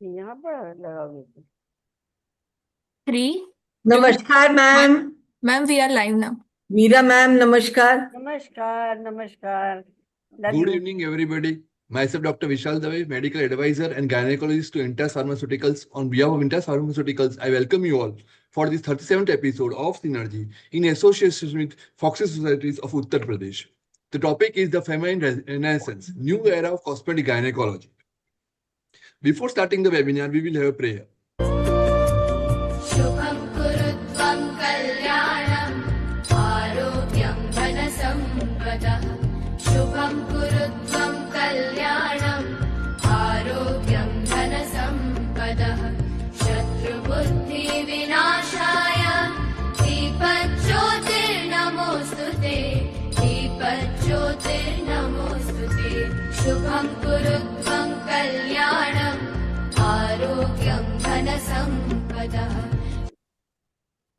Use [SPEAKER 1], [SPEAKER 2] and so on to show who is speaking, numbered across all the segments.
[SPEAKER 1] यहाँ पर लगाओगे?
[SPEAKER 2] 3, 2,
[SPEAKER 3] नमस्कार
[SPEAKER 2] 1.
[SPEAKER 3] Ma'am.
[SPEAKER 2] Ma'am, we are live now.
[SPEAKER 3] Meera ma'am नमस्कार।
[SPEAKER 1] नमस्कार नमस्कार। Love
[SPEAKER 4] Good
[SPEAKER 1] you.
[SPEAKER 4] evening, everybody. Myself, Dr. Vishal Dave, medical advisor and gynecologist to Intas Pharmaceuticals. On behalf of Intas Pharmaceuticals, I welcome you all for this 37th episode of Synergy in association with Foxy Societies of Uttar Pradesh. The topic is the feminine renaissance, new era of cosmetic gynecology. Before starting the webinar, we will have a prayer.
[SPEAKER 5] शुभं कुरुत्वं कल्याणम् आरोग्यं धनसम्पदः शुभं कुरुत्वं कल्याणम् आरोग्यं धनसम्पदः शत्रुबुद्धिविनाशाय दीपज्योतिर्नमोऽस्तुते दीपज्योतिर्नमोऽस्तुते शुभं कुरुत्वं कल्याणम् आरोग्यं धनसम्पदः.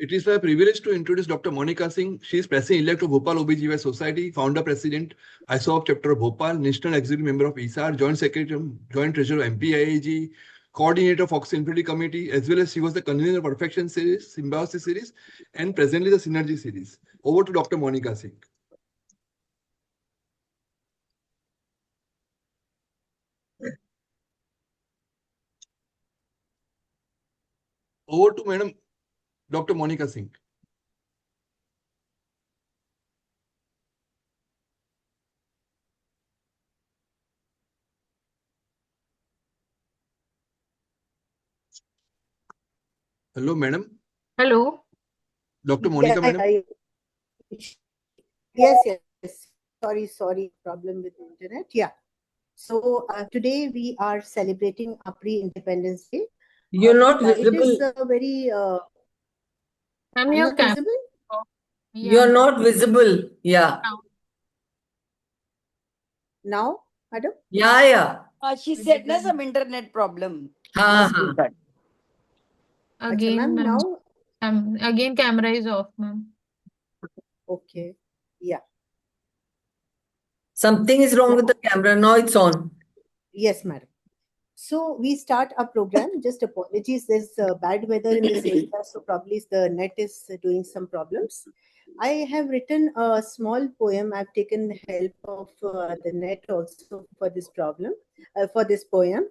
[SPEAKER 4] It is my privilege to introduce Dr. Monica Singh. She is President-elect of Bhopal OBGYN Society, Founder President, ISOP Chapter of Bhopal, National Executive Member of ISAR, Joint Secretary, Joint Treasurer of MPIAG, Coordinator of Fox Infinity Committee, as well as she was the convener of Perfection Series, Symbiosis Series, and presently the Synergy Series. Over to Dr. Monica Singh. Over to Madam Dr. Monica Singh. Hello, Madam.
[SPEAKER 2] Hello.
[SPEAKER 4] Dr. Monica, Madam.
[SPEAKER 6] Yes. Sorry. Problem with the internet. Yeah. So today we are celebrating our pre-Independence Day.
[SPEAKER 3] You're not
[SPEAKER 6] It
[SPEAKER 3] visible.
[SPEAKER 6] is very.
[SPEAKER 2] Ma'am,
[SPEAKER 6] I'm
[SPEAKER 2] your
[SPEAKER 6] not
[SPEAKER 2] cam.
[SPEAKER 6] visible?
[SPEAKER 3] You're not visible. Yeah.
[SPEAKER 6] Now, madam?
[SPEAKER 3] Yeah.
[SPEAKER 1] She said na some internet problem.
[SPEAKER 3] हाँ
[SPEAKER 1] Must be
[SPEAKER 3] हाँ.
[SPEAKER 1] that.
[SPEAKER 2] Again,
[SPEAKER 6] ma'am,
[SPEAKER 2] ma'am.
[SPEAKER 6] now?
[SPEAKER 2] Again, camera is off, ma'am.
[SPEAKER 6] Okay. Yeah.
[SPEAKER 3] Something is wrong with the camera. Now it's on.
[SPEAKER 6] Yes, madam. So we start our program. Just apologies, there's bad weather in this area, so probably the net is doing some problems. I have written a small poem. I've taken help of the net also for this problem, for this poem.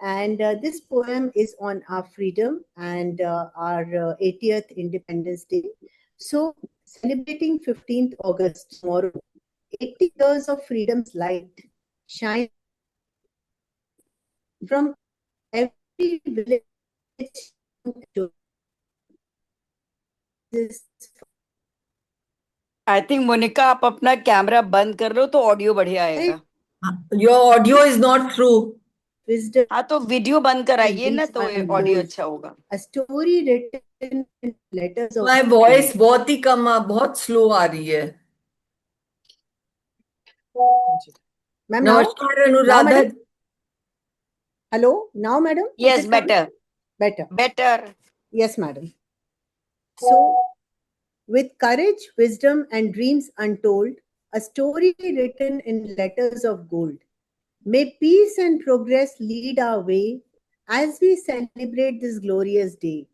[SPEAKER 6] And this poem is on our freedom and our 80th Independence Day. So celebrating 15th August tomorrow, 80 years of freedom's light shine from every village to this.
[SPEAKER 1] I think Monica, आप अपना camera बंद कर लो तो audio बढ़िया आएगा.
[SPEAKER 3] Your audio is not through.
[SPEAKER 6] Wisdom.
[SPEAKER 1] हाँ तो video बंद कराइए ना तो ऑडियो अच्छा होगा.
[SPEAKER 6] A story written in letters of
[SPEAKER 3] My voice बहुत ही कम बहुत slow आ रही है.
[SPEAKER 6] Ma'am, now?
[SPEAKER 3] नमस्कार Anuradha.
[SPEAKER 6] Hello, now madam?
[SPEAKER 1] Yes, better.
[SPEAKER 6] Yes, madam. So, with courage, wisdom, and dreams untold, a story written in letters of gold. May peace and progress lead our way as we celebrate this glorious day.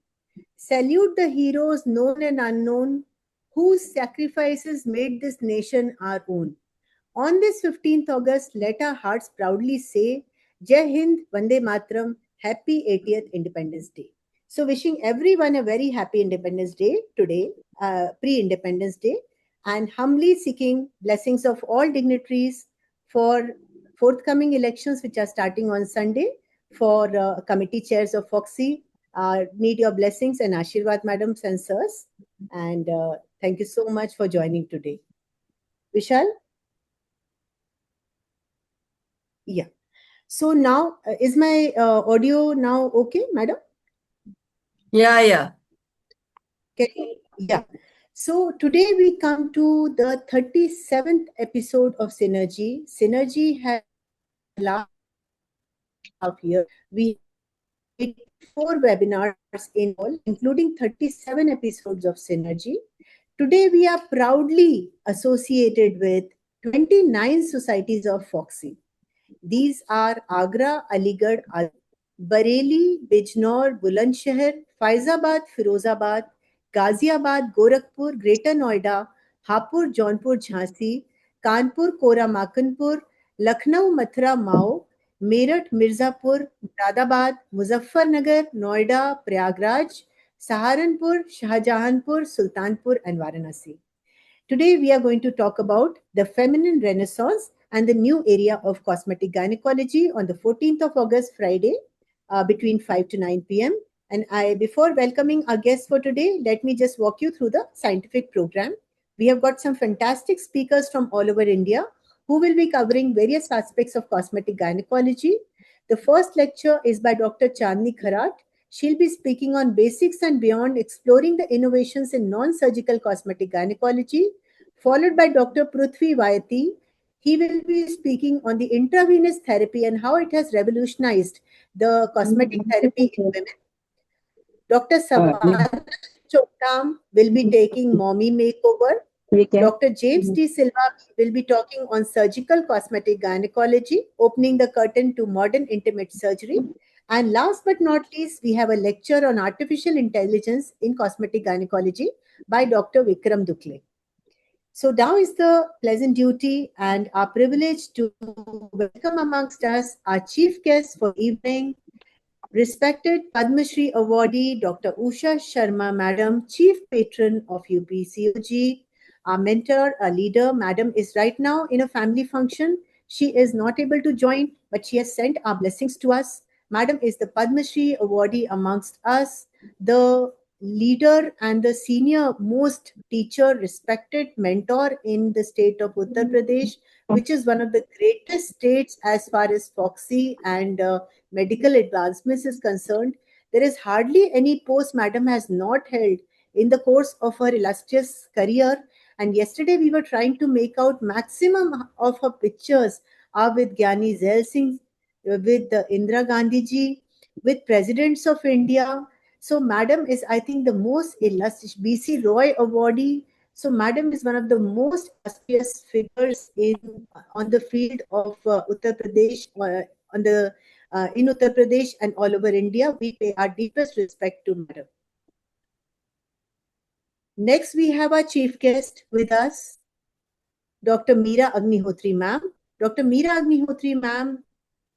[SPEAKER 6] Salute the heroes known and unknown whose sacrifices made this nation our own. On this 15th August, let our hearts proudly say, Jai Hind, Vande Mataram, happy 80th Independence Day. So wishing everyone a very happy Independence Day today, pre-Independence Day, and humbly seeking blessings of all dignitaries for forthcoming elections which are starting on Sunday. For committee chairs of Foxy, need your blessings and Ashirwad, madams and sirs. And thank you so much for joining today. Vishal? Yeah. So now, is my audio now okay, madam?
[SPEAKER 3] Yeah.
[SPEAKER 6] Okay. Yeah. So today we come to the 37th episode of Synergy. Synergy has last half year. We did 4 webinars in all, including 37 episodes of Synergy. Today we are proudly associated with 29 societies of Foxy. These are Agra, Aligarh, Bareilly, Bijnor, Bulandshahr, Faizabad, Firozabad, Ghaziabad, Gorakhpur, Greater Noida, Hapur, Jaunpur, Jhansi, Kanpur, Kora, Makanpur, Lucknow, Mathura, Mao, Meerut, Mirzapur, Muradabad, Muzaffarnagar, Noida, Prayagraj, Saharanpur, Shahjahanpur, Sultanpur, and Varanasi. Today, we are going to talk about the feminine renaissance and the new area of cosmetic gynecology on the 14th of August, Friday, between 5 to 9 p.m. And before welcoming our guests for today, let me just walk you through the scientific program. We have got some fantastic speakers from all over India who will be covering various aspects of cosmetic gynecology. The first lecture is by Dr. Chandni Kharat. She'll be speaking on basics and beyond, exploring the innovations in non-surgical cosmetic gynecology, followed by Dr. Prithvi Vayati. He will be speaking on the intravenous therapy and how it has revolutionized the cosmetic therapy in women. Dr. Savar Choktam will be taking mommy makeover. Dr. James D. Silva will be talking on surgical cosmetic gynecology, opening the curtain to modern intimate surgery. And last but not least, we have a lecture on artificial intelligence in cosmetic gynecology by Dr. Vikram Dukle. So now is the pleasant duty and our privilege to welcome amongst us our chief guest for evening, respected Padma Shri awardee Dr. Usha Sharma, Madam, Chief Patron of UPCOG, our mentor, our leader. Madam is right now in a family function. She is not able to join, but she has sent our blessings to us. Madam is the Padma Shri awardee amongst us, the leader and the senior most teacher, respected mentor in the state of Uttar Pradesh, which is one of the greatest states as far as FOXY and medical advancements is concerned. There is hardly any post Madam has not held in the course of her illustrious career. And yesterday we were trying to make out maximum of her pictures are with Gyani Zail Singh, with Indira Gandhi ji, with presidents of India. So Madam is, I think, the most illustrious BC Roy awardee. So Madam is one of the most illustrious figures on the field of Uttar Pradesh, in Uttar Pradesh and all over India. We pay our deepest respect to Madam. Next, we have our chief guest with us, Dr. Meera Agnihotri ma'am. Dr. Meera Agnihotri ma'am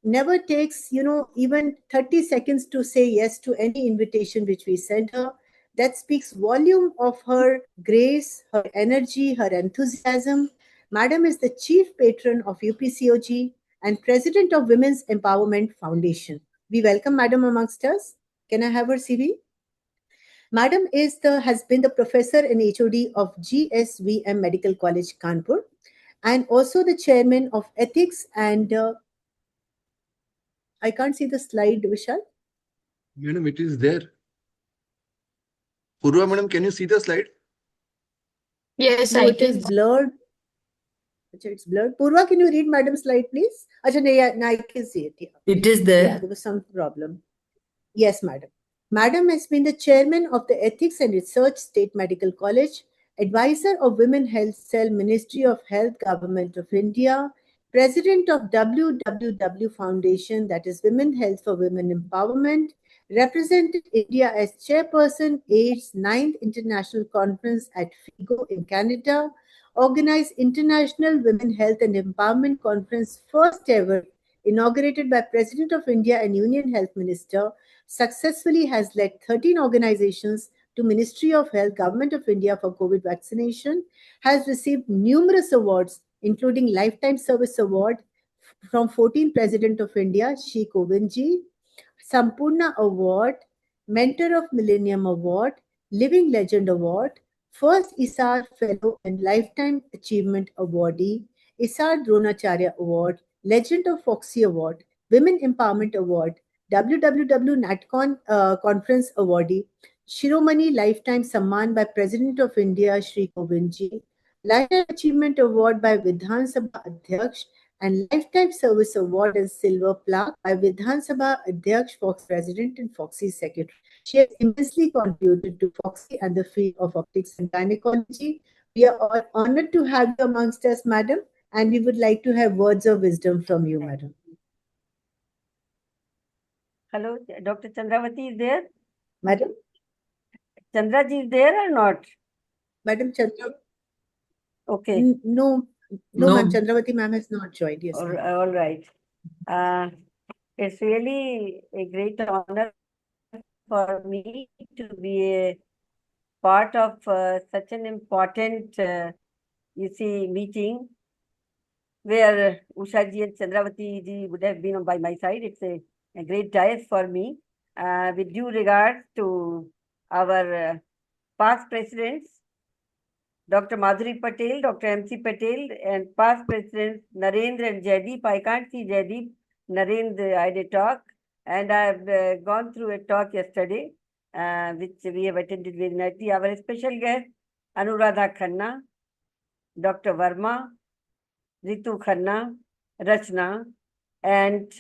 [SPEAKER 6] never takes, even 30 seconds to say yes to any invitation which we send her. That speaks volume of her grace, her energy, her enthusiasm. Madam is the chief patron of UPCOG and president of Women's Empowerment Foundation. We welcome Madam amongst us. Can I have her CV? Madam has been the professor and HOD of GSVM Medical College, Kanpur, and also the chairman of ethics and I can't see the slide, Vishal.
[SPEAKER 4] Madam, it is there. Purva, madam, can you see the slide?
[SPEAKER 2] Yes,
[SPEAKER 6] No,
[SPEAKER 2] I
[SPEAKER 6] it is
[SPEAKER 2] can.
[SPEAKER 6] blurred. It's blurred. Purva, can you read Madam's slide, please? Acha, no, I can see it. Yeah.
[SPEAKER 3] It is
[SPEAKER 6] Yeah,
[SPEAKER 3] there.
[SPEAKER 6] there was some problem. Yes, Madam. Madam has been the chairman of the Ethics and Research State Medical College, advisor of Women Health Cell, Ministry of Health, Government of India, president of WWW Foundation, that is Women Health for Women Empowerment, represented India as chairperson AIDS 9th International Conference at FIGO in Canada, organized International Women Health and Empowerment Conference, first ever inaugurated by President of India and Union Health Minister, successfully has led 13 organizations to Ministry of Health, Government of India for COVID vaccination, has received numerous awards, including Lifetime Service Award from 14th President of India, Shri Kovind ji, Sampurna Award, Mentor of Millennium Award, Living Legend Award, First ISAR Fellow and Lifetime Achievement Awardee, ISAR Dronacharya Award, Legend of FOXY Award, Women Empowerment Award, WWW NatCon Conference Awardee, Shiromani Lifetime Samman by President of India, Shri Kovind ji, Lifetime Achievement Award by Vidhan Sabha Adhyaksh, and Lifetime Service Award and Silver Plaque by Vidhan Sabha Adhyaksh, Fox President and FOXY Secretary. She has immensely contributed to FOXY and the field of optics and gynecology. We are honored to have you amongst us, Madam, and we would like to have words of wisdom from you, Madam.
[SPEAKER 7] Hello, Dr. Chandravati is there?
[SPEAKER 6] Madam,
[SPEAKER 7] Chandra ji is there or not?
[SPEAKER 6] Madam Chandra,
[SPEAKER 7] Okay,
[SPEAKER 6] no,
[SPEAKER 3] No.
[SPEAKER 6] ma'am, Chandravati ma'am has not joined. Yes,
[SPEAKER 7] all,
[SPEAKER 6] ma'am.
[SPEAKER 7] all right. It's really a great honor for me to be a part of such an important, meeting where Usha ji and Chandravati ji would have been by my side. It's a great dais for me. With due regards to our past presidents, Dr. Madhuri Patel, Dr. M.C. Patel, and past presidents Narendra and Jaideep. I can't see Jaideep. Narendra, I had a talk, and I've gone through a talk yesterday, which we have attended very nicely. Our special guest, Anuradha Khanna, Dr. Verma, Ritu Khanna, Rachna, and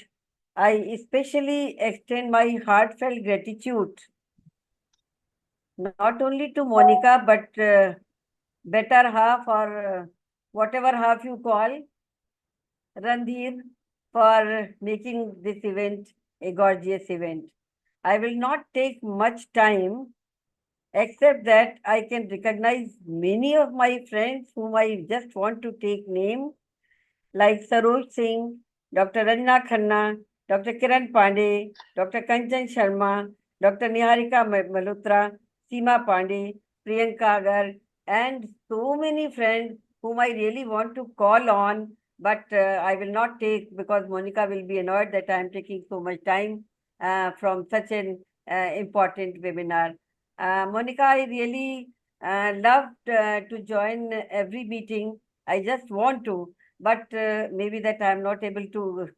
[SPEAKER 7] I especially extend my heartfelt gratitude not only to Monica, but better half or whatever half you call, Randhir, for making this event a gorgeous event. I will not take much time, except that I can recognize many of my friends whom I just want to take name, like Saroj Singh, Dr. Ranjana Khanna, Dr. Kiran Pandey, Dr. Kanchan Sharma, Dr. Niharika Malhotra, Seema Pandey, Priyanka Agar, and so many friends whom I really want to call on, but I will not take because Monica will be annoyed that I am taking so much time from such an important webinar. Monica, I really loved to join every meeting. I just want to, but maybe that I'm not able to,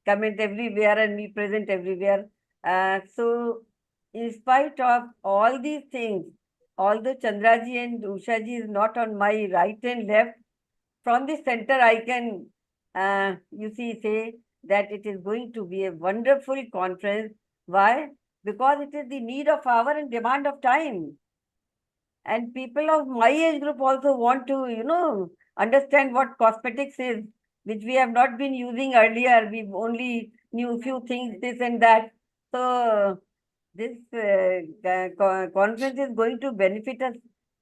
[SPEAKER 7] comment everywhere and be present everywhere. So, in spite of all these things, although Chandraji and Ushaji is not on my right and left, from the center I can, say that it is going to be a wonderful conference. Why? Because it is the need of hour and demand of time. And people of my age group also want to, understand what cosmetics is, which we have not been using earlier. We only knew a few things, this and that. So this conference is going to benefit us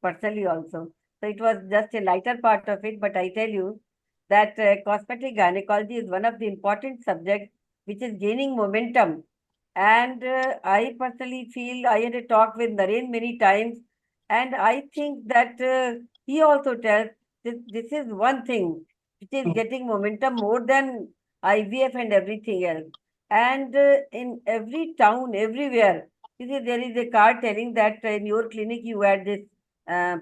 [SPEAKER 7] personally also. So it was just a lighter part of it, but I tell you that cosmetic gynecology is one of the important subjects which is gaining momentum. And I personally feel I had a talk with Naren many times, and I think that he also tells this is one thing which is getting momentum more than IVF and everything else. And in every town, everywhere, there is a card telling that in your clinic you had this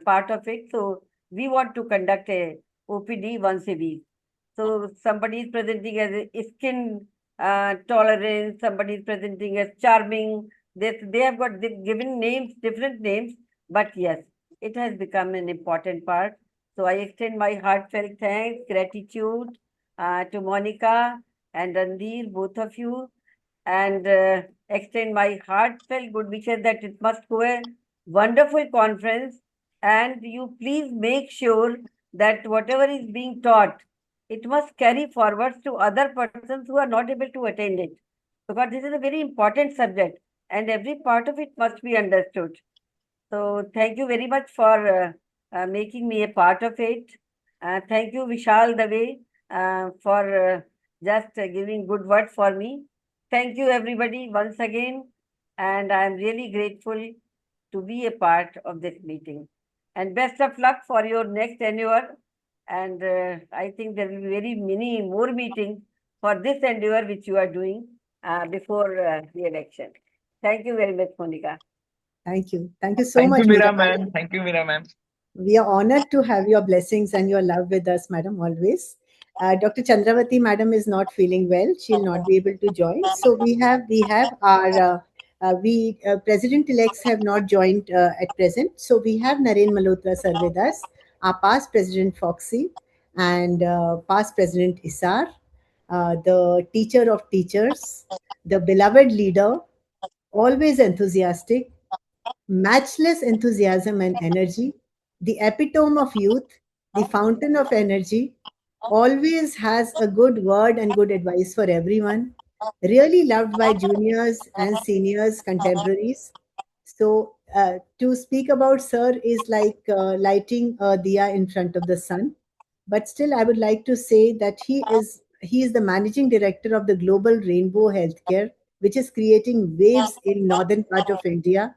[SPEAKER 7] part of it. So we want to conduct a OPD once a week. So somebody is presenting as a skin tolerance, somebody is presenting as charming. They have got given names, different names, but yes, it has become an important part. So I extend my heartfelt thanks, gratitude to Monica and Randhir, both of you, and extend my heartfelt good wishes that it must go a wonderful conference. And you please make sure that whatever is being taught, it must carry forwards to other persons who are not able to attend it. Because this is a very important subject and every part of it must be understood. So thank you very much for making me a part of it. Thank you, Vishal Dave, for just giving good words for me. Thank you, everybody, once again. And I'm really grateful to be a part of this meeting. And best of luck for your next endeavor. And I think there will be very many more meetings for this endeavor which you are doing before the election. Thank you very much, Monica.
[SPEAKER 6] Thank you. Thank you so
[SPEAKER 8] Thank
[SPEAKER 6] much,
[SPEAKER 8] you, Meera
[SPEAKER 6] Meera.
[SPEAKER 8] ma'am. Thank you, Meera ma'am.
[SPEAKER 6] We are honored to have your blessings and your love with us, madam, always. Dr. Chandravati, madam, is not feeling well. She'll not be able to join. So we have our president-elects have not joined at present. So we have Naren Malhotra sir with us, our past president Foxy, and past president Isar, the teacher of teachers, the beloved leader, always enthusiastic, matchless enthusiasm and energy, the epitome of youth, the fountain of energy, always has a good word and good advice for everyone. really loved by juniors and seniors, contemporaries. So, to speak about Sir is like lighting a diya in front of the sun. But still, I would like to say that he is the managing director of the Global Rainbow Healthcare, which is creating waves in northern part of India,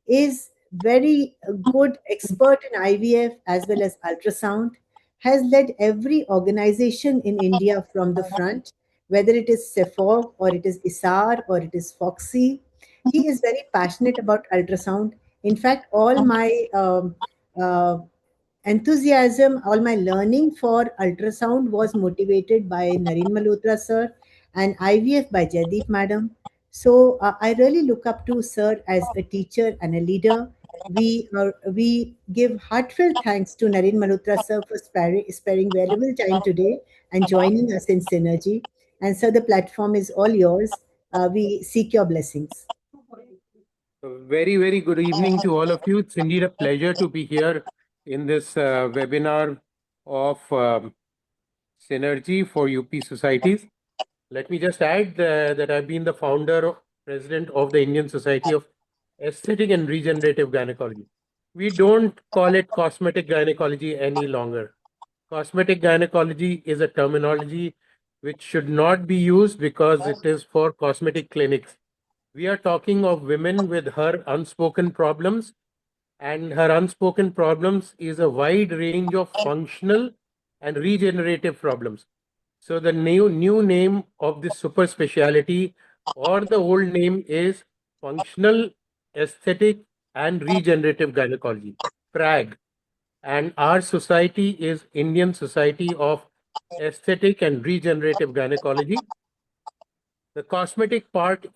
[SPEAKER 6] is very good expert in IVF as well as ultrasound, has led every organization in India from the front, whether it is CEPHOG or it is ISAR or it is FOXY. He is very passionate about ultrasound. In fact, all my uh, enthusiasm, all my learning for ultrasound was motivated by Naren Malhotra sir and IVF by Jaideep madam. So I really look up to sir as a teacher and a leader. We give heartfelt thanks to Naren Malhotra sir for sparing valuable time today and joining us in Synergy. And sir, the platform is all yours. We seek your blessings.
[SPEAKER 8] Very, very good evening to all of you. It's indeed a pleasure to be here in this webinar of Synergy for UP Societies. Let me just add that I've been the founder, president of the Indian Society of Aesthetic and Regenerative Gynecology. We don't call it cosmetic gynecology any longer. Cosmetic gynecology is a terminology which should not be used because it is for cosmetic clinics. We are talking of women with her unspoken problems, and her unspoken problems is a wide range of functional and regenerative problems. So the new name of this super speciality, or the old name, is Functional Aesthetic and Regenerative Gynecology, PRAG. And our society is Indian Society of Aesthetic and Regenerative Gynecology. The cosmetic part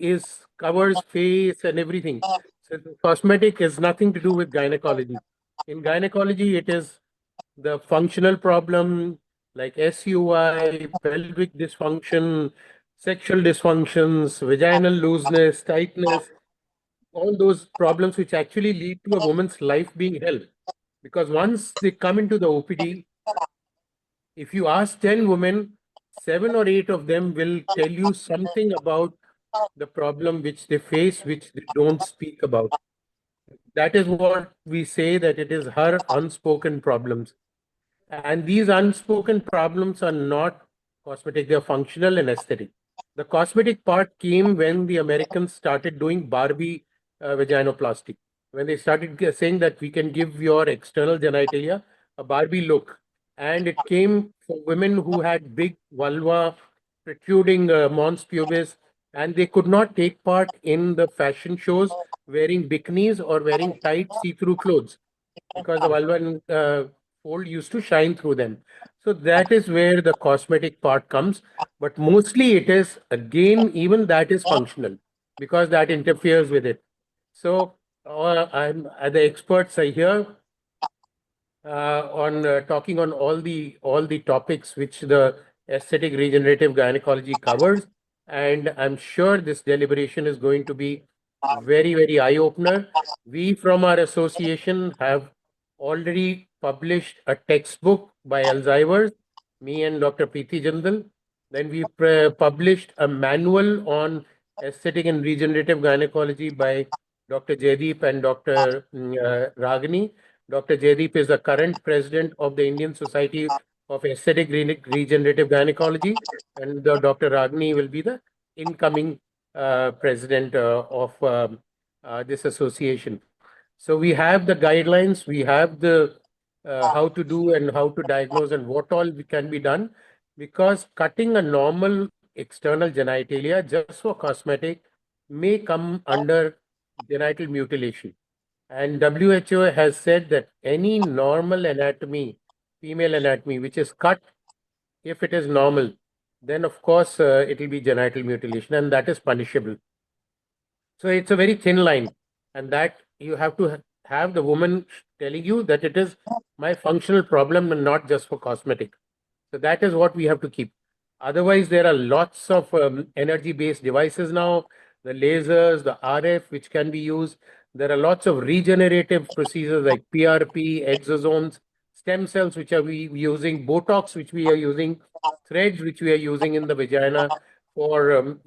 [SPEAKER 8] covers face and everything. So the cosmetic is nothing to do with gynecology. In gynecology, it is the functional problem like SUI, pelvic dysfunction, sexual dysfunctions, vaginal looseness, tightness, all those problems which actually lead to a woman's life being hell. Because once they come into the OPD, if you ask 10 women, 7 or 8 of them will tell you something about the problem which they face, which they don't speak about. That is what we say, that it is her unspoken problems. And these unspoken problems are not cosmetic, they are functional and aesthetic. The cosmetic part came when the Americans started doing Barbie vaginoplasty. When they started saying that we can give your external genitalia a Barbie look. And it came for women who had big vulva, protruding mons pubis, and they could not take part in the fashion shows wearing bikinis or wearing tight see-through clothes because the vulva fold used to shine through them. So that is where the cosmetic part comes. But mostly it is, again, even that is functional because that interferes with it. So the experts are here on talking on all the topics which the aesthetic regenerative gynecology covers. And I'm sure this deliberation is going to be very, very eye-opener. We from our association have already published a textbook by Alzheimer's, me and Dr. Preeti Jindal. Then we published a manual on aesthetic and regenerative gynecology by Dr. Jaideep and Dr. Ragini. Dr. Jaideep is the current president of the Indian Society of Aesthetic Regenerative Gynecology, and Dr. Ragini will be the incoming president of this association. So we have the guidelines, we have the how to do and how to diagnose and what all can be done, because cutting a normal external genitalia just for cosmetic may come under genital mutilation. And WHO has said that any normal anatomy, female anatomy, which is cut, if it is normal, then of course it will be genital mutilation, and that is punishable. So it's a very thin line, and that you have to have the woman telling you that it is my functional problem and not just for cosmetic. So that is what we have to keep. Otherwise, there are lots of energy-based devices now, the lasers, the RF, which can be used. There are lots of regenerative procedures like PRP, exosomes, stem cells, which are we using, Botox, which we are using, threads, which we are using in the vagina. for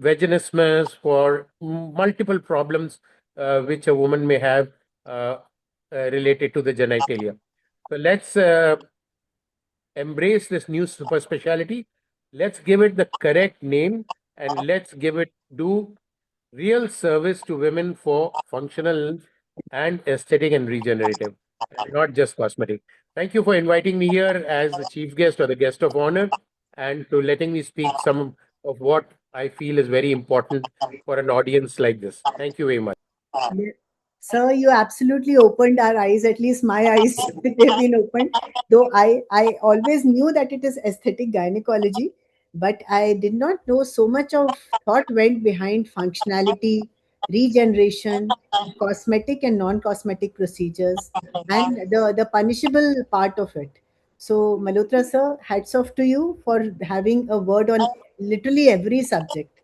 [SPEAKER 8] vaginismus, for multiple problems which a woman may have related to the genitalia. So let's embrace this new super specialty. Let's give it the correct name and let's give it do real service to women for functional and aesthetic and regenerative, and not just cosmetic. Thank you for inviting me here as the chief guest or the guest of honor, and to letting me speak some of what I feel is very important for an audience like this. Thank you very much.
[SPEAKER 6] Yeah. Sir, you absolutely opened our eyes, at least my eyes, they've been opened. Though I always knew that it is aesthetic gynecology, but I did not know so much of thought went behind functionality, regeneration, cosmetic and non-cosmetic procedures, and the punishable part of it. So, Malhotra sir, hats off to you for having a word on literally every subject.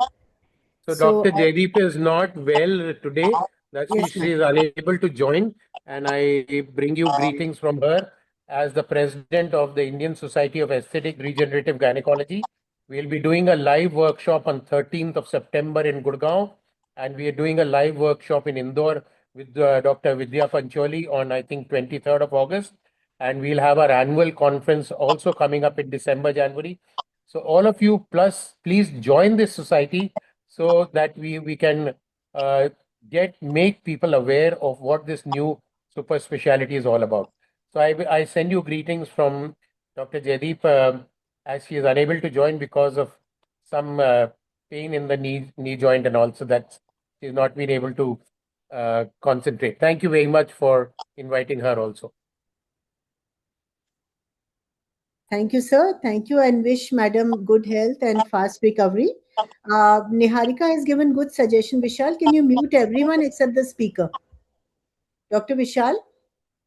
[SPEAKER 8] So
[SPEAKER 6] So,
[SPEAKER 8] Dr. Jaideep is not well today. That's why
[SPEAKER 6] yes,
[SPEAKER 8] she
[SPEAKER 6] ma'am.
[SPEAKER 8] is unable to join. And I bring you greetings from her as the president of the Indian Society of Aesthetic Regenerative Gynecology. We'll be doing a live workshop on 13th of September in Gurgaon. And we are doing a live workshop in Indore with Dr. Vidya Pancholi on, I think, 23rd of August. And we'll have our annual conference also coming up in December, January. So all of you, plus, please join this society so that we can make people aware of what this new super specialty is all about. So I send you greetings from Dr. Jaideep as she is unable to join because of some pain in the knee joint and also that she's not been able to concentrate. Thank you very much for inviting her also.
[SPEAKER 6] Thank you, sir. Thank you, and wish Madam good health and fast recovery. Niharika has given good suggestion. Vishal, can you mute everyone except the speaker? Dr. Vishal,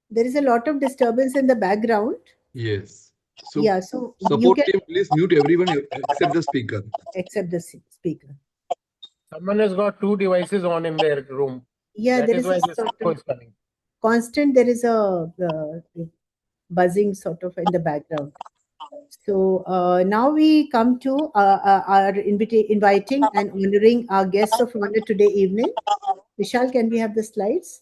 [SPEAKER 6] there is a lot of disturbance in the background.
[SPEAKER 4] Yes. So
[SPEAKER 6] Yeah, so you
[SPEAKER 4] support
[SPEAKER 6] can
[SPEAKER 4] team, please mute everyone except the speaker.
[SPEAKER 6] accept the speaker.
[SPEAKER 8] Someone has got two devices on in their room.
[SPEAKER 6] Yeah,
[SPEAKER 8] That
[SPEAKER 6] there
[SPEAKER 8] is
[SPEAKER 6] is
[SPEAKER 8] why
[SPEAKER 6] a
[SPEAKER 8] this
[SPEAKER 6] sort
[SPEAKER 8] echo
[SPEAKER 6] of
[SPEAKER 8] is coming.
[SPEAKER 6] constant, there is a buzzing sort of in the background. So now we come to our inviting and honoring our guests of honor today evening. Vishal, can we have the slides?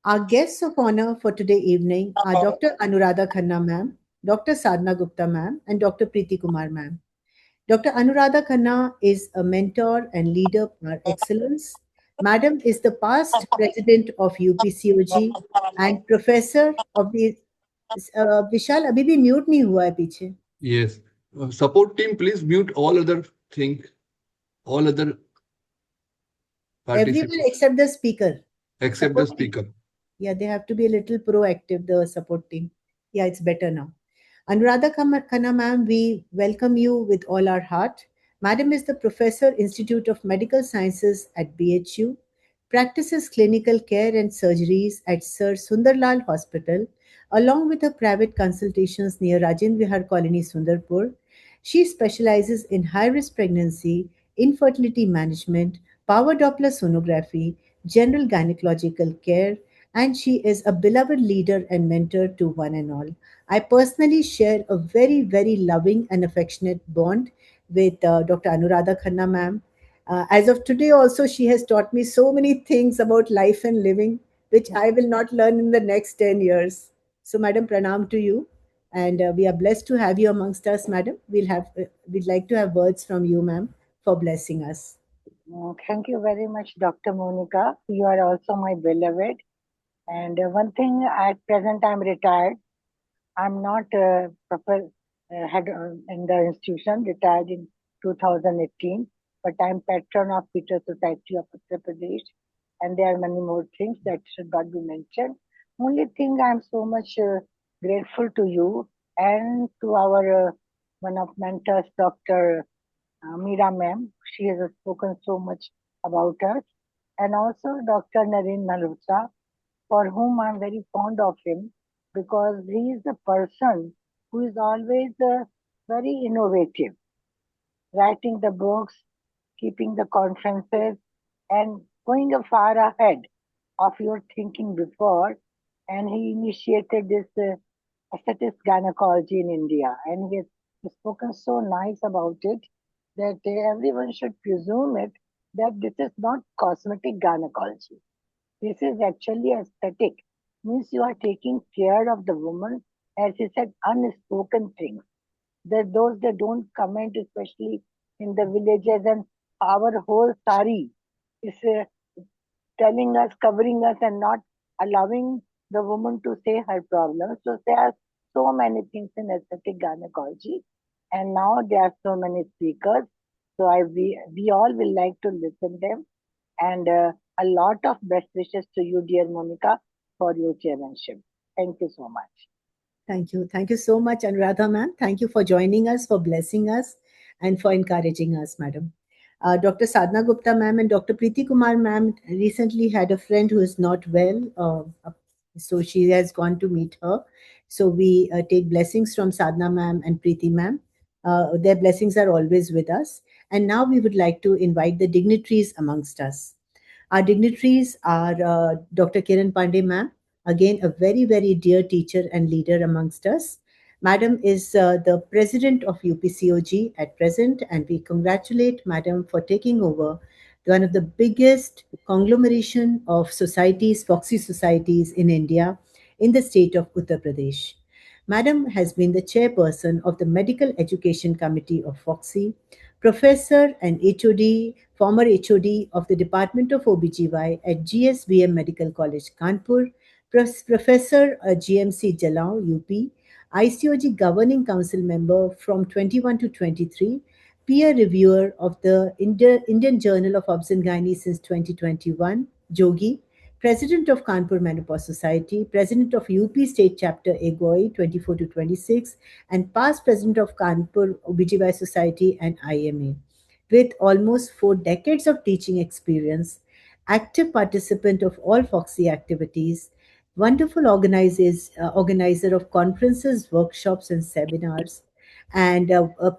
[SPEAKER 6] Our guests of honor for today evening are Dr. Anuradha Khanna ma'am, Dr. Sadhna Gupta ma'am, and Dr. Preeti Kumar ma'am. Dr. Anuradha Khanna is a mentor and leader par excellence. Madam is the past president of UPCOG and professor of the विशाल अभी भी mute नहीं हुआ है पीछे.
[SPEAKER 4] Yes. Support team, please mute all other
[SPEAKER 6] Everyone
[SPEAKER 4] participants
[SPEAKER 6] except the speaker.
[SPEAKER 4] except the
[SPEAKER 6] Support team.
[SPEAKER 4] speaker.
[SPEAKER 6] Yeah, they have to be a little proactive, the support team. Yeah, it's better now. Anuradha Khanna ma'am, we welcome you with all our heart. Madam is the Professor, Institute of Medical Sciences at BHU, practices clinical care and surgeries at Sir Sundarlal Hospital, along with her private consultations near Rajendra Vihar Colony, Sundarpur. She specializes in high-risk pregnancy, infertility management, power Doppler sonography, general gynecological care, and she is a beloved leader and mentor to one and all. I personally share a very, very loving and affectionate bond with Dr. Anuradha Khanna ma'am. As of today, also, she has taught me so many things about life and living, which I will not learn in the next 10 years. So, madam, pranam to you. And we are blessed to have you amongst us, madam. We'd like to have words from you, ma'am, for blessing us.
[SPEAKER 9] Thank you very much, Dr. Monica. You are also my beloved. And one thing, at present, I'm retired. I'm not head in the institution, retired in 2018, but I'm patron of Peter Society of Uttar Pradesh. And there are many more things that should not be mentioned. Only thing, I'm so much grateful to you and to our one of mentors, Dr. Meera ma'am. She has spoken so much about us. And also Dr. Naren Malhotra, for whom I'm very fond of him, because he is the person who is always very innovative, writing the books, keeping the conferences, and going far ahead of your thinking before. And he initiated this aesthetics gynecology in India, and he has spoken so nice about it that everyone should presume it that this is not cosmetic gynecology. This is actually aesthetic. Means you are taking care of the woman, as he said, unspoken things. That those that don't comment, especially in the villages, and our whole sari is telling us, covering us, and not allowing the woman to say her problems. So there are so many things in aesthetic gynecology, and now there are so many speakers. So we all will like to listen them, and a lot of best wishes to you, dear Monica, for your chairmanship. Thank you so much.
[SPEAKER 6] Thank you. Thank you so much, Anuradha ma'am. Thank you for joining us, for blessing us, and for encouraging us, madam. Dr. Sadhna Gupta ma'am and Dr. Preeti Kumar ma'am recently had a friend who is not well. So she has gone to meet her. So we take blessings from Sadhna ma'am and Preeti ma'am. Their blessings are always with us. And now we would like to invite the dignitaries amongst us. Our dignitaries are Dr. Kiran Pandey ma'am, again a very, very dear teacher and leader amongst us. Madam is the president of UPCOG at present, and we congratulate Madam for taking over one of the biggest conglomeration of societies, Foxy societies in India, in the state of Uttar Pradesh. Madam has been the chairperson of the Medical Education Committee of Foxy, professor and HOD, former HOD of the Department of OBGY at GSVM Medical College, Kanpur, Professor GMC Jalao, UP, ICOG Governing Council member from 21 to 23, peer reviewer of the Indian Journal of Obs and Gynae since 2021, Jogi, President of Kanpur Menopause Society, President of UP State Chapter EGOI 24 to 26, and past President of Kanpur OBGY Society and IMA. With almost 4 decades of teaching experience, active participant of all Foxy activities, wonderful organizer of conferences, workshops, and seminars, and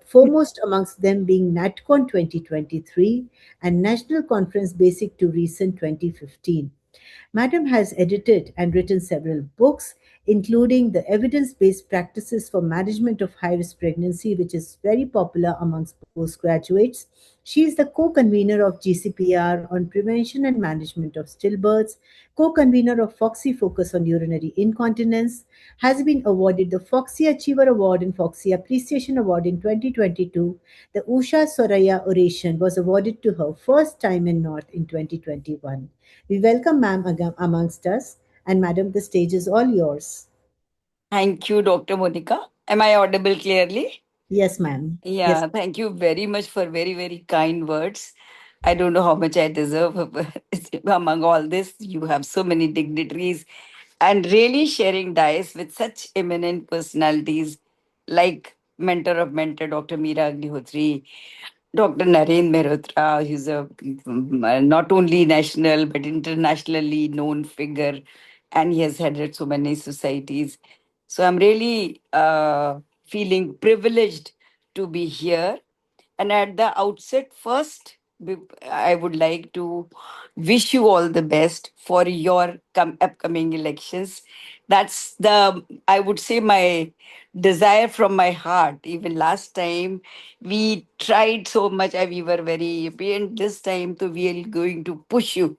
[SPEAKER 6] foremost amongst them being NatCon 2023 and National Conference Basic to Recent 2015. Madam has edited and written several books, including The Evidence Based Practices for Management of High Risk Pregnancy, which is very popular amongst postgraduates. She is the co convenor of GCPR on prevention and management of stillbirths, co convenor of Foxy Focus on Urinary Incontinence, has been awarded the Foxy Achiever Award and Foxy Appreciation Award in 2022. The Usha Soraya Oration was awarded to her first time in North in 2021. We welcome ma'am amongst us. And madam, the stage is all yours.
[SPEAKER 1] Thank you, Dr. Monica. Am I audible clearly?
[SPEAKER 6] Yes, ma'am.
[SPEAKER 1] Yeah,
[SPEAKER 6] Yes.
[SPEAKER 1] thank you very much for very, very kind words. I don't know how much I deserve but among all this. You have so many dignitaries and really sharing dice with such eminent personalities like mentor of mentor, Dr. Meera Agnihotri, Dr. Naren Mehrotra, who's a not only national but internationally known figure, and he has headed so many societies. So I'm really feeling privileged to be here. And at the outset, first, I would like to wish you all the best for your upcoming elections. That's I would say, my desire from my heart. Even last time, we tried so much, and we were very happy. And this time, so we are going to push you.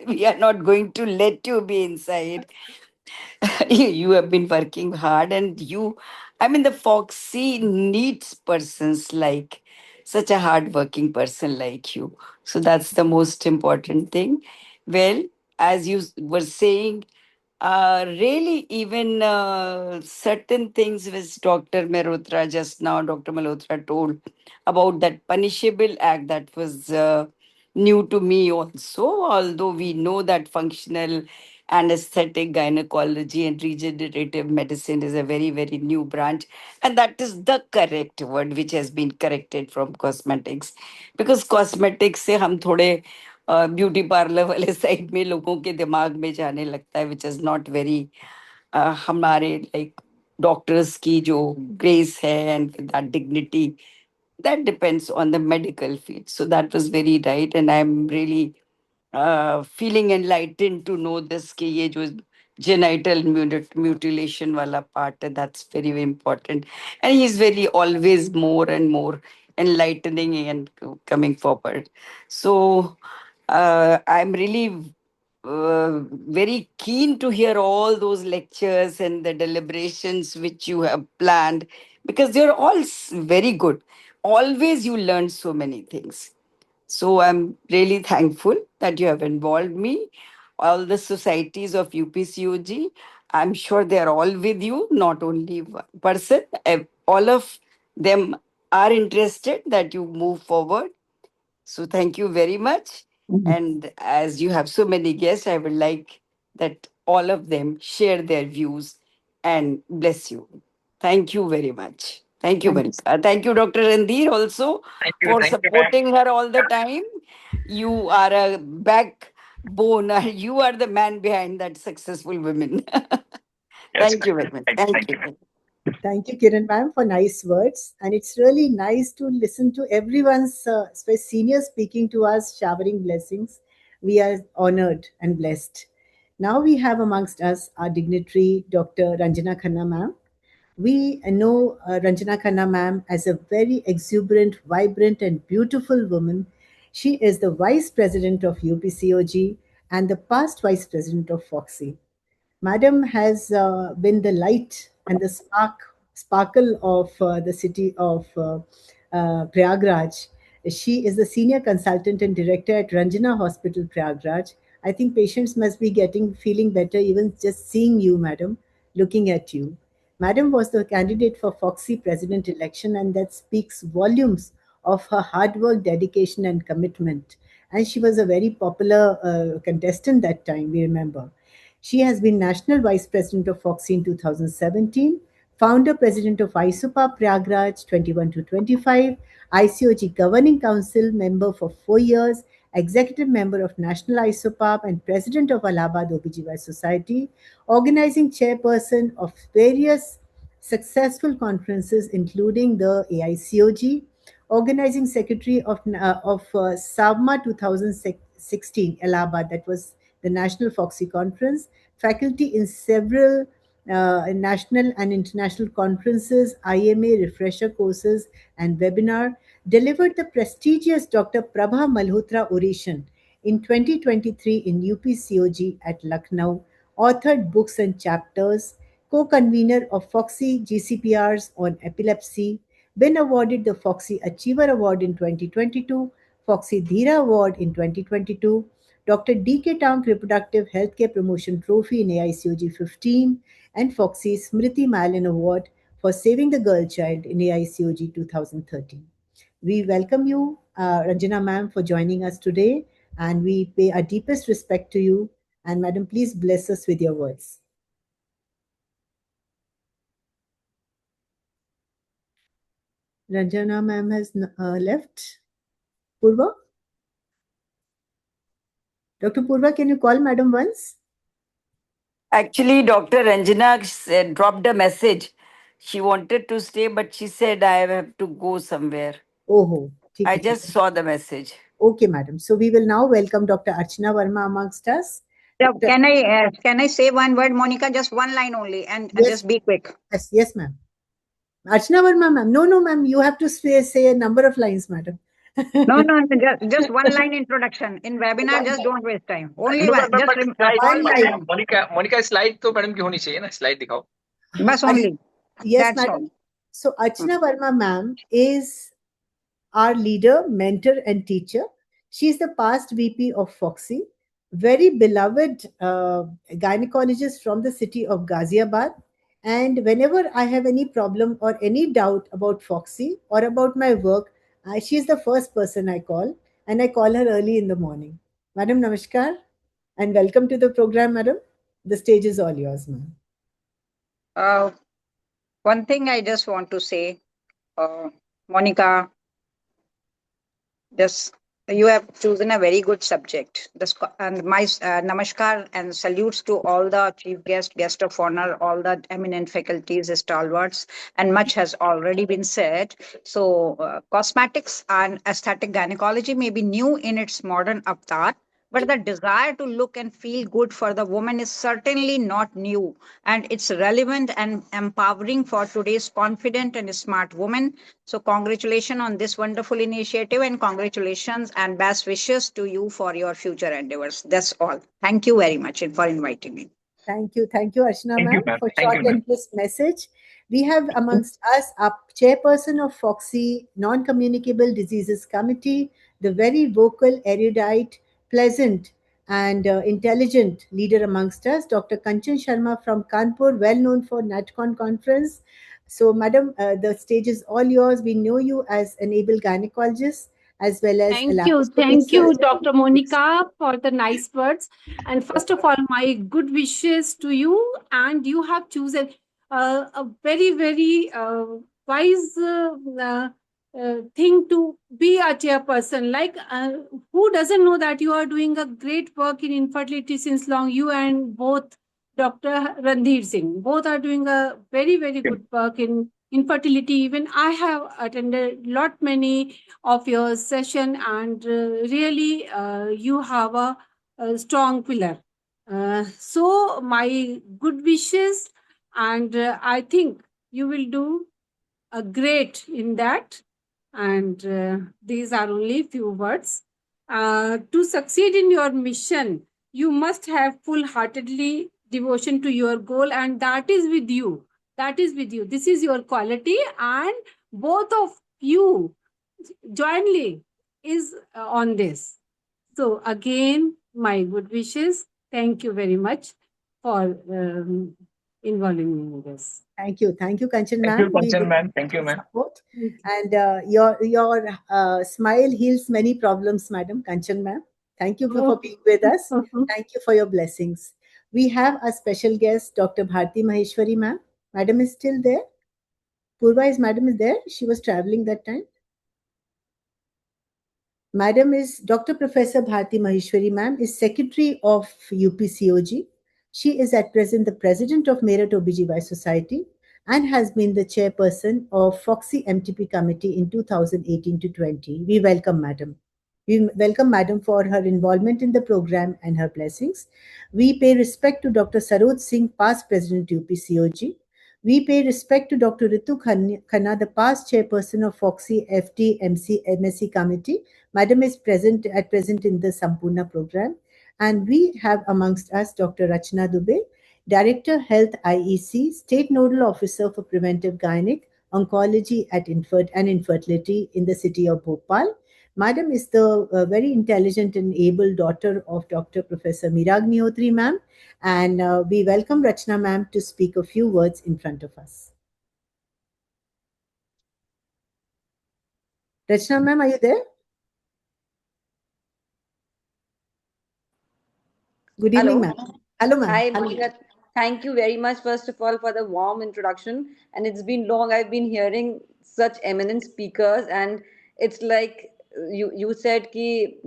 [SPEAKER 1] We are not going to let you be inside. You have been working hard, and I mean, the Foxy needs persons like such a hard working person like you. So that's the most important thing. Well, as you were saying, really, even certain things which Dr. Mehrotra just now, Dr. Malhotra told about that punishable act, that was new to me also, although we know that functional anesthetic gynecology and regenerative medicine is a very, very new branch. And that is the correct word which has been corrected from cosmetics. Because cosmetics से हम थोड़े beauty parlour वाले side में लोगों के दिमाग में जाने लगता है, विच इज नॉट वेरी हमारे लाइक डॉक्टर्स की जो ग्रेस है and that dignity, that depends on the medical field. So that was very right, and I'm really feeling enlightened to know this कि ये जो genital mutilation wala part. That's very, very important. And he's very always more and more enlightening and coming forward. So I'm really very keen to hear all those lectures and the deliberations which you have planned, because they're all very good. Always you learn so many things. So I'm really thankful that you have involved me. All the societies of UPCOG, I'm sure they are all with you, not only one person. All of them are interested that you move forward. So thank you very much. And as you have so many guests, I would like that all of them share their views and bless you. Thank you very much. Thank you, Monica. Thank you, Dr. Randir, also for supporting her all the time. You are a backbone. You are the man behind that successful women. Thank you very much. Thank you.
[SPEAKER 6] Thank you, Kiran ma'am, for nice words. And it's really nice to listen to everyone's senior speaking to us, showering blessings. We are honored and blessed. Now we have amongst us our dignitary, Dr. Ranjana Khanna ma'am. We know Ranjana Khanna ma'am as a very exuberant, vibrant, and beautiful woman. She is the Vice President of UPCOG and the past Vice President of Foxy. Madam has been the light and the sparkle of the city of Prayagraj. She is the senior consultant and director at Ranjana Hospital, Prayagraj. I think patients must be feeling better even just seeing you, madam, looking at you. Madam was the candidate for Foxy president election, and that speaks volumes of her hard work, dedication, and commitment. And she was a very popular contestant that time, we remember. She has been National Vice President of Foxy in 2017, Founder President of ISOPA Prayagraj 21 to 25, ICOG Governing Council member for 4 years, Executive Member of National ISOPAP and President of Allahabad OBGY Society, Organizing Chairperson of various successful conferences including the AICOG, Organizing Secretary of SAVMA 2016 Allahabad, that was the National Foxy Conference, faculty in several national and international conferences, IMA refresher courses, and webinar, delivered the prestigious Dr. Prabha Malhotra Oration in 2023 in UPCOG at Lucknow, authored books and chapters, co-convener of Foxy GCPRs on epilepsy, been awarded the Foxy Achiever Award in 2022, Foxy Dhira Award in 2022, Dr. D.K. Tank Reproductive Healthcare Promotion Trophy in AICOG 15, and Foxy Smriti Malin Award for Saving the Girl Child in AICOG 2013. We welcome you, Ranjana ma'am, for joining us today, and we pay our deepest respect to you. And madam, please bless us with your words. Ranjana ma'am has left. Purva? Dr. Purva, can you call madam once?
[SPEAKER 1] Actually, Dr. Ranjana dropped a message. She wanted to stay, but she said, I have to go somewhere.
[SPEAKER 6] Oh,
[SPEAKER 1] I just saw the message.
[SPEAKER 6] Okay, madam. So we will now welcome Dr. Archana Verma amongst us.
[SPEAKER 10] Can I say one word, Monica? Just one line only, and
[SPEAKER 6] Yes.
[SPEAKER 10] just be quick.
[SPEAKER 6] Yes, ma'am. Archana Verma, ma'am. No, ma'am. You have to say a number of lines, madam.
[SPEAKER 10] No, just one line introduction. In webinar, just don't waste time. Only one.
[SPEAKER 11] Monika slide तो madam की होनी चाहिए ना, slide दिखाओ
[SPEAKER 10] बस only.
[SPEAKER 6] Yes,
[SPEAKER 10] That's
[SPEAKER 6] madam.
[SPEAKER 10] all.
[SPEAKER 6] So Archana Verma, ma'am, is our leader, mentor, and teacher. She is the past VP of Foxy, very beloved gynecologist from the city of Ghaziabad. And whenever I have any problem or any doubt about Foxy or about my work, she is the first person I call, and I call her early in the morning. Madam, namaskar, and welcome to the program, madam. The stage is all yours, ma'am.
[SPEAKER 10] One thing I just want to say, Monica, you have chosen a very good subject. And my namaskar and salutes to all the chief guest of honor, all the eminent faculties, stalwarts, and much has already been said. So cosmetics and aesthetic gynecology may be new in its modern avatar, but the desire to look and feel good for the woman is certainly not new, and it's relevant and empowering for today's confident and smart woman. So congratulations on this wonderful initiative, and congratulations and best wishes to you for your future endeavors. That's all. Thank you very much for inviting me.
[SPEAKER 6] Thank you, Archana
[SPEAKER 11] Thank you,
[SPEAKER 6] ma'am,
[SPEAKER 11] ma'am.
[SPEAKER 6] for
[SPEAKER 11] Thank
[SPEAKER 6] short
[SPEAKER 11] you, ma'am.
[SPEAKER 6] and crisp message. We have amongst us a chairperson of FOXY, Non-Communicable Diseases Committee, the very vocal, erudite, pleasant, and intelligent leader amongst us, Dr. Kanchan Sharma from Kanpur, well known for NatCon conference. So, madam, the stage is all yours. We know you as an able gynecologist as well as a
[SPEAKER 2] Thank
[SPEAKER 6] laparoscopic
[SPEAKER 2] you,
[SPEAKER 6] surgeon.
[SPEAKER 2] Dr. Monica, for the nice words. And first of all, my good wishes to you. And you have chosen a very, very wise thing to be a chairperson. Like, who doesn't know that you are doing a great work in infertility since long? You and both Dr. Randhir Singh, both are doing a very, very good work in infertility. Even I have attended lot many of your session, and really you have a strong pillar. So my good wishes, and I think you will do a great in that. And these are only few words. To succeed in your mission, you must have full-heartedly devotion to your goal, and that is with you. That is with you. This is your quality, and both of you jointly is on this. So again, my good wishes. Thank you very much for involving me in this.
[SPEAKER 6] Thank you, Kanchan
[SPEAKER 11] Thank you,
[SPEAKER 6] ma'am. We
[SPEAKER 11] Kanchan
[SPEAKER 6] will
[SPEAKER 11] ma'am. Thank you, ma'am.
[SPEAKER 6] support. And your smile heals many problems, Madam Kanchan ma'am. Thank you for being with us. Thank you for your blessings. We have a special guest, Dr. Bharti Maheshwari ma'am. Madam is still there. Purva is madam is there. She was traveling that time. Madam is Dr. Professor Bharti Maheshwari ma'am is secretary of UPCOG. She is at present the president of Meerut OBGY Society and has been the chairperson of FOXY MTP committee in 2018 to 20. We welcome madam. We welcome madam for her involvement in the program and her blessings. We pay respect to Dr. Saroj Singh, past president UPCOG. We pay respect to Dr. Ritu Khanna, the past chairperson of FOXY FT MSc committee. Madam is present in the Sampurna program. And we have amongst us Dr. Rachna Dubey, Director Health IEC, State Nodal Officer for Preventive Gynec, Oncology and Infertility in the city of Bhopal. Madam is the very intelligent and able daughter of Dr. Professor Meera Agnihotri ma'am. And we welcome Rachna ma'am to speak a few words in front of us. Rachna ma'am, are you there? Good evening, ma'am. Hello, ma'am.
[SPEAKER 12] Hi, Monica. Thank you very much, first of all, for the warm introduction. And it's been long. I've been hearing such eminent speakers, and it's like you said कि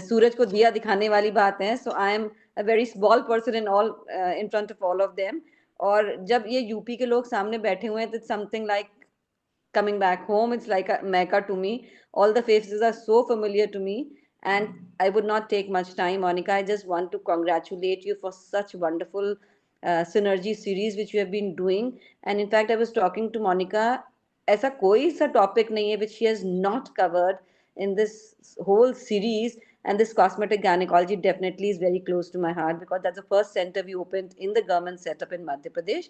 [SPEAKER 12] सूरज को दिया दिखाने वाली बात है. So I am a very small person in front of all of them. और जब ये यूपी के लोग सामने बैठे हुए हैं, it's something like coming back home. It's like a mecca to me. All the faces are so familiar to me. And I would not take much time, Monica. I just want to congratulate you for such wonderful synergy series which you have been doing. And in fact, I was talking to Monica. ऐसा कोई सा topic नहीं है which she has not covered in this whole series. And this cosmetic gynecology definitely is very close to my heart because that's the first center we opened in the government setup in Madhya Pradesh.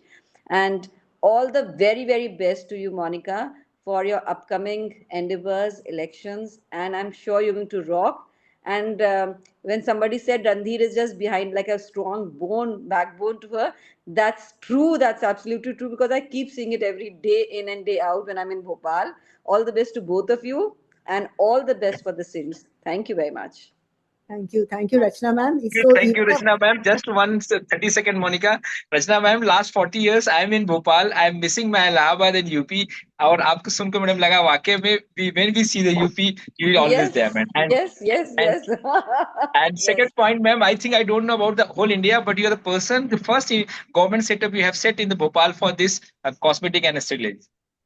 [SPEAKER 12] And all the very, very best to you, Monica, for your upcoming endeavors, elections, and I'm sure you're going to rock. And when somebody said Randhir is just behind like a strong backbone to her, that's true. That's absolutely true because I keep seeing it every day in and day out when I'm in Bhopal. All the best to both of you and all the best for the series. Thank you very much.
[SPEAKER 6] Thank you, Rachna ma'am.
[SPEAKER 11] Thank you, Rachna ma'am. Just 30-second, Monica. Rachna ma'am, last 40 years I am in Bhopal. I am missing my Allahabad and UP. और आपको सुनकर madam लगा वाकई में when we see the UP, you will always there, man.
[SPEAKER 12] Yes.
[SPEAKER 11] And second point, ma'am, I think I don't know about the whole India, but you are the first government setup you have set in the Bhopal for this cosmetic and aesthetic.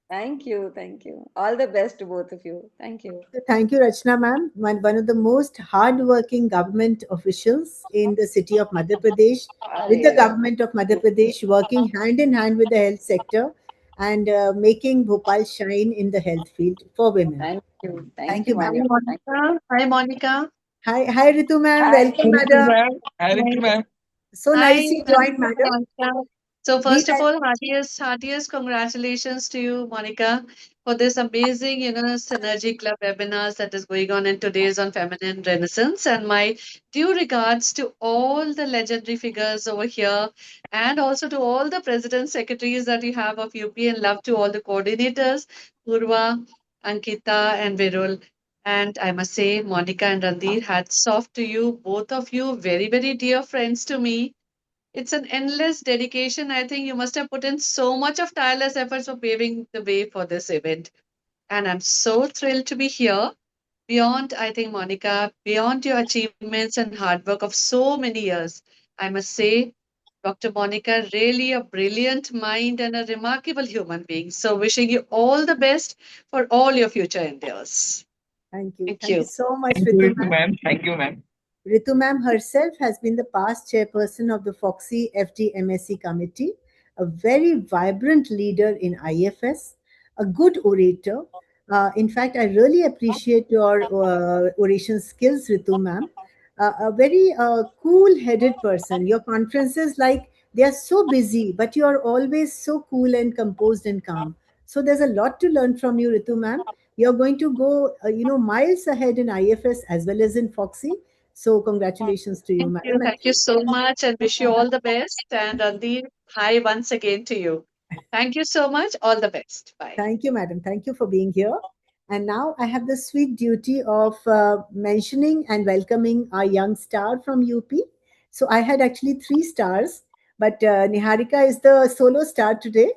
[SPEAKER 12] Thank you. Thank you. All the best to both of you. Thank you.
[SPEAKER 6] Thank you, Rachna ma'am. One of the most hardworking government officials in the city of Madhya Pradesh, with the government of Madhya Pradesh, working hand in hand with the health sector and making Bhopal shine in the health field for women.
[SPEAKER 12] Thank you.
[SPEAKER 6] Thank
[SPEAKER 12] Thank
[SPEAKER 6] you,
[SPEAKER 12] you,
[SPEAKER 13] Hi,
[SPEAKER 6] madam.
[SPEAKER 12] Monica.
[SPEAKER 13] Monica. Hi, Monica.
[SPEAKER 6] Hi, Ritu ma'am.
[SPEAKER 12] Hi.
[SPEAKER 6] Welcome,
[SPEAKER 11] Hi, Ritu
[SPEAKER 6] madam.
[SPEAKER 11] ma'am. Hi, Ritu ma'am.
[SPEAKER 6] So
[SPEAKER 13] Hi,
[SPEAKER 6] nice you joined, madam.
[SPEAKER 13] Monica. So
[SPEAKER 6] We
[SPEAKER 13] first of
[SPEAKER 6] like
[SPEAKER 13] all, heartiest congratulations to you, Monica, for this amazing, Synergy Club webinars that is going on in today's on Feminine Renaissance. And my due regards to all the legendary figures over here, and also to all the president secretaries that you have of UP, and love to all the coordinators, Purva, Ankita, and Virul. And I must say, Monica and Randir, hats off to you, both of you, very, very dear friends to me. It's an endless dedication. I think you must have put in so much of tireless efforts for paving the way for this event. And I'm so thrilled to be here. Beyond, I think, Monica, beyond your achievements and hard work of so many years, I must say, Dr. Monica, really a brilliant mind and a remarkable human being. So, wishing you all the best for all your future endeavors.
[SPEAKER 6] Thank you.
[SPEAKER 13] Thank
[SPEAKER 6] Thank you
[SPEAKER 13] you.
[SPEAKER 6] so much,
[SPEAKER 11] Thank you,
[SPEAKER 6] Ritu
[SPEAKER 11] Ritu
[SPEAKER 6] ma'am.
[SPEAKER 11] ma'am. Thank you, ma'am.
[SPEAKER 6] Ritu ma'am herself has been the past chairperson of the Foxy FD MSc committee, a very vibrant leader in IFS, a good orator. In fact, I really appreciate your oration skills, Ritu ma'am. A very cool-headed person. Your conferences, like, they are so busy, but you are always so cool and composed and calm. So there's a lot to learn from you, Ritu ma'am. You're going to go, miles ahead in IFS as well as in Foxy. So congratulations to you, madam.
[SPEAKER 13] Thank you so much, and wish you all the best. And Randir, hi once again to you. Thank you so much. All the best. Bye.
[SPEAKER 6] Thank you, madam. Thank you for being here. And now I have the sweet duty of mentioning and welcoming our young star from UP. So I had actually 3 stars, but Niharika is the solo star today.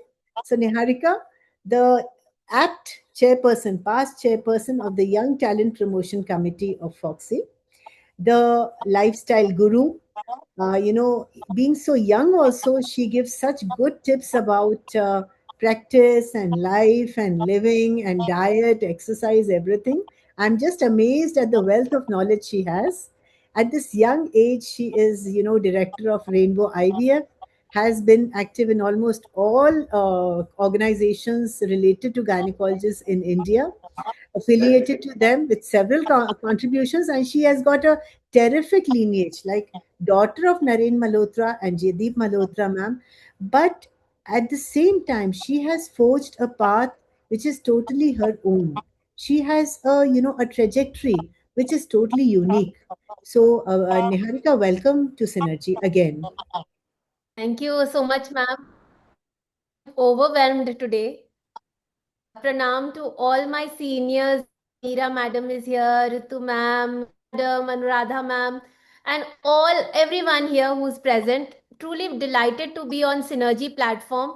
[SPEAKER 6] So Niharika, the apt chairperson, past chairperson of the Young Talent Promotion Committee of Foxy, the lifestyle guru. Being so young, also, she gives such good tips about practice and life and living and diet, exercise, everything. I'm just amazed at the wealth of knowledge she has. At this young age, she is, director of Rainbow IVF, has been active in almost all organizations related to gynecologists in India, affiliated to them with several contributions, and she has got a terrific lineage, like daughter of Naren Malhotra and Jaideep Malhotra, ma'am. But at the same time, she has forged a path which is totally her own. She has a trajectory which is totally unique. So, Niharika, welcome to Synergy again.
[SPEAKER 14] Thank you so much, ma'am. Overwhelmed today. Pranam to all my seniors. Meera madam is here, Ritu ma'am, madam, Anuradha ma'am, and everyone here who's present. Truly delighted to be on Synergy platform.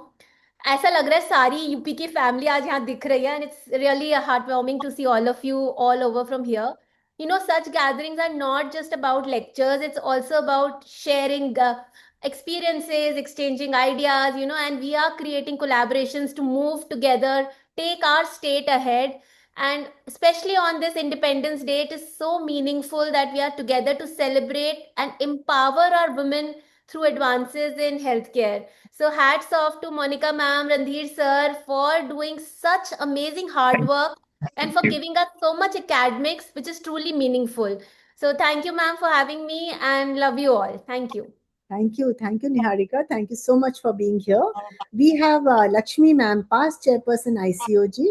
[SPEAKER 14] ऐसा लग रहा है सारी UP की family आज यहाँ दिख रही है, and it's really heartwarming to see all of you all over from here. Such gatherings are not just about lectures, it's also about sharing experiences, exchanging ideas, and we are creating collaborations to move together, take our state ahead. And especially on this Independence Day, it is so meaningful that we are together to celebrate and empower our women through advances in healthcare. So hats off to Monica ma'am, Randhir sir for doing such amazing hard work and for giving us so much academics, which is truly meaningful. So thank you ma'am for having me, and love you all. Thank you.
[SPEAKER 6] Thank you. Thank you, Niharika. Thank you so much for being here. We have Lakshmi ma'am, past chairperson ICOG,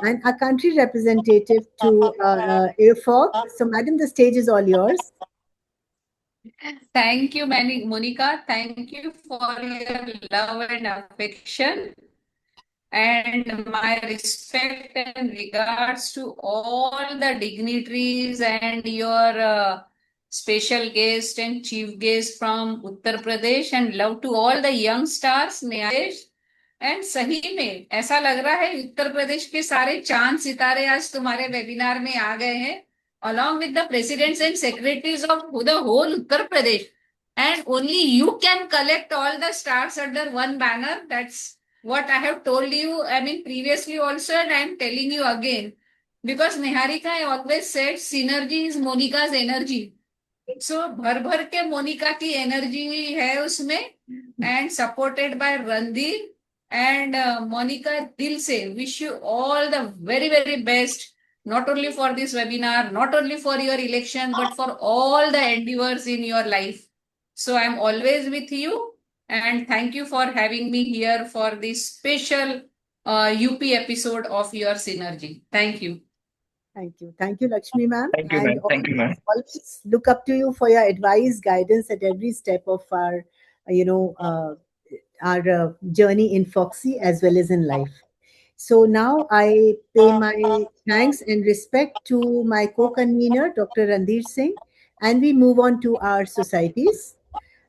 [SPEAKER 6] and a country representative to AFOG. So, madam, the stage is all yours.
[SPEAKER 15] Thank you, Monica. Thank you for your love and affection. And my respect and regards to all the dignitaries and your special guest and chief guest from Uttar Pradesh, and love to all the young stars, Neadesh. And सही में ऐसा लग रहा है उत्तर प्रदेश के सारे चांद सितारे आज तुम्हारे वेबिनार में आ गए हैं, along with the presidents and secretaries of the whole Uttar Pradesh, and only you can collect all the stars under one banner. That's what I have told you, I mean, previously also, and I am telling you again. Because Niharika, I always said synergy is Monica's energy. So, भर के मोनिका की energy है उसमें, and supported by Randhir and Monica, दिल से wish you all the very, very best, not only for this webinar, not only for your election, but for all the endeavors in your life. So I'm always with you, and thank you for having me here for this special UP episode of your Synergy. Thank you.
[SPEAKER 6] Thank you. Thank you, Lakshmi ma'am.
[SPEAKER 11] Thank you,
[SPEAKER 6] And
[SPEAKER 11] ma'am. Thank you, ma'am.
[SPEAKER 6] always look up to you for your advice, guidance at every step of our, journey in Foxy as well as in life. So now I pay my thanks and respect to my co-convener, Dr. Randhir Singh, and we move on to our societies.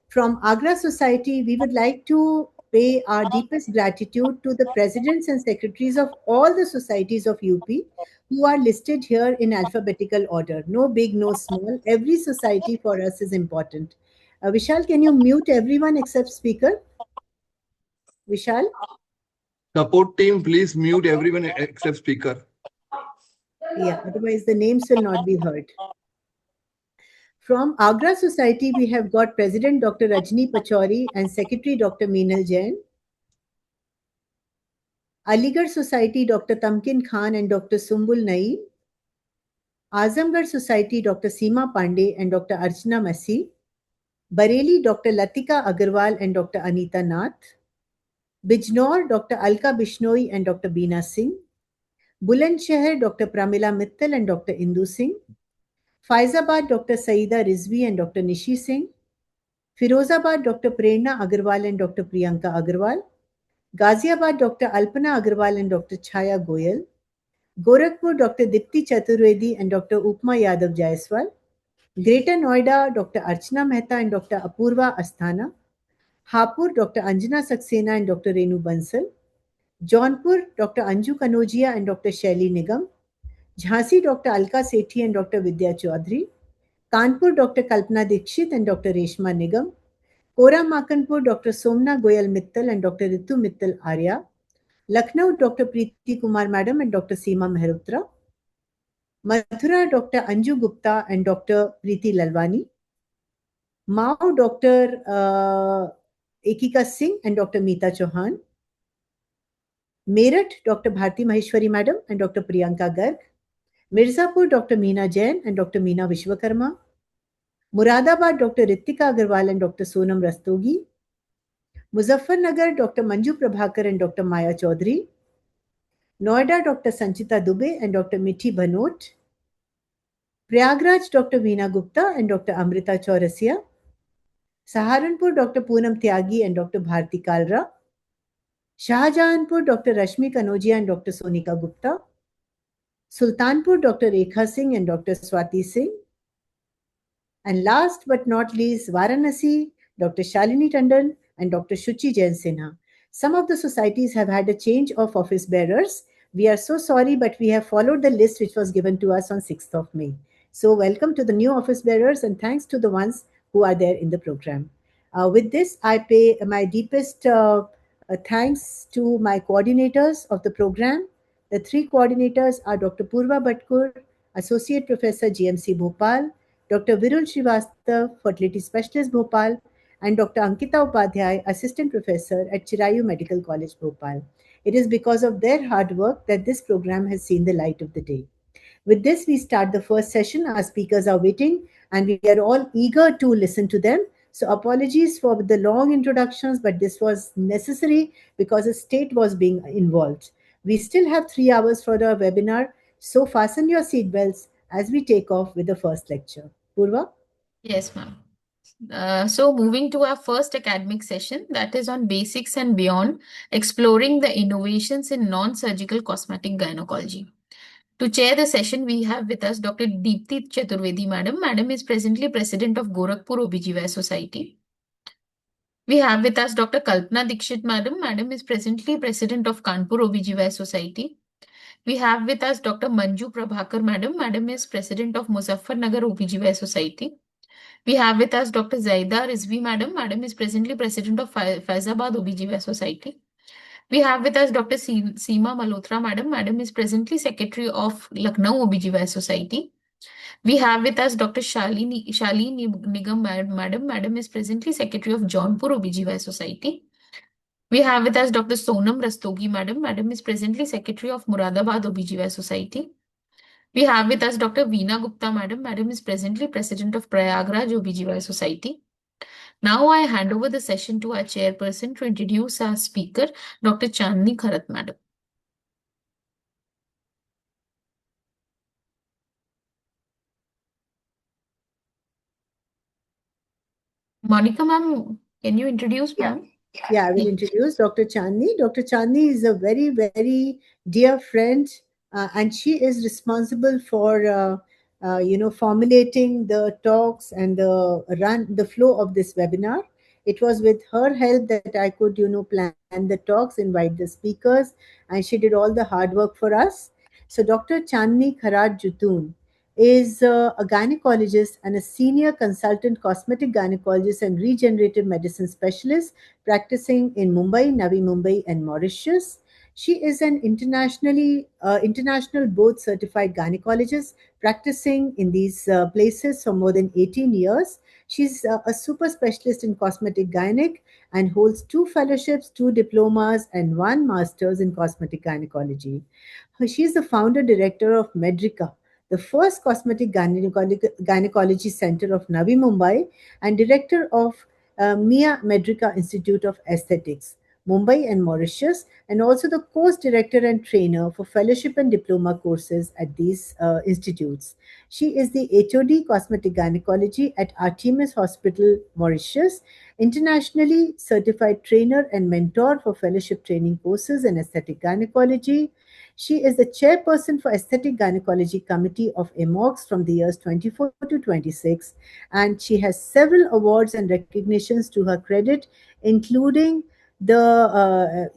[SPEAKER 6] From Agra Society, we would like to pay our deepest gratitude to the presidents and secretaries of all the societies of UP who are listed here in alphabetical order. No big, no small. Every society for us is important. Vishal, can you mute everyone except speaker? Vishal?
[SPEAKER 4] Support team, please mute everyone except speaker.
[SPEAKER 6] Yeah, otherwise the names will not be heard. From Agra Society, we have got President Dr. Rajni Pachauri and Secretary Dr. Meenal Jain. Aligarh Society, Dr. Tamkin Khan and Dr. Sumbul Naeem. Azamgarh Society, Dr. Seema Pandey and Dr. Archana Masi. Bareilly, Dr. Latika Agarwal and Dr. Anita Nath. Bijnor, Dr. Alka Bishnoi and Dr. Beena Singh. Bulandshahr, Dr. Pramila Mittal and Dr. Indu Singh. Faizabad, Dr. Saida Rizvi and Dr. Nishi Singh. Firozabad, Dr. Prerna Agarwal and Dr. Priyanka Agarwal. Ghaziabad, Dr. Alpana Agarwal and Dr. Chaya Goyal. Gorakhpur, Dr. Dipti Chaturvedi and Dr. Upma Yadav Jaiswal. Greater Noida, Dr. Archana Mehta and Dr. Apurva Asthana. Hapur, Dr. Anjana Saxena and Dr. Renu Bansal. Jaunpur, Dr. Anju Kanojia and Dr. Shaili Nigam. Jhansi, Dr. Alka Sethi and Dr. Vidya Chaudhary. Kanpur, Dr. Kalpana Dikshit and Dr. Reshma Nigam. Kora Makanpur, Dr. Somna Goyal Mittal and Dr. Ritu Mittal Arya. Lucknow, Dr. Preeti Kumar Madam and Dr. Seema Mehrotra. Mathura, Dr. Anju Gupta and Dr. Preeti Lalwani. Mao, Dr. Ekika Singh and Dr. Meeta Chauhan. Meerut, Dr. Bharti Maheshwari Madam and Dr. Priyanka Garg. Mirzapur, Dr. Meena Jain and Dr. Meena Vishwakarma. Muradabad, Dr. Ritika Agarwal and Dr. Sonam Rastogi. Muzaffarnagar, Dr. Manju Prabhakar and Dr. Maya Chaudhary. Noida, Dr. Sanchita Dubey and Dr. Mithi Bhanot. Prayagraj, Dr. Veena Gupta and Dr. Amrita Chaurasia. Saharanpur, Dr. Poonam Tyagi and Dr. Bharti Kalra. Shahjahanpur, Dr. Rashmi Kanojia and Dr. Sonika Gupta. Sultanpur, Dr. Rekha Singh and Dr. Swati Singh. And last but not least, Varanasi, Dr. Shalini Tandon and Dr. Shuchi Jain Sinha. Some of the societies have had a change of office bearers. We are so sorry, but we have followed the list which was given to us on 6th of May. So welcome to the new office bearers and thanks to the ones who are there in the program. With this, I pay my deepest thanks to my coordinators of the program. The three coordinators are Dr. Purva Bhatkur, Associate Professor GMC Bhopal, Dr. Virul Srivastav, Fertility Specialist Bhopal, and Dr. Ankita Upadhyay, Assistant Professor at Chirayu Medical College Bhopal. It is because of their hard work that this program has seen the light of the day. With this, we start the first session. Our speakers are waiting and we are all eager to listen to them. So apologies for the long introductions, but this was necessary because a state was being involved. We still have 3 hours for our webinar, so fasten your seatbelts as we take off with the first lecture. Purva?
[SPEAKER 16] Yes, ma'am. So moving to our first academic session, that is on basics and beyond, exploring the innovations in non-surgical cosmetic gynecology. To chair the session, we have with us Dr. Dipti Chaturvedi Madam. Madam is presently President of Gorakhpur OBGYN Society. We have with us Dr. Kalpana Dikshit Madam. Madam is presently President of Kanpur OBGYN Society. We have with us Dr. Manju Prabhakar Madam. Madam is President of Muzaffarnagar OBGYN Society. We have with us Dr. Zaida Rizvi Madam. Madam is presently President of Faizabad OBGYN Society. We have with us Dr. Seema Malhotra, Madam. Madam is presently Secretary of Lucknow OBGYN Society. We have with us Dr. Shalini Nigam, Madam. Madam is presently Secretary of Jaunpur OBGYN Society. We have with us Dr. Sonam Rastogi, Madam. Madam is presently Secretary of Muradabad OBGYN Society. We have with us Dr. Veena Gupta, Madam. Madam is presently President of Prayagraj OBGYN Society. Now I hand over the session to our chairperson to introduce our speaker, Dr. Chandni Kharat, Madam. Monica, ma'am, can you introduce, ma'am?
[SPEAKER 6] Yeah, I will introduce Dr. Chandni. Dr. Chandni is a very, very dear friend, and she is responsible for, formulating the talks and the flow of this webinar. It was with her help that I could, plan the talks, invite the speakers, and she did all the hard work for us. So Dr. Chandni Kharat Jutun is a gynecologist and a senior consultant cosmetic gynecologist and regenerative medicine specialist practicing in Mumbai, Navi Mumbai, and Mauritius. She is an international board certified gynecologist practicing in these places for more than 18 years. She's a super specialist in cosmetic gynec and holds 2 fellowships, 2 diplomas, and 1 master's in cosmetic gynecology. She is the founder director of Medrica, the first cosmetic gynecology center of Navi Mumbai, and director of Mia Medrica Institute of Aesthetics, Mumbai and Mauritius, and also the course director and trainer for fellowship and diploma courses at these institutes. She is the HOD Cosmetic Gynecology at Artemis Hospital, Mauritius, internationally certified trainer and mentor for fellowship training courses in aesthetic gynecology. She is the chairperson for Aesthetic Gynecology Committee of EMOGS from the years 24 to 26, and she has several awards and recognitions to her credit, including the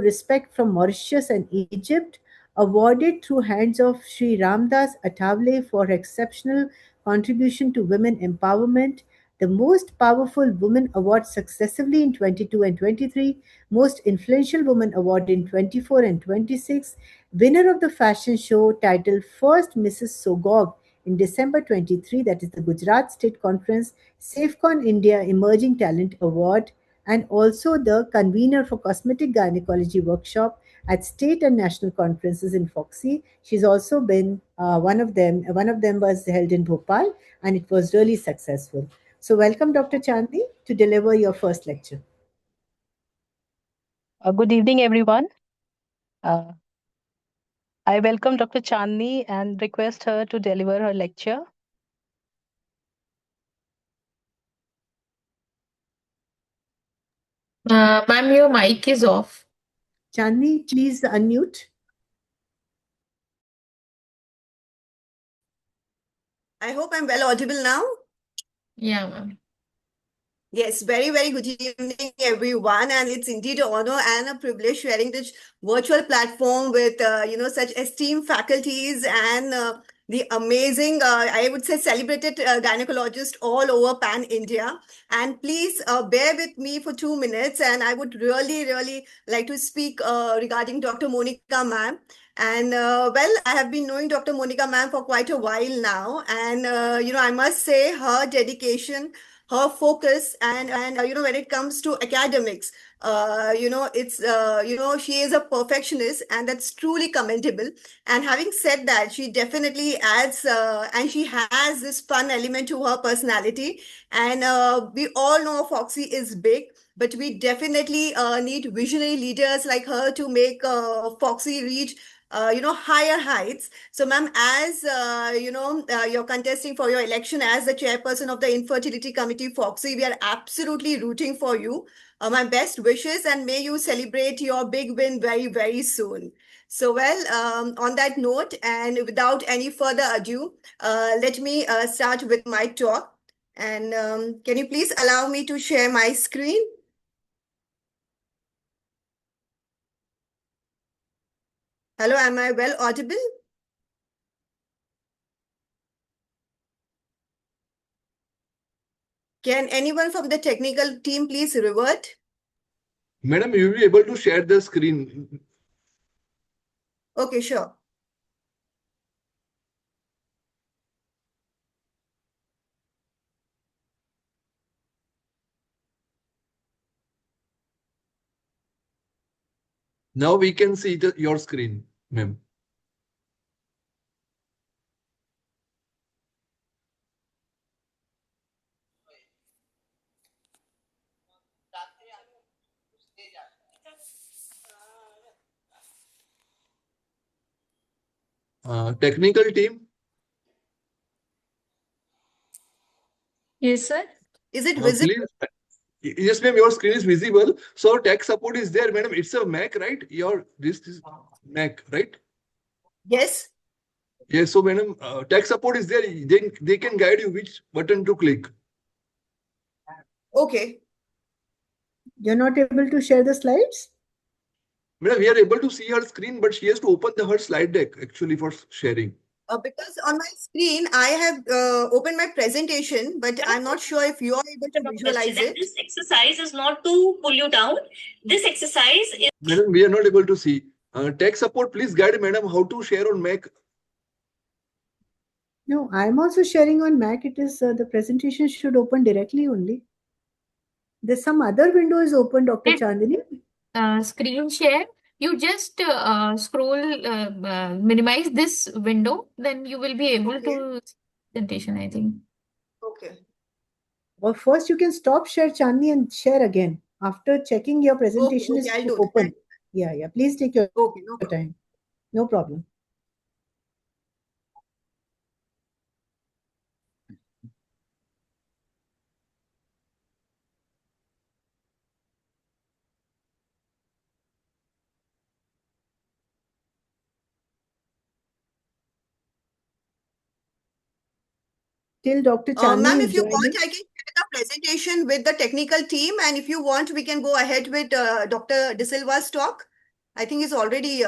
[SPEAKER 6] respect from Mauritius and Egypt, awarded through hands of Sri Ramdas Athavale for her exceptional contribution to women empowerment, the Most Powerful Woman Award successively in 22 and 23, Most Influential Woman Award in 24 and 26, winner of the fashion show titled First Mrs. Sogog in December 23, that is the Gujarat State Conference, SafeCon India Emerging Talent Award, and also the convener for Cosmetic Gynecology Workshop at state and national conferences in Foxy. She's also been one of them. One of them was held in Bhopal, and it was really successful. So welcome, Dr. Chandni, to deliver your first lecture.
[SPEAKER 17] Good evening, everyone. I welcome Dr. Chandni and request her to deliver her lecture.
[SPEAKER 16] Ma'am, your mic is off.
[SPEAKER 6] Chandni, please unmute.
[SPEAKER 18] I hope I'm well audible now.
[SPEAKER 16] Yeah, ma'am.
[SPEAKER 18] Yes, very, very good evening, everyone. And it's indeed an honor and a privilege sharing this virtual platform with, such esteemed faculties and the amazing, I would say, celebrated gynecologists all over Pan-India. And please bear with me for 2 minutes. And I would really, really like to speak regarding Dr. Monica ma'am. And I have been knowing Dr. Monica ma'am for quite a while now. And, I must say her dedication, her focus, and when it comes to academics, she is a perfectionist, and that's truly commendable. And having said that, she definitely adds and she has this fun element to her personality. And we all know Foxy is big, but we definitely need visionary leaders like her to make Foxy reach higher heights. So ma'am, as you're contesting for your election as the chairperson of the Infertility Committee Foxy, we are absolutely rooting for you. My best wishes, and may you celebrate your big win very, very soon. So on that note, and without any further ado, let me start with my talk. And can you please allow me to share my screen? Hello, am I well audible? Can anyone from the technical team please revert?
[SPEAKER 4] Madam, you will be able to share the screen.
[SPEAKER 18] Okay, sure.
[SPEAKER 4] Now we can see your screen, ma'am. Technical team.
[SPEAKER 2] Yes, sir.
[SPEAKER 18] Is it visible?
[SPEAKER 4] Please. Yes, ma'am, your screen is visible. So tech support is there, madam. It's a Mac, right? This is Mac, right?
[SPEAKER 18] Yes.
[SPEAKER 4] Yes, so madam, tech support is there. Then they can guide you which button to click.
[SPEAKER 18] Okay.
[SPEAKER 6] You're not able to share the slides?
[SPEAKER 4] Madam, we are able to see her screen, but she has to open her slide deck actually for sharing.
[SPEAKER 18] Because on my screen, I have opened my presentation, but I'm not sure if you are able to visualize it.
[SPEAKER 19] This exercise is not to pull you down. This exercise is.
[SPEAKER 4] Madam, we are not able to see. Tech support, please guide madam how to share on Mac.
[SPEAKER 6] No, I'm also sharing on Mac. It is the presentation should open directly only. There's some other window is open, Dr. Chandini.
[SPEAKER 16] Screen share. You just scroll, minimize this window, then you will be able to see the presentation, I think.
[SPEAKER 18] Okay.
[SPEAKER 6] Or first you can stop share, Chandni, and share again. After checking your presentation
[SPEAKER 18] Okay,
[SPEAKER 6] is
[SPEAKER 18] I'll do that.
[SPEAKER 6] open. Yeah. Please take your
[SPEAKER 18] No
[SPEAKER 6] time. No problem. Till Dr. Chandni
[SPEAKER 18] Ma'am,
[SPEAKER 6] is
[SPEAKER 18] if you
[SPEAKER 6] joining.
[SPEAKER 18] want, I can share the presentation with the technical team. And if you want, we can go ahead with Dr. De Silva's talk. I think it's already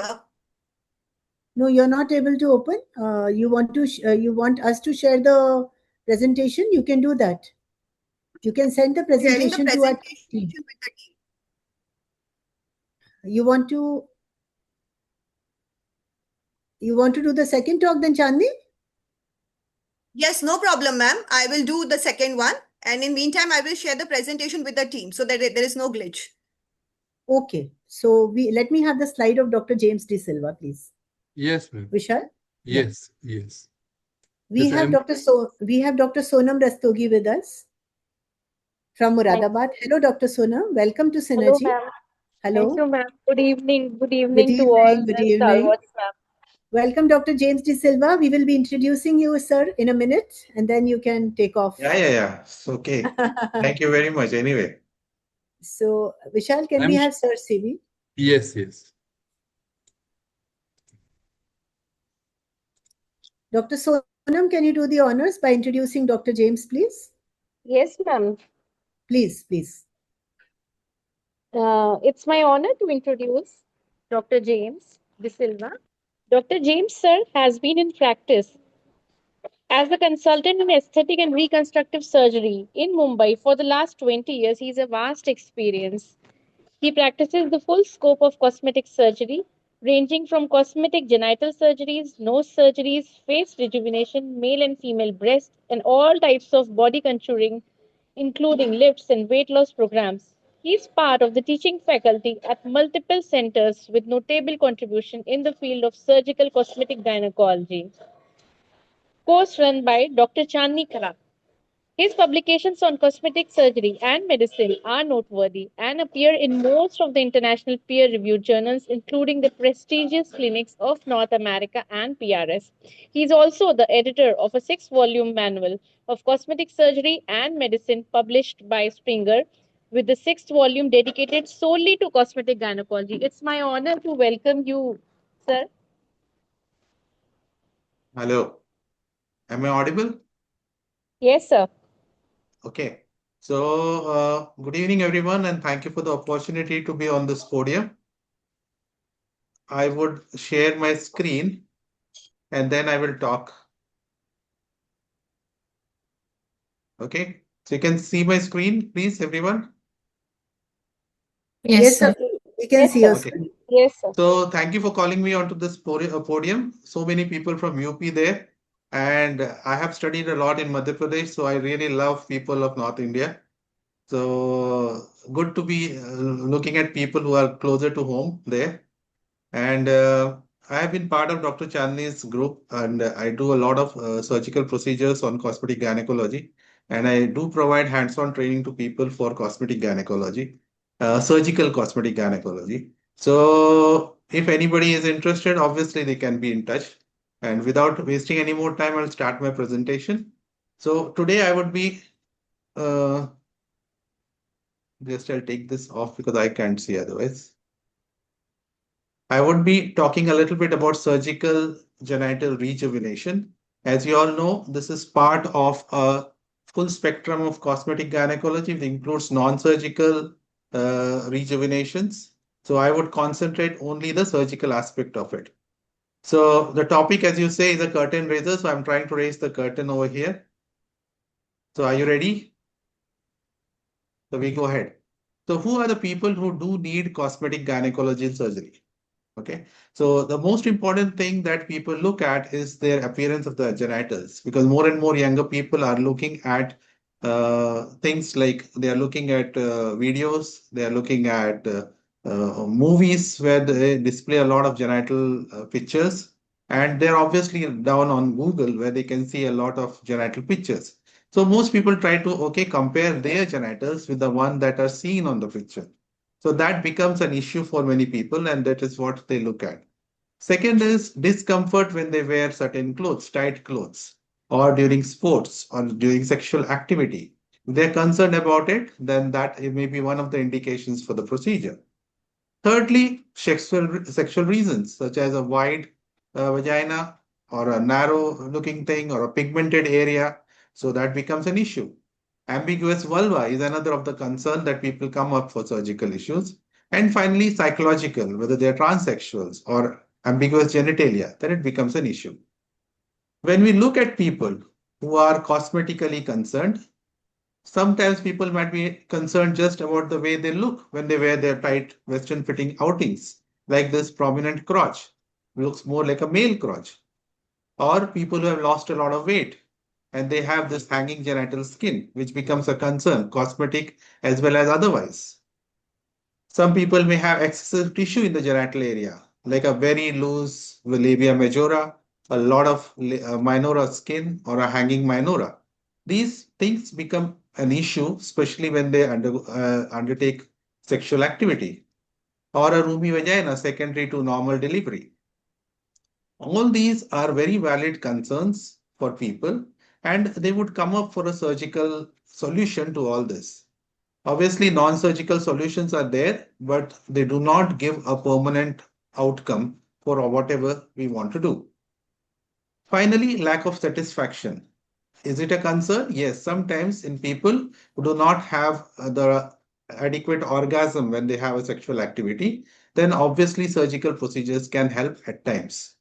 [SPEAKER 6] No, you're not able to open. You want us to share the presentation? You can do that. You can send the
[SPEAKER 18] sharing the
[SPEAKER 6] presentation to our
[SPEAKER 18] presentation
[SPEAKER 6] team.
[SPEAKER 18] with the team.
[SPEAKER 6] You want to do the second talk then, Chandni?
[SPEAKER 18] Yes, no problem, ma'am. I will do the second one. And in meantime, I will share the presentation with the team so that there is no glitch.
[SPEAKER 6] Okay. So let me have the slide of Dr. James De Silva, please.
[SPEAKER 4] Yes, ma'am.
[SPEAKER 6] Vishal?
[SPEAKER 4] Yes, yes.
[SPEAKER 6] We
[SPEAKER 4] Yes,
[SPEAKER 6] have
[SPEAKER 4] I'm-
[SPEAKER 6] Dr. Sonam Rastogi with us from Muradabad. Hello, Dr. Sonam. Welcome to
[SPEAKER 20] Hello,
[SPEAKER 6] Synergy.
[SPEAKER 20] ma'am.
[SPEAKER 6] Hello.
[SPEAKER 20] Thank you, ma'am. Good evening. Good
[SPEAKER 6] Good
[SPEAKER 20] evening to
[SPEAKER 6] evening.
[SPEAKER 20] all
[SPEAKER 6] Good
[SPEAKER 20] the
[SPEAKER 6] evening.
[SPEAKER 20] stalwarts, ma'am.
[SPEAKER 6] Welcome, Dr. James De Silva. We will be introducing you, sir, in a minute, and then you can take off.
[SPEAKER 21] Yeah. It's okay. Thank you very much. Anyway.
[SPEAKER 6] So, Vishal, can we have Sir's CV?
[SPEAKER 4] Yes.
[SPEAKER 6] Dr. Sonam, can you do the honors by introducing Dr. James, please?
[SPEAKER 20] Yes, ma'am.
[SPEAKER 6] Please.
[SPEAKER 20] It's my honor to introduce Dr. James De Silva. Dr. James, sir, has been in practice as a consultant in aesthetic and reconstructive surgery in Mumbai for the last 20 years. He has a vast experience. He practices the full scope of cosmetic surgery, ranging from cosmetic genital surgeries, nose surgeries, face rejuvenation, male and female breast, and all types of body contouring, including lifts and weight loss programs. He is part of the teaching faculty at multiple centers with notable contribution in the field of surgical cosmetic gynecology. Course run by Dr. Chandni Kara. His publications on cosmetic surgery and medicine are noteworthy and appear in most of the international peer-reviewed journals, including the prestigious Clinics of North America and PRS. He is also the editor of a 6-volume manual of cosmetic surgery and medicine published by Springer, with the 6th volume dedicated solely to cosmetic gynecology. It's my honor to welcome you, sir.
[SPEAKER 21] Hello. Am I audible?
[SPEAKER 20] Yes, sir.
[SPEAKER 21] Okay. So, good evening, everyone, and thank you for the opportunity to be on this podium. I would share my screen and then I will talk. Okay. So you can see my screen, please, everyone.
[SPEAKER 16] Yes, sir.
[SPEAKER 6] We can
[SPEAKER 20] Yes,
[SPEAKER 6] see
[SPEAKER 20] sir.
[SPEAKER 6] your
[SPEAKER 21] Okay.
[SPEAKER 6] screen.
[SPEAKER 20] Yes, sir.
[SPEAKER 21] So thank you for calling me onto this podium. So many people from UP there. And I have studied a lot in Madhya Pradesh, so I really love people of North India. So good to be looking at people who are closer to home there. And I have been part of Dr. Chandni's group, and I do a lot of surgical procedures on cosmetic gynecology. And I do provide hands-on training to people for cosmetic gynecology, surgical cosmetic gynecology. So if anybody is interested, obviously they can be in touch. And without wasting any more time, I'll start my presentation. So today I would be just I'll take this off because I can't see otherwise. I would be talking a little bit about surgical genital rejuvenation. As you all know, this is part of a full spectrum of cosmetic gynecology. It includes non-surgical rejuvenations. So I would concentrate only the surgical aspect of it. So the topic, as you say, is a curtain raiser. So I'm trying to raise the curtain over here. So are you ready? So we go ahead. So who are the people who do need cosmetic gynecology surgery? Okay, so the most important thing that people look at is their appearance of the genitals, because more and more younger people are looking at things like they are looking at videos, they are looking at movies where they display a lot of genital pictures, and they're obviously down on Google where they can see a lot of genital pictures. So most people try to, compare their genitals with the one that are seen on the picture. So that becomes an issue for many people, and that is what they look at. Second is discomfort when they wear certain clothes, tight clothes, or during sports or during sexual activity. If they're concerned about it, then that may be one of the indications for the procedure. Thirdly, sexual reasons, such as a wide vagina or a narrow looking thing or a pigmented area. So that becomes an issue. Ambiguous vulva is another of the concern that people come up for surgical issues. And finally, psychological, whether they're transsexuals or ambiguous genitalia, then it becomes an issue. When we look at people who are cosmetically concerned, sometimes people might be concerned just about the way they look when they wear their tight Western fitting outings, like this prominent crotch, looks more like a male crotch, or people who have lost a lot of weight and they have this hanging genital skin, which becomes a concern, cosmetic as well as otherwise. Some people may have excessive tissue in the genital area, like a very loose labia majora, a lot of minora skin, or a hanging minora. These things become an issue, especially when they undertake sexual activity, or a roomy vagina secondary to normal delivery. All these are very valid concerns for people, and they would come up for a surgical solution to all this. Obviously, non-surgical solutions are there, but they do not give a permanent outcome for whatever we want to do. Finally, lack of satisfaction. Is it a concern? Yes, sometimes in people who do not have the adequate orgasm when they have a sexual activity, then obviously surgical procedures can help at times.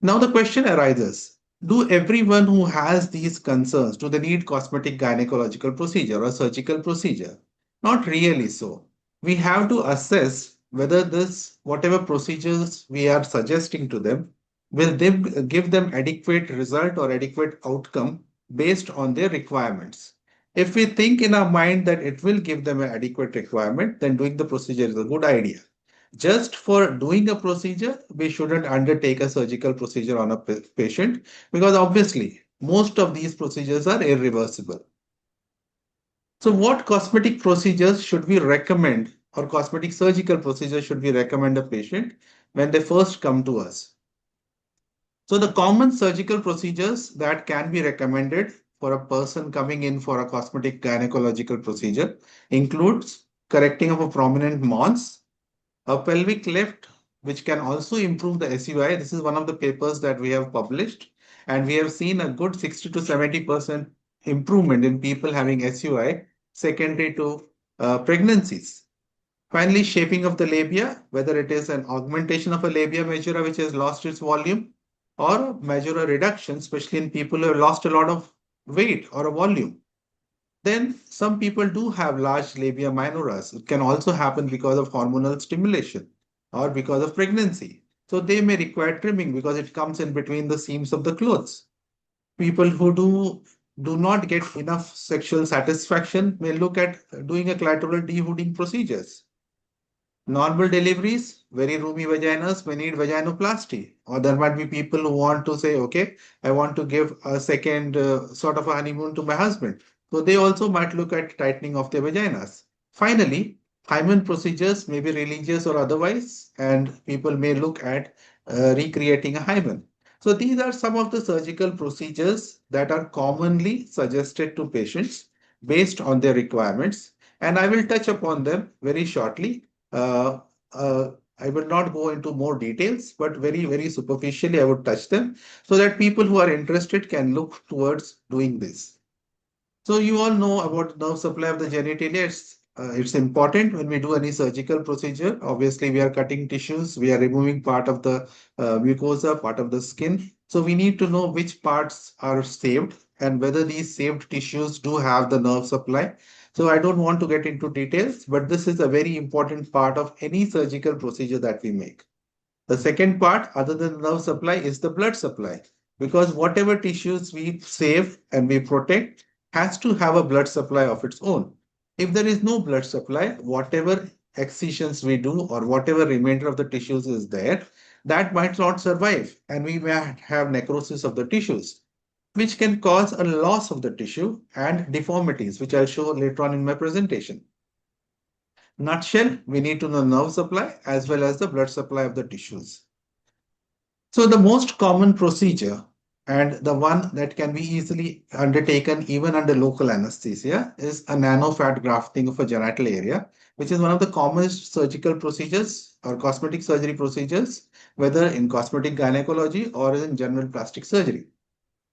[SPEAKER 21] Now the question arises, do everyone who has these concerns, do they need cosmetic gynecological procedure or surgical procedure? Not really so. We have to assess whether whatever procedures we are suggesting to them, will they give them adequate result or adequate outcome based on their requirements. If we think in our mind that it will give them an adequate requirement, then doing the procedure is a good idea. Just for doing a procedure, we shouldn't undertake a surgical procedure on a patient, because obviously most of these procedures are irreversible. So what cosmetic procedures should we recommend, or cosmetic surgical procedures should we recommend a patient when they first come to us? So the common surgical procedures that can be recommended for a person coming in for a cosmetic gynecological procedure includes correcting of a prominent mons, a pelvic lift, which can also improve the SUI. This is one of the papers that we have published, and we have seen a good 60 to 70% improvement in people having SUI secondary to pregnancies. Finally, shaping of the labia, whether it is an augmentation of a labia majora which has lost its volume, or majora reduction, especially in people who have lost a lot of weight or a volume. Then some people do have large labia minoras. It can also happen because of hormonal stimulation or because of pregnancy. So they may require trimming because it comes in between the seams of the clothes. People who do not get enough sexual satisfaction may look at doing a clitoral dehooding procedures. Normal deliveries, very roomy vaginas may need vaginoplasty. Or there might be people who want to say, okay, I want to give a second sort of a honeymoon to my husband. So they also might look at tightening of their vaginas. Finally, hymen procedures may be religious or otherwise, and people may look at recreating a hymen. So these are some of the surgical procedures that are commonly suggested to patients based on their requirements. And I will touch upon them very shortly. I will not go into more details, but very, very superficially, I would touch them so that people who are interested can look towards doing this. So you all know about nerve supply of the genitalia. It's important when we do any surgical procedure. Obviously, we are cutting tissues. We are removing part of the mucosa, part of the skin. So we need to know which parts are saved and whether these saved tissues do have the nerve supply. So I don't want to get into details, but this is a very important part of any surgical procedure that we make. The second part, other than the nerve supply, is the blood supply. Because whatever tissues we save and we protect has to have a blood supply of its own. If there is no blood supply, whatever excisions we do or whatever remainder of the tissues is there, that might not survive. And we may have necrosis of the tissues, which can cause a loss of the tissue and deformities, which I'll show later on in my presentation. Nutshell, we need to know nerve supply as well as the blood supply of the tissues. So the most common procedure and the one that can be easily undertaken even under local anesthesia is a nano-fat grafting of a genital area, which is one of the commonest surgical procedures or cosmetic surgery procedures, whether in cosmetic gynecology or in general plastic surgery.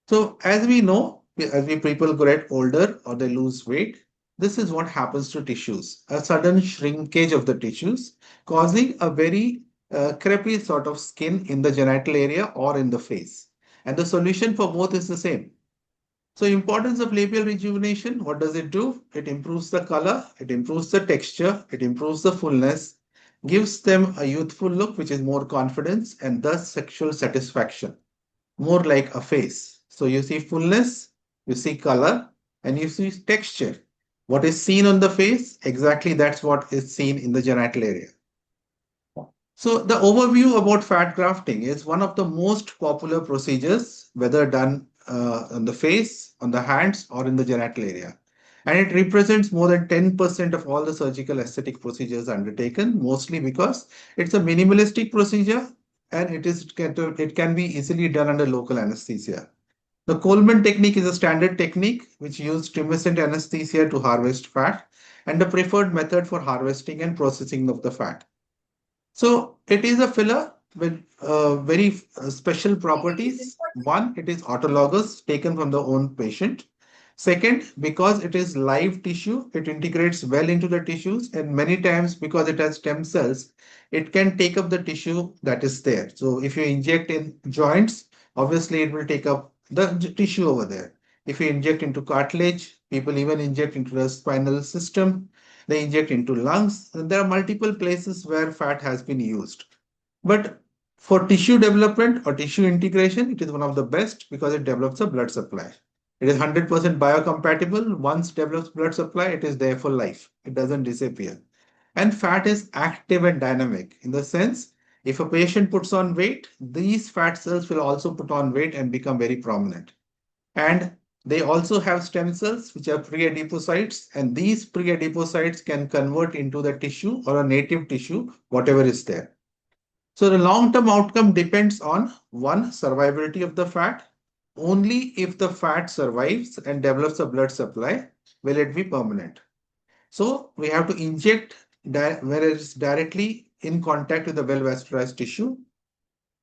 [SPEAKER 21] So as we know, as people get older or they lose weight, this is what happens to tissues, a sudden shrinkage of the tissues, causing a very crepey sort of skin in the genital area or in the face. And the solution for both is the same. So importance of labial rejuvenation, what does it do? It improves the color, it improves the texture, it improves the fullness, gives them a youthful look, which is more confidence and thus sexual satisfaction, more like a face. So you see fullness, you see color, and you see texture. What is seen on the face, exactly that's what is seen in the genital area. So the overview about fat grafting is one of the most popular procedures, whether done on the face, on the hands, or in the genital area. And it represents more than 10% of all the surgical aesthetic procedures undertaken, mostly because it's a minimalistic procedure and it can be easily done under local anesthesia. The Coleman technique is a standard technique which uses tumescent anesthesia to harvest fat and the preferred method for harvesting and processing of the fat. So it is a filler with very special properties. One, it is autologous, taken from the own patient. Second, because it is live tissue, it integrates well into the tissues, and many times because it has stem cells, it can take up the tissue that is there. So if you inject in joints, obviously it will take up the tissue over there. If you inject into cartilage, people even inject into the spinal system, they inject into lungs, and there are multiple places where fat has been used. But for tissue development or tissue integration, it is one of the best because it develops a blood supply. It is 100% biocompatible. Once develops blood supply, it is there for life. It doesn't disappear. And fat is active and dynamic in the sense, if a patient puts on weight, these fat cells will also put on weight and become very prominent. And they also have stem cells, which are pre-adipocytes, and these pre-adipocytes can convert into the tissue or a native tissue, whatever is there. So the long-term outcome depends on one, survivability of the fat. Only if the fat survives and develops a blood supply will it be permanent. So we have to inject where it is directly in contact with the well-vascularized tissue.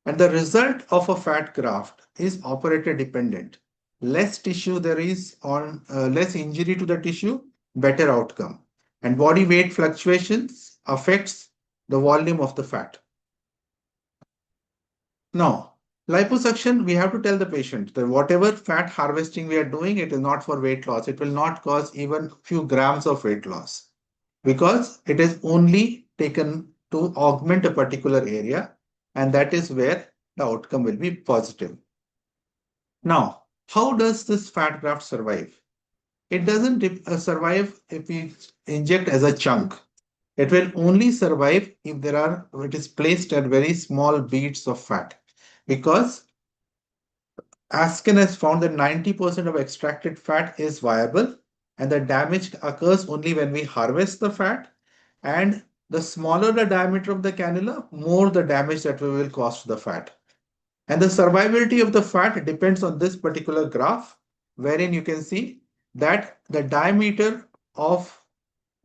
[SPEAKER 21] And the result of a fat graft is operator dependent. Less tissue there is on less injury to the tissue, better outcome. And body weight fluctuations affects the volume of the fat. Now, Liposuction, we have to tell the patient that whatever fat harvesting we are doing, it is not for weight loss. It will not cause even few grams of weight loss because it is only taken to augment a particular area, and that is where the outcome will be positive. Now, how does this fat graft survive? It doesn't survive if we inject as a chunk. It will only survive if it is placed at very small beads of fat, because Askin has found that 90% of extracted fat is viable, and the damage occurs only when we harvest the fat. And the smaller the diameter of the cannula, more the damage that we will cause to the fat. And the survivability of the fat depends on this particular graph, wherein you can see that the diameter of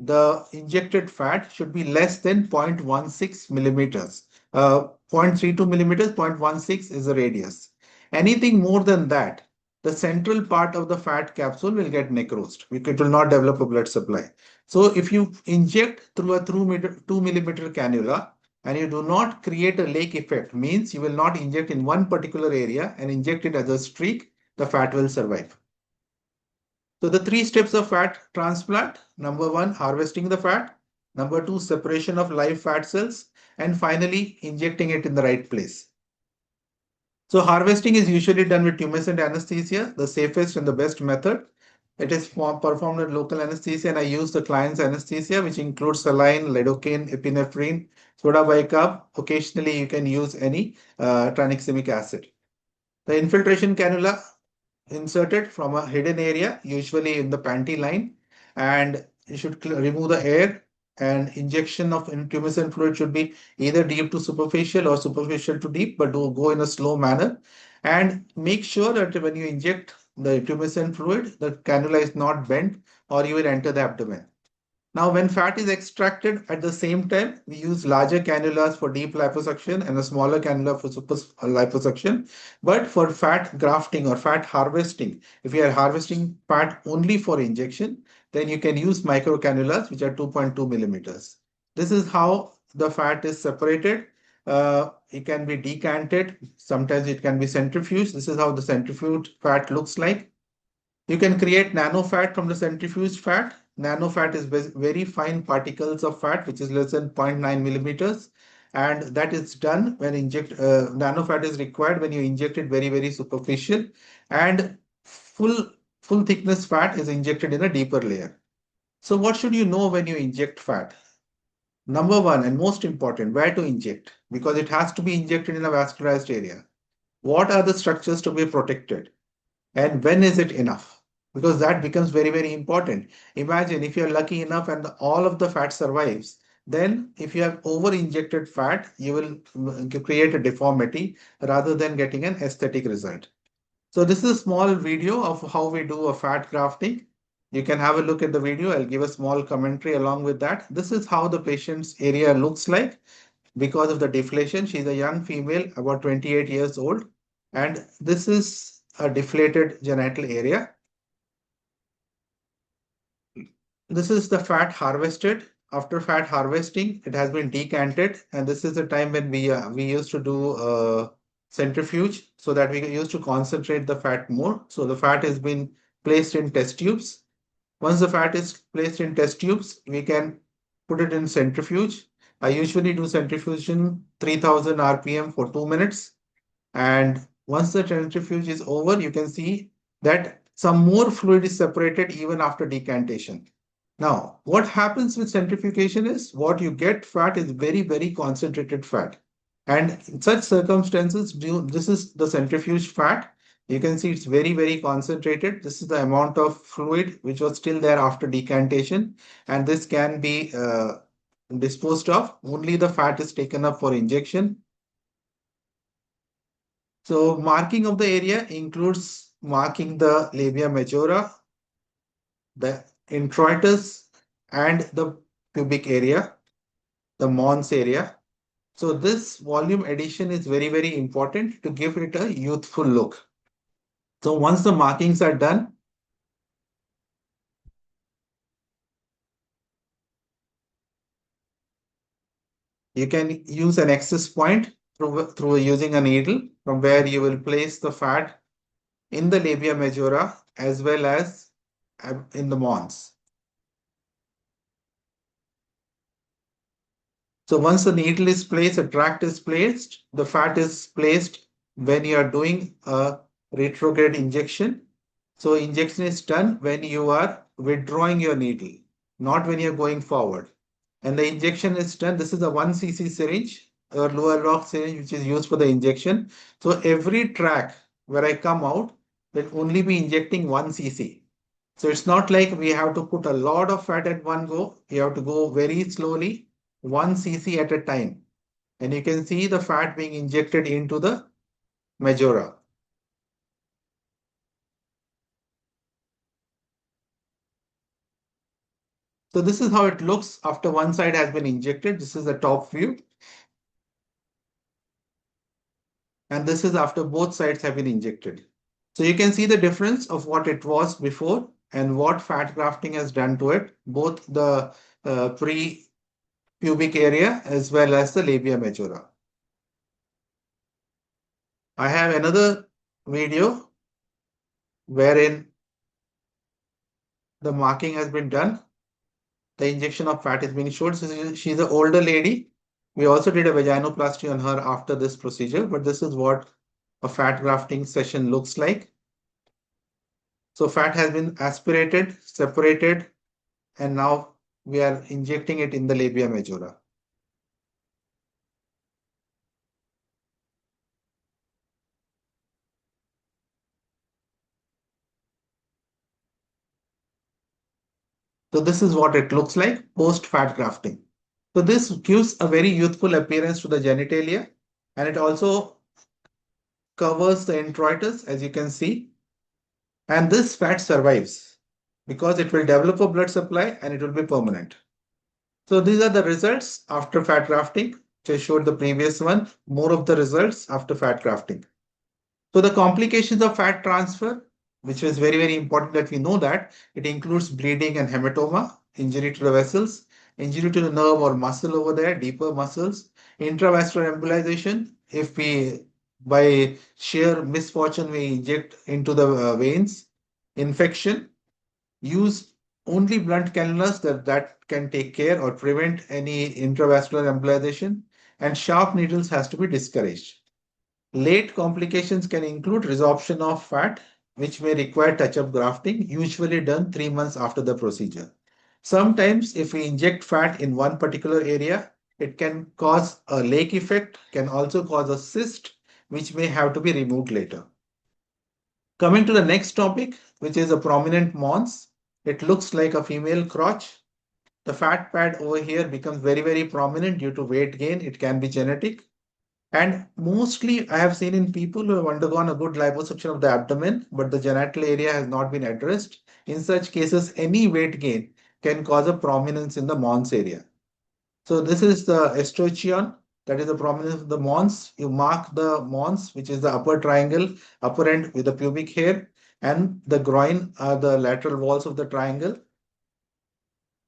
[SPEAKER 21] the injected fat should be less than 0.16 millimeters. 0.32 millimeters, 0.16 is the radius. Anything more than that, the central part of the fat capsule will get necrosed. It will not develop a blood supply. So if you inject through a 2 millimeter cannula and you do not create a lake effect, means you will not inject in one particular area and inject it as a streak, the fat will survive. So the 3 steps of fat transplant: number 1, harvesting the fat; number 2, separation of live fat cells; and finally, injecting it in the right place. So harvesting is usually done with tumescent anesthesia, the safest and the best method. It is performed with local anesthesia, and I use the client's anesthesia, which includes saline, lidocaine, epinephrine, soda bicarb. Occasionally, you can use any tranexamic acid. The infiltration cannula inserted from a hidden area, usually in the panty line, and you should remove the air, and injection of intumescent fluid should be either deep to superficial or superficial to deep, but do go in a slow manner. And make sure that when you inject the intumescent fluid, the cannula is not bent or you will enter the abdomen. Now, when fat is extracted at the same time, we use larger cannulas for deep liposuction and a smaller cannula for super liposuction. But for fat grafting or fat harvesting, if you are harvesting fat only for injection, then you can use micro cannulas, which are 2.2 millimeters. This is how the fat is separated. It can be decanted. Sometimes it can be centrifuged. This is how the centrifuged fat looks like. You can create nano fat from the centrifuged fat. Nano fat is very fine particles of fat, which is less than 0.9 millimeters. And that is done when nano fat is required when you inject it very, very superficial. And full thickness fat is injected in a deeper layer. So what should you know when you inject fat? Number 1 and most important, where to inject? Because it has to be injected in a vascularized area. What are the structures to be protected? And when is it enough? Because that becomes very, very important. Imagine if you're lucky enough and all of the fat survives, then if you have over-injected fat, you will create a deformity rather than getting an aesthetic result. So this is a small video of how we do a fat grafting. You can have a look at the video. I'll give a small commentary along with that. This is how the patient's area looks like because of the deflation. She's a young female, about 28 years old. And this is a deflated genital area. This is the fat harvested. After fat harvesting, it has been decanted, and this is the time when we used to do centrifuge so that we used to concentrate the fat more. So the fat has been placed in test tubes. Once the fat is placed in test tubes, we can put it in centrifuge. I usually do centrifugation 3000 RPM for 2 minutes. And once the centrifuge is over, you can see that some more fluid is separated even after decantation. Now, what happens with centrifugation is what you get fat is very, very concentrated fat. And in such circumstances, this is the centrifuge fat. You can see it's very, very concentrated. This is the amount of fluid which was still there after decantation. And this can be disposed of. Only the fat is taken up for injection. So marking of the area includes marking the labia majora, the introitus, and the pubic area, the mons area. So this volume addition is very, very important to give it a youthful look. So once the markings are done, you can use an access point through using a needle, from where you will place the fat in the labia majora as well as in the mons. So once the needle is placed, a tract is placed, the fat is placed when you are doing a retrograde injection. So injection is done when you are withdrawing your needle, not when you're going forward. And the injection is done. This is a 1 cc syringe or lower lock syringe, which is used for the injection. So every track where I come out will only be injecting 1 cc. So it's not like we have to put a lot of fat at one go. You have to go very slowly, 1 cc at a time. And you can see the fat being injected into the majora. So this is how it looks after one side has been injected. This is the top view. And this is after both sides have been injected. So you can see the difference of what it was before and what fat grafting has done to it, both the pre-pubic area as well as the labia majora. I have another video wherein the marking has been done. The injection of fat is being showed. So she's an older lady. We also did a vaginoplasty on her after this procedure, but this is what a fat grafting session looks like. So fat has been aspirated, separated, and now we are injecting it in the labia majora. So this is what it looks like post fat grafting. So this gives a very youthful appearance to the genitalia, and it also covers the introitus, as you can see. And this fat survives because it will develop a blood supply and it will be permanent. So these are the results after fat grafting, which I showed the previous one, more of the results after fat grafting. So the complications of fat transfer, which is very, very important that we know that, it includes bleeding and hematoma, injury to the vessels, injury to the nerve or muscle over there, deeper muscles, intravascular embolization. If we, by sheer misfortune, we inject into the veins, infection, use only blunt cannulas that can take care or prevent any intravascular embolization, and sharp needles has to be discouraged. Late complications can include resorption of fat, which may require touch-up grafting, usually done 3 months after the procedure. Sometimes if we inject fat in one particular area, it can cause a lake effect, can also cause a cyst, which may have to be removed later. Coming to the next topic, which is a prominent mons. It looks like a female crotch. The fat pad over here becomes very, very prominent due to weight gain. It can be genetic. And mostly I have seen in people who have undergone a good liposuction of the abdomen, but the genital area has not been addressed. In such cases, any weight gain can cause a prominence in the mons area. So this is the estrochion, that is the prominence of the mons. You mark the mons, which is the upper triangle, upper end with the pubic hair, and the groin are the lateral walls of the triangle.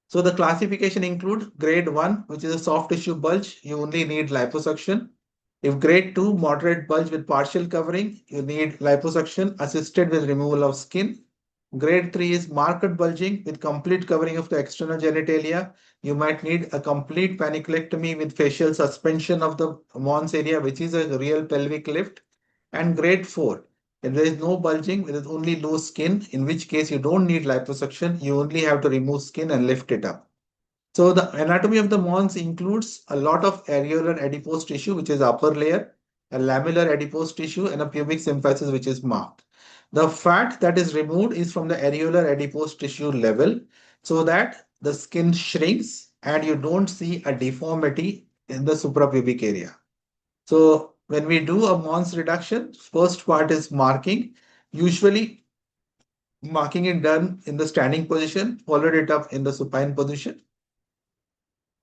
[SPEAKER 21] So the classification include grade 1, which is a soft tissue bulge. You only need liposuction. If grade 2, moderate bulge with partial covering, you need liposuction assisted with removal of skin. Grade 3 is marked bulging with complete covering of the external genitalia. You might need a complete panniculectomy with facial suspension of the mons area, which is a real pelvic lift. And grade 4, if there is no bulging, there is only loose skin, in which case you don't need liposuction. You only have to remove skin and lift it up. So the anatomy of the mons includes a lot of areolar adipose tissue, which is upper layer, a lamellar adipose tissue, and a pubic symphysis, which is marked. The fat that is removed is from the areolar adipose tissue level, so that the skin shrinks and you don't see a deformity in the suprapubic area. So when we do a mons reduction, first part is marking. Usually marking is done in the standing position, followed it up in the supine position.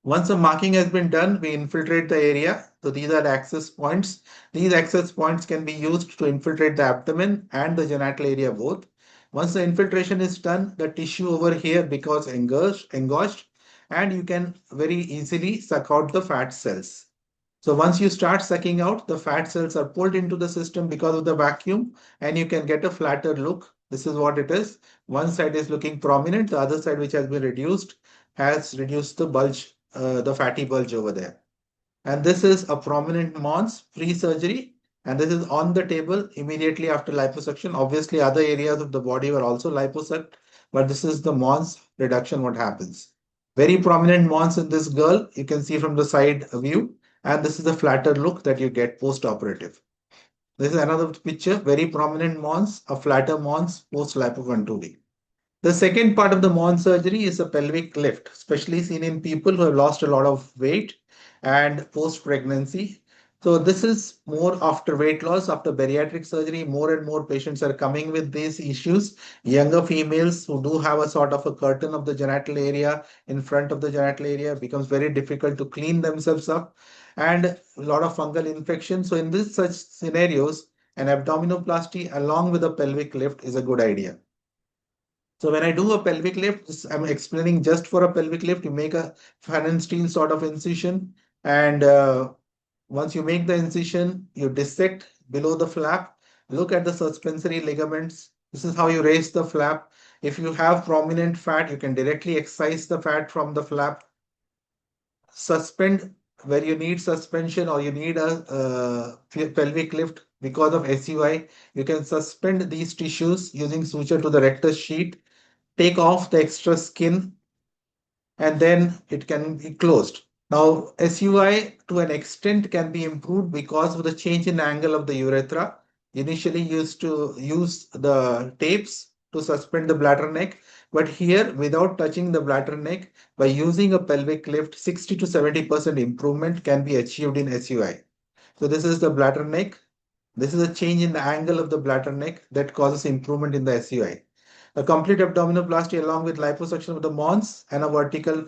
[SPEAKER 21] Once the marking has been done, we infiltrate the area. So these are the access points. These access points can be used to infiltrate the abdomen and the genital area both. Once the infiltration is done, the tissue over here becomes engorged, and you can very easily suck out the fat cells. So once you start sucking out, the fat cells are pulled into the system because of the vacuum, and you can get a flatter look. This is what it is. One side is looking prominent, the other side, which has been reduced, has reduced the bulge, the fatty bulge over there. And this is a prominent Mons pre-surgery, and this is on the table immediately after liposuction. Obviously, other areas of the body were also liposucked, but this is the Mons reduction, what happens. Very prominent Mons in this girl, you can see from the side view, and this is the flatter look that you get post-operative. This is another picture, very prominent Mons, a flatter Mons post-lipocontouring. The second part of the Mons surgery is a pelvic lift, especially seen in people who have lost a lot of weight and post-pregnancy. So this is more after weight loss, after bariatric surgery. More and more patients are coming with these issues. Younger females who do have a sort of a curtain of the genital area in front of the genital area, becomes very difficult to clean themselves up, and a lot of fungal infection. So in this such scenarios, an abdominoplasty along with a pelvic lift is a good idea. So when I do a pelvic lift, I'm explaining just for a pelvic lift, you make a Pfannenstein sort of incision, and once you make the incision, you dissect below the flap, look at the suspensory ligaments. This is how you raise the flap. If you have prominent fat, you can directly excise the fat from the flap. Suspend where you need suspension, or you need a pelvic lift because of SUI. You can suspend these tissues using suture to the rectus sheath, take off the extra skin, and then it can be closed. Now, SUI to an extent can be improved because of the change in angle of the urethra. Initially used to use the tapes to suspend the bladder neck, but here without touching the bladder neck, by using a pelvic lift, 60 to 70% improvement can be achieved in SUI. So this is the bladder neck. This is a change in the angle of the bladder neck that causes improvement in the SUI. A complete abdominoplasty along with liposuction of the Mons and a vertical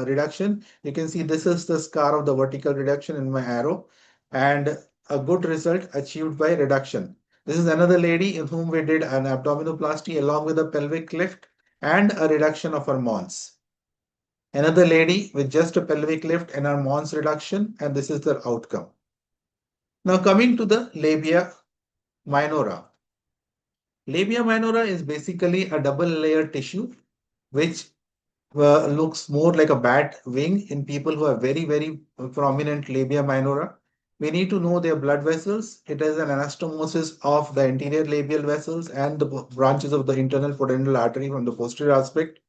[SPEAKER 21] reduction. You can see this is the scar of the vertical reduction in my arrow, and a good result achieved by reduction. This is another lady in whom we did an abdominoplasty along with a pelvic lift and a reduction of her Mons. Another lady with just a pelvic lift and her Mons reduction, and this is the outcome. Now coming to the labia minora. Labia minora is basically a double layer tissue which looks more like a bat wing in people who have very, very prominent labia minora. We need to know their blood vessels. It is an anastomosis of the anterior labial vessels and the branches of the internal pudendal artery from the posterior aspect.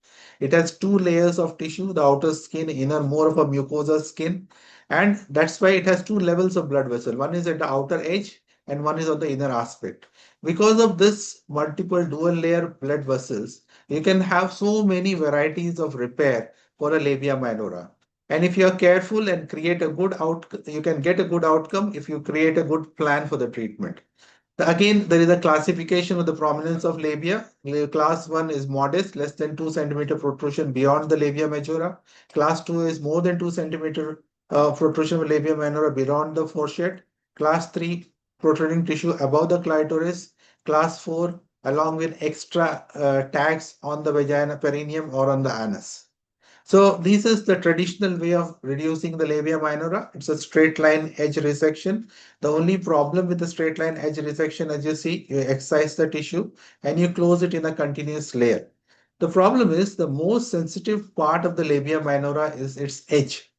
[SPEAKER 21] It has two layers of tissue, the outer skin, inner, more of a mucosa skin. And that's why it has two levels of blood vessel. One is at the outer edge and one is on the inner aspect. Because of this multiple dual layer blood vessels, you can have so many varieties of repair for a labia minora. And if you are careful and create a good outcome, you can get a good outcome if you create a good plan for the treatment. Again, there is a classification of the prominence of labia. Class 1 is modest, less than 2 centimeter protrusion beyond the labia majora. Class 2 is more than 2 centimeter protrusion of labia minora beyond the foreshead. Class 3, protruding tissue above the clitoris. Class 4, along with extra tags on the vagina perineum or on the anus. So this is the traditional way of reducing the labia minora. It's a straight line edge resection. The only problem with the straight line edge resection, as you see, you excise the tissue and you close it in a continuous layer. The problem is the most sensitive part of the labia minora is its edge.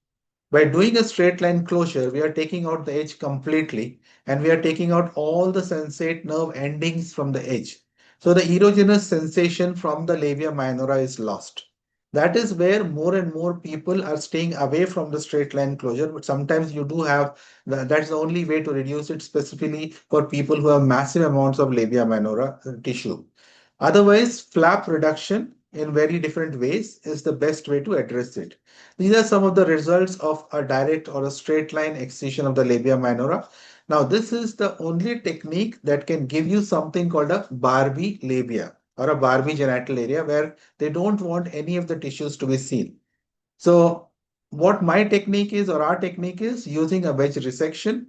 [SPEAKER 21] By doing a straight line closure, we are taking out the edge completely, and we are taking out all the sensate nerve endings from the edge. So the erogenous sensation from the labia minora is lost. That is where more and more people are staying away from the straight line closure. But sometimes you do have, that's the only way to reduce it, specifically for people who have massive amounts of labia minora tissue. Otherwise, flap reduction in very different ways is the best way to address it. These are some of the results of a direct or a straight line excision of the labia minora. Now, this is the only technique that can give you something called a Barbie labia, or a Barbie genital area, where they don't want any of the tissues to be seen. So what my technique is, or our technique is, using a wedge resection.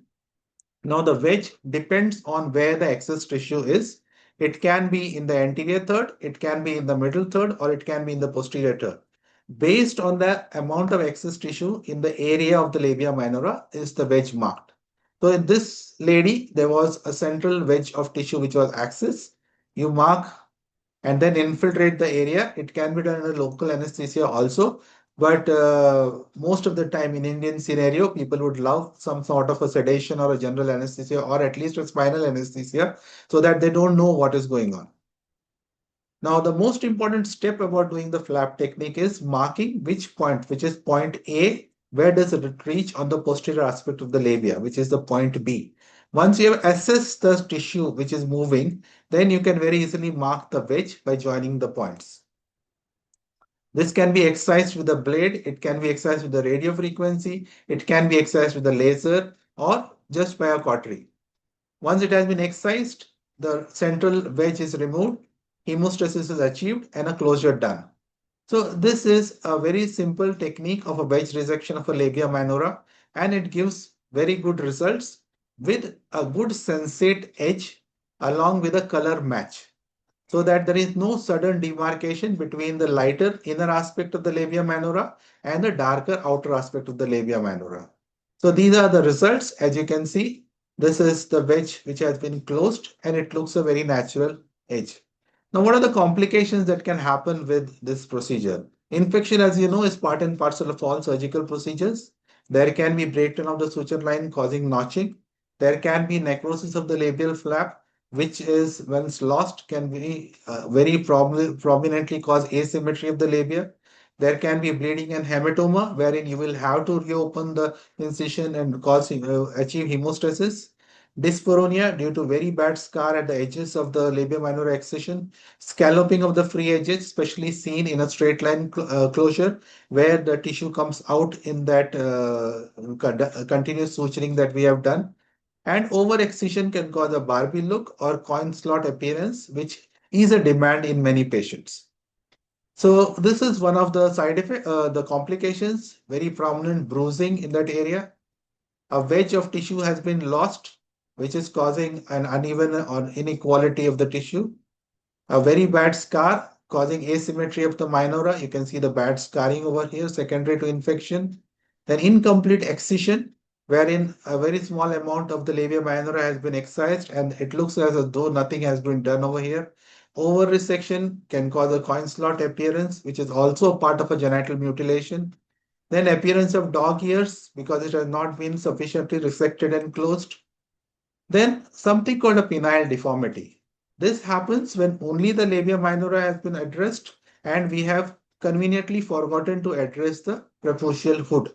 [SPEAKER 21] Now the wedge depends on where the excess tissue is. It can be in the anterior third, it can be in the middle third, or it can be in the posterior third. based on the amount of excess tissue in the area of the labia minora is the wedge marked. So in this lady, there was a central wedge of tissue which was access. You mark and then infiltrate the area. It can be done in a local anesthesia also. But most of the time in Indian scenario, people would love some sort of a sedation or a general anesthesia or at least a spinal anesthesia so that they don't know what is going on. Now, the most important step about doing the flap technique is marking which point, which is point A, where does it reach on the posterior aspect of the labia, which is the point B. Once you have assessed the tissue which is moving, then you can very easily mark the wedge by joining the points. This can be excised with a blade, it can be excised with the radio frequency, it can be excised with a laser or just by a cautery. Once it has been excised, the central wedge is removed, hemostasis is achieved and a closure done. So this is a very simple technique of a wedge resection of a labia minora, and it gives very good results with a good sensate edge along with a color match, so that there is no sudden demarcation between the lighter inner aspect of the labia minora and the darker outer aspect of the labia minora. So these are the results. As you can see, this is the wedge which has been closed and it looks a very natural edge. Now, what are the complications that can happen with this procedure? Infection, as you know, is part and parcel of all surgical procedures. There can be breakdown of the suture line causing notching. There can be necrosis of the labial flap, which is, once lost, can be very prominently cause asymmetry of the labia. There can be bleeding and hematoma, wherein you will have to reopen the incision and achieve hemostasis. Dyspareunia due to very bad scar at the edges of the labia minora excision. Scalloping of the free edges, especially seen in a straight line closure, where the tissue comes out in that continuous suturing that we have done. And over excision can cause a Barbie look or coin slot appearance, which is a demand in many patients. So this is one of the side effects, the complications, very prominent bruising in that area. A wedge of tissue has been lost, which is causing an uneven or inequality of the tissue. A very bad scar causing asymmetry of the minora. You can see the bad scarring over here, secondary to infection. Then incomplete excision, wherein a very small amount of the labia minora has been excised and it looks as though nothing has been done over here. Over resection can cause a coin slot appearance, which is also a part of a genital mutilation. Then appearance of dog ears because it has not been sufficiently resected and closed. Then something called a penile deformity. This happens when only the labia minora has been addressed and we have conveniently forgotten to address the preputial hood.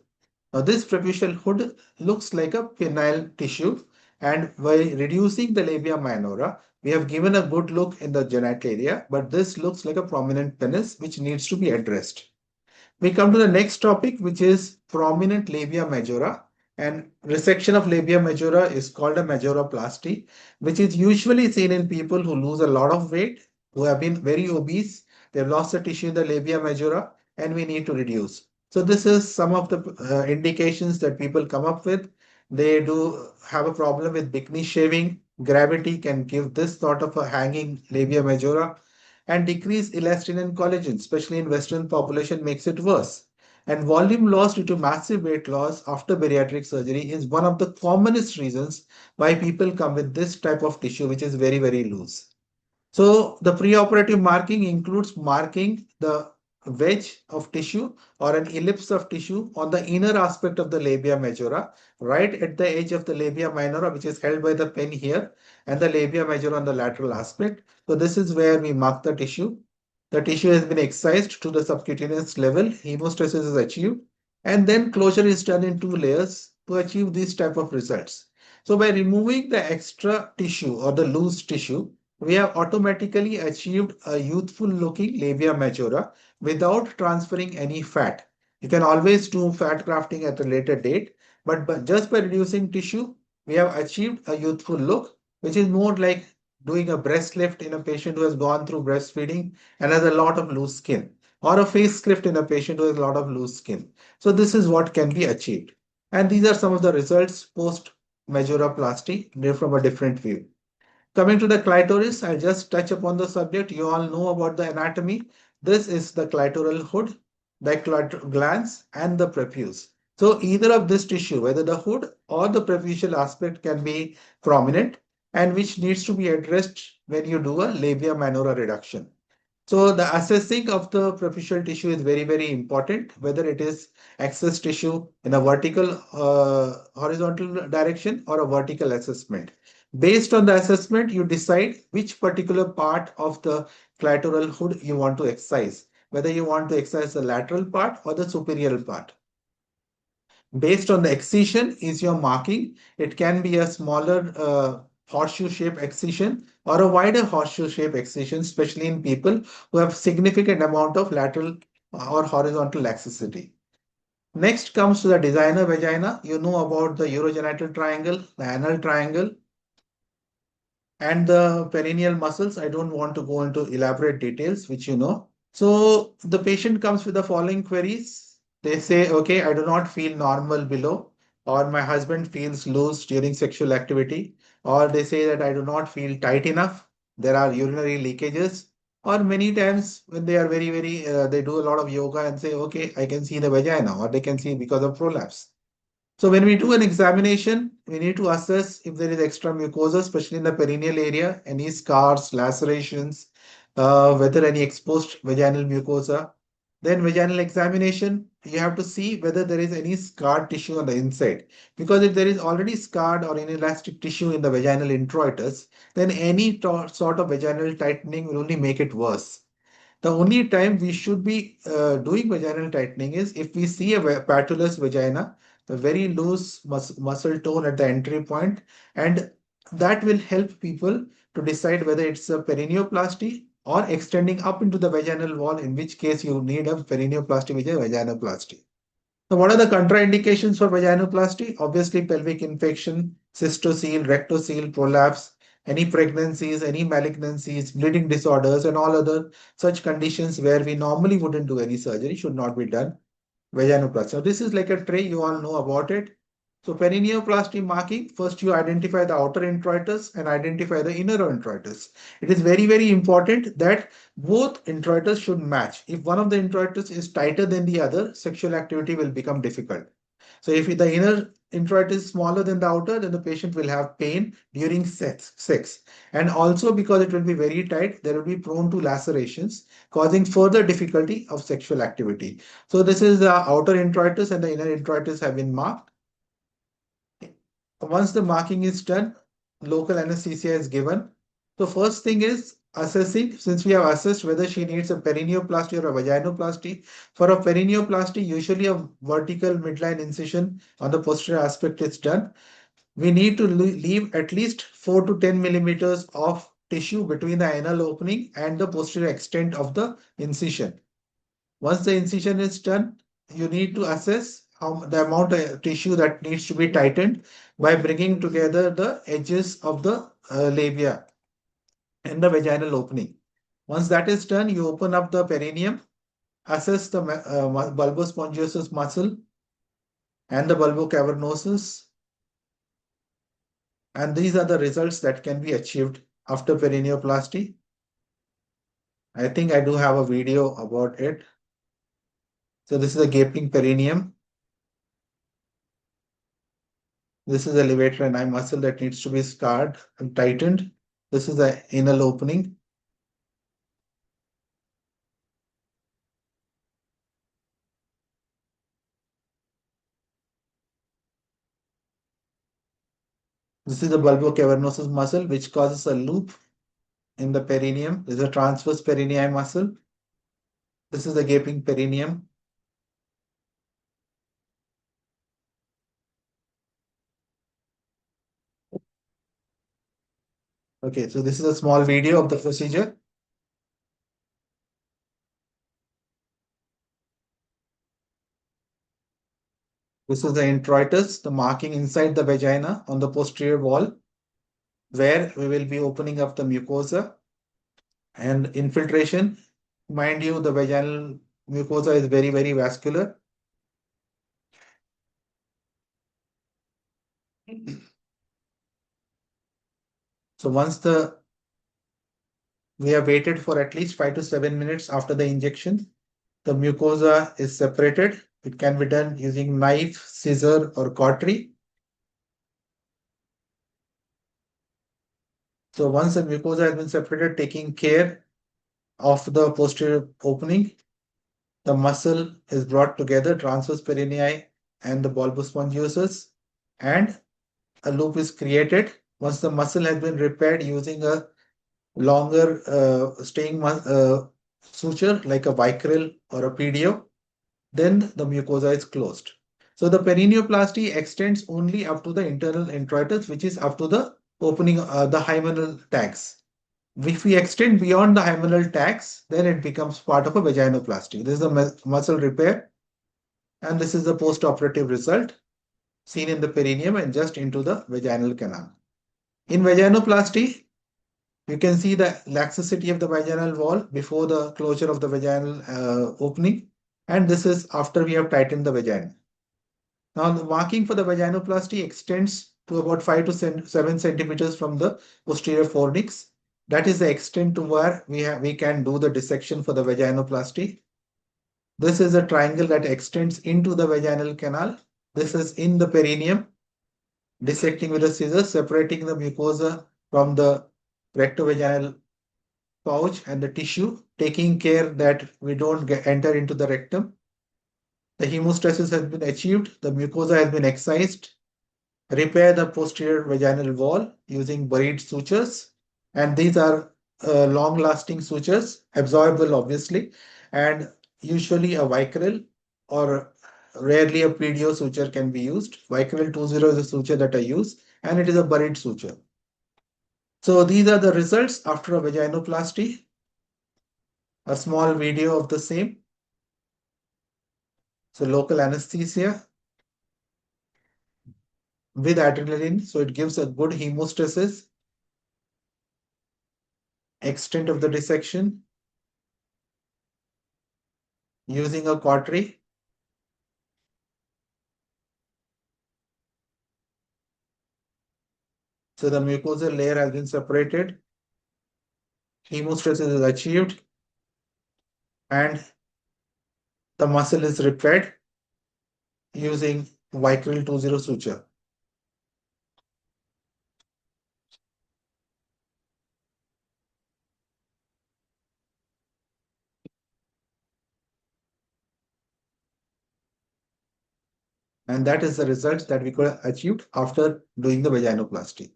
[SPEAKER 21] Now this preputial hood looks like a penile tissue, and by reducing the labia minora, we have given a good look in the genital area, but this looks like a prominent penis which needs to be addressed. We come to the next topic, which is prominent labia majora. And resection of labia majora is called a majoroplasty, which is usually seen in people who lose a lot of weight, who have been very obese. They've lost the tissue in the labia majora and we need to reduce. So this is some of the indications that people come up with. They do have a problem with bikini shaving. Gravity can give this sort of a hanging labia majora, and decreased elastin and collagen, especially in Western population, makes it worse. And volume loss due to massive weight loss after bariatric surgery is one of the commonest reasons why people come with this type of tissue, which is very, very loose. So the preoperative marking includes marking the wedge of tissue or an ellipse of tissue on the inner aspect of the labia majora, right at the edge of the labia minora, which is held by the pen here, and the labia majora on the lateral aspect. So this is where we mark the tissue. The tissue has been excised to the subcutaneous level, hemostasis is achieved, and then closure is done in 2 layers to achieve these type of results. So by removing the extra tissue or the loose tissue, we have automatically achieved a youthful looking labia majora without transferring any fat. You can always do fat grafting at a later date, but just by reducing tissue, we have achieved a youthful look, which is more like doing a breast lift in a patient who has gone through breastfeeding and has a lot of loose skin, or a facelift in a patient who has a lot of loose skin. So this is what can be achieved. And these are some of the results post majoroplasty from a different view. Coming to the clitoris, I'll just touch upon the subject. You all know about the anatomy. This is the clitoral hood. the glans, and the prepuce. So either of this tissue, whether the hood or the prepucial aspect, can be prominent, and which needs to be addressed when you do a labia minora reduction. So the assessing of the prepucial tissue is very, very important, whether it is excess tissue in a vertical horizontal direction or a vertical assessment. Based on the assessment, you decide which particular part of the clitoral hood you want to excise, whether you want to excise the lateral part or the superior part. Based on the excision is your marking. It can be a smaller horseshoe shape excision or a wider horseshoe shape excision, especially in people who have significant amount of lateral or horizontal laxity. Next comes to the designer vagina. You know about the urogenital triangle, the anal triangle, and the perineal muscles. I don't want to go into elaborate details, which you know. So the patient comes with the following queries. They say, okay, I do not feel normal below, or my husband feels loose during sexual activity, or they say that I do not feel tight enough. There are urinary leakages, or many times when they are they do a lot of yoga and say, okay, I can see the vagina, or they can see because of prolapse. So when we do an examination, we need to assess if there is extra mucosa, especially in the perineal area, any scars, lacerations, whether any exposed vaginal mucosa. Then vaginal examination, you have to see whether there is any scarred tissue on the inside. Because if there is already scarred or inelastic tissue in the vaginal introitus, then any sort of vaginal tightening will only make it worse. The only time we should be doing vaginal tightening is if we see a patulous vagina, the very loose muscle tone at the entry point, and that will help people to decide whether it's a perineoplasty or extending up into the vaginal wall, in which case you need a perineoplasty, which is a vaginoplasty. So what are the contraindications for vaginoplasty? Obviously, pelvic infection, cystocele, rectocele, prolapse, any pregnancies, any malignancies, bleeding disorders, and all other such conditions where we normally wouldn't do any surgery should not be done. Vaginoplasty. So this is like a tray, you all know about it. So perineoplasty marking, first you identify the outer introitus and identify the inner introitus. It is very, very important that both introitus should match. If one of the introitus is tighter than the other, sexual activity will become difficult. So if the inner introitus is smaller than the outer, then the patient will have pain during sex. And also because it will be very tight, there will be prone to lacerations, causing further difficulty of sexual activity. So this is the outer introitus and the inner introitus have been marked. Once the marking is done, local anesthesia is given. So first thing is assessing, since we have assessed whether she needs a perineoplasty or a vaginoplasty. For a perineoplasty, usually a vertical midline incision on the posterior aspect is done. We need to leave at least 4 to 10 millimeters of tissue between the anal opening and the posterior extent of the incision. Once the incision is done, you need to assess the amount of tissue that needs to be tightened by bringing together the edges of the labia and the vaginal opening. Once that is done, you open up the perineum, assess the bulbospongiosus muscle and the bulbocavernosus. And these are the results that can be achieved after perineoplasty. I think I do have a video about it. So this is a gaping perineum. This is the levator ani muscle that needs to be scarred and tightened. This is the anal opening. This is the bulbocavernosus muscle, which causes a loop in the perineum. This is a transverse perineal muscle. This is the gaping perineum. Okay, so this is a small video of the procedure. This is the introitus, the marking inside the vagina on the posterior wall, where we will be opening up the mucosa and infiltration. Mind you, the vaginal mucosa is very, very vascular. So once we have waited for at least 5 to 7 minutes after the injection, the mucosa is separated. It can be done using knife, scissor, or cautery. So once the mucosa has been separated, taking care of the posterior opening, the muscle is brought together, transverse perineum and the bulbus spongiosus, and a loop is created. Once the muscle has been repaired using a longer staying suture like a Vicryl or a PDO, then the mucosa is closed. So the perineoplasty extends only up to the internal introitus, which is up to the opening the hymenal tags. If we extend beyond the hymenal tags, then it becomes part of a vaginoplasty. This is the muscle repair, and this is the post-operative result seen in the perineum and just into the vaginal canal. In vaginoplasty, you can see the laxity of the vaginal wall before the closure of the vaginal opening, and this is after we have tightened the vagina. Now, the marking for the vaginoplasty extends to about 5 to 7 centimeters from the posterior fornix. That is the extent to where we can do the dissection for the vaginoplasty. This is a triangle that extends into the vaginal canal. This is in the perineum, dissecting with a scissors, separating the mucosa from the rectovaginal pouch and the tissue, taking care that we don't enter into the rectum. The hemostasis has been achieved. The mucosa has been excised. Repair the posterior vaginal wall using buried sutures. And these are long-lasting sutures, absorbable obviously, and usually a Vicryl or rarely a PDO suture can be used. Vicryl 20 is a suture that I use, and it is a buried suture. So these are the results after a vaginoplasty. A small video of the same. So local anesthesia with adrenaline, so it gives a good hemostasis. Extent of the dissection using a cautery. So the mucosal layer has been separated. Hemostasis is achieved, and the muscle is repaired using Vicryl 20 suture. And that is the result that we could achieve after doing the vaginoplasty.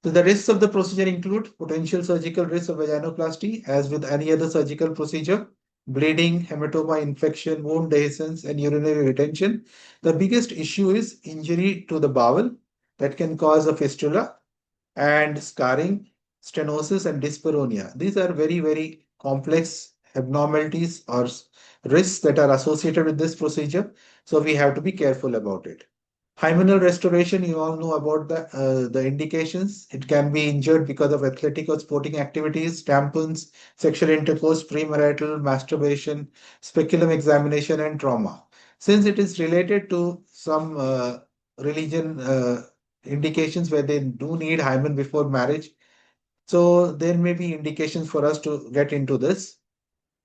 [SPEAKER 21] So the risks of the procedure include potential surgical risks of vaginoplasty, as with any other surgical procedure: bleeding, hematoma, infection, wound dehiscence, and urinary retention. The biggest issue is injury to the bowel that can cause a fistula, and scarring, stenosis, and dyspareunia. These are very, very complex abnormalities or risks that are associated with this procedure. So we have to be careful about it. Hymenal restoration, you all know about the indications. It can be injured because of athletic or sporting activities, tampons, sexual intercourse, premarital, masturbation, speculum examination, and trauma. Since it is related to some religion indications where they do need hymen before marriage, so there may be indications for us to get into this.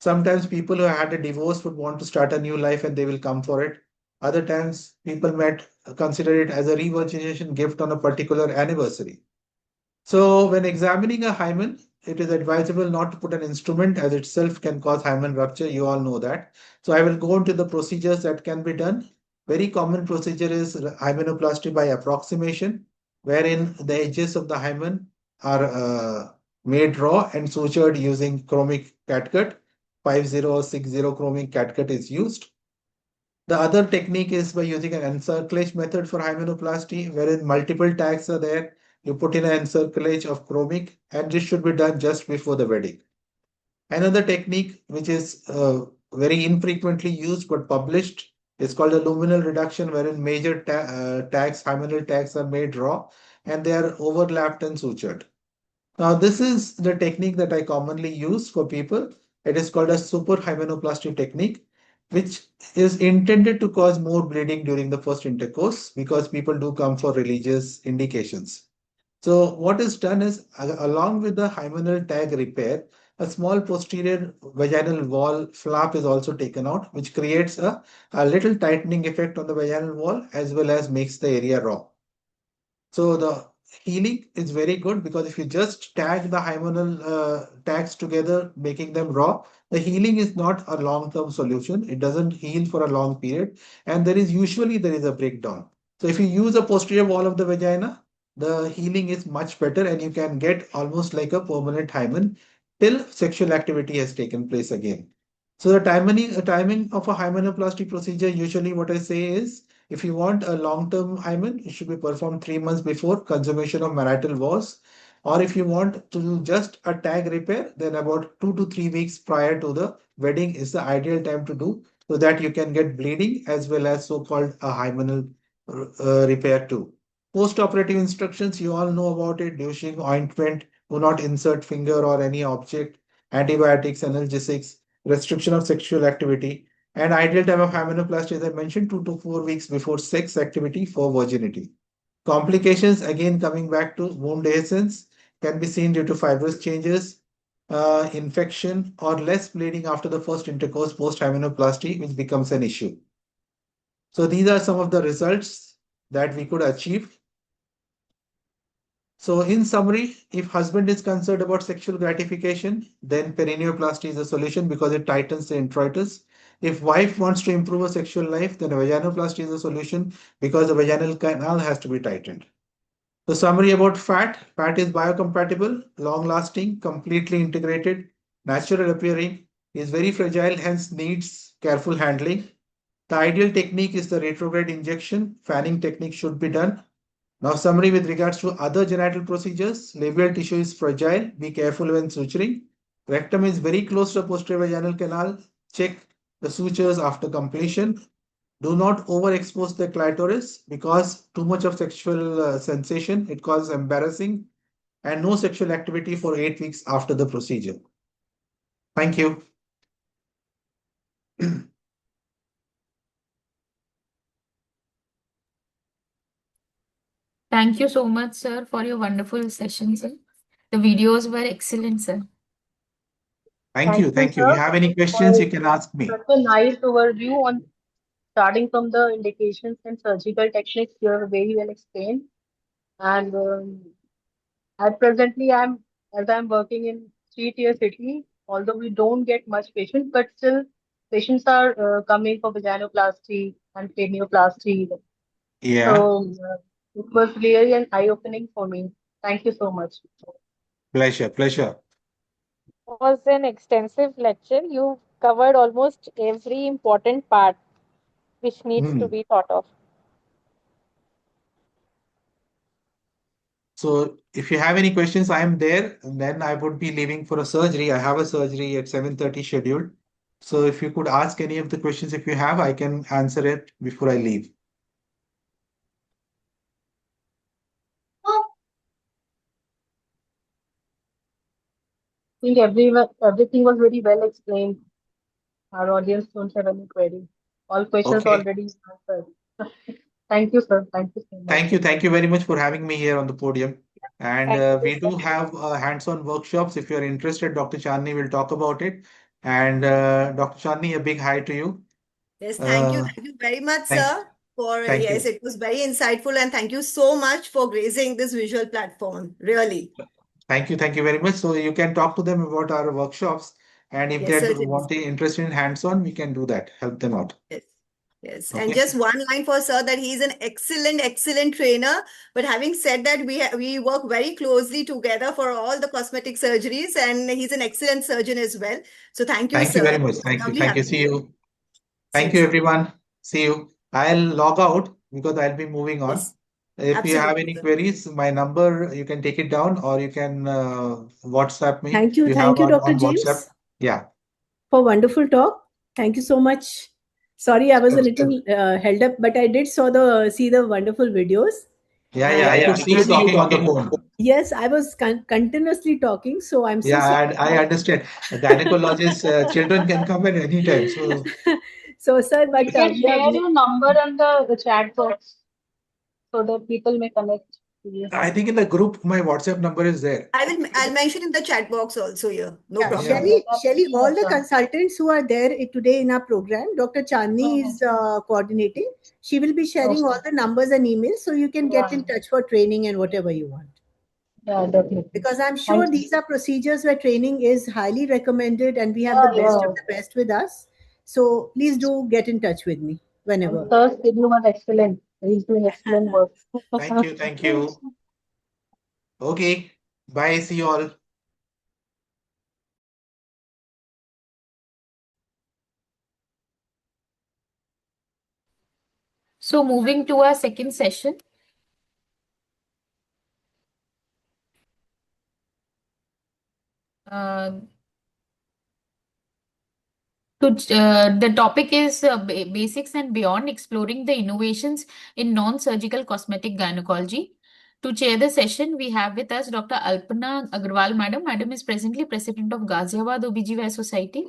[SPEAKER 21] Sometimes people who had a divorce would want to start a new life and they will come for it. Other times people might consider it as a revirgination gift on a particular anniversary. So when examining a hymen, it is advisable not to put an instrument, as itself can cause hymen rupture. You all know that. So I will go into the procedures that can be done. Very common procedure is hymenoplasty by approximation, wherein the edges of the hymen are made raw and sutured using chromic catgut. 50 or 60 chromic catgut is used. The other technique is by using an encirclage method for hymenoplasty, wherein multiple tags are there. You put in an encirclage of chromic, and this should be done just before the wedding. Another technique, which is very infrequently used but published, is called a luminal reduction, wherein major tags, hymenal tags, are made raw and they are overlapped and sutured. Now, this is the technique that I commonly use for people. It is called a super hymenoplasty technique, which is intended to cause more bleeding during the first intercourse because people do come for religious indications. So what is done is, along with the hymenal tag repair, a small posterior vaginal wall flap is also taken out, which creates a little tightening effect on the vaginal wall as well as makes the area raw. So the healing is very good because if you just tag the hymenal tags together, making them raw, the healing is not a long-term solution. It doesn't heal for a long period, and there is a breakdown. So if you use a posterior wall of the vagina, the healing is much better, and you can get almost like a permanent hymen till sexual activity has taken place again. So the timing of a hymenoplasty procedure, usually what I say is, if you want a long-term hymen, it should be performed 3 months before consummation of marital vows. Or if you want to do just a tag repair, then about 2 to 3 weeks prior to the wedding is the ideal time to do, so that you can get bleeding as well as so-called a hymenal repair too. Post-operative instructions, you all know about it: douching, ointment, do not insert finger or any object, antibiotics, analgesics, restriction of sexual activity. And ideal time of hymenoplasty, as I mentioned, 2 to 4 weeks before sex activity for virginity. Complications, again coming back to wound dehiscence, can be seen due to fibrous changes, infection, or less bleeding after the first intercourse post hymenoplasty, which becomes an issue. So these are some of the results that we could achieve. So in summary, if husband is concerned about sexual gratification, then perineoplasty is a solution because it tightens the introitus. If wife wants to improve her sexual life, then a vaginoplasty is a solution because the vaginal canal has to be tightened. The summary about fat: fat is biocompatible, long-lasting, completely integrated, natural appearing, is very fragile, hence needs careful handling. The ideal technique is the retrograde injection. Fanning technique should be done. Now, summary with regards to other genital procedures: labial tissue is fragile, be careful when suturing. Rectum is very close to the posterior vaginal canal. Check the sutures after completion. Do not overexpose the clitoris because too much of sexual sensation, it causes embarrassing, and no sexual activity for 8 weeks after the procedure. Thank you.
[SPEAKER 16] Thank you so much, sir, for your wonderful session, sir. The videos were excellent, sir.
[SPEAKER 21] Thank you. Thank you. If you have any questions, you can ask me.
[SPEAKER 17] Such a nice overview on starting from the indications and surgical techniques. You are very well explained. And at presently, as I'm working in 3-tier city, although we don't get much patients, but still patients are coming for vaginoplasty and perineoplasty.
[SPEAKER 21] Yeah.
[SPEAKER 17] So it was really an eye-opening for me. Thank you so much.
[SPEAKER 21] Pleasure. Pleasure.
[SPEAKER 20] It was an extensive lecture. You covered almost every important part which needs to be thought of.
[SPEAKER 21] So if you have any questions, I am there, and then I would be leaving for a surgery. I have a surgery at 7:30 scheduled. So if you could ask any of the questions if you have, I can answer it before I leave.
[SPEAKER 17] I think everything was very well explained. Our audience don't have any query. All questions
[SPEAKER 21] Okay.
[SPEAKER 17] already answered. Thank you, sir. Thank you so much.
[SPEAKER 21] Thank you. Thank you very much for having me here on the podium. And
[SPEAKER 17] Thank you,
[SPEAKER 21] we do
[SPEAKER 17] sir.
[SPEAKER 21] have hands-on workshops. If you're interested, Dr. Chandni will talk about it. And Dr. Chandni, a big hi to you.
[SPEAKER 18] Yes, thank you.
[SPEAKER 21] Uh,
[SPEAKER 18] Thank you very much,
[SPEAKER 21] thank-
[SPEAKER 18] sir, for
[SPEAKER 21] thank
[SPEAKER 18] yes,
[SPEAKER 21] you.
[SPEAKER 18] it was very insightful, and thank you so much for gracing this visual platform. Really.
[SPEAKER 21] Thank you. Thank you very much. So you can talk to them about our workshops. And if
[SPEAKER 18] Yes,
[SPEAKER 21] they're
[SPEAKER 18] certainly.
[SPEAKER 21] interested in hands-on, we can do that, help them out.
[SPEAKER 18] Yes. Yes,
[SPEAKER 21] Okay.
[SPEAKER 18] and just one line for sir that he's an excellent trainer. But having said that, we work very closely together for all the cosmetic surgeries, and he's an excellent surgeon as well. So thank you,
[SPEAKER 21] Thank you
[SPEAKER 18] sir.
[SPEAKER 21] very much. Thank you.
[SPEAKER 18] Lovely
[SPEAKER 21] Thank you.
[SPEAKER 18] having
[SPEAKER 21] See you. Thank
[SPEAKER 18] Yes,
[SPEAKER 21] you,
[SPEAKER 18] sir.
[SPEAKER 21] everyone. See you. I'll log out because I'll be moving on.
[SPEAKER 18] Yes,
[SPEAKER 21] If you have
[SPEAKER 18] absolutely,
[SPEAKER 21] any
[SPEAKER 18] sir.
[SPEAKER 21] queries, my number, you can take it down or you can WhatsApp me.
[SPEAKER 6] Thank you.
[SPEAKER 21] You
[SPEAKER 6] Thank
[SPEAKER 21] have
[SPEAKER 6] you, Dr.
[SPEAKER 21] on WhatsApp.
[SPEAKER 6] James,
[SPEAKER 21] Yeah.
[SPEAKER 6] for wonderful talk. Thank you so much. Sorry, I was a little held up, but I did see the wonderful videos.
[SPEAKER 21] Yeah. I could see you talking on the phone.
[SPEAKER 6] Yes, I was continuously talking, so I'm so sorry.
[SPEAKER 21] Yeah, I understand. Gynecologists, children can come at any time. So
[SPEAKER 6] So, sir, but
[SPEAKER 17] You can share your number on the chat box so that people may connect.
[SPEAKER 21] I think in the group, my WhatsApp number is there.
[SPEAKER 18] I'll mention in the chat box also here. No
[SPEAKER 6] Yeah,
[SPEAKER 18] problem.
[SPEAKER 6] Shelly, all the consultants who are there today in our program, Dr. Chandni is coordinating. She will be sharing all the numbers and emails so you can get in touch for training and whatever you want.
[SPEAKER 17] Yeah, definitely.
[SPEAKER 6] Because I'm sure
[SPEAKER 17] Thank you.
[SPEAKER 6] these are procedures where training is highly recommended and we have the best of the best with us. So please do get in touch with me whenever.
[SPEAKER 17] Sir, you was excellent. He's doing excellent work.
[SPEAKER 21] Thank you. Thank you. Okay. Bye. See you all.
[SPEAKER 16] So moving to our second session. The topic is basics and beyond, exploring the innovations in non-surgical cosmetic gynecology. To chair the session, we have with us Dr. Alpana Agarwal, Madam. Madam is presently President of Ghaziabad OBGYN Society.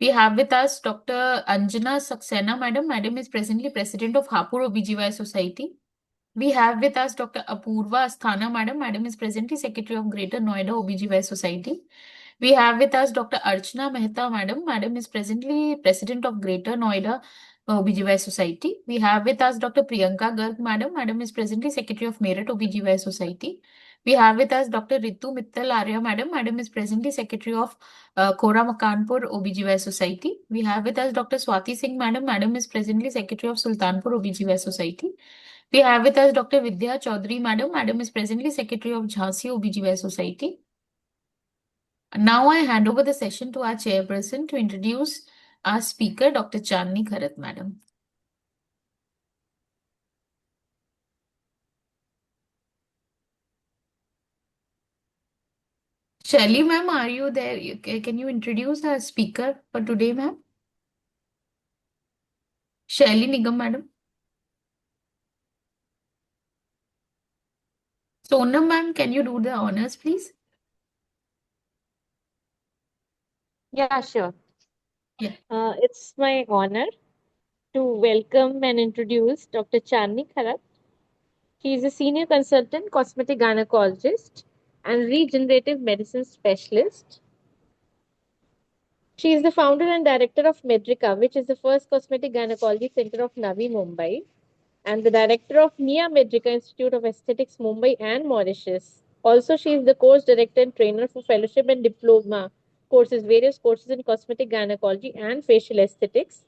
[SPEAKER 16] We have with us Dr. Anjana Saxena, Madam. Madam is presently President of Hapur OBGYN Society. We have with us Dr. Apurva Asthana, Madam. Madam is presently Secretary of Greater Noida OBGYN Society. We have with us Dr. Archana Mehta, Madam. Madam is presently President of Greater Noida OBGYN Society. We have with us Dr. Priyanka Garg, Madam. Madam is presently Secretary of Meerut OBGYN Society. We have with us Dr. Ritu Mittal Arya, Madam. Madam is presently Secretary of Khora Makanpur OBGYN Society. We have with us Dr. Swati Singh, Madam. Madam is presently Secretary of Sultanpur OBGYN Society. We have with us Dr. Vidya Chaudhary, Madam. Madam is presently Secretary of Jhansi OBGYN Society. Now I hand over the session to our chairperson to introduce our speaker, Dr. Chandni Kharat, Madam. Shelly, ma'am, are you there? Can you introduce our speaker for today, ma'am? Shelly Nigam, Madam. Sonam, ma'am, can you do the honors, please?
[SPEAKER 20] Yeah, sure.
[SPEAKER 16] Yeah.
[SPEAKER 20] It's my honor to welcome and introduce Dr. Chandni Kharat. She is a senior consultant cosmetic gynecologist and regenerative medicine specialist. She is the founder and director of Medrica, which is the first cosmetic gynecology center of Navi Mumbai, and the director of Nia Medrica Institute of Aesthetics Mumbai and Mauritius. Also, she is the course director and trainer for fellowship and diploma courses, various courses in cosmetic gynecology and facial aesthetics.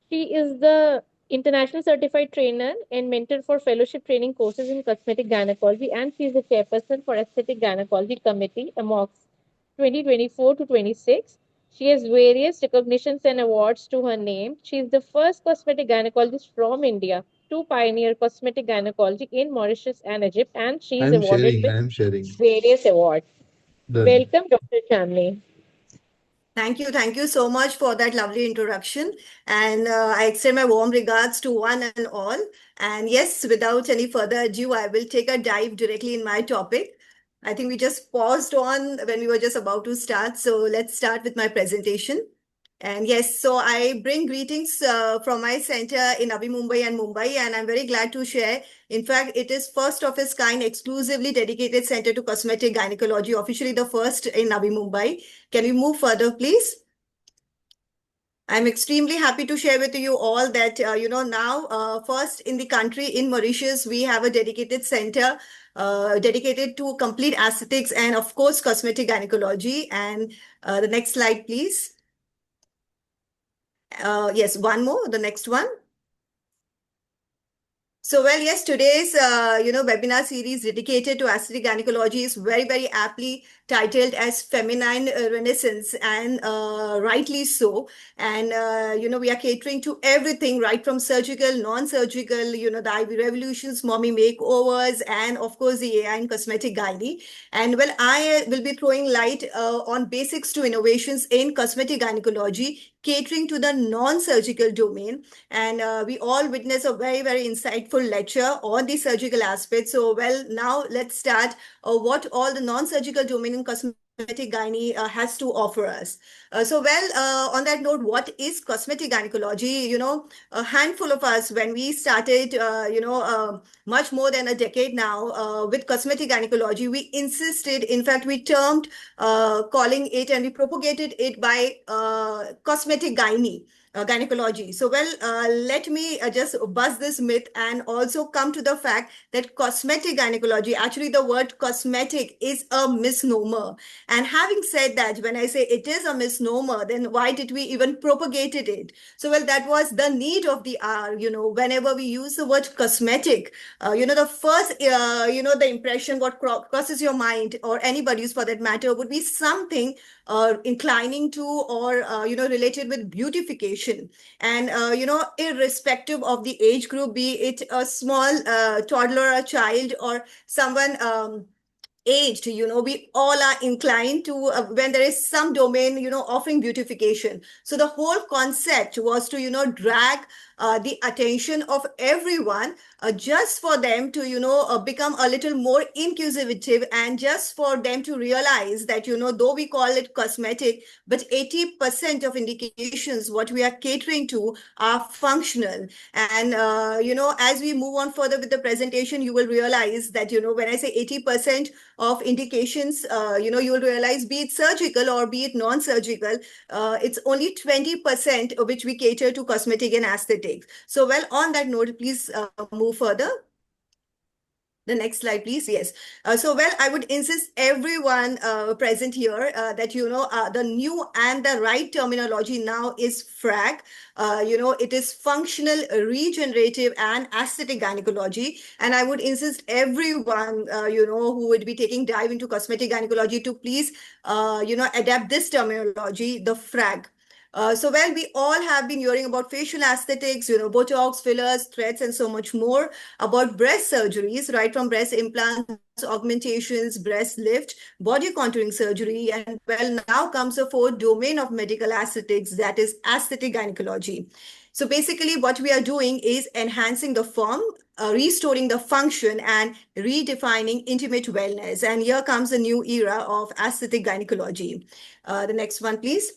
[SPEAKER 20] She is the international certified trainer and mentor for fellowship training courses in cosmetic gynecology, and she is the chairperson for Aesthetic Gynecology Committee amongst 2024 to 26. She has various recognitions and awards to her name. She is the first cosmetic gynecologist from India to pioneer cosmetic gynecology in Mauritius and Egypt, and she is awarded with various awards.
[SPEAKER 4] Done.
[SPEAKER 20] Welcome, Dr. Chandni.
[SPEAKER 18] Thank you so much for that lovely introduction. And I extend my warm regards to one and all. And yes, without any further ado, I will take a dive directly in my topic. I think we just paused on when we were just about to start. So let's start with my presentation. And yes, so I bring greetings from my center in Navi Mumbai and Mumbai, and I'm very glad to share. In fact, it is first of its kind, exclusively dedicated center to cosmetic gynecology, officially the first in Navi Mumbai. Can we move further, please? I'm extremely happy to share with you all that, now first in the country, in Mauritius, we have a dedicated center dedicated to complete aesthetics and, of course, cosmetic gynecology. And the next slide, please. Yes, one more, the next one. So, well, yes, today's, webinar series dedicated to aesthetic gynecology is very, very aptly titled as Feminine Renaissance, and rightly so. And, we are catering to everything, right from surgical, non-surgical, the IV revolutions, mommy makeovers, and of course, the AI and cosmetic gynae. And well, I will be throwing light on basics to innovations in cosmetic gynecology, catering to the non-surgical domain. And we all witness a very, very insightful lecture on the surgical aspects. So, well, now let's start what all the non-surgical domain in cosmetic cosmetic gynae has to offer us. On that note, what is cosmetic gynecology? A handful of us, when we started, much more than a decade now, with cosmetic gynecology, we insisted, in fact, we termed calling it, and we propagated it by cosmetic gynecology. Let me just bust this myth and also come to the fact that cosmetic gynecology, actually the word cosmetic is a misnomer. And having said that, when I say it is a misnomer, then why did we even propagated it? That was the need of the hour. Whenever we use the word cosmetic, the first, the impression what crosses your mind, or anybody's for that matter, would be something inclining to, or related with beautification. And irrespective of the age group, be it a small toddler, a child, or someone aged, we all are inclined to, when there is some domain, offering beautification. So the whole concept was to, drag the attention of everyone, just for them to, become a little more inquisitive, and just for them to realize that, though we call it cosmetic, but 80% of indications, what we are catering to, are functional. And, as we move on further with the presentation, you will realize that, when I say 80% of indications, you will realize, be it surgical or be it non-surgical, it's only 20% which we cater to cosmetic and aesthetics. On that note, please move further. The next slide, please. Yes. I would insist everyone present here that, the new and the right terminology now is FRAG. It is functional, regenerative, and aesthetic gynecology. And I would insist everyone, who would be taking dive into cosmetic gynecology to please, adapt this terminology, the FRAG. We all have been hearing about facial aesthetics, Botox, fillers, threads, and so much more, about breast surgeries, right from breast implants, augmentations, breast lift, body contouring surgery, and now comes the fourth domain of medical aesthetics, that is aesthetic gynecology. So basically what we are doing is enhancing the form, restoring the function, and redefining intimate wellness. And here comes a new era of aesthetic gynecology. The next one, please.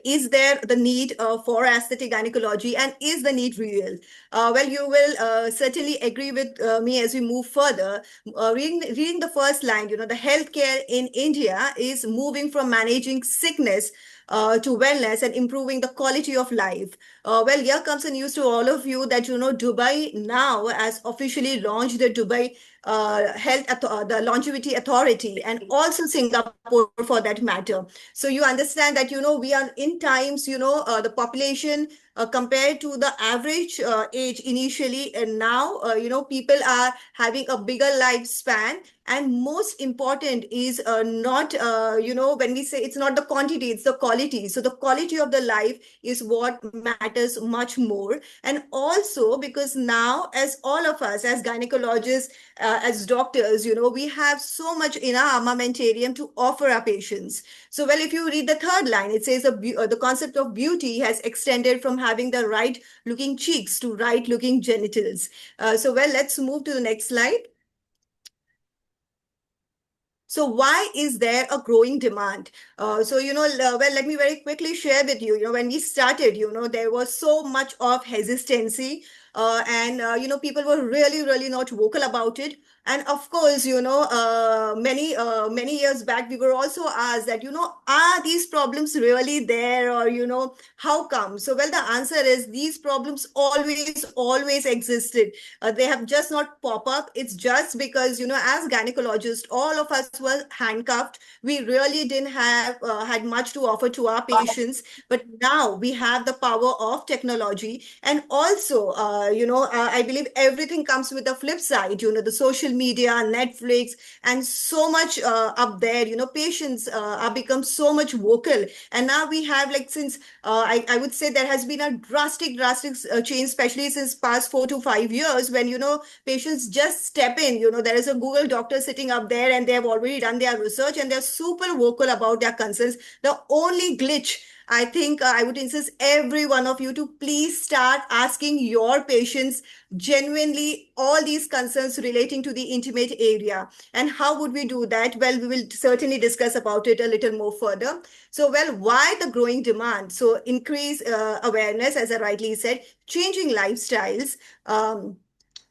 [SPEAKER 18] Is there the need for aesthetic gynecology, and is the need real? You will certainly agree with me as we move further. Reading the first line, the healthcare in India is moving from managing sickness to wellness and improving the quality of life. Here comes the news to all of you that, Dubai now has officially launched the Dubai the Longevity Authority, and also Singapore for that matter. So you understand that, we are in times, the population compared to the average age initially, and now, people are having a bigger lifespan. And most important is not, when we say it's not the quantity, it's the quality. So the quality of the life is what matters much more. And also because now, as all of us, as gynecologists, as doctors, we have so much in our armamentarium to offer our patients. So, if you read the third line, it says the concept of beauty has extended from having the right looking cheeks to right looking genitals. Let's move to the next slide. So why is there a growing demand? Let me very quickly share with you, when we started, there was so much of hesitancy, and people were really not vocal about it. And of course, many years back, we were also asked that, are these problems really there, or, how come? So, the answer is these problems always existed. They have just not pop up. It's just because, as gynecologists, all of us were handcuffed. We really didn't have had much to offer to our patients. But now we have the power of technology. And also, I believe everything comes with a flip side, the social media, Netflix, and so much up there, patients are become so much vocal. And now we have, since I would say there has been a drastic change, especially since past 4 to 5 years, when, patients just step in, there is a Google doctor sitting up there, and they have already done their research, and they're super vocal about their concerns. The only glitch I think I would insist every one of you to please start asking your patients genuinely all these concerns relating to the intimate area. And how would we do that? Well, we will certainly discuss about it a little more further. So, well, why the growing demand? So, increase awareness, as I rightly said, changing lifestyles,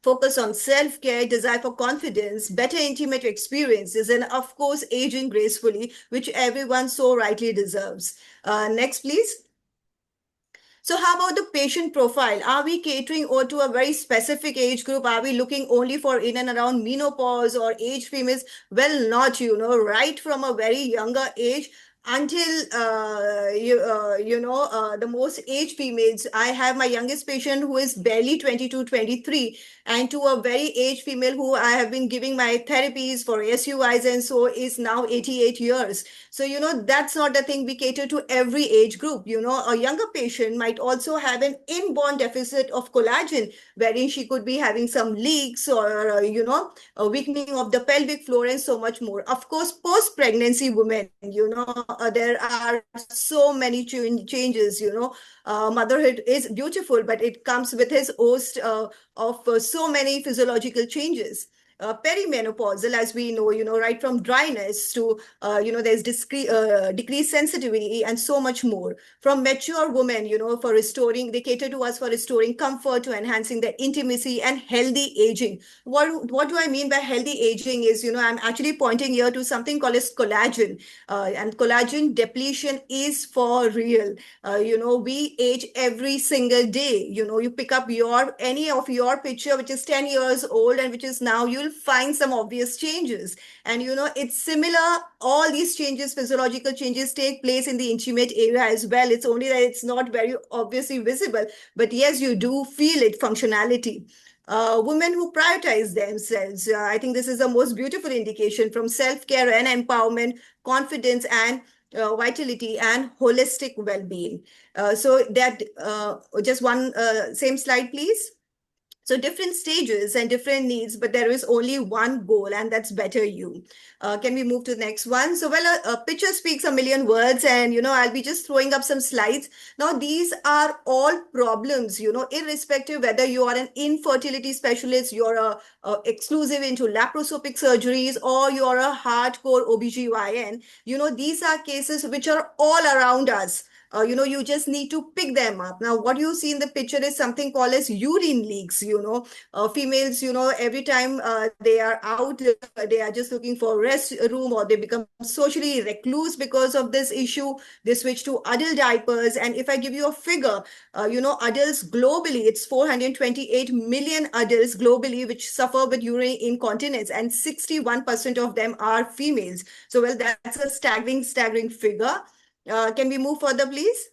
[SPEAKER 18] focus on self-care, desire for confidence, better intimate experiences, and of course, aging gracefully, which everyone so rightly deserves. Next, please. So how about the patient profile? Are we catering to a very specific age group? Are we looking only for in and around menopause or age females? Well, not, right from a very younger age until the most age females. I have my youngest patient who is barely 22, 23, and to a very age female who I have been giving my therapies for SUIs and so is now 88 years. So, that's not the thing. We cater to every age group. A younger patient might also have an inborn deficit of collagen, wherein she could be having some leaks or, a weakening of the pelvic floor and so much more. Of course, post-pregnancy women, there are so many changes, motherhood is beautiful, but it comes with its host of so many physiological changes. Perimenopausal, as we know, right from dryness to, there's decreased sensitivity and so much more. From mature women, for restoring, they cater to us for restoring comfort, to enhancing their intimacy and healthy aging. What do I mean by healthy aging is, I'm actually pointing here to something called as collagen. And collagen depletion is for real. We age every single day. You pick up any of your picture, which is 10 years old and which is now, you'll find some obvious changes. And, it's similar. All these changes, physiological changes, take place in the intimate area as well. It's only that it's not very obviously visible. But yes, you do feel it, functionality. Women who prioritize themselves. I think this is the most beautiful indication from self-care and empowerment, confidence and vitality and holistic well-being. So that just one same slide, please. So different stages and different needs, but there is only one goal, and that's better you. Can we move to the next one? So, well, a picture speaks a million words, and, I'll be just throwing up some slides. Now, these are all problems, irrespective whether you are an infertility specialist, you're exclusive into laparoscopic surgeries, or you're a hardcore OBGYN. These are cases which are all around us. You just need to pick them up. Now, what you see in the picture is something called as urine leaks. Females, every time they are out, they are just looking for rest room, or they become socially recluse because of this issue. They switch to adult diapers. And if I give you a figure, adults globally, it's 428 million adults globally which suffer with urinary incontinence, and 61% of them are females. So, well, that's a staggering figure. Can we move further, please?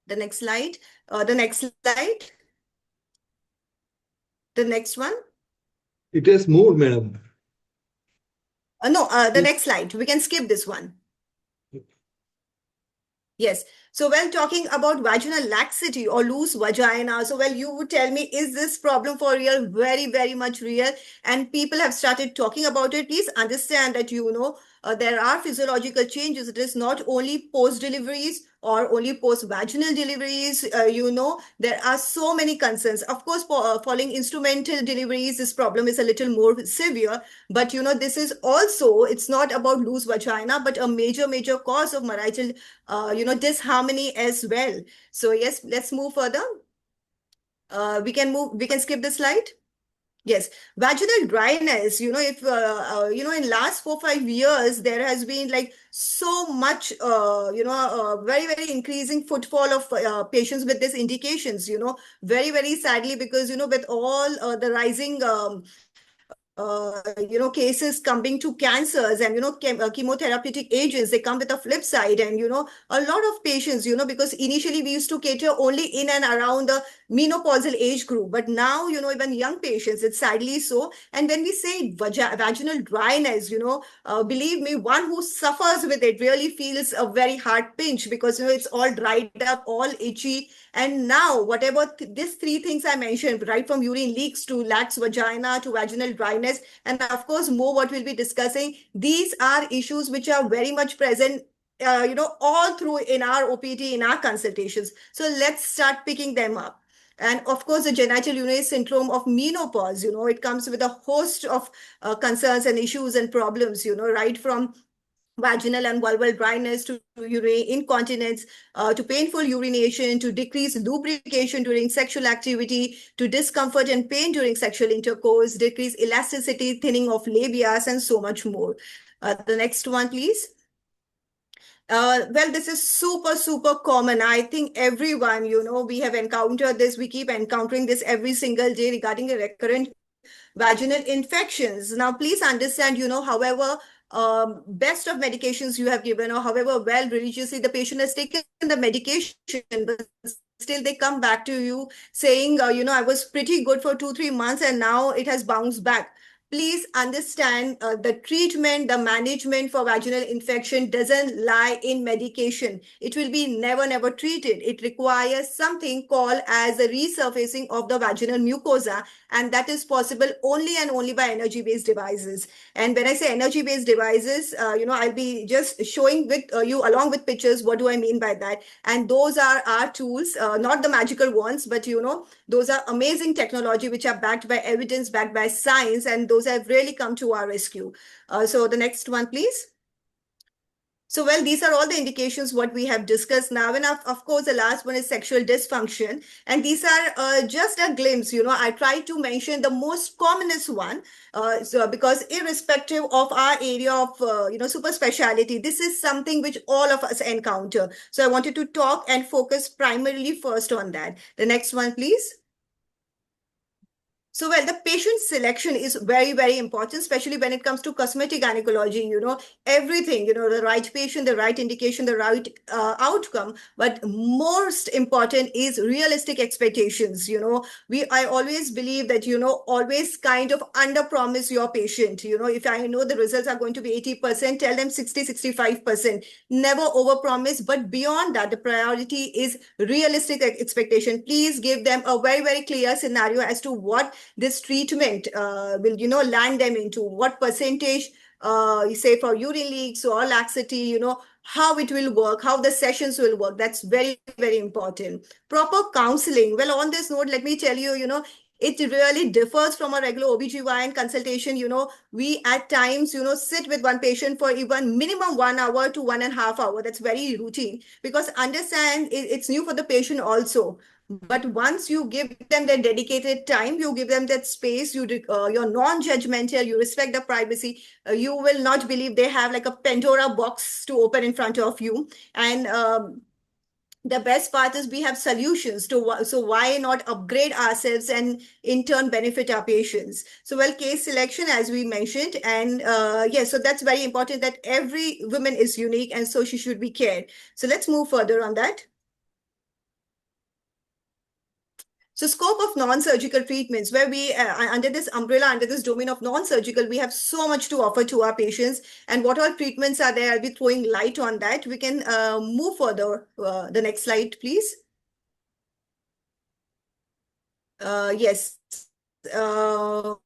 [SPEAKER 18] The next slide. The next slide. The next one.
[SPEAKER 4] It has moved, madam.
[SPEAKER 18] No, the next slide. We can skip this one. Yes. So, well, talking about vaginal laxity or loose vagina. So, well, you would tell me, is this problem for real? Very, very much real. And people have started talking about it. Please understand that, there are physiological changes. It is not only post-deliveries or only post-vaginal deliveries. There are so many concerns. Of course, following instrumental deliveries, this problem is a little more severe. But, this is also, it's not about loose vagina, but a major cause of marital, disharmony as well. So, yes, let's move further. We can skip the slide. Yes, vaginal dryness, if, in last 4-5 years, there has been like so much, very, very increasing footfall of patients with these indications, very, very sadly, because, with all the rising cases coming to cancers and, chemotherapeutic agents, they come with a flip side. And, a lot of patients, because initially we used to cater only in and around the menopausal age group. But now, even young patients, it's sadly so. And when we say vaginal dryness, believe me, one who suffers with it really feels a very hard pinch, because, it's all dried up, all itchy. And now, whatever these three things I mentioned, right from urine leaks to lax vagina to vaginal dryness, and of course, more what we'll be discussing, these are issues which are very much present all through in our OPT, in our consultations. So let's start picking them up. And of course, the genital urinary syndrome of menopause, it comes with a host of concerns and issues and problems, right from vaginal and vulval dryness to urinary incontinence, to painful urination, to decreased lubrication during sexual activity, to discomfort and pain during sexual intercourse, decreased elasticity, thinning of labias, and so much more. The next one, please. Well, this is super, super common. I think everyone, we have encountered this. We keep encountering this every single day regarding a recurrent vaginal infections. Now, please understand, however best of medications you have given, or however well religiously the patient has taken the medication, but still they come back to you saying, I was pretty good for 2-3 months and now it has bounced back. Please understand the treatment, the management for vaginal infection doesn't lie in medication. It will be never treated. It requires something called as a resurfacing of the vaginal mucosa, and that is possible only and only by energy-based devices. And when I say energy-based devices, I'll be just showing with you along with pictures what do I mean by that. And those are our tools, not the magical ones, but those are amazing technology which are backed by evidence, backed by science, and those have really come to our rescue. So the next one, please. So, well, these are all the indications what we have discussed now. And of course, the last one is sexual dysfunction. And these are just a glimpse, I try to mention the most commonest one. So because irrespective of our area of, super speciality, this is something which all of us encounter. So I wanted to talk and focus primarily first on that. The next one, please. So, well, the patient selection is very, very important, especially when it comes to cosmetic gynecology, everything, the right patient, the right indication, the right outcome. But most important is realistic expectations. I always believe that, always kind of under-promise your patient. If I know the results are going to be 80%, tell them 60-65%. Never over-promise. But beyond that, the priority is realistic expectation. Please give them a very, very clear scenario as to what this treatment will, land them into, what percentage, say for urine leaks or laxity, how it will work, how the sessions will work. That's very, very important. Proper counseling. Well, on this note, let me tell you, it really differs from a regular OBGYN consultation. We at times, sit with one patient for even minimum 1 hour to 1.5 hours. That's very routine, because understand it's new for the patient also. But once you give them that dedicated time, you give them that space, you're non-judgmental, you respect the privacy, you will not believe they have like a Pandora box to open in front of you. And the best part is we have solutions so why not upgrade ourselves and in turn benefit our patients. So, well, case selection, as we mentioned, and so that's very important, that every woman is unique and so she should be cared. So let's move further on that. So scope of non-surgical treatments, where we, under this umbrella, under this domain of non-surgical, we have so much to offer to our patients. And what all treatments are there? I'll be throwing light on that. We can move further. The next slide, please. Yes. So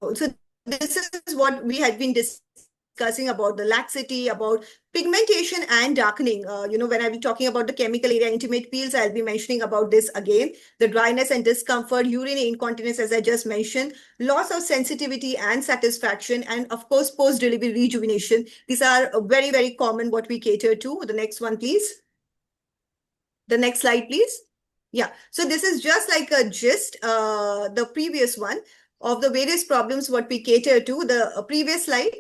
[SPEAKER 18] this is what we had been discussing about the laxity, about pigmentation and darkening. When I'll be talking about the chemical area intimate peels, I'll be mentioning about this again. The dryness and discomfort, urinary incontinence, as I just mentioned, loss of sensitivity and satisfaction, and of course, post-delivery rejuvenation. These are very, very common what we cater to. The next one, please. The next slide, please. Yeah, so this is just like a gist, the previous one, of the various problems what we cater to. The previous slide.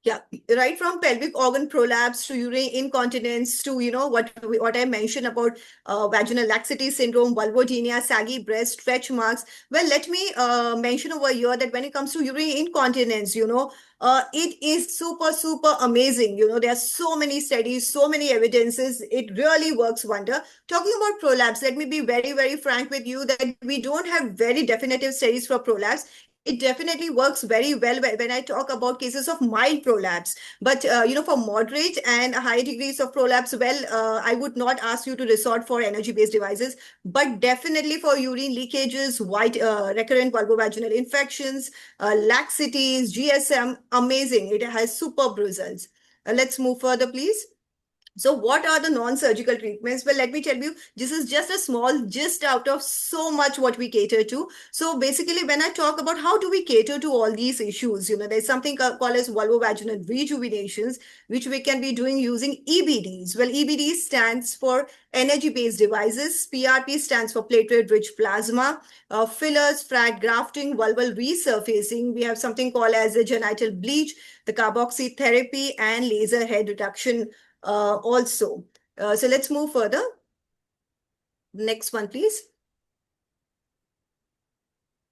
[SPEAKER 18] Yeah, right from pelvic organ prolapse to urinary incontinence to, what I mentioned about vaginal laxity syndrome, vulvodynia, saggy breast, stretch marks. Well, let me mention over here that when it comes to urinary incontinence, it is super, super amazing. There are so many studies, so many evidences. It really works wonder. Talking about prolapse, let me be very, very frank with you that we don't have very definitive studies for prolapse. It definitely works very well when I talk about cases of mild prolapse. But, for moderate and high degrees of prolapse, well, I would not ask you to resort for energy-based devices. But definitely for urine leakages, recurrent vulvovaginal infections, laxities, GSM, amazing. It has superb results. Let's move further, please. So what are the non-surgical treatments? Well, let me tell you, this is just a small gist out of so much what we cater to. So basically, when I talk about how do we cater to all these issues, there's something called as vulvovaginal rejuvenations, which we can be doing using EBDs. Well, EBD stands for energy-based devices. PRP stands for platelet-rich plasma. Fillers, fat grafting, vulval resurfacing. We have something called as a genital bleach, the carboxy therapy, and laser hair reduction also. So let's move further. Next one, please.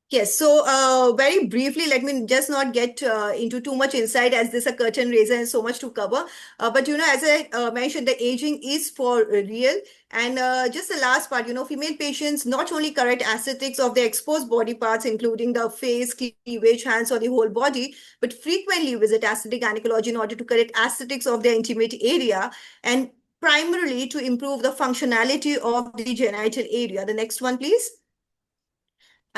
[SPEAKER 18] Yes, so very briefly, let me just not get into too much insight as this is a curtain raiser and so much to cover. But, as I mentioned, the aging is for real. And just the last part, female patients not only correct aesthetics of their exposed body parts, including the face, cleavage, hands, or the whole body, but frequently visit aesthetic gynecology in order to correct aesthetics of their intimate area and primarily to improve the functionality of the genital area. The next one, please.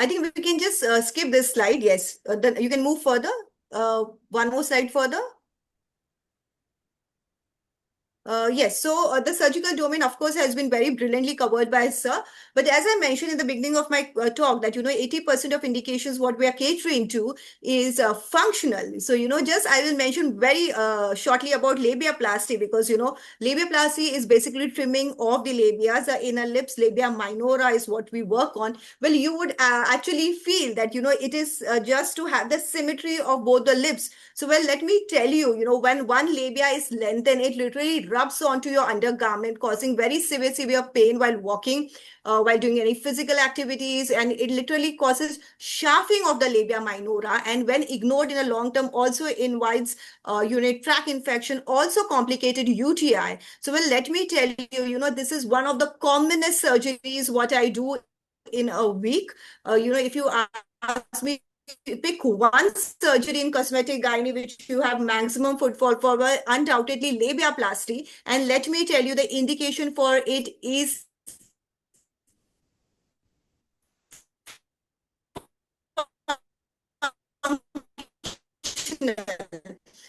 [SPEAKER 18] I think we can just skip this slide. Yes, then you can move further. One more slide further. Yes, so the surgical domain, of course, has been very brilliantly covered by Sir. But as I mentioned in the beginning of my talk, that 80% of indications what we are catering to is functional. So just I will mention very shortly about labiaplasty, because labiaplasty is basically trimming of the labia. The inner lips, labia minora is what we work on. Well, you would actually feel that it is just to have the symmetry of both the lips. So well, let me tell you, when one labia is lengthened, it literally rubs onto your undergarment, causing very severe pain while walking, while doing any physical activities, and it literally causes chafing of the labia minora, and when ignored in a long term also invites urinary tract infection, also complicated UTI. So well, let me tell you, this is one of the commonest surgeries what I do in a week. If you ask me, pick one surgery in cosmetic gynae which you have maximum footfall for, well, undoubtedly labiaplasty. And let me tell you, the indication for it is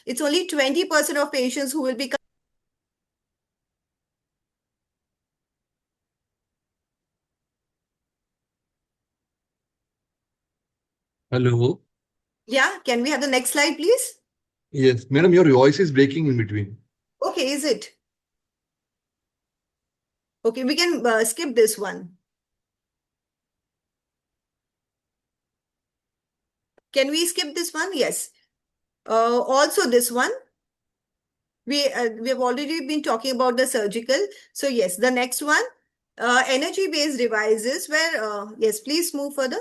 [SPEAKER 18] it's only 20% of patients who will be.
[SPEAKER 4] Hello.
[SPEAKER 18] Yeah, can we have the next slide, please?
[SPEAKER 4] Yes, madam, your voice is breaking in between.
[SPEAKER 18] Okay, is it? Okay, we can skip this one. Can we skip this one? Yes. Also this one. We have already been talking about the surgical. So yes, the next one, energy-based devices where, yes, please move further.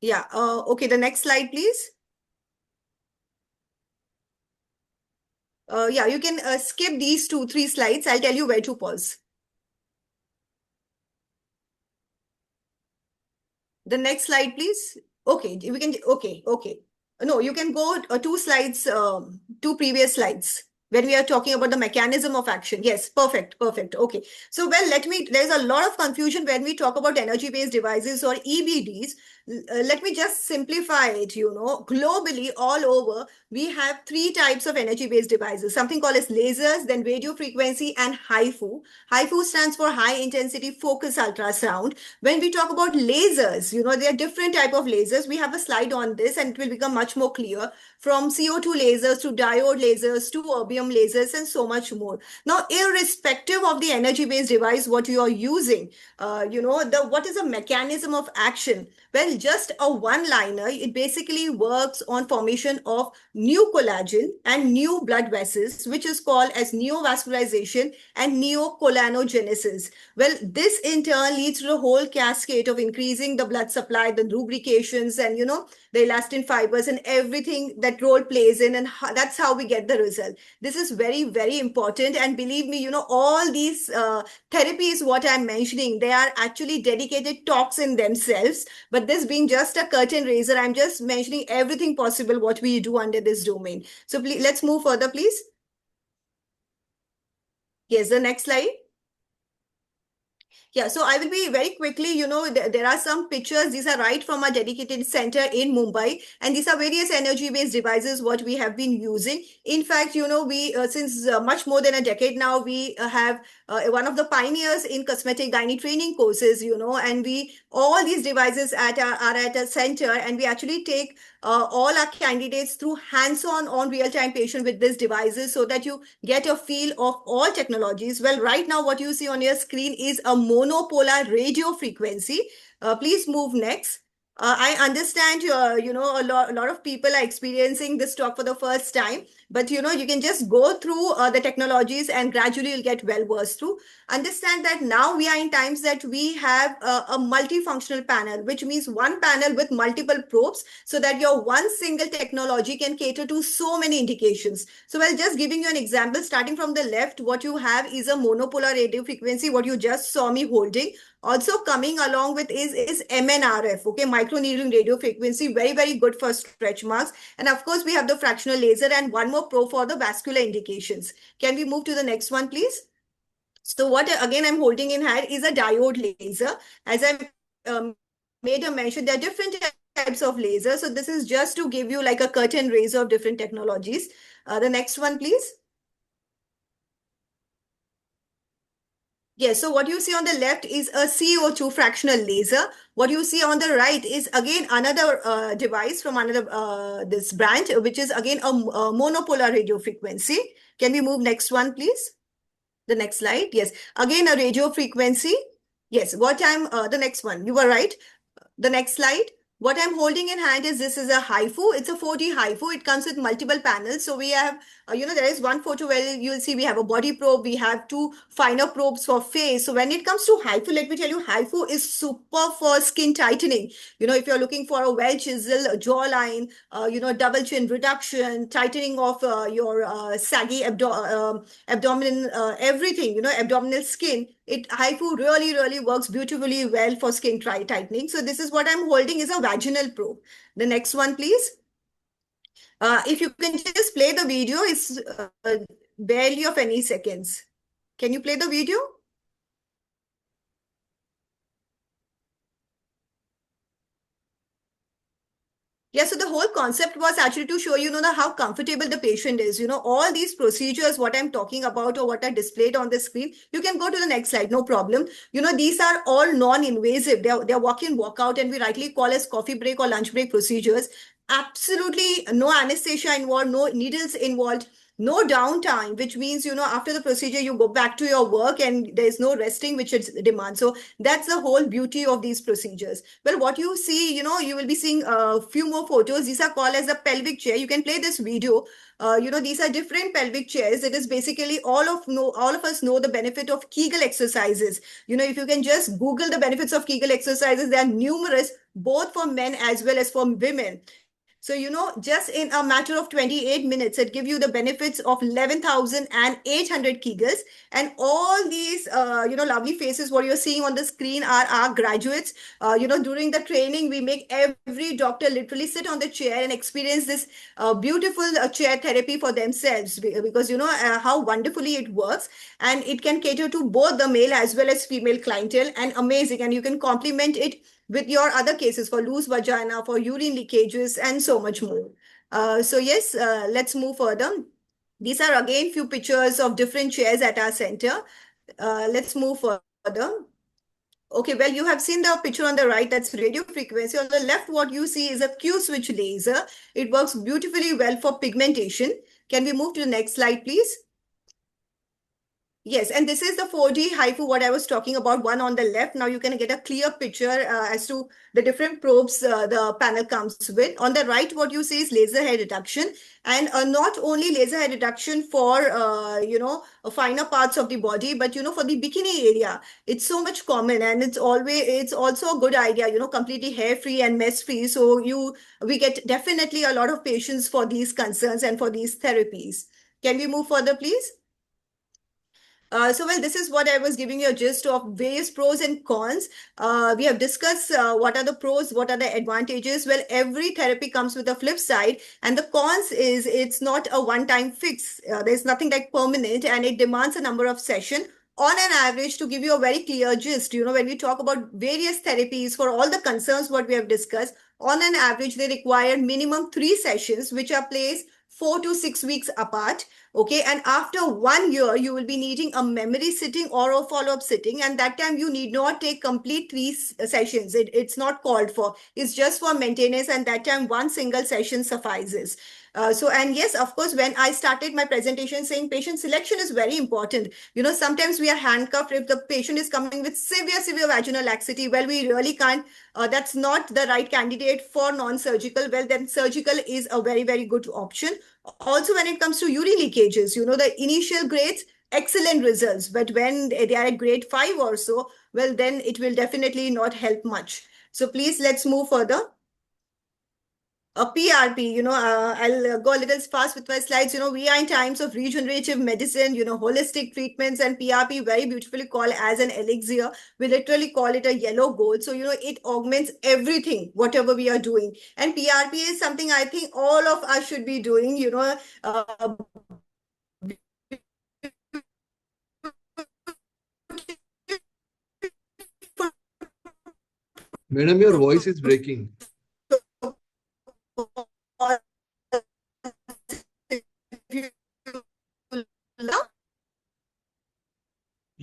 [SPEAKER 18] Yeah, okay, the next slide, please. Yeah, you can skip these 2-3 slides. I'll tell you where to pause. The next slide, please. Okay, we can, okay. No, you can go 2 slides, 2 previous slides when we are talking about the mechanism of action. Yes, perfect. Okay. So, well, there's a lot of confusion when we talk about energy-based devices or EBDs. Let me just simplify it, globally all over, we have 3 types of energy-based devices, something called as lasers, then radio frequency and HIFU. HIFU stands for high intensity focus ultrasound. When we talk about lasers, there are different type of lasers. We have a slide on this and it will become much more clear, from CO2 lasers to diode lasers to erbium lasers and so much more. Now, irrespective of the energy-based device, what you are using, what is the mechanism of action? Well, just a one-liner, it basically works on formation of new collagen and new blood vessels, which is called as neovascularization and neocholanegenesis. Well, this in turn leads to a whole cascade of increasing the blood supply, the lubrications, and the elastin fibers and everything that role plays in, and that's how we get the result. This is very, very important, and believe me, all these therapies what I'm mentioning, they are actually dedicated talks in themselves, but this being just a curtain raiser, I'm just mentioning everything possible what we do under this domain. So please, let's move further, please. Yes, the next slide. Yeah, so I will be very quickly, there are some pictures. These are right from our dedicated center in Mumbai. And these are various energy-based devices, what we have been using. In fact, we, since much more than a decade now, we have one of the pioneers in cosmetic gynae training courses, and all these devices are at a center, and we actually take all our candidates through hands-on on real-time patient with these devices so that you get a feel of all technologies. Well, right now what you see on your screen is a monopolar radio frequency. Please move next. I understand, a lot of people are experiencing this talk for the first time, but you can just go through the technologies and gradually you'll get well versed through. Understand that now we are in times that we have a multifunctional panel, which means one panel with multiple probes, so that your one single technology can cater to so many indications. So while just giving you an example, starting from the left, what you have is a monopolar radio frequency, what you just saw me holding. Also coming along with is MNRF, okay, microneedling radio frequency, very, very good for stretch marks. And of course, we have the fractional laser and one more probe for the vascular indications. Can we move to the next one, please? So what, again, I'm holding in hand is a diode laser. As I made a mention, there are different types of lasers. So this is just to give you like a curtain raiser of different technologies. The next one, please. Yes, so what you see on the left is a CO2 fractional laser. What you see on the right is again another device from another this brand, which is again a monopolar radio frequency. Can we move next one, please? The next slide. Yes, again a radio frequency. Yes, the next one, you were right. The next slide. What I'm holding in hand is this is a HIFU. It's a 4D HIFU. It comes with multiple panels. So we have, there is one photo where you'll see we have a body probe. We have two finer probes for face. So when it comes to HIFU, let me tell you, HIFU is super for skin tightening. If you're looking for a well chiseled jawline, double chin reduction, tightening of your saggy abdomen, everything, abdominal skin, HIFU really, really works beautifully well for skin tightening. So this is what I'm holding is a vaginal probe. The next one, please. If you can just play the video, it's barely of any seconds. Can you play the video? Yeah, so the whole concept was actually to show, how comfortable the patient is. All these procedures, what I'm talking about or what are displayed on the screen, you can go to the next slide, no problem. These are all non-invasive. They're walk-in, walk-out, and we rightly call as coffee break or lunch break procedures. Absolutely no anesthesia involved, no needles involved, no downtime, which means, after the procedure, you go back to your work and there's no resting, which it demands. So that's the whole beauty of these procedures. Well, what you see, you will be seeing a few more photos. These are called as a pelvic chair. You can play this video. These are different pelvic chairs. It is basically all of us know the benefit of Kegel exercises. If you can just Google the benefits of Kegel exercises, they are numerous, both for men as well as for women. So, just in a matter of 28 minutes, it gives you the benefits of 11,800 Kegels. And all these, lovely faces, what you're seeing on the screen are our graduates. During the training, we make every doctor literally sit on the chair and experience this beautiful chair therapy for themselves because, how wonderfully it works. And it can cater to both the male as well as female clientele, and amazing. And you can complement it with your other cases for loose vagina, for urine leakages, and so much more. So yes, let's move further. These are again few pictures of different chairs at our center. Let's move further. Okay, well, you have seen the picture on the right, that's radio frequency. On the left, what you see is a Q-switch laser. It works beautifully well for pigmentation. Can we move to the next slide, please? Yes, and this is the 4D HIFU, what I was talking about, one on the left. Now you can get a clear picture as to the different probes the panel comes with. On the right, what you see is laser hair reduction. And not only laser hair reduction for, finer parts of the body, but, for the bikini area, it's so much common. And it's also a good idea, completely hair-free and mess-free. So we get definitely a lot of patients for these concerns and for these therapies. Can we move further, please? This is what I was giving you a gist of various pros and cons. We have discussed what are the pros, what are the advantages. Well, every therapy comes with a flip side, and the cons is it's not a one-time fix. There's nothing like permanent, and it demands a number of sessions on an average, to give you a very clear gist, when we talk about various therapies for all the concerns what we have discussed, on an average, they require minimum 3 sessions, which are placed 4 to 6 weeks apart. Okay, and after 1 year, you will be needing a memory sitting or a follow-up sitting, and that time you need not take complete 3 sessions. It's not called for. It's just for maintenance, and that time 1 single session suffices. And yes, of course, when I started my presentation saying patient selection is very important. Sometimes we are handcuffed if the patient is coming with severe vaginal laxity. Well, we really can't. That's not the right candidate for non-surgical. Well, then surgical is a very, very good option. Also, when it comes to urine leakages, the initial grades, excellent results. But when they are at grade 5 or so, well, then it will definitely not help much. So please, let's move further. A PRP, I'll go a little fast with my slides. We are in times of regenerative medicine, holistic treatments, and PRP very beautifully called as an elixir. We literally call it a yellow gold. So, it augments everything, whatever we are doing. And PRP is something I think all of us should be doing,
[SPEAKER 4] Madam, your voice is breaking.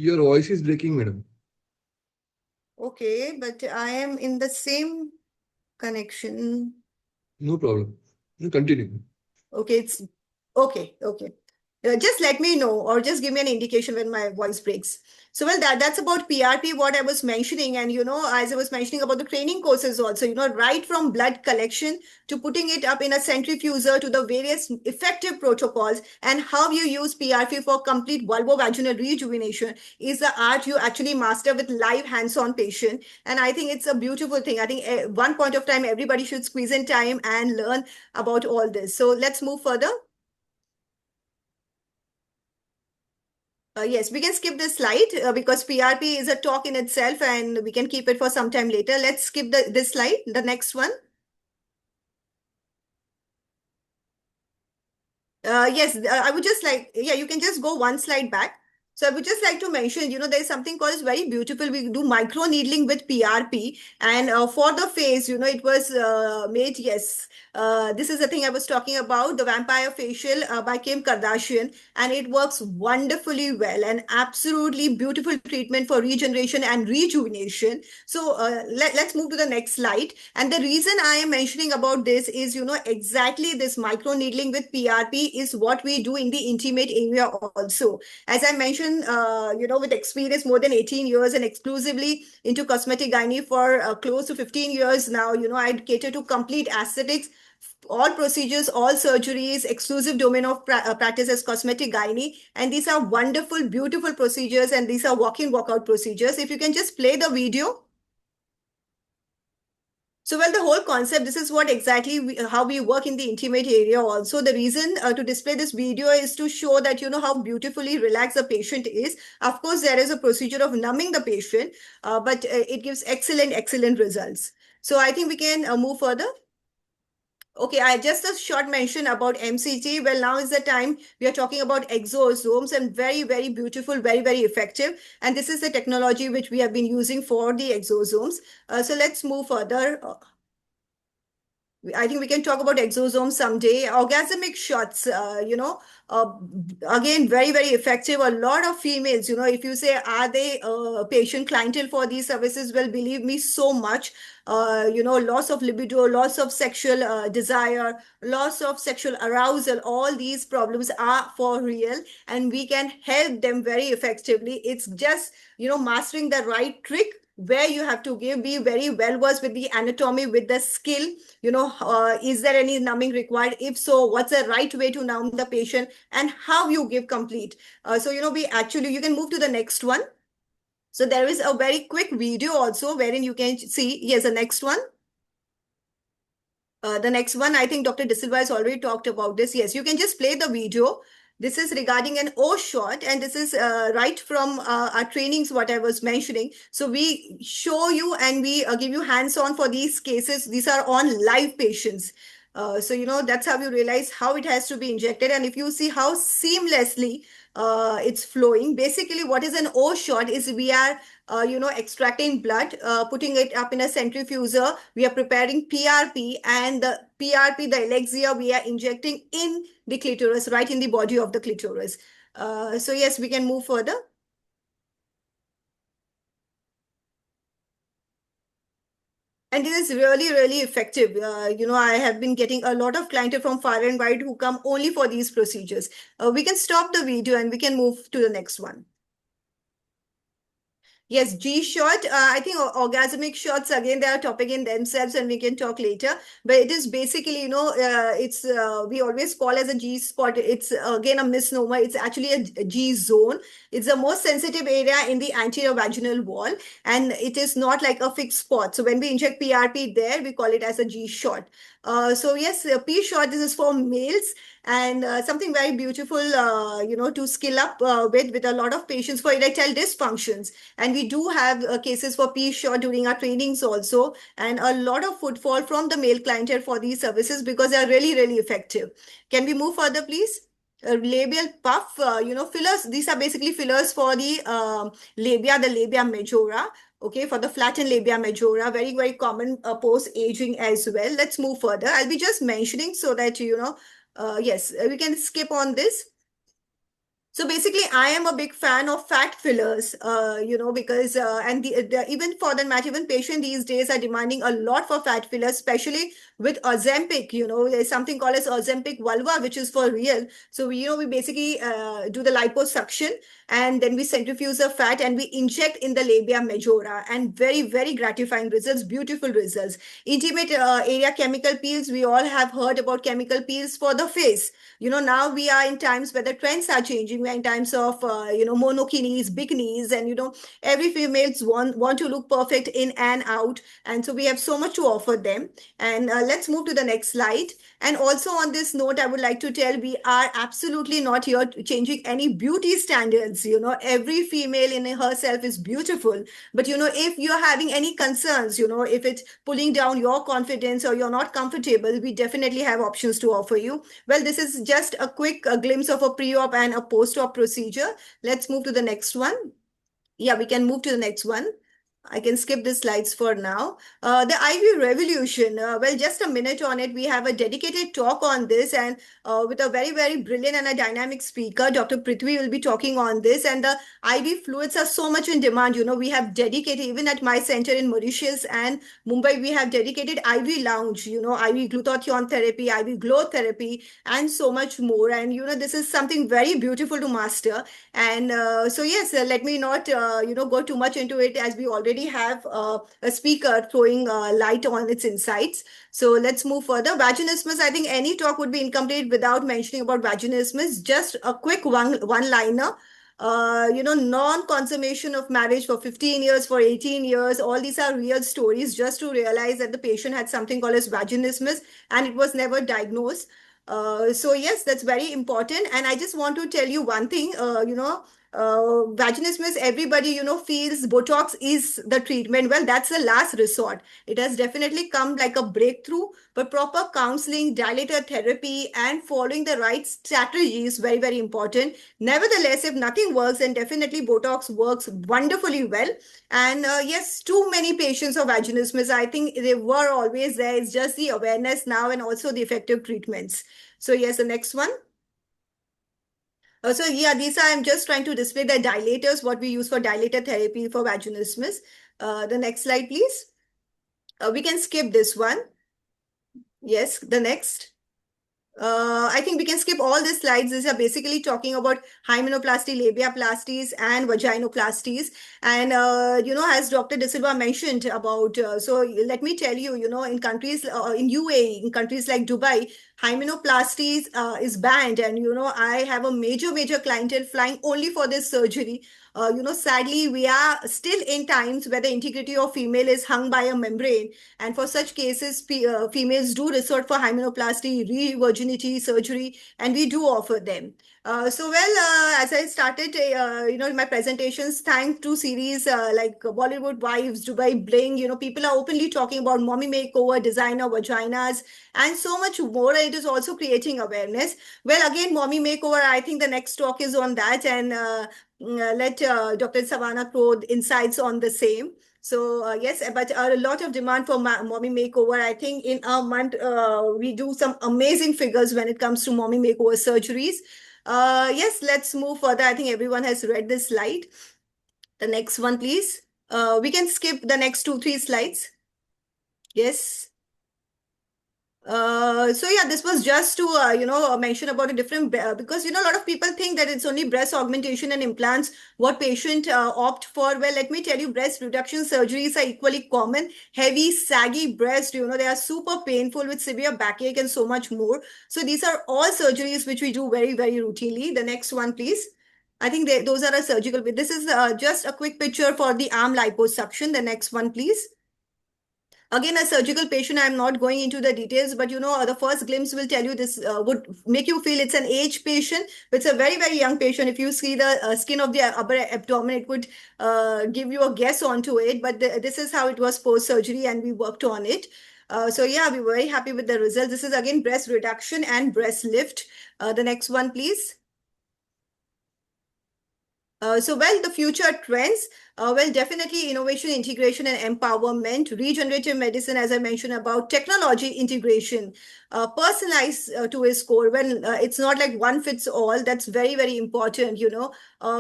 [SPEAKER 4] Your voice is breaking, madam.
[SPEAKER 18] Okay, but I am in the same connection.
[SPEAKER 4] No problem. You continue.
[SPEAKER 18] Okay, it's okay. Just let me know, or just give me an indication when my voice breaks. So, well, that's about PRP, what I was mentioning. And, as I was mentioning about the training courses also, right from blood collection to putting it up in a centrifuger to the various effective protocols and how you use PRP for complete vulvovaginal rejuvenation is the art you actually master with live hands-on patient. And I think it's a beautiful thing. I think at one point of time, everybody should squeeze in time and learn about all this. So let's move further. Yes, we can skip this slide because PRP is a talk in itself and we can keep it for some time later. Let's skip this slide, the next one. Yes, I would just like, you can just go one slide back. So I would just like to mention, there is something called, is very beautiful. We do micro needling with PRP, and for the face, it was made, yes. This is the thing I was talking about, the vampire facial by Kim Kardashian, and it works wonderfully well and absolutely beautiful treatment for regeneration and rejuvenation. So let's move to the next slide. And the reason I am mentioning about this is, exactly this micro needling with PRP is what we do in the intimate area also. As I mentioned, with experience more than 18 years and exclusively into cosmetic gynae for close to 15 years now, I cater to complete aesthetics, all procedures, all surgeries, exclusive domain of practice as cosmetic gynae. And these are wonderful, beautiful procedures, and these are walk-in, walk-out procedures. If you can just play the video. So, well, the whole concept, this is what exactly how we work in the intimate area also. The reason to display this video is to show that, how beautifully relaxed the patient is. Of course, there is a procedure of numbing the patient, but it gives excellent results. So I think we can move further. Okay, I just a short mention about MCT. Well, now is the time we are talking about exosomes, and very, very beautiful, very, very effective. And this is the technology which we have been using for the exosomes. So let's move further. I think we can talk about exosomes someday. Orgasmic shots, again, very, very effective. A lot of females, if you say, are they patient clientele for these services? Well, believe me, so much. Loss of libido, loss of sexual desire, loss of sexual arousal, all these problems are for real, and we can help them very effectively. It's just, mastering the right trick where you have to be very well versed with the anatomy, with the skill, is there any numbing required? If so, what's the right way to numb the patient, and how you give complete. So, you can move to the next one. So there is a very quick video also wherein you can see, here's the next one. The next one, I think Dr. De Silva has already talked about this. Yes, you can just play the video. This is regarding an O shot, and this is right from our trainings, what I was mentioning. So we show you and we give you hands-on for these cases. These are on live patients. So, that's how you realize how it has to be injected. And if you see how seamlessly it's flowing. Basically, what is an O shot is we are extracting blood, putting it up in a centrifuger. We are preparing PRP, and the PRP, the elixir, we are injecting in the clitoris, right in the body of the clitoris. So yes, we can move further. And it is really, really effective. I have been getting a lot of clientele from far and wide who come only for these procedures. We can stop the video and we can move to the next one. Yes, G shot. I think orgasmic shots, again, they are a topic in themselves and we can talk later. But it is basically, it's we always call as a G spot. It's again a misnomer. It's actually a G zone. It's the most sensitive area in the anterior vaginal wall, and it is not like a fixed spot. So when we inject PRP there, we call it as a G shot. So yes, P shot, this is for males, and something very beautiful, to skill up with a lot of patients for erectile dysfunctions. And we do have cases for P shot during our trainings also, and a lot of footfall from the male clientele for these services because they are really, really effective. Can we move further, please? Labial puff, fillers. These are basically fillers for the labia, the labia majora. Okay, for the flattened labia majora, very, very common post-aging as well. Let's move further. I'll be just mentioning so that, yes, we can skip on this. So basically, I am a big fan of fat fillers, because and even for that matter, even patients these days are demanding a lot for fat fillers, especially with Ozempic. There's something called as Ozempic vulva, which is for real. So we basically do the liposuction and then we centrifuge the fat and we inject in the labia majora, and very, very gratifying results, beautiful results. Intimate area chemical peels. We all have heard about chemical peels for the face. Now we are in times where the trends are changing. We are in times of, monokinis, bikinis, and, every females want to look perfect in and out. And so we have so much to offer them. And let's move to the next slide. And also on this note, I would like to tell we are absolutely not here changing any beauty standards. Every female in herself is beautiful. But, if you're having any concerns, if it's pulling down your confidence or you're not comfortable, we definitely have options to offer you. Well, this is just a quick glimpse of a pre-op and a post-op procedure. Let's move to the next one. Yeah, we can move to the next one. I can skip the slides for now. The IV revolution, well, just a minute on it. We have a dedicated talk on this, and with a very, very brilliant and a dynamic speaker, Dr. Prithvi will be talking on this. And the IV fluids are so much in demand. We have dedicated, even at my center in Mauritius and Mumbai, we have dedicated IV lounge, IV glutathione therapy, IV glow therapy, and so much more. And, this is something very beautiful to master. And so, yes, let me not, go too much into it, as we already have a speaker throwing light on its insights. So let's move further. Vaginismus, I think any talk would be incomplete without mentioning about vaginismus. Just a quick one-liner. Non-consummation of marriage for 15 years, for 18 years, all these are real stories, just to realize that the patient had something called as vaginismus and it was never diagnosed. So yes, that's very important. And I just want to tell you one thing, vaginismus, everybody, feels Botox is the treatment. Well, that's the last resort. It has definitely come like a breakthrough, but proper counseling, dilator therapy, and following the right strategy is very, very important. Nevertheless, if nothing works, then definitely Botox works wonderfully well. And yes, too many patients of vaginismus, I think they were always there. It's just the awareness now and also the effective treatments. So yes, the next one. So yeah, I'm just trying to display the dilators, what we use for dilator therapy for vaginismus. The next slide, please. We can skip this one. Yes, the next. I think we can skip all these slides. These are basically talking about hymenoplasty, labiaplasties, and vaginoplasties. And, as Dr. De Silva mentioned about, so let me tell you, in countries, in UAE, in countries like Dubai, hymenoplasties is banned. And, I have a major clientele flying only for this surgery. Sadly, we are still in times where the integrity of female is hung by a membrane. And for such cases, females do resort for hymenoplasty, re-virgination, dignity surgery, and we do offer them. As I started, my presentations, thanks to series like Bollywood Wives, Dubai Bling, people are openly talking about mommy makeover, designer vaginas, and so much more. And it is also creating awareness. Well, again, mommy makeover, I think the next talk is on that, and let Dr. Savannah throw insights on the same. So yes, but a lot of demand for mommy makeover. I think in a month, we do some amazing figures when it comes to mommy makeover surgeries. Yes, let's move further. I think everyone has read this slide. The next one, please. We can skip the next 2-3 slides. Yes. So yeah, this was just to, mention about a different, because, a lot of people think that it's only breast augmentation and implants what patient opt for. Well, let me tell you, breast reduction surgeries are equally common. Heavy, saggy breast, they are super painful with severe backache and so much more. So these are all surgeries which we do very, very routinely. The next one, please. I think those are a surgical. This is just a quick picture for the arm liposuction. The next one, please. Again, a surgical patient, I'm not going into the details, but the first glimpse will tell you this would make you feel it's an aged patient. But it's a very, very young patient. If you see the skin of the upper abdomen, it would give you a guess onto it. But this is how it was post-surgery, and we worked on it. So yeah, we were very happy with the results. This is again breast reduction and breast lift. The next one, please. The future trends, definitely innovation, integration, and empowerment, regenerative medicine, as I mentioned about technology integration, personalized to its core. When it's not like one fits all, that's very, very important,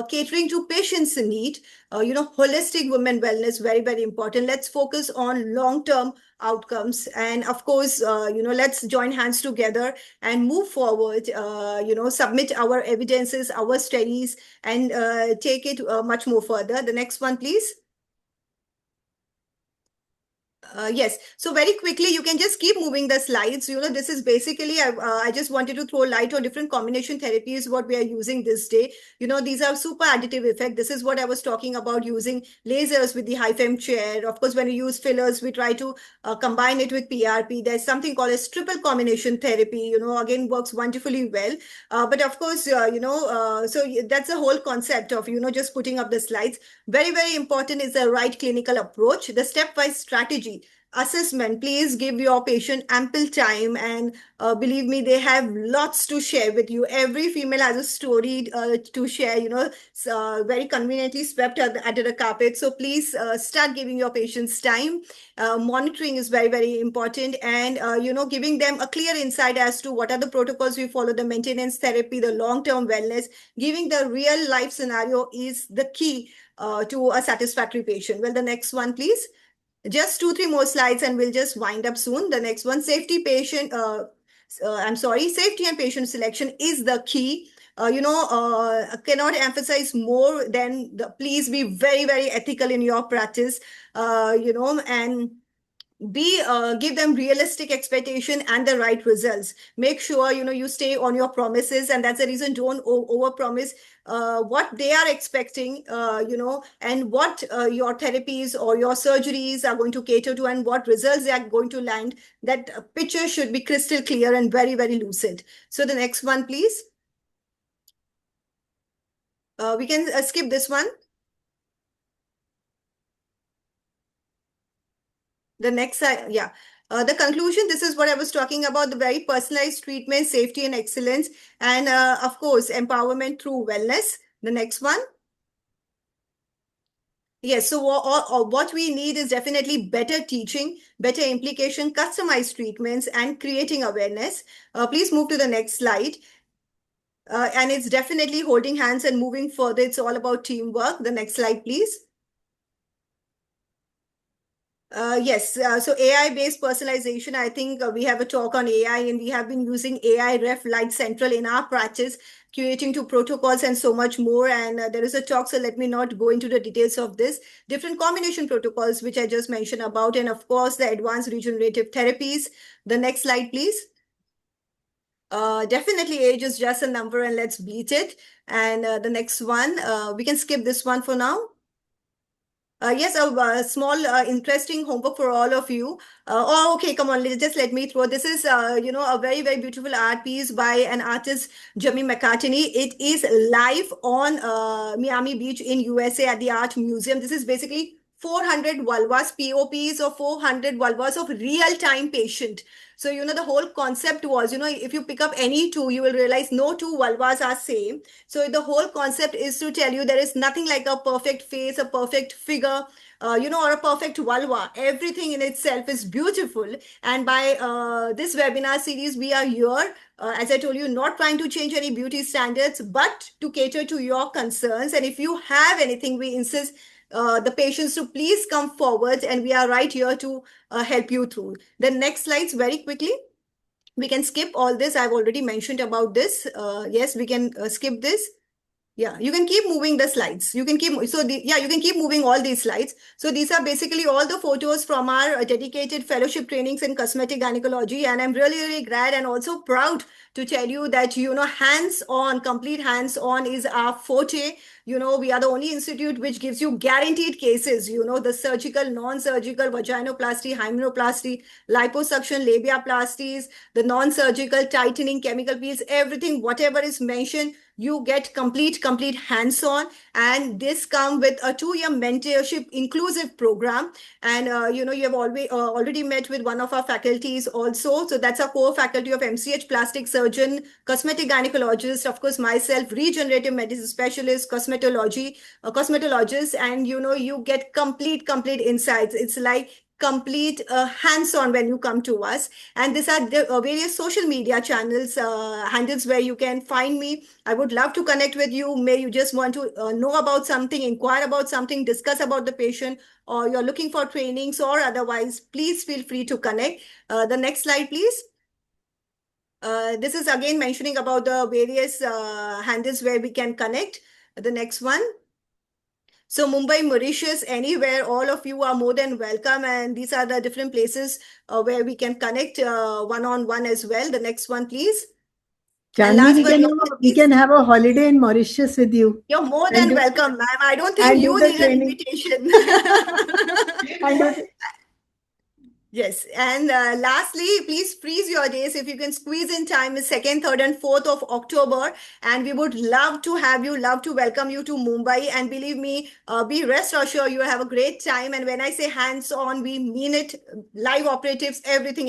[SPEAKER 18] catering to patients' need, holistic women wellness, very, very important. Let's focus on long-term outcomes. And of course, let's join hands together and move forward, submit our evidences, our studies, and take it much more further. The next one, please. Yes. So very quickly, you can just keep moving the slides. This is basically, I just wanted to throw light on different combination therapies, what we are using this day. These are super additive effect. This is what I was talking about, using lasers with the HIFEM chair. Of course, when we use fillers, we try to combine it with PRP. There's something called as triple combination therapy, again, works wonderfully well. But of course, so that's the whole concept of, just putting up the slides. Very, very important is the right clinical approach, the stepwise strategy. Assessment, please give your patient ample time, and believe me, they have lots to share with you. Every female has a story to share, very conveniently swept under the carpet. So please start giving your patients time. Monitoring is very, very important, and giving them a clear insight as to what are the protocols we follow, the maintenance therapy, the long-term wellness. Giving the real life scenario is the key to a satisfactory patient. Well, the next one, please. Just 2-3 more slides and we'll just wind up soon. The next one, safety and patient selection is the key. Cannot emphasize more than please be very, very ethical in your practice, and give them realistic expectation and the right results. Make sure, you stay on your promises, and that's the reason don't overpromise what they are expecting, and what your therapies or your surgeries are going to cater to, and what results they are going to land. That picture should be crystal clear and very, very lucid. So the next one, please. We can skip this one. The next, yeah. The conclusion, this is what I was talking about, the very personalized treatment, safety and excellence, and of course, empowerment through wellness. The next one. Yes, so what we need is definitely better teaching, better implication, customized treatments, and creating awareness. Please move to the next slide. And it's definitely holding hands and moving further. It's all about teamwork. The next slide, please. Yes, so AI-based personalization, I think we have a talk on AI, and we have been using AI Ref Light Central in our practice, curating to protocols and so much more. And there is a talk, so let me not go into the details of this. Different combination protocols, which I just mentioned about, and of course, the advanced regenerative therapies. The next slide, please. Definitely age is just a number, and let's beat it. And the next one, we can skip this one for now. Yes, a small interesting homework for all of you. Oh, okay, come on, just let me throw. This is, a very, very beautiful art piece by an artist, Jimmy McCartney. It is live on Miami Beach in USA at the Art Museum. This is basically 400 vulvas, POPs, or 400 vulvas of real-time patient. So, the whole concept was, if you pick up any two, you will realize no two vulvas are same. So the whole concept is to tell you there is nothing like a perfect face, a perfect figure, or a perfect vulva. Everything in itself is beautiful. And by this webinar series, we are here, as I told you, not trying to change any beauty standards, but to cater to your concerns. And if you have anything, we insist the patients to please come forward, and we are right here to help you through. The next slides very quickly. We can skip all this. I've already mentioned about this. Yes, we can skip this. Yeah, you can keep moving the slides. You can keep, you can keep moving all these slides. So these are basically all the photos from our dedicated fellowship trainings in cosmetic gynecology. And I'm really, really glad and also proud to tell you that, hands-on, complete hands-on is our forte. We are the only institute which gives you guaranteed cases, the surgical, non-surgical, vaginoplasty, hymenoplasty, liposuction, labiaplasties, the non-surgical, tightening, chemical peels, everything, whatever is mentioned, you get complete hands-on. And this comes with a 2-year mentorship inclusive program. And, you have already met with one of our faculties also. So that's our core faculty of MCH, plastic surgeon, cosmetic gynecologist, of course, myself, regenerative medicine specialist, cosmetologist, and, you get complete insights. It's like complete hands-on when you come to us. And these are the various social media channels, handles where you can find me. I would love to connect with you. May you just want to know about something, inquire about something, discuss about the patient, or you're looking for trainings or otherwise, please feel free to connect. The next slide, please. This is again mentioning about the various handles where we can connect. The next one. So Mumbai, Mauritius, anywhere, all of you are more than welcome. And these are the different places where we can connect one-on-one as well. The next one, please.
[SPEAKER 6] Chandni, we can have a holiday in Mauritius with you.
[SPEAKER 18] You're more than welcome, ma'am. I don't think you need an invitation. Yes. And lastly, please freeze your days. If you can squeeze in time, is 2nd, 3rd, and 4th of October. And we would love to have you, love to welcome you to Mumbai. And believe me, be rest assured, you have a great time. And when I say hands-on, we mean it. Live operatives, everything.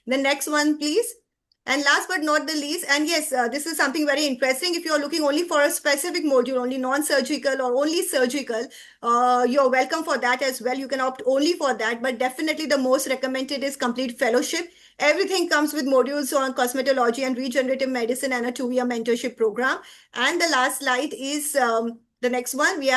[SPEAKER 18] The next one, please. And last but not the least, and yes, this is something very interesting. If you're looking only for a specific module, only non-surgical or only surgical, you're welcome for that as well. You can opt only for that, but definitely the most recommended is complete fellowship. Everything comes with modules on cosmetology and regenerative medicine and a 2-year mentorship program. And the last slide is the next one. We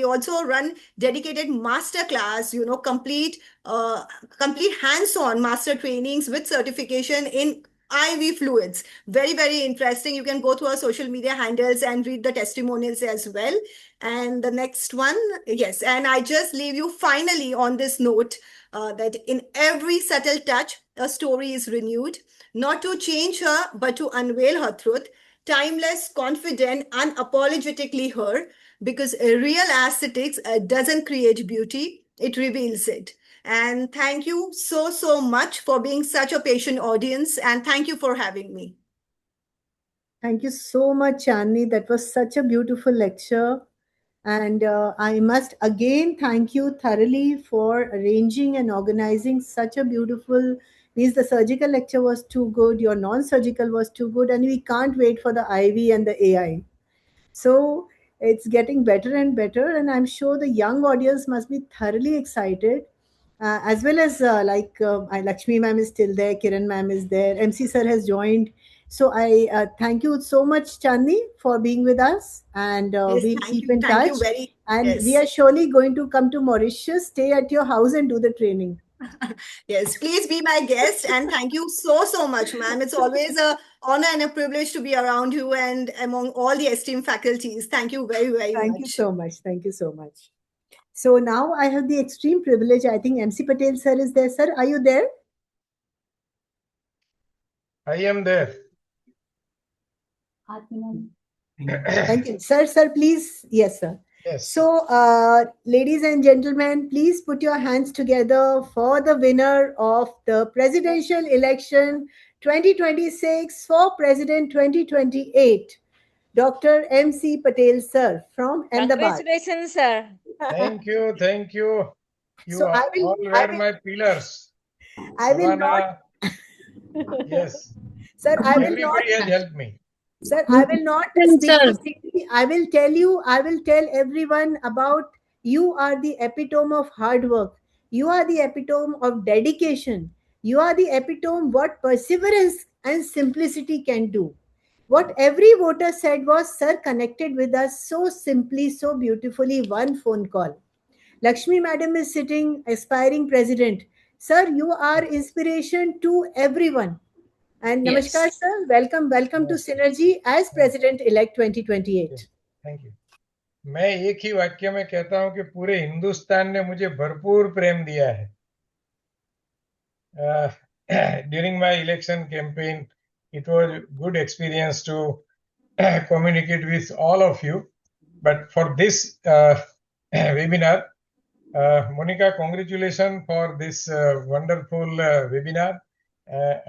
[SPEAKER 18] also run dedicated master class, complete hands-on master trainings with certification in IV fluids. Very, very interesting. You can go to our social media handles and read the testimonials as well. And the next one, yes. And I just leave you finally on this note that in every subtle touch, a story is renewed, not to change her, but to unveil her truth. Timeless, confident, unapologetically her, because real aesthetics doesn't create beauty, it reveals it. And thank you so much for being such a patient audience. And thank you for having me.
[SPEAKER 6] Thank you so much, Chandni. That was such a beautiful lecture. And I must again thank you thoroughly for arranging and organizing such a beautiful, means the surgical lecture was too good, your non-surgical was too good, and we can't wait for the IV and the AI. So it's getting better and better. And I'm sure the young audience must be thoroughly excited. As well as Lakshmi ma'am is still there, Kiran ma'am is there, MC sir has joined. So I thank you so much, Chandni, for being with us, and
[SPEAKER 18] Yes,
[SPEAKER 6] we'll keep in touch. And
[SPEAKER 18] yes.
[SPEAKER 6] we are surely going to come to Mauritius, stay at your house, and do the training.
[SPEAKER 18] Yes, please be my guest, and thank you so much, ma'am. It's always an honor and a privilege to be around you and among all the esteemed faculties. Thank you very much.
[SPEAKER 6] Thank you so much. Thank you so much. So now I have the extreme privilege. I think MC Patel sir is there. Sir, are you there?
[SPEAKER 5] I am there.
[SPEAKER 6] Thank you. Sir, please. Yes, sir.
[SPEAKER 5] Yes.
[SPEAKER 6] So, ladies and gentlemen, please put your hands together for the winner of the presidential election 2026 for President 2028, Dr. M.C. Patel, sir, from Ahmedabad.
[SPEAKER 12] Congratulations, sir.
[SPEAKER 5] Thank you. Thank you. You
[SPEAKER 6] So,
[SPEAKER 5] all were my pillars.
[SPEAKER 6] I will not,
[SPEAKER 5] Savannah, yes.
[SPEAKER 6] sir, I will not.
[SPEAKER 5] Everybody has helped me.
[SPEAKER 6] Sir, I will not speak for Cindy. I will tell everyone about you are the epitome of hard work. You are the epitome of dedication. You are the epitome what perseverance and simplicity can do. What every voter said was, sir connected with us so simply, so beautifully, one phone call. Lakshmi Madam is sitting, aspiring president. Sir, you are inspiration to everyone. And
[SPEAKER 5] Yes.
[SPEAKER 6] Namaskar, sir. Welcome to Synergy as President-elect 2028.
[SPEAKER 5] Thank you. मैं एक ही वाक्य में कहता हूं कि पूरे हिंदुस्तान ने मुझे भरपूर प्रेम दिया है। During my election campaign, it was good experience to communicate with all of you. But for this webinar, Monica, congratulations for this wonderful webinar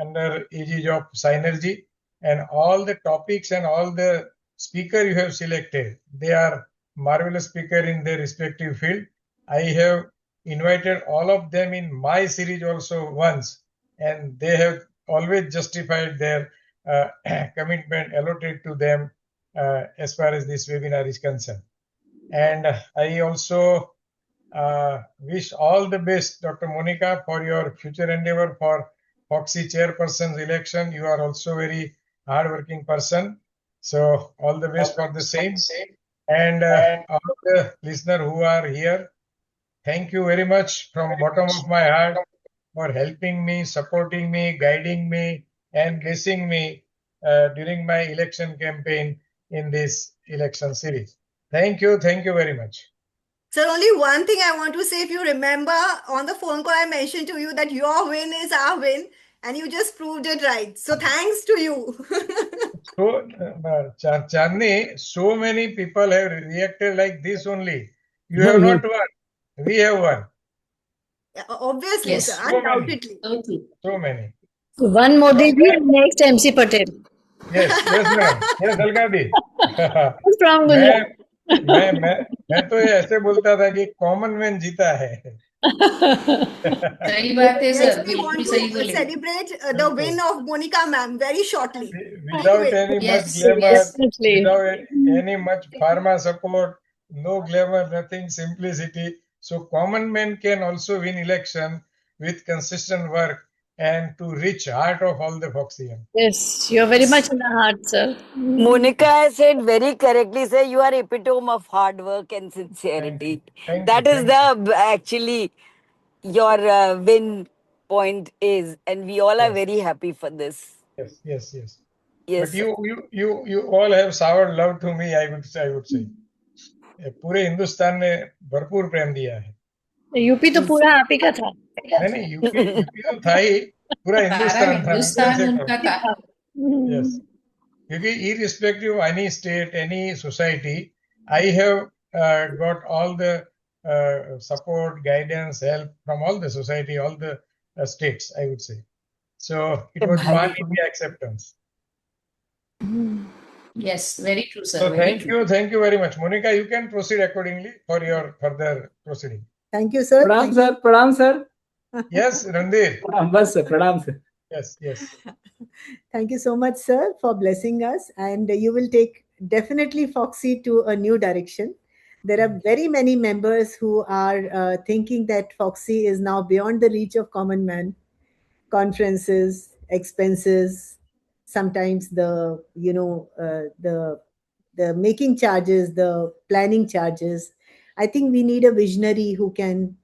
[SPEAKER 5] under Aegis of Synergy, and all the topics and all the speaker you have selected. They are marvelous speaker in their respective field. I have invited all of them in my series also once, and they have always justified their commitment allotted to them as far as this webinar is concerned. And I also wish all the best, Dr. Monica, for your future endeavor for Foxy chairperson's election. You are also very hardworking person. So all the best for the same. And all the listeners who are here, thank you very much from bottom of my heart for helping me, supporting me, guiding me, and blessing me during my election campaign in this election series. Thank you very much.
[SPEAKER 18] Sir, only one thing I want to say. If you remember on the phone call, I mentioned to you that your win is our win, and you just proved it right. So thanks to you.
[SPEAKER 5] So, Chandni, so many people have reacted like this only. You have not won. We have won.
[SPEAKER 18] Obviously,
[SPEAKER 5] Yes.
[SPEAKER 18] sir,
[SPEAKER 5] So many.
[SPEAKER 18] undoubtedly.
[SPEAKER 5] So many.
[SPEAKER 22] One Modi ji and next MC Patel.
[SPEAKER 5] Yes, ma'am. Yes, Alka ji.
[SPEAKER 22] From Gujarat.
[SPEAKER 5] मैं तो ये ऐसे बोलता था कि common man जीता है।
[SPEAKER 15] सही बात है
[SPEAKER 18] Yes,
[SPEAKER 15] सर,
[SPEAKER 18] we want
[SPEAKER 15] बिल्कुल सही
[SPEAKER 18] to
[SPEAKER 15] बोले।
[SPEAKER 18] celebrate the win of Monica ma'am very shortly.
[SPEAKER 5] Without any much glamour, without any much pharma support, no glamour, nothing, simplicity. So common man can also win election with consistent work and to reach heart of all the Foxians.
[SPEAKER 22] Yes, you're very much in the heart, sir.
[SPEAKER 1] Monica has said very correctly, sir, you are epitome of hard work and sincerity. That is the actually your win point is, and we all are very happy for this.
[SPEAKER 5] Yes.
[SPEAKER 1] Yes,
[SPEAKER 5] But you all have showered love to me, I would say. पूरे हिंदुस्तान ने भरपूर प्रेम दिया है।
[SPEAKER 22] UP तो पूरा आप ही का था।
[SPEAKER 5] नहीं, यूपी तो था ही, पूरा हिंदुस्तान था।
[SPEAKER 15] हिंदुस्तान उनका था।
[SPEAKER 5] Yes. क्योंकि irrespective of any state, any society, I have got all the support, guidance, help from all the society, all the states, I would say. So it was pan-India acceptance.
[SPEAKER 15] Yes, very true, sir.
[SPEAKER 5] So
[SPEAKER 15] very true.
[SPEAKER 5] thank you very much. Monica, you can proceed accordingly for your further proceeding.
[SPEAKER 6] Thank you, sir.
[SPEAKER 23] Pranam sir.
[SPEAKER 5] Yes, Randhir.
[SPEAKER 23] Bas sir, pranam sir.
[SPEAKER 5] Yes.
[SPEAKER 6] Thank you so much, sir, for blessing us. And you will take definitely Foxy to a new direction. There are very many members who are thinking that Foxy is now beyond the reach of common man. Conferences, expenses, sometimes the making charges, the planning charges. I think we need a visionary who can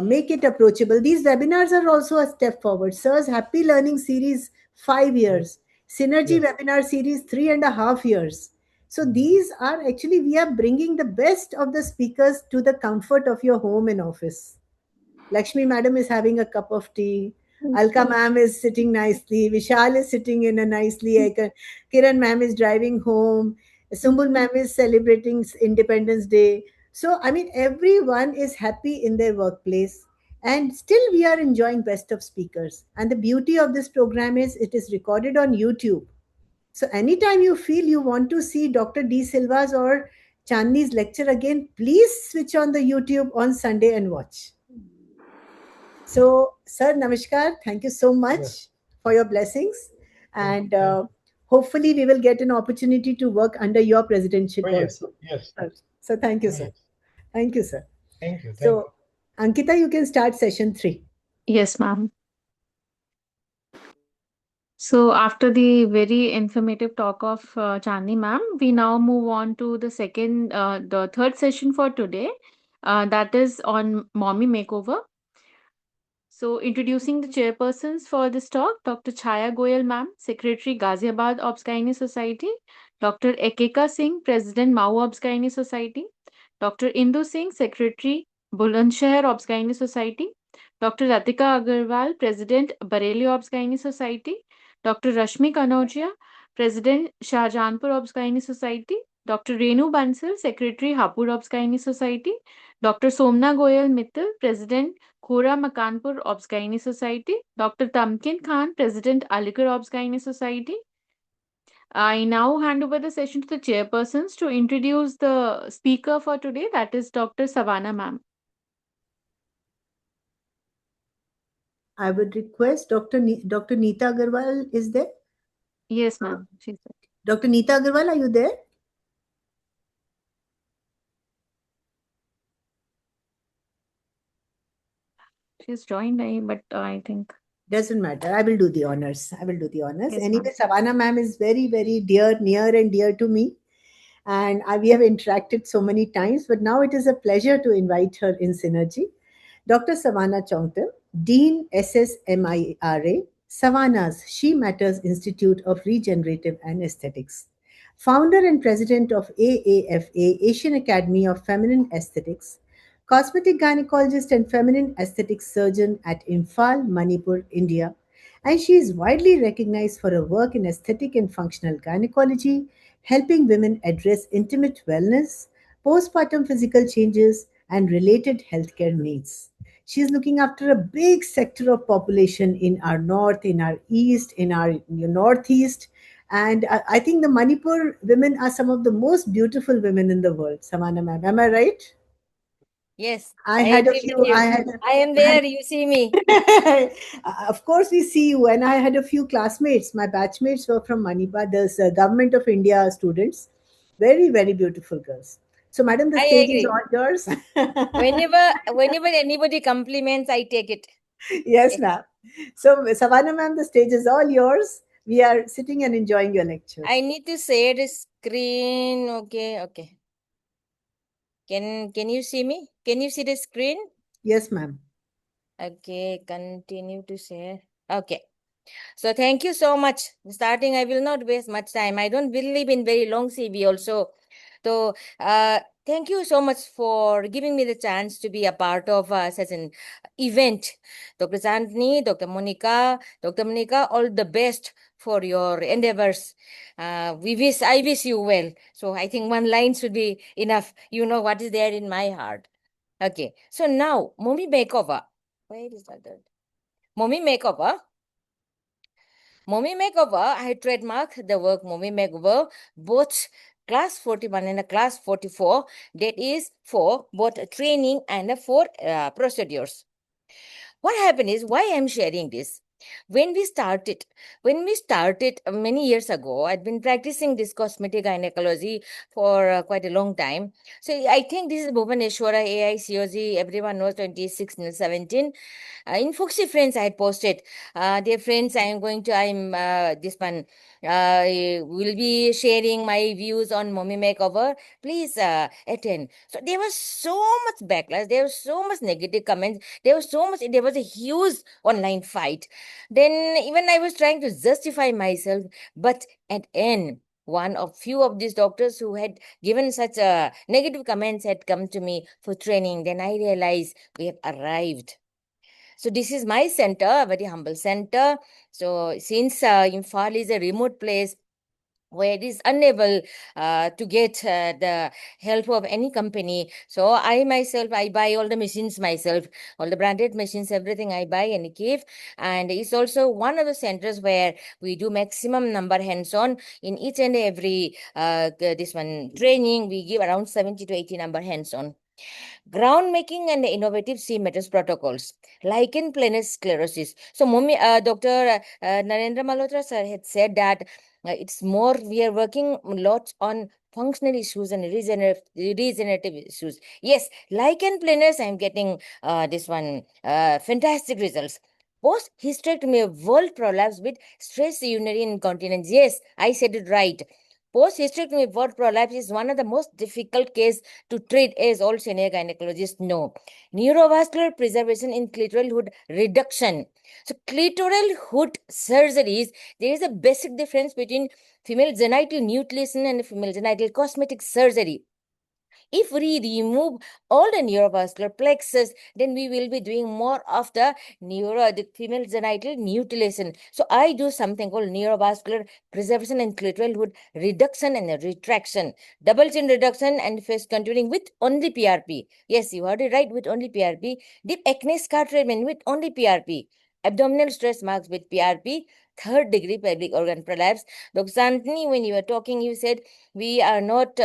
[SPEAKER 6] make it approachable. These webinars are also a step forward. Sir's Happy Learning Series, 5 years. Synergy webinar series, 3.5 years. So these are actually, we are bringing the best of the speakers to the comfort of your home and office. Lakshmi Madam is having a cup of tea. Alka ma'am is sitting nicely. Vishal is sitting in a nicely. Kiran ma'am is driving home. Sumbul ma'am is celebrating Independence Day. So, I mean, everyone is happy in their workplace, and still we are enjoying Best of Speakers. And the beauty of this program is it is recorded on YouTube. So, anytime you feel you want to see Dr. D. Silva's or Chandni's lecture again, please switch on the YouTube on Sunday and watch. So, sir, namaskar. Thank you so much for your blessings. And hopefully, we will get an opportunity to work under your presidency also.
[SPEAKER 5] Yes.
[SPEAKER 6] So, thank you, sir. Thank you, sir.
[SPEAKER 5] Thank you.
[SPEAKER 6] So, Ankita, you can start session 3.
[SPEAKER 3] Yes, ma'am. So after the very informative talk of Chandni ma'am, we now move on to the third session for today. That is on mommy makeover. So introducing the chairpersons for this talk, Dr. Chaya Goyal ma'am, Secretary Ghaziabad Obs Gynae Society, Dr. Ekeka Singh, President Mau Obs Gynae Society, Dr. Indu Singh, Secretary Bulandshahr Obs Gynae Society, Dr. Ratika Agarwal, President Bareilly Obs Gynae Society, Dr. Rashmi Kanojia, President Shahjahanpur Obs Gynae Society, Dr. Renu Bansal, Secretary Hapur Obs Gynae Society, Dr. Somna Goyal Mittal, President Khora Makanpur Obs Gynae Society, Dr. Tamkin Khan, President Aligarh Obs Gynae Society. I now hand over the session to the chairpersons to introduce the speaker for today, that is Dr. Savannah ma'am.
[SPEAKER 6] I would request Dr. Neeta Agarwal is there?
[SPEAKER 3] Yes, ma'am. She's there.
[SPEAKER 6] Dr. Neeta Agarwal, are you there?
[SPEAKER 3] She's joined, but I think.
[SPEAKER 6] Doesn't matter. I will do the honors.
[SPEAKER 3] Yes,
[SPEAKER 6] Anyway,
[SPEAKER 3] ma'am.
[SPEAKER 6] Savannah ma'am is very, very near and dear to me. And we have interacted so many times, but now it is a pleasure to invite her in Synergy. Dr. Savannah Chongtham, Dean SSMIRA, Savannah's She Matters Institute of Regenerative and Aesthetics, founder and president of AAFA, Asian Academy of Feminine Aesthetics, cosmetic gynecologist and feminine aesthetics surgeon at Imphal, Manipur, India, and she is widely recognized for her work in aesthetic and functional gynecology, helping women address intimate wellness, postpartum physical changes, and related healthcare needs. She is looking after a big sector of population in our north, in our east, in our northeast. And I think the Manipur women are some of the most beautiful women in the world. Savannah ma'am, am I right?
[SPEAKER 7] Yes,
[SPEAKER 6] I
[SPEAKER 7] I
[SPEAKER 6] had a
[SPEAKER 7] agree
[SPEAKER 6] few.
[SPEAKER 7] with you. I am there.
[SPEAKER 6] I
[SPEAKER 7] You see me.
[SPEAKER 6] Of course, we see you. And I had a few classmates. My batchmates were from Manipur. There's Government of India students. Very, very beautiful girls. So, madam, the
[SPEAKER 7] I
[SPEAKER 6] stage is
[SPEAKER 7] agree.
[SPEAKER 6] all yours.
[SPEAKER 7] Whenever anybody compliments, I take it.
[SPEAKER 6] Yes, ma'am. So, Savannah ma'am, the stage is all yours. We are sitting and enjoying your lecture.
[SPEAKER 7] I need to share the screen. Okay. Can you see me? Can you see the screen?
[SPEAKER 6] Yes, ma'am.
[SPEAKER 7] Okay, continue to share. Okay. So thank you so much. Starting, I will not waste much time. I don't believe in very long CV also. So thank you so much for giving me the chance to be a part of such an event. Dr. Chandni, Dr. Monica, all the best for your endeavors. I wish you well. So I think one line should be enough. You know what is there in my heart. Okay. So now, Mommy Makeover. Where is that? Mommy Makeover. Mommy Makeover, I trademarked the work Mommy Makeover, both class 41 and class 44. That is for both training and for procedures. What happened is, why I'm sharing this? When we started many years ago, I'd been practicing this cosmetic gynecology for quite a long time. So I think this is Bhubaneswara AICOG, everyone knows 2016 and 17. In Foxy Friends, I had posted, dear friends, this one will be sharing my views on Mommy Makeover. Please attend. So there was so much backlash. There was so much negative comments. There was a huge online fight. Then even I was trying to justify myself, but at end, few of these doctors who had given such negative comments had come to me for training. Then I realized we have arrived. So this is my center, a very humble center. So since Imphal is a remote place, where it is unable to get the help of any company. So I myself, I buy all the machines myself, all the branded machines, everything I buy and keep. And it's also one of the centers where we do maximum number hands-on in each and every this one training. We give around 70 to 80 number hands-on. Groundmaking and innovative CMETS protocols, lichen planus sclerosis. So, Dr. Narendra Malhotra sir had said that it's more, we are working lots on functional issues and regenerative issues. Yes, lichen planus, I'm getting this one fantastic results. Post hysterectomy of world prolapse with stress urinary incontinence. Yes, I said it right. Post hysterectomy word prolapse is one of the most difficult case to treat, as all senior gynecologists know. Neurovascular preservation in clitoral hood reduction. So clitoral hood surgeries, there is a basic difference between female genital mutilation and female genital cosmetic surgery. If we remove all the neurovascular plexus, then we will be doing more of the female genital mutilation. So I do something called neurovascular preservation and clitoral hood reduction and retraction, double chin reduction and face contouring with only PRP. Yes, you heard it right, with only PRP. Deep acne scar treatment with only PRP. Abdominal stress marks with PRP. Third degree pelvic organ prolapse. Dr. Santini, when you were talking, you said we are not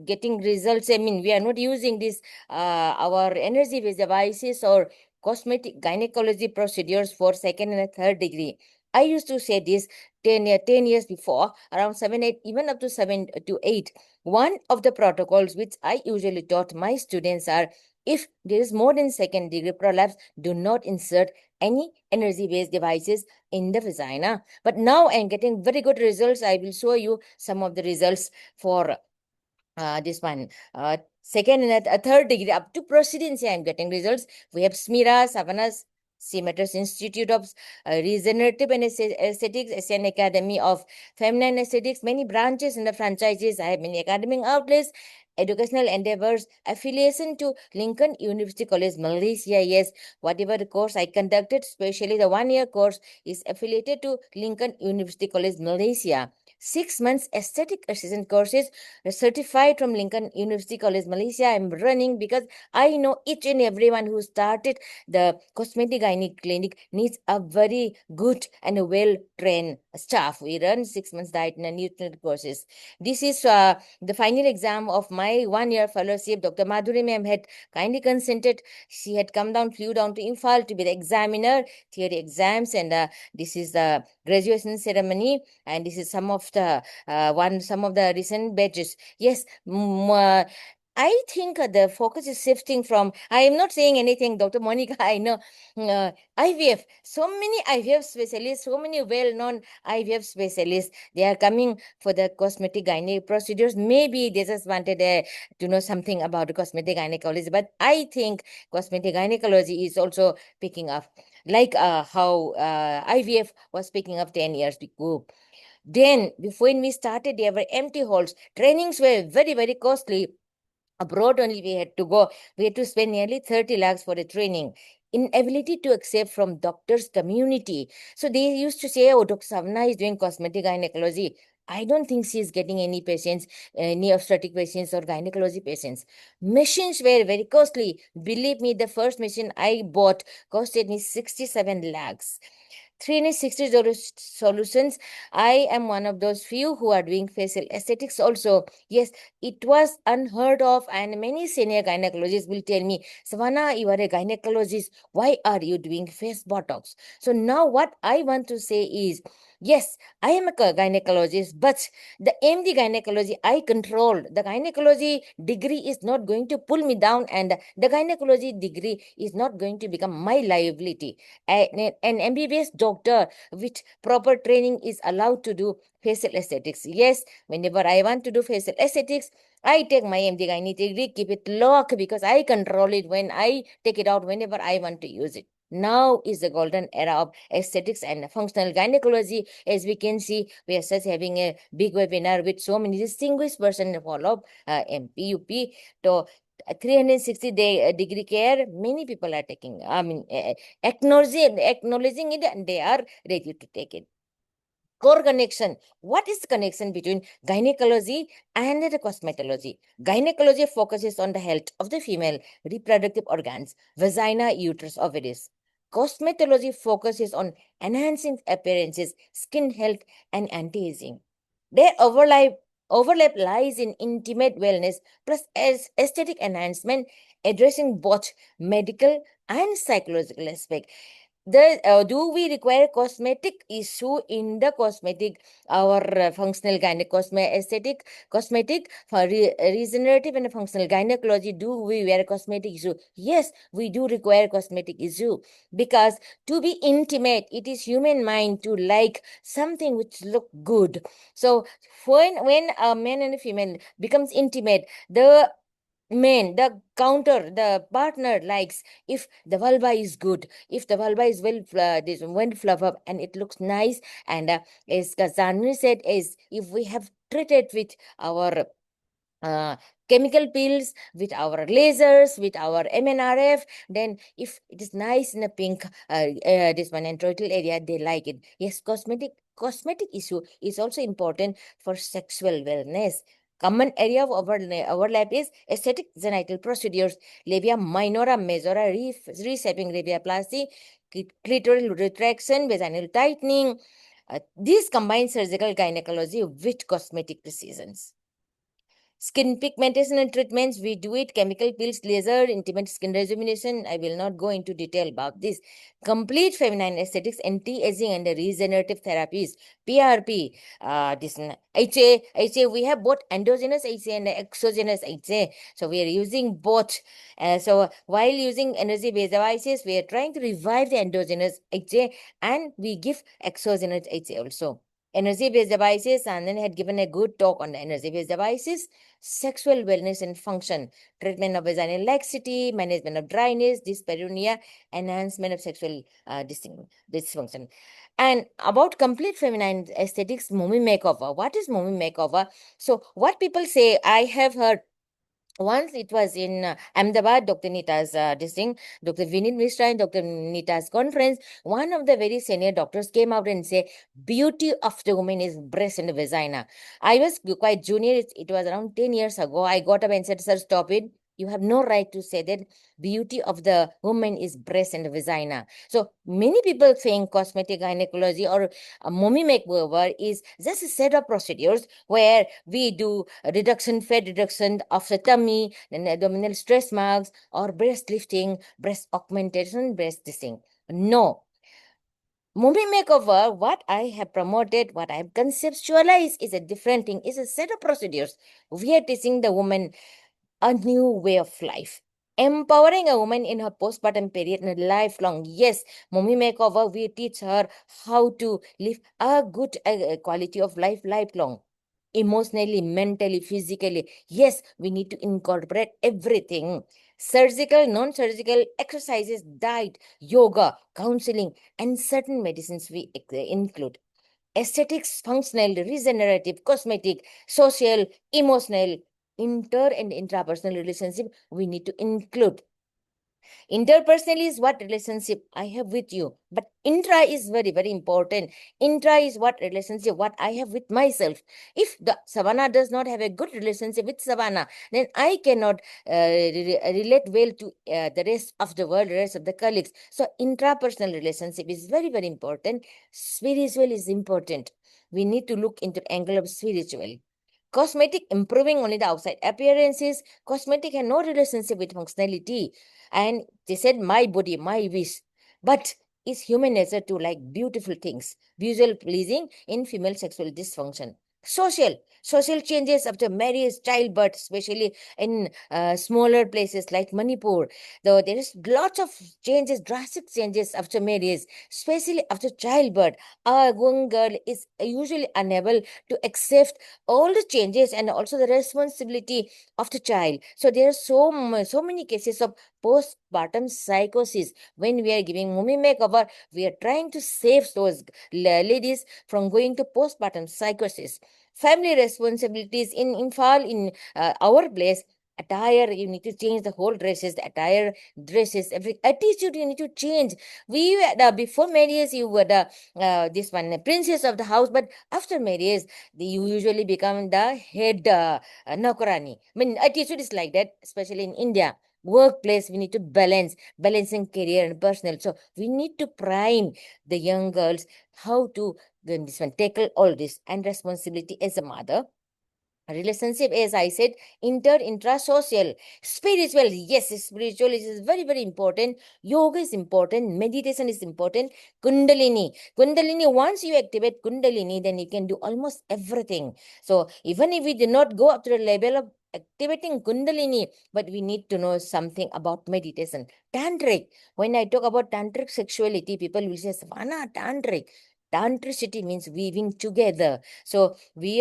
[SPEAKER 7] getting results. I mean, we are not using this our energy-based devices or cosmetic gynecology procedures for second and third degree. I used to say this 10 years before, around 7, 8, even up to 7 to 8. One of the protocols which I usually taught my students are, if there is more than second degree prolapse, do not insert any energy-based devices in the vagina. But now I'm getting very good results. I will show you some of the results for this one. Second and third degree, up to presidency, I'm getting results. We have SMIRA, Savannah's CMETS Institute of Regenerative and Aesthetics, Asian Academy of Feminine Aesthetics, many branches in the franchises. I have many academic outlets, educational endeavors, affiliation to Lincoln University College, Malaysia. Yes, whatever the course I conducted, especially the 1-year course, is affiliated to Lincoln University College, Malaysia. 6 months aesthetic assistant courses certified from Lincoln University College, Malaysia. I'm running because I know each and everyone who started the cosmetic gynae clinic needs a very good and a well-trained staff. We run 6 months diet and nutrition courses. This is the final exam of my 1-year fellowship. Dr. Madhuri ma'am had kindly consented. She had come down, flew down to Imphal to be the examiner, theory exams, and this is the graduation ceremony, and this is some of the some of the recent badges. Yes, I think the focus is shifting from, I am not saying anything, Dr. Monica, I know, IVF, so many IVF specialists, so many well-known IVF specialists, they are coming for the cosmetic gynae procedures. Maybe they just wanted to know something about the cosmetic gynecology, but I think cosmetic gynecology is also picking up, like how IVF was picking up 10 years ago. Then, before we started, there were empty halls. Trainings were very, very costly. Abroad only we had to go. We had to spend nearly 30 lakhs for the training. Inability to accept from doctors' community. So they used to say, oh, Dr. Savna is doing cosmetic gynecology. I don't think she is getting any patients, any obstetric patients or gynecology patients. Machines were very costly. Believe me, the first machine I bought costed me 67 lakhs. 360 solutions. I am one of those few who are doing facial aesthetics also. Yes, it was unheard of, and many senior gynecologists will tell me, Savannah, you are a gynecologist. Why are you doing face botox? So now what I want to say is, yes, I am a gynecologist, but the MD gynecology I control. The gynecology degree is not going to pull me down, and the gynecology degree is not going to become my liability. An MBBS doctor with proper training is allowed to do facial aesthetics. Yes, whenever I want to do facial aesthetics, I take my MD gynae degree, keep it locked because I control it when I take it out whenever I want to use it. Now is the golden era of aesthetics and functional gynecology. As we can see, we are such having a big webinar with so many distinguished persons follow MP, UP. So 360-day degree care, many people are taking, I mean, acknowledging it, and they are ready to take it. core connection. What is the connection between gynecology and the cosmetology? Gynecology focuses on the health of the female reproductive organs, vagina, uterus, ovaries. Cosmetology focuses on enhancing appearances, skin health, and anti-aging. Their overlap lies in intimate wellness plus aesthetic enhancement, addressing both medical and psychological aspect. Do we require cosmetic issue in the cosmetic, our functional aesthetic cosmetic for regenerative and functional gynecology? Do we wear cosmetic issue? Yes, we do require cosmetic issue, because to be intimate, it is human mind to like something which look good. So when a man and a female becomes intimate, the the partner likes if the vulva is good, if the vulva is well fluff up and it looks nice, and as Zanvi said, is if we have treated with our chemical pills, with our lasers, with our MNRF, then if it is nice in a pink, this one antroidal area, they like it. Yes, cosmetic issue is also important for sexual wellness. Common area of overlap is aesthetic genital procedures, labia minora, majora, reshaping labiaplasty, clitoral retraction, vaginal tightening. These combine surgical gynecology with cosmetic precisions. Skin pigmentation and treatments, we do it, chemical pills, laser, intimate skin rejuvenation. I will not go into detail about this. Complete feminine aesthetics, anti-aging and regenerative therapies, PRP, this HA, we have both endogenous HA and exogenous HA. So we are using both. So while using energy-based devices, we are trying to revive the endogenous HA and we give exogenous HA also. Energy-based devices, and then had given a good talk on the energy-based devices, sexual wellness and function, treatment of vaginal laxity, management of dryness, dyspareunia, enhancement of sexual dysfunction. And about complete feminine aesthetics, Mommy makeover. What is Mommy makeover? So what people say, I have heard once it was in Ahmedabad, Dr. Nita's Dr. Vinit Mishra and Dr. Nita's conference, one of the very senior doctors came out and said, beauty of the woman is breast and vagina. I was quite junior, it was around 10 years ago. I got up and said, sir, stop it. You have no right to say that beauty of the woman is breast and vagina. So many people think cosmetic gynecology or mommy makeover is just a set of procedures where we do fat reduction of the tummy, then abdominal stress marks, or breast lifting, breast augmentation, breast dissing. No. Mommy makeover, what I have promoted, what I have conceptualized is a different thing, is a set of procedures. We are teaching the woman a new way of life. Empowering a woman in her postpartum period and lifelong. Yes, Mommy makeover, we teach her how to live a good quality of life lifelong. Emotionally, mentally, physically. Yes, we need to incorporate everything. Surgical, non-surgical exercises, diet, yoga, counseling, and certain medicines we include. Aesthetics, functional, regenerative, cosmetic, social, emotional, inter and intrapersonal relationship we need to include. Interpersonally is what relationship I have with you, but intra is very, very important. Intra is what relationship, what I have with myself. If the Savannah does not have a good relationship with Savannah, then I cannot relate well to the rest of the world, the rest of the colleagues. So intrapersonal relationship is very, very important. Spiritual is important. We need to look into the angle of spiritual. Cosmetic improving only the outside appearances. Cosmetic had no relationship with functionality. And they said, my body, my wish. But it's human nature to like beautiful things. Visual pleasing in female sexual dysfunction. Social changes after marriage, childbirth, especially in smaller places like Manipur. Though there is lots of changes, drastic changes after marriage, especially after childbirth. A young girl is usually unable to accept all the changes and also the responsibility of the child. So there are so many cases of postpartum psychosis. When we are giving Mommy makeover, we are trying to save those ladies from going to postpartum psychosis. Family responsibilities in our place, attire, you need to change the whole dresses, the attire, dresses, every attitude you need to change. We were before marriage, you were the this one princess of the house, but after marriage, you usually become the head Naukarani. I mean, attitude is like that, especially in India. Workplace, we need to balancing career and personal. So we need to prime the young girls how to this one tackle all this and responsibility as a mother. Relationship, as I said, intra-social, spiritual. Yes, spiritual is very, very important. Yoga is important. Meditation is important. Kundalini. Once you activate Kundalini, then you can do almost everything. So even if we do not go up to the level of activating Kundalini, but we need to know something about meditation. Tantric. When I talk about tantric sexuality, people will say, Savannah, tantric. Tantricity means weaving together. So we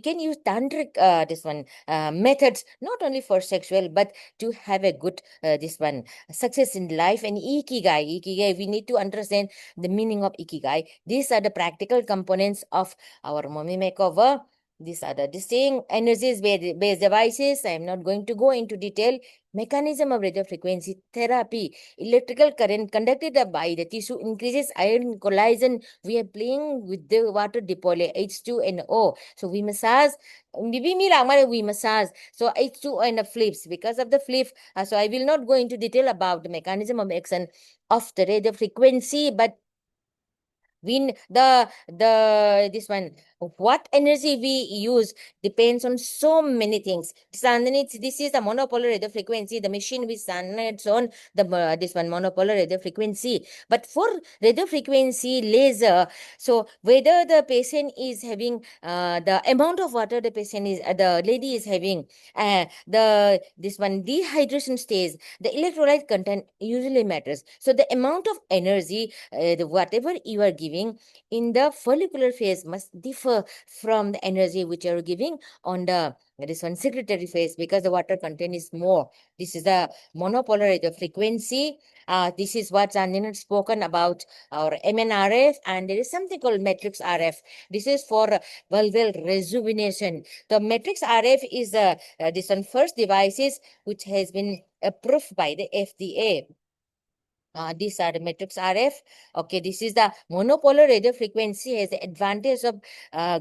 [SPEAKER 7] can use tantric this one methods not only for sexual but to have a good this one success in life. And ikigai, we need to understand the meaning of ikigai. These are the practical components of our mommy makeover. These are the distinct energies-based devices. I am not going to go into detail. Mechanism of radio frequency therapy. Electrical current conducted by the tissue increases iron collagen. We are playing with the water dipole H2NO. So we massage. We massage. So H2NO flips. Because of the flip, so I will not go into detail about the mechanism of action of the radio frequency, but this one, what energy we use depends on so many things. This is the monopolar radio frequency. The machine with sunlights on the this one monopolar radio frequency. But for radio frequency laser, so whether the patient is having the amount of water the patient is the lady is having, this one dehydration stage, the electrolyte content usually matters. So the amount of energy, whatever you are giving in the follicular phase must differ from the energy which you are giving on the this one secretory phase, because the water content is more. This is the monopolar radio frequency. This is what Chandini had spoken about our MNRF, and there is something called matrix RF. This is for vulval rejuvenation. The matrix RF is this one first devices which has been approved by the FDA. These are the matrix RF. Okay, this is the monopolar radio frequency, has the advantage of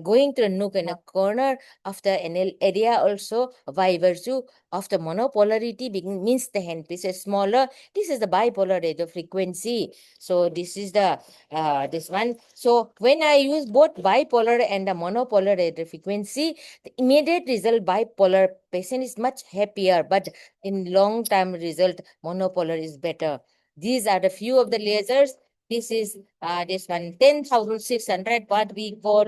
[SPEAKER 7] going to a nook and a corner of the anal area also by virtue of the monopolarity means the handpiece is smaller. This is the bipolar radio frequency. So this is the this one. So when I use both bipolar and the monopolar radio frequency, the immediate result bipolar patient is much happier, but in long term result monopolar is better. These are the few of the lasers. This is this one 10,600, what we call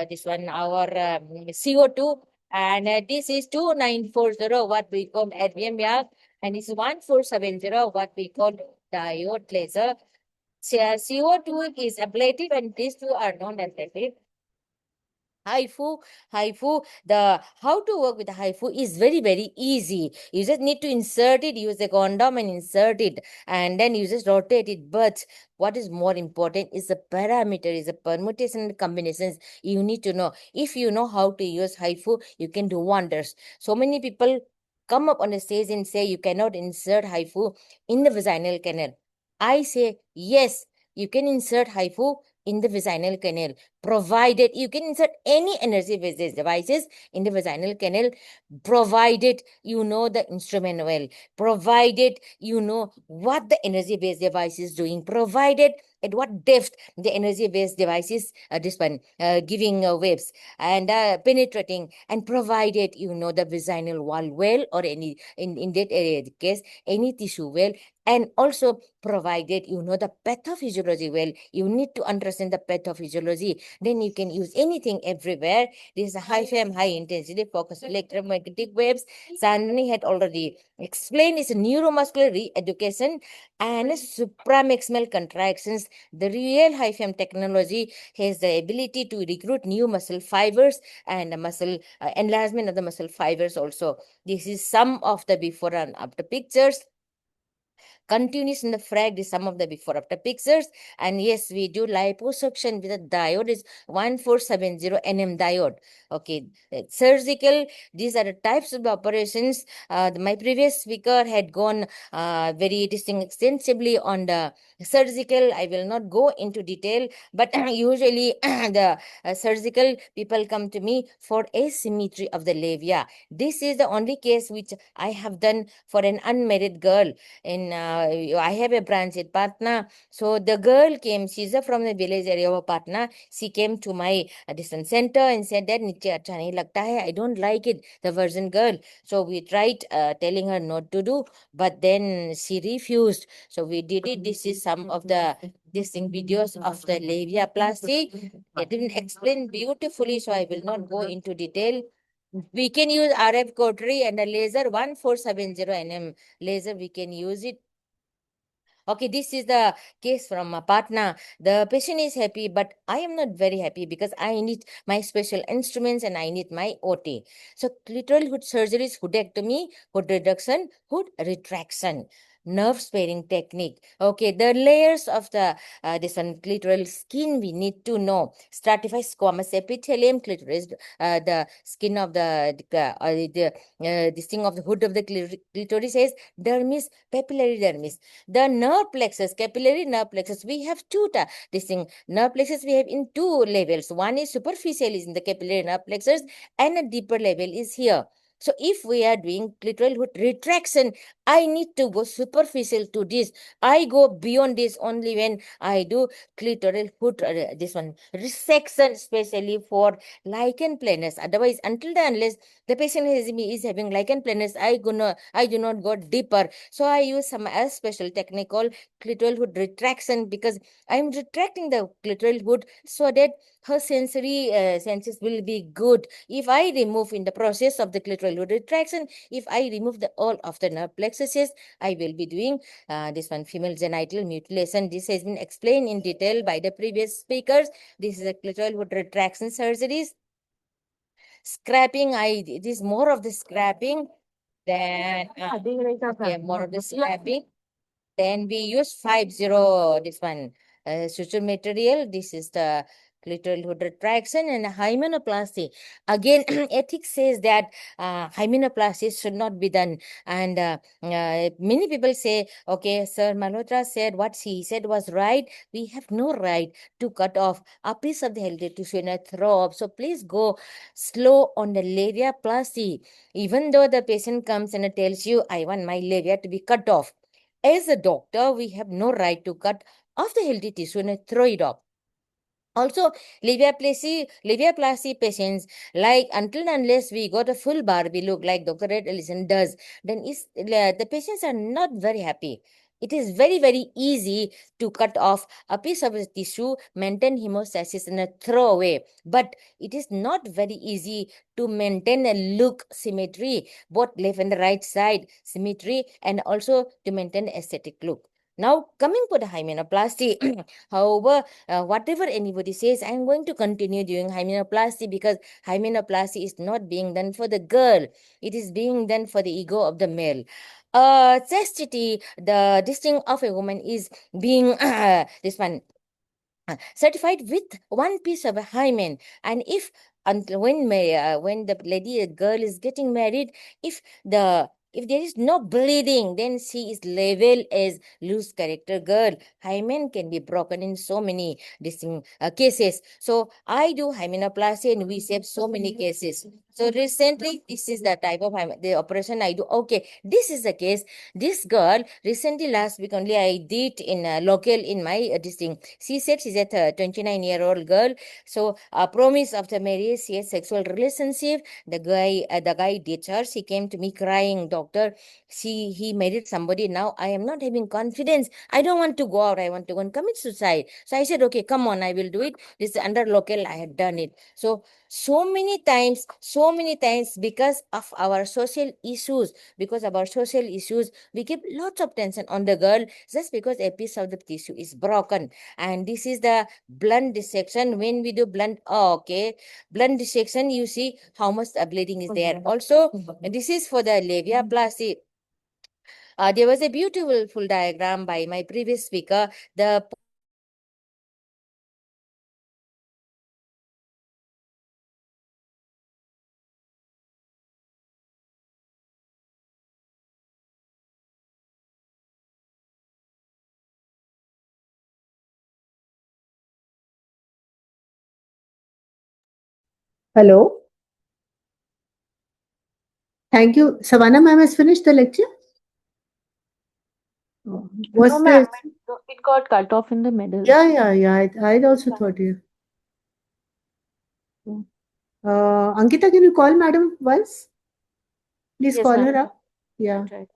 [SPEAKER 7] this one our CO2, and this is 2940, what we call ADVM, and this is 1470, what we call diode laser. CO2 is ablative and these two are non-ablative. HIFU, the how to work with the HIFU is very, very easy. You just need to insert it, use a condom and insert it, and then you just rotate it. But what is more important is the parameter, is the permutation and combinations. You need to know. If you know how to use HIFU, you can do wonders. So many people come up on the stage and say you cannot insert HIFU in the vaginal canal. I say yes, you can insert HIFU in the vaginal canal, provided you can insert any energy-based devices in the vaginal canal, provided you know the instrument well, provided you know what the energy-based device is doing, provided at what depth the energy-based device is this one giving waves and penetrating, and provided you know the vaginal wall well, or any in that area case any tissue well, and also provided you know the pathophysiology well. You need to understand the pathophysiology, then you can use anything everywhere. This is a high intensity focused electromagnetic waves. Chandini had already explained. It's a neuromuscular re-education and supramaximal contractions. The real HIFM technology has the ability to recruit new muscle fibers and the muscle enlargement of the muscle fibers also. This is some of the before and after pictures. continuous in the frag is some of the before after pictures. And yes, we do liposuction with a diode is 1470 nm diode. Okay, surgical, these are the types of operations. My previous speaker had gone very extensively on the surgical. I will not go into detail, but usually the surgical people come to me for asymmetry of the labia. This is the only case which I have done for an unmarried girl. In I have a branch at Patna. So the girl came, she's from the village area of Patna. She came to my distance center and said that niche acha nahi lagta hai, I don't like it, the virgin girl. So we tried telling her not to do, but then she refused. So we did it. This is some of the videos of the labiaplasty. I didn't explain beautifully, so I will not go into detail. We can use RF cautery and a laser 1470 nm laser. We can use it. Okay, this is the case from Patna. The patient is happy, but I am not very happy because I need my special instruments and I need my OT. So clitoral hood surgery is hoodectomy, hood reduction, hood retraction, nerve sparing technique. Okay, the layers of the this one clitoral skin we need to know. Stratified squamous epithelium, clitoris, the skin of this thing of the hood of the clitoris is dermis, papillary dermis. The nerve plexus, capillary nerve plexus, we have this thing. Nerve plexus we have in two levels. One is superficial, is in the capillary nerve plexus, and a deeper level is here. So if we are doing clitoral hood retraction, I need to go superficial to this. I go beyond this only when I do clitoral hood, this one, resection, especially for lichen planus. Otherwise, until and unless the patient is having lichen planus, I do not go deeper. So I use some special technique called clitoral hood retraction, because I'm retracting the clitoral hood so that her sensory senses will be good. If I remove in the process of the clitoral hood retraction, if I remove all of the nerve plexuses, I will be doing this one, female genital mutilation. This has been explained in detail by the previous speakers. This is a clitoral hood retraction surgeries. Scrapping, it is more of the scrapping than more of the scrapping. Then we use 50, this one, suture material. This is the clitoral hood retraction and hymenoplasty. Again, ethics says that hymenoplasty should not be done. And many people say, okay, Sir Malhotra said what he said was right. We have no right to cut off a piece of the healthy tissue and throw up. So please go slow on the labiaplasty. Even though the patient comes and tells you, I want my labia to be cut off. As a doctor, we have no right to cut off the healthy tissue and throw it off. Also, labiaplasty patients, like until and unless we got a full Barbie look like Dr. Red Ellison does, then the patients are not very happy. It is very, very easy to cut off a piece of tissue, maintain hemostasis, and throw away. But it is not very easy to maintain a look symmetry, both left and the right side symmetry, and also to maintain aesthetic look. Now, coming to the hymenoplasty, however, whatever anybody says, I'm going to continue doing hymenoplasty, because hymenoplasty is not being done for the girl. It is being done for the ego of the male. Chastity, this thing of a woman is being this one certified with one piece of a hymen. And if until when the girl is getting married, if there is no bleeding, then she is labeled as loose character girl. Hymen can be broken in so many distinct cases. So I do hymenoplasty and we save so many cases. So recently, this is the type of the operation I do. Okay, this is the case. This girl, recently last week only, I did in local in my distinct. She said she's a 29-year-old girl. So promise after marriage, she has sexual relationship. The guy ditched her. She came to me crying, doctor, he married somebody. Now I am not having confidence. I don't want to go out. I want to go and commit suicide. So I said, okay, come on, I will do it. This is under local. I had done it. So many times, because of our social issues, we keep lots of tension on the girl just because a piece of the tissue is broken. And this is the blunt dissection. When we do blunt dissection, you see how much bleeding is there. Also, this is for the labiaplasty. There was a beautiful diagram by my previous speaker. The
[SPEAKER 6] Hello. Thank you. Savannah ma'am has finished the lecture. What's
[SPEAKER 3] No, ma'am,
[SPEAKER 6] the?
[SPEAKER 3] it got cut off in the middle.
[SPEAKER 6] Yeah. I also thought you. Ankita, can you call madam once? Please
[SPEAKER 3] Yes,
[SPEAKER 6] call
[SPEAKER 3] ma'am.
[SPEAKER 6] her up. Yeah.
[SPEAKER 3] Right.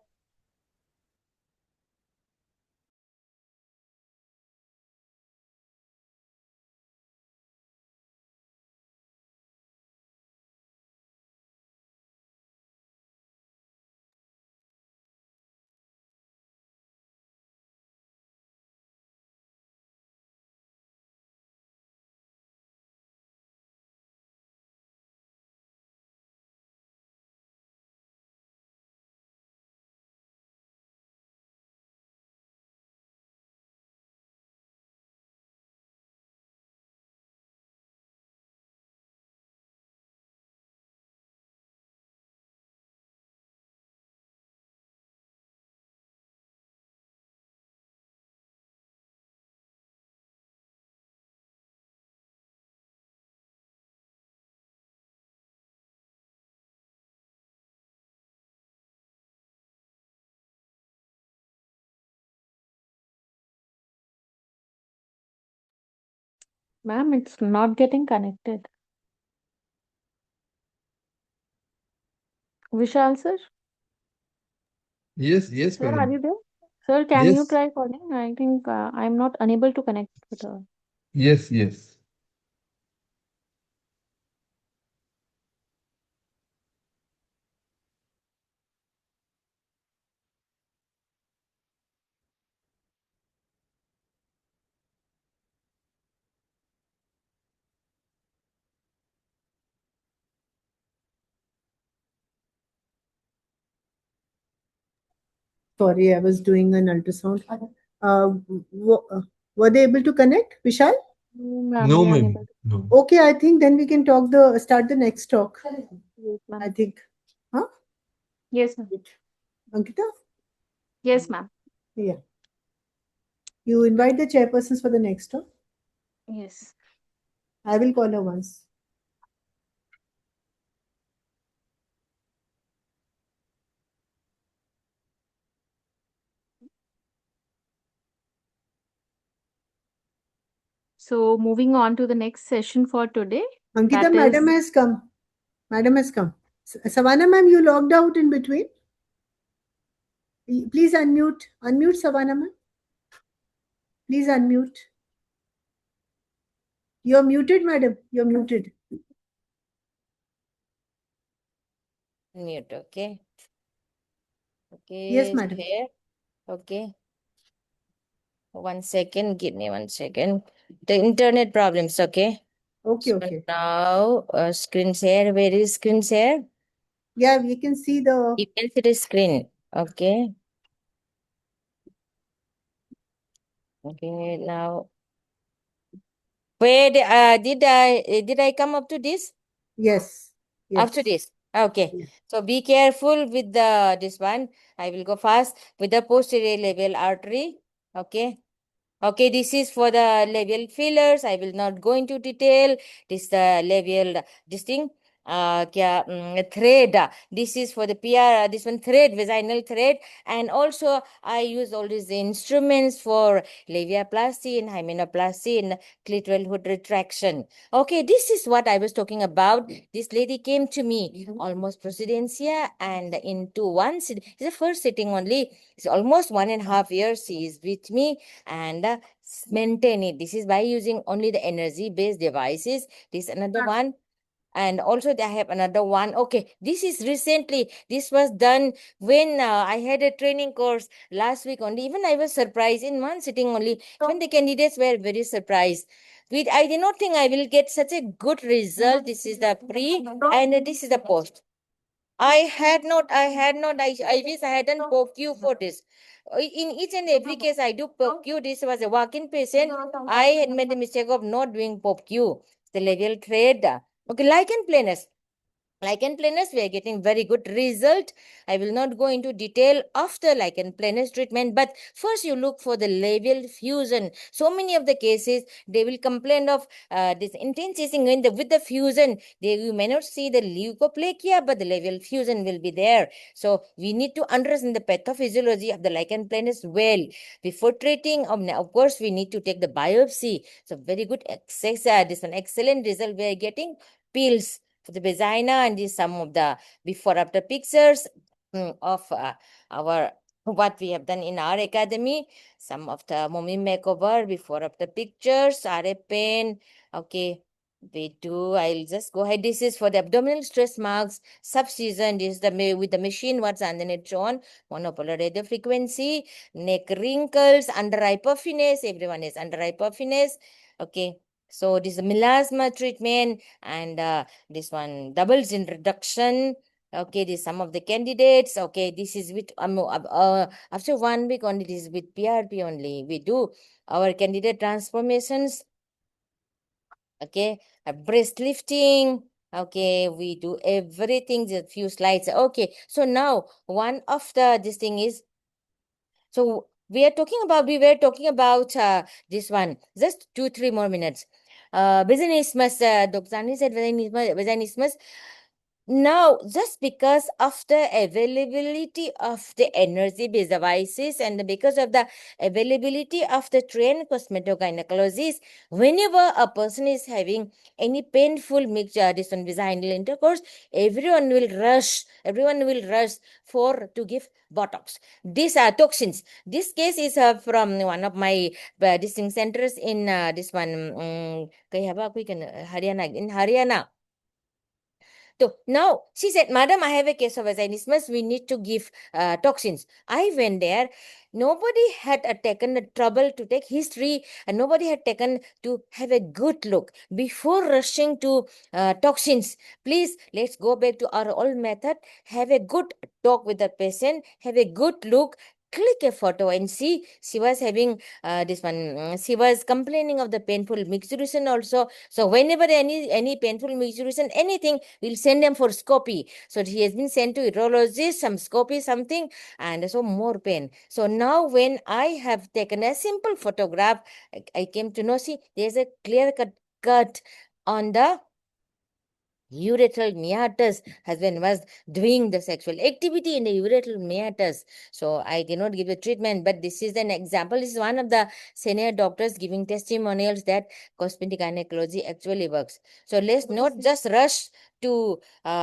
[SPEAKER 3] Ma'am, it's not getting connected. Vishal sir?
[SPEAKER 4] Yes,
[SPEAKER 3] Sir, are
[SPEAKER 4] madam.
[SPEAKER 3] you there? Sir, can you
[SPEAKER 4] Yes,
[SPEAKER 3] try calling? I think I'm not unable to connect with her.
[SPEAKER 4] yes.
[SPEAKER 6] Sorry, I was doing an ultrasound. Were they able to connect, Vishal?
[SPEAKER 3] No, ma'am,
[SPEAKER 4] No,
[SPEAKER 3] we are
[SPEAKER 4] ma'am.
[SPEAKER 3] unable to.
[SPEAKER 4] No.
[SPEAKER 6] Okay, I think then we can start the next talk.
[SPEAKER 3] Yes,
[SPEAKER 6] I
[SPEAKER 3] ma'am.
[SPEAKER 6] think. Huh?
[SPEAKER 3] Yes, ma'am.
[SPEAKER 6] Ankita?
[SPEAKER 3] Yes, ma'am.
[SPEAKER 6] Yeah. You invite the chairpersons for the next talk.
[SPEAKER 3] Yes.
[SPEAKER 6] I will call her once.
[SPEAKER 3] So moving on to the next session for today.
[SPEAKER 6] Ankita,
[SPEAKER 3] That
[SPEAKER 6] madam
[SPEAKER 3] is
[SPEAKER 6] has come. Madam has come. Savannah ma'am, you logged out in between. Please unmute. Unmute Savannah ma'am. Please unmute. You're muted, madam. You're muted.
[SPEAKER 7] mute, okay.
[SPEAKER 6] Yes,
[SPEAKER 7] Okay,
[SPEAKER 6] madam.
[SPEAKER 7] here. Okay. 1 second, give me 1 second. The internet problems, okay.
[SPEAKER 6] Okay,
[SPEAKER 7] So
[SPEAKER 6] okay.
[SPEAKER 7] now screen share. Where is screen share?
[SPEAKER 6] Yeah, we can see the.
[SPEAKER 7] You can see the screen. Okay. Okay, now where did I come up to this?
[SPEAKER 6] Yes.
[SPEAKER 7] Up to
[SPEAKER 6] Yes.
[SPEAKER 7] this. Okay.
[SPEAKER 6] Yes.
[SPEAKER 7] So be careful with the this one. I will go fast with the posterior labial artery. Okay. Okay, this is for the labial fillers. I will not go into detail. This labial this thing. Thread. This is for the PR. This one thread, vaginal thread, and also I use all these instruments for labiaplasty and hymenoplasty and clitoral hood retraction. Okay, this is what I was talking about. This lady came to me almost presidencia, and into one sit. It's the first sitting only. It's almost 1.5 years. She is with me and maintain it. This is by using only the energy-based devices. This another one. And also I have another one. Okay, this is recently. This was done when I had a training course last week only. Even I was surprised in one sitting only. Even the candidates were very surprised. I did not think I will get such a good result. This is the pre and this is the post. I wish I hadn't poked you for this. In each and every case, I do poke you. This was a walk-in patient. I had made the mistake of not doing poke you. The labial thread. Okay, lichen planus. Lichen planus, we are getting very good result. I will not go into detail after lichen planus treatment, but first you look for the labial fusion. So many of the cases, they will complain of this intense itching with the fusion. You may not see the leukoplakia, but the labial fusion will be there. So we need to understand the pathophysiology of the lichen planus well. Before treating, of course, we need to take the biopsy. So very good, this is an excellent result we are getting. Pills for the vagina, and these some of the before after pictures of our what we have done in our academy. Some of the mommy makeover before after pictures, RA pain. Okay, we do. I'll just go ahead. This is for the abdominal stress marks, subseason. This is the with the machine what's underneath shown. Monopolar radio frequency, neck wrinkles, under hypophenuse. Everyone is under hypophenuse. Okay. So this is melasma treatment, and this one doubles in reduction. Okay, this some of the candidates. Okay, this is with after 1 week only. This is with PRP only. We do our candidate transformations. Okay, breast lifting. Okay, we do everything. Just few slides. Okay, so now one of the this thing is. So we were talking about this one. Just 2-3 more minutes. Vaginismus, Dr. Zani said vaginismus. Now, just because of the availability of the energy-based devices and because of the availability of the trained cosmetogynecologists, whenever a person is having any painful mixture, this one vaginal intercourse, everyone will rush to give Botox. These are toxins. This case is from one of my distinct centers in this one, Haryana. In Haryana. So now she said, Madam, I have a case of vaginismus. We need to give toxins. I went there. Nobody had taken the trouble to take history, and nobody had taken to have a good look before rushing to toxins. Please, let's go back to our old method. Have a good talk with the patient. Have a good look. Click a photo and see. She was having this one. She was complaining of the painful micturition also. So whenever any painful micturition, anything, we'll send them for scopy. So he has been sent to urologist, some scopy, something, and so more pain. So now when I have taken a simple photograph, I came to know, see, there's a clear cut on the urethral meatus. Husband was doing the sexual activity in the urethral meatus. So I did not give the treatment, but this is an example. This is one of the senior doctors giving testimonials that cosmetic gynecology actually works. So let's not just rush to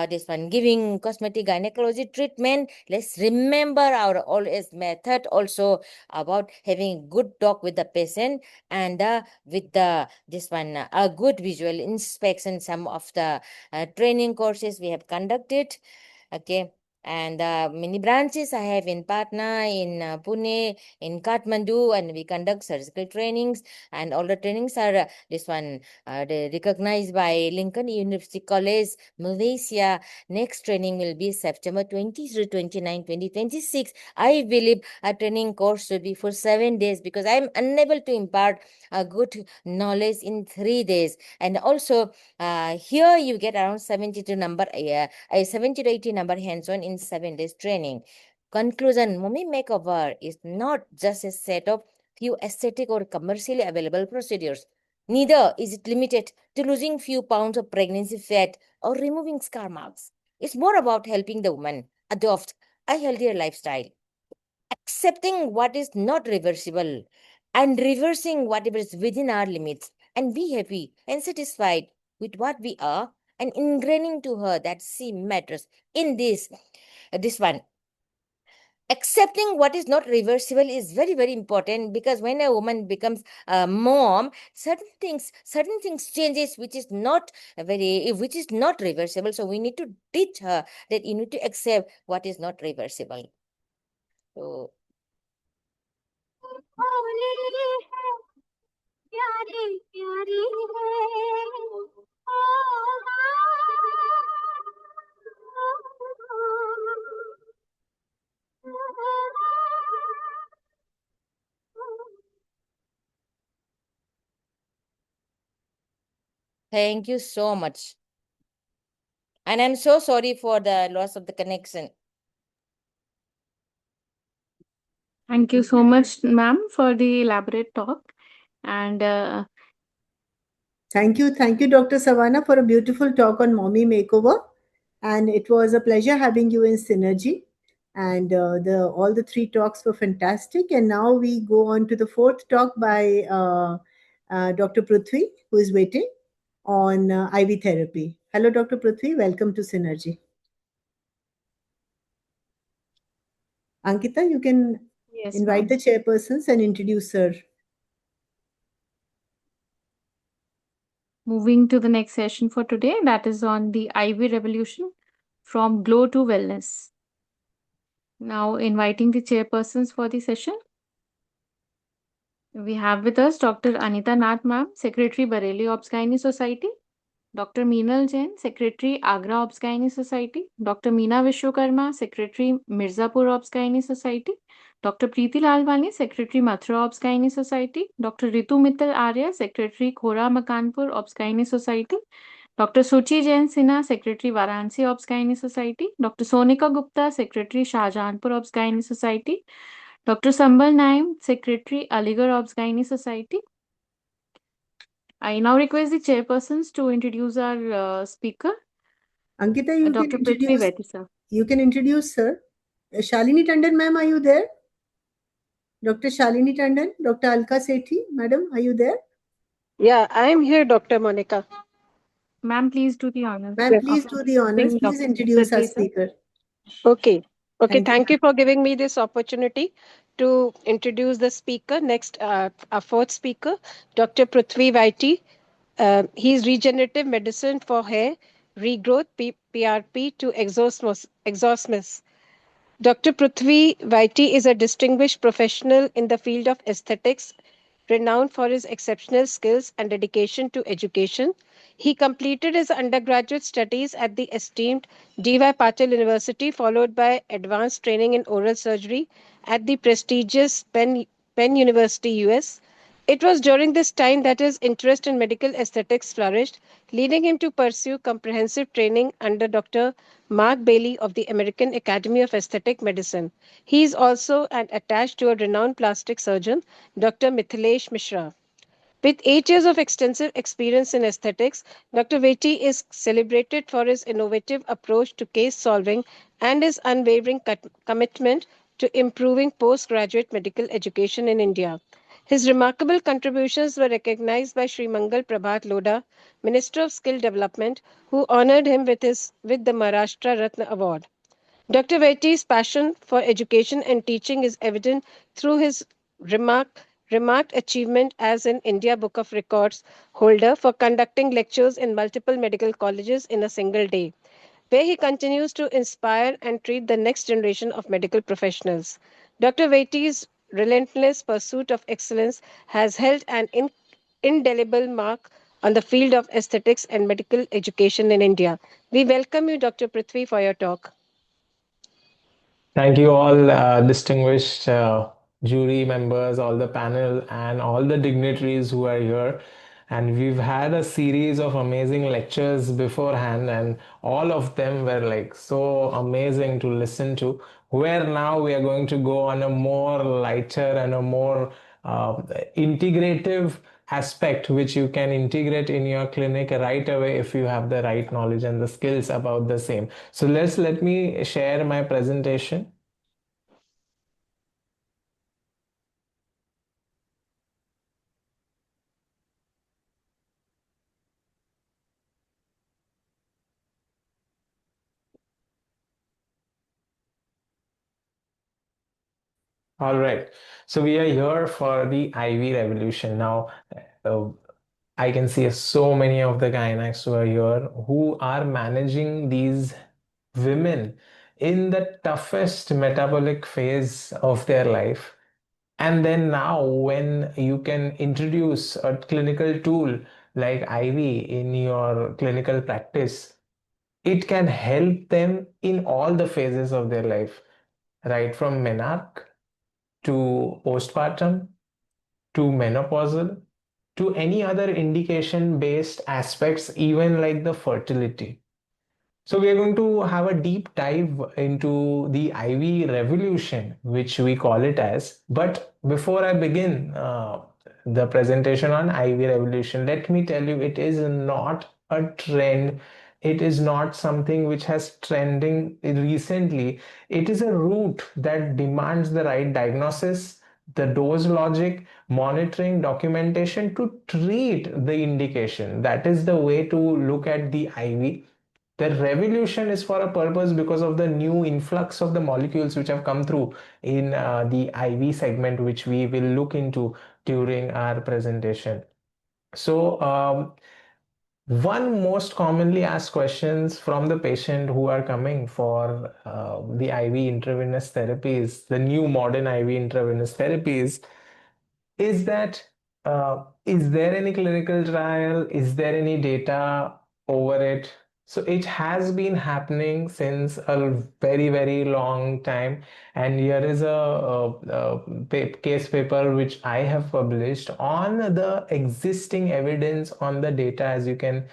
[SPEAKER 7] this one giving cosmetic gynecology treatment. Let's remember our always method also about having good talk with the patient and with the this one a good visual inspection. Some of the training courses we have conducted. Okay. And many branches I have in Patna, in Pune, in Kathmandu, and we conduct surgical trainings. And all the trainings are this one recognized by Lincoln University College, Malaysia. Next training will be September 20 through 29, 2026. I believe a training course should be for 7 days because I am unable to impart a good knowledge in 3 days. And also here you get around 70 to 80 number hands-on in 7 days training. Conclusion, mommy makeover is not just a set of few aesthetic or commercially available procedures. Neither is it limited to losing few pounds of pregnancy fat or removing scar marks. It's more about helping the woman adopt a healthier lifestyle, accepting what is not reversible and reversing whatever is within our limits, and be happy and satisfied with what we are, and ingraining to her that she matters in this one. Accepting what is not reversible is very, very important, because when a woman becomes a mom, certain things changes, which is not reversible. So we need to teach her that you need to accept what is not reversible. So Thank you so much. And I'm so sorry for the loss of the connection.
[SPEAKER 3] Thank you so much, ma'am, for the elaborate talk. And
[SPEAKER 6] Thank you, Dr. Savannah, for a beautiful talk on Mommy Makeover. And it was a pleasure having you in Synergy. And all the three talks were fantastic. And now we go on to the fourth talk by Dr. Prithvi, who is waiting on IV therapy. Hello, Dr. Prithvi. Welcome to Synergy. Ankita, you can
[SPEAKER 3] yes,
[SPEAKER 6] invite the chairpersons and introduce her.
[SPEAKER 3] moving to the next session for today, that is on the IV revolution from glow to wellness. Now, inviting the chairpersons for the session. We have with us Dr. Anita Nath, ma'am, Secretary, Bareilly Obs-Gynae Society. Dr. Meenal Jain, Secretary, Agra Obs-Gynae Society. Dr. Meena Vishwakarma, Secretary, Mirzapur Obs-Gynae Society. Dr. Preeti Lalwani, Secretary, Mathura Obs-Gynae Society. Dr. Ritu Mittal Arya, Secretary, Khora Makanpur Obs-Gynae Society. Dr. Suchi Jain Sinha, Secretary, Varanasi Obs-Gynae Society. Dr. Sonika Gupta, Secretary, Shahjahanpur Obs-Gynae Society. Dr. Sambal Naim, Secretary, Aligarh Obs-Gynae Society. I now request the chairpersons to introduce our speaker.
[SPEAKER 6] Ankita, you
[SPEAKER 3] Dr.
[SPEAKER 6] can
[SPEAKER 3] Prithvi
[SPEAKER 6] introduce.
[SPEAKER 3] Vaiti, sir.
[SPEAKER 6] You can introduce, sir. Shalini Tandon, ma'am, are you there? Dr. Shalini Tandon, Dr. Alka Sethi, madam, are you there?
[SPEAKER 8] Yeah, I am here, Dr. Monica.
[SPEAKER 3] Ma'am, please do the honors.
[SPEAKER 6] Ma'am, please do the honors. Please introduce our speaker.
[SPEAKER 8] Okay.
[SPEAKER 6] Thank
[SPEAKER 8] Thank you for giving me this opportunity to introduce the speaker. Next, our fourth speaker, Dr. Prithvi Vaiti. He is regenerative medicine for hair, regrowth, PRP to exosmus. Dr. Prithvi Vaiti is a distinguished professional in the field of aesthetics, renowned for his exceptional skills and dedication to education. He completed his undergraduate studies at the esteemed D.Y. Patil University, followed by advanced training in oral surgery at the prestigious Penn University, US. It was during this time that his interest in medical aesthetics flourished, leading him to pursue comprehensive training under Dr. Mark Bailey of the American Academy of Aesthetic Medicine. He is also attached to a renowned plastic surgeon, Dr. Mithilesh Mishra. With 8 years of extensive experience in aesthetics, Dr. Vaiti is celebrated for his innovative approach to case solving and his unwavering commitment to improving postgraduate medical education in India. His remarkable contributions were recognized by Sri Mangal Prabhat Lodha, Minister of Skill Development, who honored him with the Maharashtra Ratna Award. Dr. Vaiti's passion for education and teaching is evident through his remarked achievement as an India Book of Records holder for conducting lectures in multiple medical colleges in a single day, where he continues to inspire and treat the next generation of medical professionals. Dr. Vaiti's relentless pursuit of excellence has held an indelible mark on the field of aesthetics and medical education in India. We welcome you, Dr. Prithvi, for your talk.
[SPEAKER 9] Thank you all, distinguished jury members, all the panel, and all the dignitaries who are here. And we've had a series of amazing lectures beforehand, and all of them were like so amazing to listen to. Where now we are going to go on a more lighter and a more integrative aspect, which you can integrate in your clinic right away if you have the right knowledge and the skills about the same. So let me share my presentation. All right. So we are here for the IV revolution. Now, I can see so many of the gynecologists who are here who are managing these women in the toughest metabolic phase of their life. And then now, when you can introduce a clinical tool like IV in your clinical practice, it can help them in all the phases of their life, right from menarche to postpartum to menopausal to any other indication-based aspects, even like the fertility. So we are going to have a deep dive into the IV revolution, which we call it as. But before I begin the presentation on IV revolution, let me tell you, it is not a trend. It is not something which has trending recently. It is a route that demands the right diagnosis, the dose logic, monitoring, documentation to treat the indication. That is the way to look at the IV. The revolution is for a purpose because of the new influx of the molecules which have come through in the IV segment, which we will look into during our presentation. So, one most commonly asked questions from the patient who are coming for the IV intravenous therapies, the new modern IV intravenous therapies, is that is there any clinical trial? Is there any data over it? So it has been happening since a very, very long time. And here is a case paper which I have published on the existing evidence on the data. As you can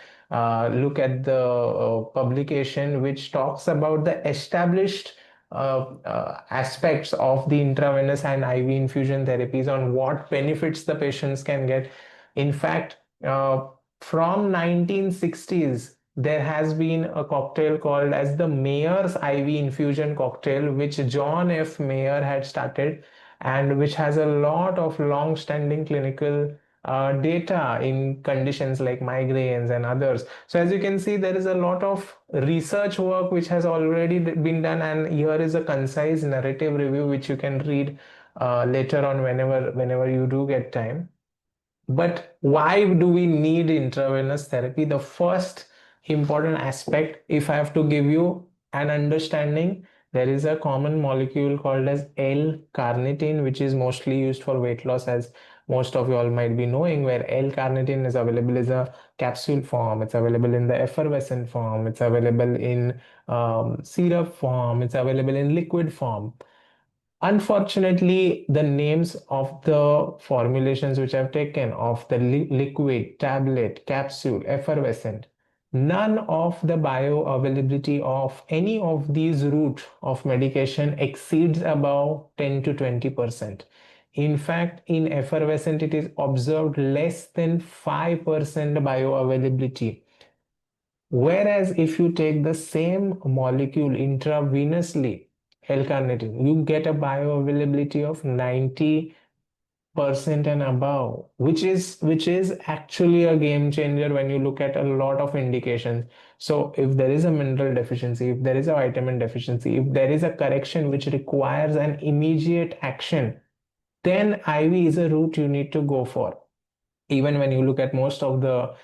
[SPEAKER 9] look at the publication, which talks about the established aspects of the intravenous and IV infusion therapies on what benefits the patients can get. In fact, from 1960s, there has been a cocktail called as the Mayer's IV infusion cocktail, which John F. Mayer had started and which has a lot of long-standing clinical data in conditions like migraines and others. So as you can see, there is a lot of research work which has already been done, and here is a concise narrative review which you can read later on whenever you do get time. But why do we need intravenous therapy? The first important aspect, if I have to give you an understanding, there is a common molecule called as L-carnitine, which is mostly used for weight loss, as most of you all might be knowing, where L-carnitine is available as a capsule form, it's available in the effervescent form, it's available in syrup form, it's available in liquid form. Unfortunately, the names of the formulations which I've taken of the liquid, tablet, capsule, effervescent, none of the bioavailability of any of these route of medication exceeds above 10 to 20%. In fact, in effervescent, it is observed less than 5% bioavailability. Whereas if you take the same molecule intravenously, L-carnitine, you get a bioavailability of 90% and above, which is actually a game changer when you look at a lot of indications. So if there is a mineral deficiency, if there is a vitamin deficiency, if there is a correction which requires an immediate action, then IV is a route you need to go for. Even when you look at most of the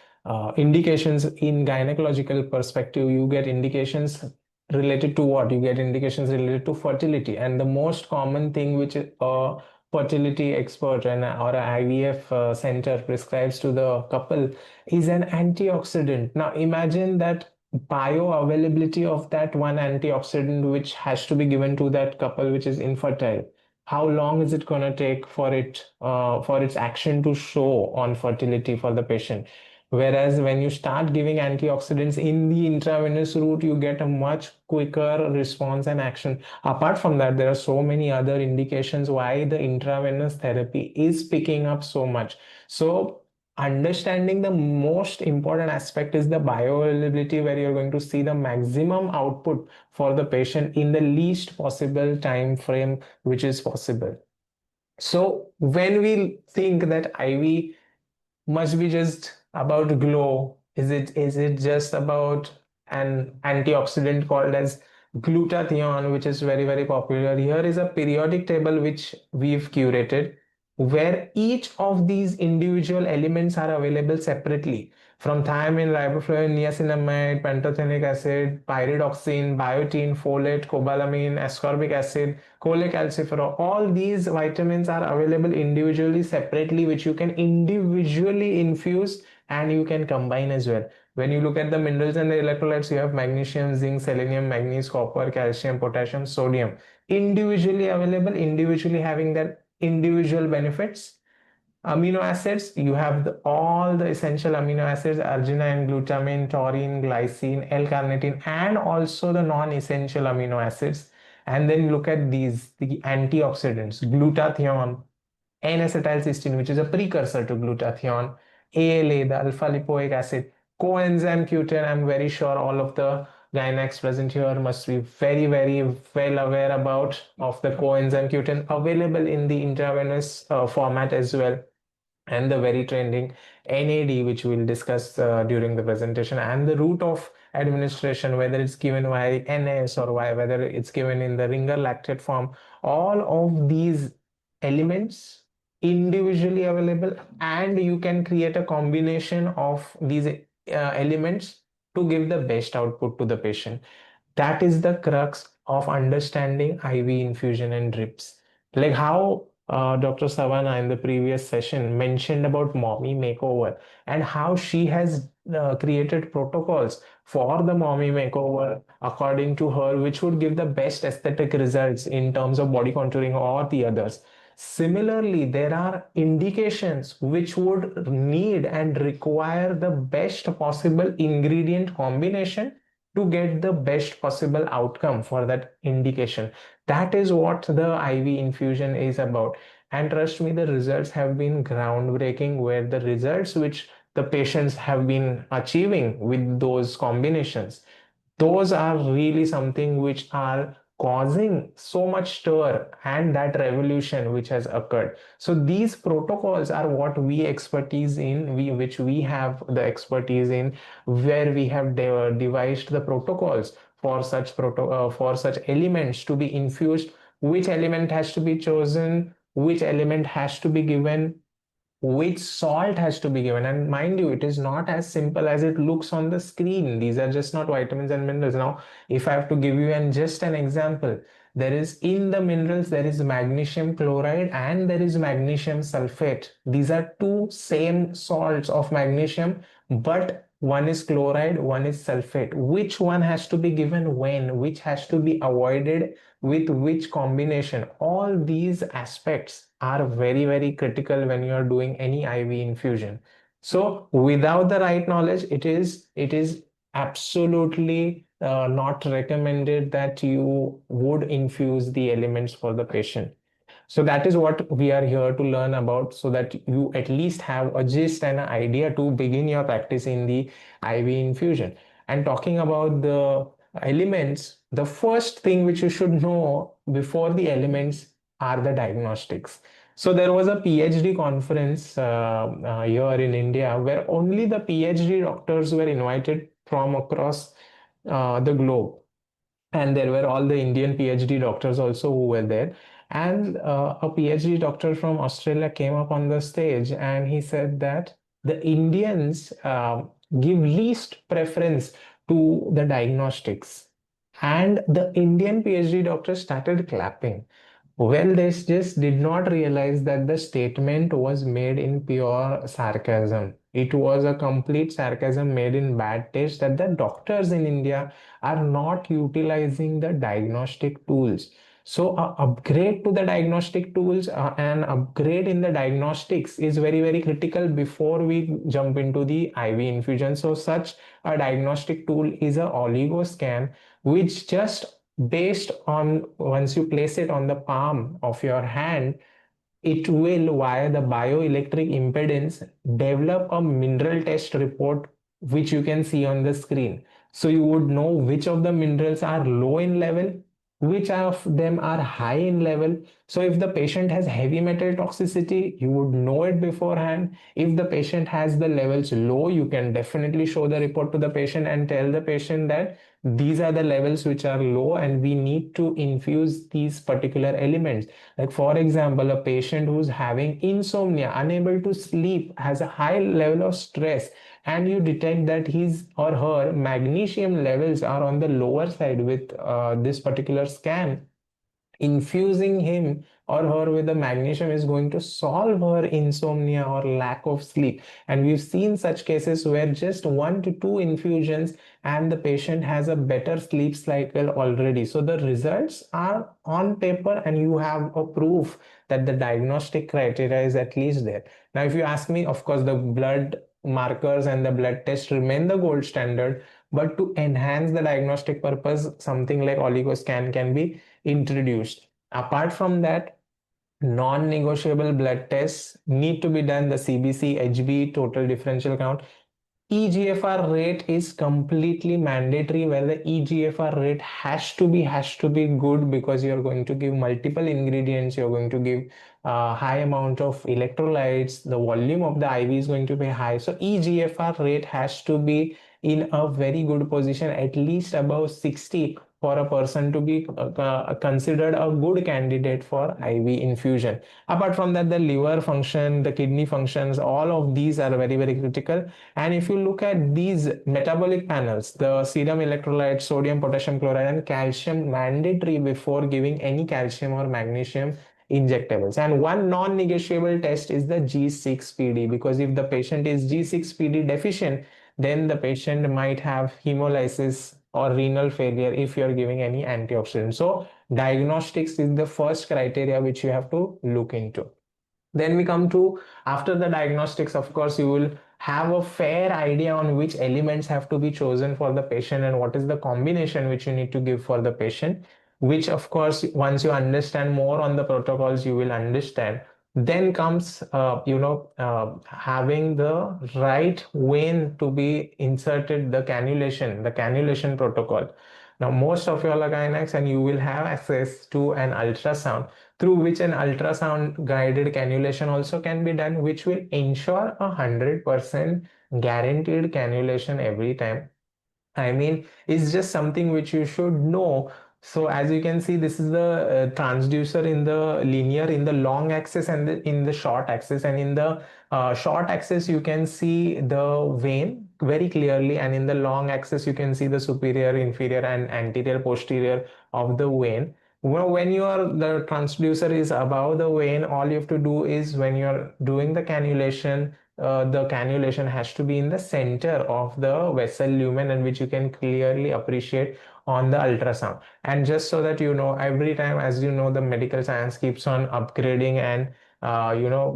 [SPEAKER 9] indications in gynecological perspective, you get indications related to what? You get indications related to fertility. And the most common thing which a fertility expert or an IVF center prescribes to the couple is an antioxidant. Now imagine that bioavailability of that one antioxidant which has to be given to that couple which is infertile. How long is it going to take for its action to show on fertility for the patient? Whereas when you start giving antioxidants in the intravenous route, you get a much quicker response and action. Apart from that, there are so many other indications why the intravenous therapy is picking up so much. So understanding the most important aspect is the bioavailability, where you're going to see the maximum output for the patient in the least possible time frame which is possible. So when we think that IV must be just about glow, is it just about an antioxidant called as glutathione, which is very, very popular? Here is a periodic table which we've curated, where each of these individual elements are available separately, from thiamine, riboflavin, niacinamide, pantothenic acid, pyridoxine, biotin, folate, cobalamin, ascorbic acid, cholecalciferol. All these vitamins are available individually, separately, which you can individually infuse and you can combine as well. When you look at the minerals and the electrolytes, you have magnesium, zinc, selenium, manganese, copper, calcium, potassium, sodium, individually available, individually having that individual benefits. amino acids, you have all the essential amino acids, arginine, glutamine, taurine, glycine, L-carnitine, and also the non-essential amino acids. And then look at these, the antioxidants, glutathione, N-acetylcysteine, which is a precursor to glutathione, ALA, the alpha-lipoic acid, coenzyme Q10. I'm very sure all of the gynacs present here must be very, very well aware about of the coenzyme Q10, available in the intravenous format as well, and the very trending NAD, which we'll discuss during the presentation, and the route of administration, whether it's given by NS or whether it's given in the Ringer lactate form. All of these elements individually available, and you can create a combination of these elements to give the best output to the patient. That is the crux of understanding IV infusion and drips. Like how Dr. Savannah in the previous session mentioned about Mommy Makeover, and how she has created protocols for the Mommy Makeover according to her, which would give the best aesthetic results in terms of body contouring or the others. Similarly, there are indications which would need and require the best possible ingredient combination to get the best possible outcome for that indication. That is what the IV infusion is about. And trust me, the results have been groundbreaking, where the results which the patients have been achieving with those combinations, those are really something which are causing so much stir and that revolution which has occurred. So these protocols are what we expertise in, which we have the expertise in, where we have devised the protocols for such for such elements to be infused, which element has to be chosen, which element has to be given, which salt has to be given. And mind you, it is not as simple as it looks on the screen. These are just not vitamins and minerals. Now, if I have to give you just an example, there is in the minerals, there is magnesium chloride and there is magnesium sulfate. These are two same salts of magnesium, but one is chloride, one is sulfate. Which one has to be given when, which has to be avoided with which combination? All these aspects are very, very critical when you are doing any IV infusion. So without the right knowledge, it is absolutely not recommended that you would infuse the elements for the patient. So that is what we are here to learn about, so that you at least have a gist and an idea to begin your practice in the IV infusion. And talking about the elements, the first thing which you should know before the elements are the diagnostics. So there was a PhD conference here in India, where only the PhD doctors were invited from across the globe. And there were all the Indian PhD doctors also who were there. And a PhD doctor from Australia came up on the stage and he said that the Indians give least preference to the diagnostics. And the Indian PhD doctor started clapping. Well, they just did not realize that the statement was made in pure sarcasm. It was a complete sarcasm made in bad taste, that the doctors in India are not utilizing the diagnostic tools. So an upgrade to the diagnostic tools, an upgrade in the diagnostics is very, very critical before we jump into the IV infusion. So such a diagnostic tool is a OligoScan, which just based on, once you place it on the palm of your hand, it will, via the bioelectric impedance, develop a mineral test report, which you can see on the screen. So you would know which of the minerals are low in level, which of them are high in level. So if the patient has heavy metal toxicity, you would know it beforehand. If the patient has the levels low, you can definitely show the report to the patient and tell the patient that these are the levels which are low and we need to infuse these particular elements. Like for example, a patient who's having insomnia, unable to sleep, has a high level of stress, and you detect that his or her magnesium levels are on the lower side with this particular scan, infusing him or her with the magnesium is going to solve her insomnia or lack of sleep. And we've seen such cases where just 1 to 2 infusions and the patient has a better sleep cycle already. So the results are on paper and you have a proof that the diagnostic criteria is at least there. Now, if you ask me, of course, the blood markers and the blood test remain the gold standard, but to enhance the diagnostic purpose, something like oligoscan can be introduced. Apart from that, non-negotiable blood tests need to be done, the CBC, HB, total differential count. EGFR rate is completely mandatory, where the EGFR rate has to be good, because you're going to give multiple ingredients, you're going to give high amount of electrolytes, the volume of the IV is going to be high. So EGFR rate has to be in a very good position, at least above 60, for a person to be considered a good candidate for IV infusion. Apart from that, the liver function, the kidney functions, all of these are very, very critical. And if you look at these metabolic panels, the serum electrolytes, sodium, potassium chloride, and calcium, mandatory before giving any calcium or magnesium injectables. And one non-negotiable test is the G6PD, because if the patient is G6PD deficient, then the patient might have hemolysis or renal failure if you're giving any antioxidant. So diagnostics is the first criteria which you have to look into. Then we come to, after the diagnostics, of course, you will have a fair idea on which elements have to be chosen for the patient and what is the combination which you need to give for the patient, which of course, once you understand more on the protocols, you will understand. Then comes, having the right vein to be inserted, the cannulation protocol. Now, most of you are gynecologists and you will have access to an ultrasound, through which an ultrasound guided cannulation also can be done, which will ensure 100% guaranteed cannulation every time. I mean, it's just something which you should know. So as you can see, this is the transducer in the long axis and in the short axis. And in the short axis, you can see the vein very clearly. And in the long axis, you can see the superior, inferior, and anterior, posterior of the vein. Well, when the transducer is above the vein, all you have to do is, when you're doing the cannulation has to be in the center of the vessel lumen, and which you can clearly appreciate on the ultrasound. And just so that you know, every time, as you know, the medical science keeps on upgrading, and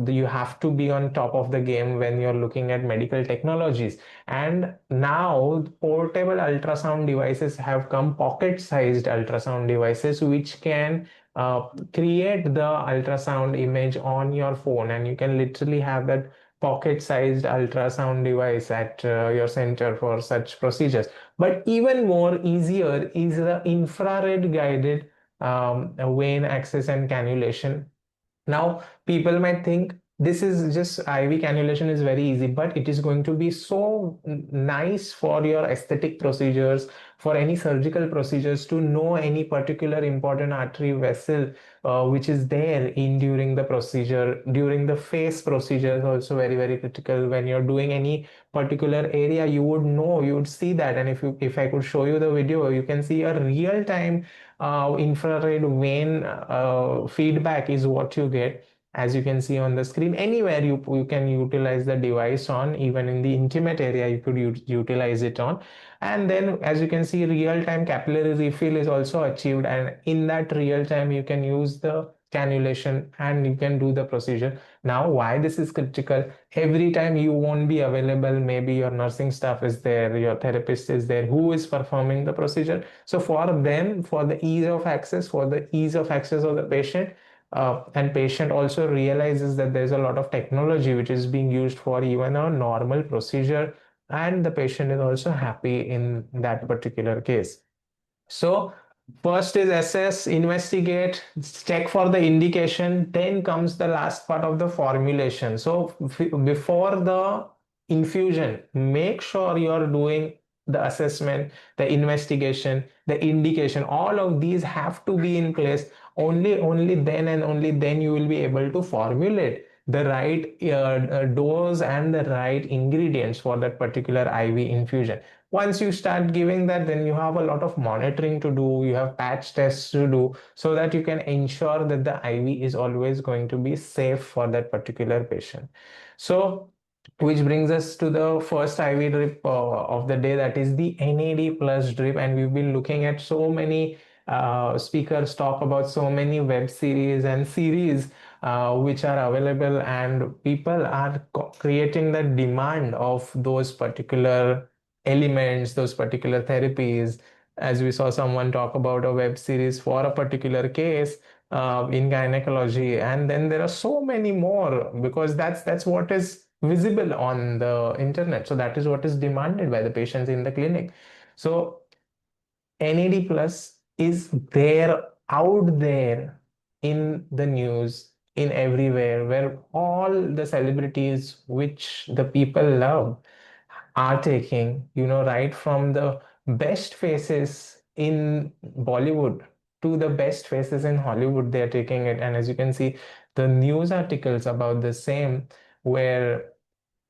[SPEAKER 9] you have to be on top of the game when you're looking at medical technologies. And now portable ultrasound devices have come, pocket-sized ultrasound devices, which can create the ultrasound image on your phone, and you can literally have that pocket-sized ultrasound device at your center for such procedures. But even more easier is the infrared guided vein access and cannulation. Now, people might think this is just IV cannulation is very easy, but it is going to be so nice for your aesthetic procedures, for any surgical procedures, to know any particular important artery vessel which is there during the procedure. During the face procedures, also very, very critical. When you're doing any particular area, you would know, you would see that. And if I could show you the video, you can see a real-time infrared vein feedback is what you get. As you can see on the screen, anywhere you can utilize the device on, even in the intimate area, you could utilize it on. And then, as you can see, real-time capillary refill is also achieved. And in that real time, you can use the cannulation and you can do the procedure. Now, why this is critical? Every time you won't be available, maybe your nursing staff is there, your therapist is there, who is performing the procedure. So for them, for the ease of access of the patient, and patient also realizes that there's a lot of technology which is being used for even a normal procedure, and the patient is also happy in that particular case. So first is assess, investigate, check for the indication, then comes the last part of the formulation. So before the infusion, make sure you're doing the assessment, the investigation, the indication. All of these have to be in place. Only then and only then you will be able to formulate the right dose and the right ingredients for that particular IV infusion. Once you start giving that, then you have a lot of monitoring to do, you have patch tests to do, so that you can ensure that the IV is always going to be safe for that particular patient. So, which brings us to the first IV drip of the day, that is the NAD plus drip. And we've been looking at so many speakers talk about so many web series and series which are available, and people are creating the demand of those particular elements, those particular therapies. As we saw someone talk about a web series for a particular case in gynecology, and then there are so many more, because that's what is visible on the internet. So that is what is demanded by the patients in the clinic. So NAD plus is there, out there in the news, in everywhere, where all the celebrities which the people love are taking, right from the best faces in Bollywood to the best faces in Hollywood, they are taking it. And as you can see, the news articles about the same, where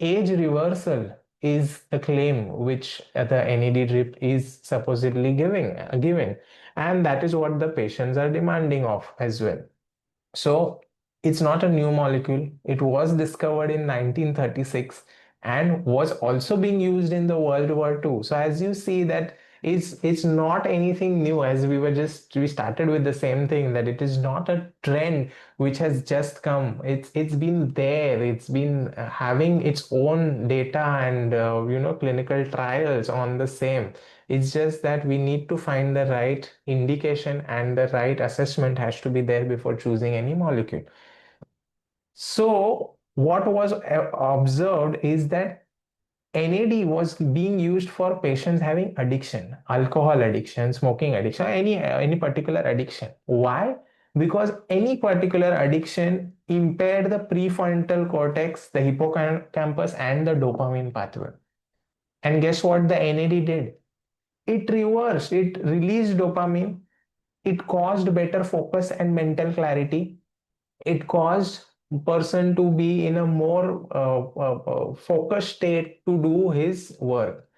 [SPEAKER 9] age reversal is the claim which the NAD drip is supposedly giving, and that is what the patients are demanding of as well. So it's not a new molecule. It was discovered in 1936 and was also being used in the World War II. So as you see that it's not anything new, as we started with the same thing, that it is not a trend which has just come. It's been there. It's been having its own data and clinical trials on the same. It's just that we need to find the right indication, and the right assessment has to be there before choosing any molecule. So what was observed is that NAD was being used for patients having addiction, alcohol addiction, smoking addiction, any particular addiction. Why? Because any particular addiction impaired the prefrontal cortex, the hippocampus, and the dopamine pathway. And guess what the NAD did? It reversed, it released dopamine, it caused better focus and mental clarity, it caused person to be in a more focused state to do his work.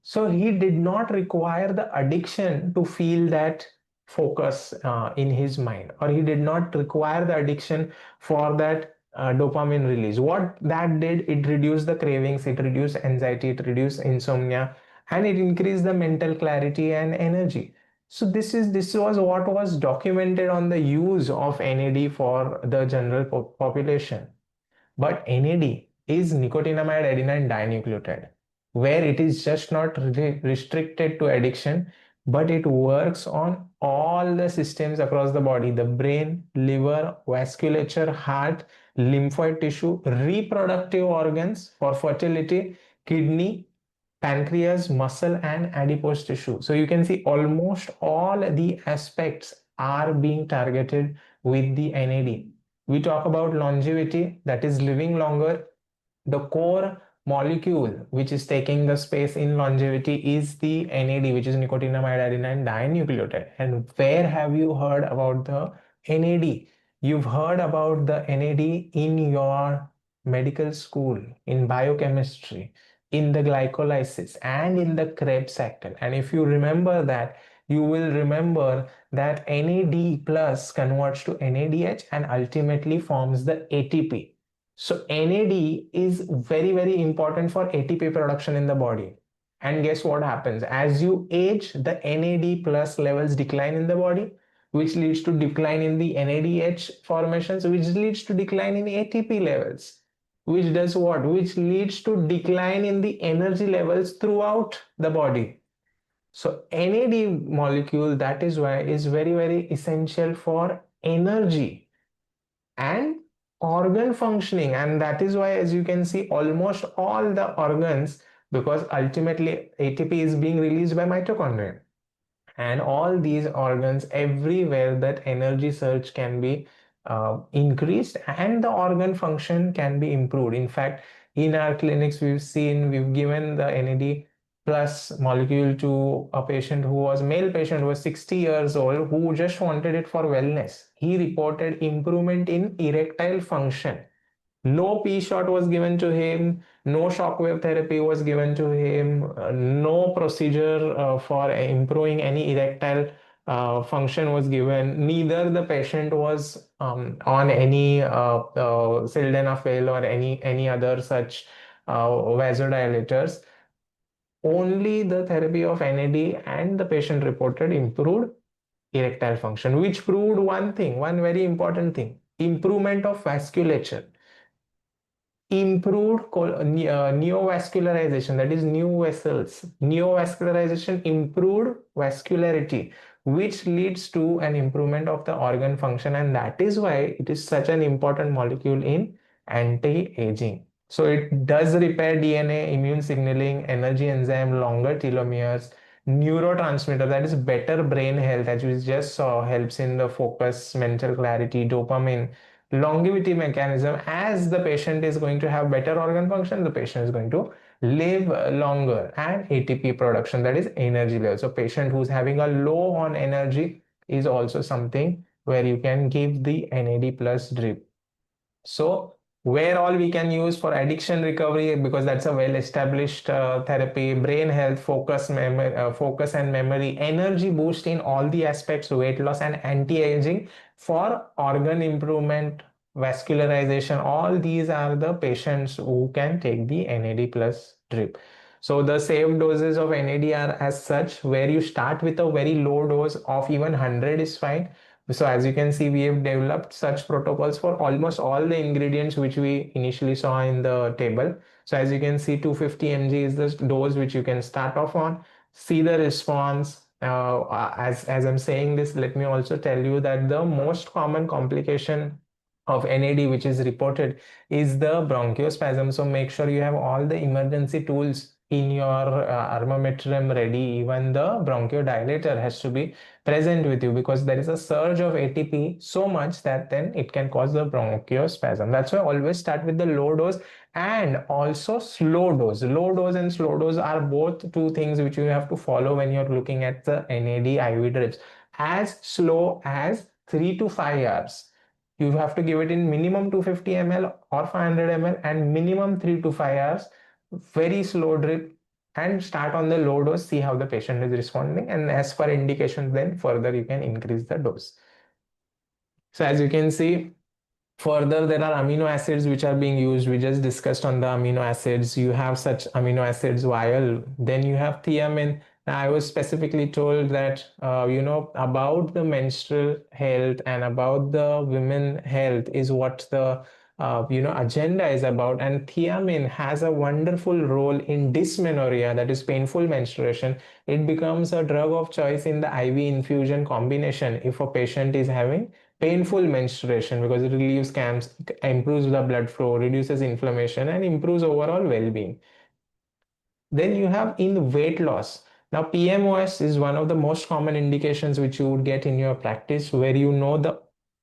[SPEAKER 9] So he did not require the addiction to feel that focus in his mind, or he did not require the addiction for that dopamine release. What that did, it reduced the cravings, it reduced anxiety, it reduced insomnia, and it increased the mental clarity and energy. So this was what was documented on the use of NAD for the general population. But NAD is nicotinamide adenine dinucleotide, where it is just not restricted to addiction, but it works on all the systems across the body: the brain, liver, vasculature, heart, lymphoid tissue, reproductive organs for fertility, kidney, pancreas, muscle, and adipose tissue. So you can see almost all the aspects are being targeted with the NAD. We talk about longevity, that is living longer. The core molecule which is taking the space in longevity is the NAD, which is nicotinamide adenine dinucleotide. And where have you heard about the NAD? You've heard about the NAD in your medical school, in biochemistry, in the glycolysis, and in the Krebs cycle. And if you remember that, you will remember that NAD plus converts to NADH and ultimately forms the ATP. So NAD is very, very important for ATP production in the body. And guess what happens? As you age, the NAD plus levels decline in the body, which leads to decline in the NADH formations, which leads to decline in ATP levels, which does what? Which leads to decline in the energy levels throughout the body. So NAD molecule, that is why, is very, very essential for energy and organ functioning. And that is why, as you can see, almost all the organs, because ultimately ATP is being released by mitochondria, and all these organs, everywhere that energy surge can be increased and the organ function can be improved. In fact, in our clinics, we've given the NAD plus molecule to a patient who was male patient who was 60 years old, who just wanted it for wellness. He reported improvement in erectile function No P shot was given to him, no shockwave therapy was given to him, no procedure for improving any erectile function was given. Neither the patient was on any sildenafil or any other such vasodilators. Only the therapy of NAD, and the patient reported improved erectile function, which proved one thing, one very important thing: improvement of vasculature, improved neovascularization, that is new vessels. Neovascularization, improved vascularity, which leads to an improvement of the organ function, and that is why it is such an important molecule in anti-aging. So it does repair DNA, immune signaling, energy enzyme, longer telomeres, neurotransmitter, that is better brain health, as we just saw, helps in the focus, mental clarity, dopamine, longevity mechanism. As the patient is going to have better organ function, the patient is going to live longer, and ATP production, that is energy level. So patient who's having a low on energy is also something where you can give the NAD plus drip. So where all we can use for addiction recovery, because that's a well-established therapy, brain health, focus and memory, energy boost in all the aspects, weight loss and anti-aging, for organ improvement, vascularization, all these are the patients who can take the NAD plus drip. So the safe doses of NAD are as such, where you start with a very low dose of even 100 is fine. So as you can see, we have developed such protocols for almost all the ingredients which we initially saw in the table. So as you can see, 250 mg is the dose which you can start off on. See the response. As I'm saying this, let me also tell you that the most common complication of NAD which is reported is the bronchospasm. So make sure you have all the emergency tools in your armamentarium ready. Even the bronchodilator has to be present with you, because there is a surge of ATP so much that then it can cause the bronchospasm. That's why always start with the low dose and also slow dose. Low dose and slow dose are both two things which you have to follow when you're looking at the NAD IV drips. As slow as 3 to 5 hours. You have to give it in minimum 250 ml or 500 ml and minimum 3 to 5 hours. Very slow drip, and start on the low dose, see how the patient is responding, and as per indications, then further you can increase the dose. So as you can see, further there are amino acids which are being used. We just discussed on the amino acids. You have such amino acids vial, then you have thiamine. Now, I was specifically told that about the menstrual health and about the women health is what the agenda is about, and thiamine has a wonderful role in dysmenorrhea, that is painful menstruation. It becomes a drug of choice in the IV infusion combination if a patient is having painful menstruation, because it relieves cramps, improves the blood flow, reduces inflammation, and improves overall well-being. Then you have in weight loss. Now, PMOS is one of the most common indications which you would get in your practice, where the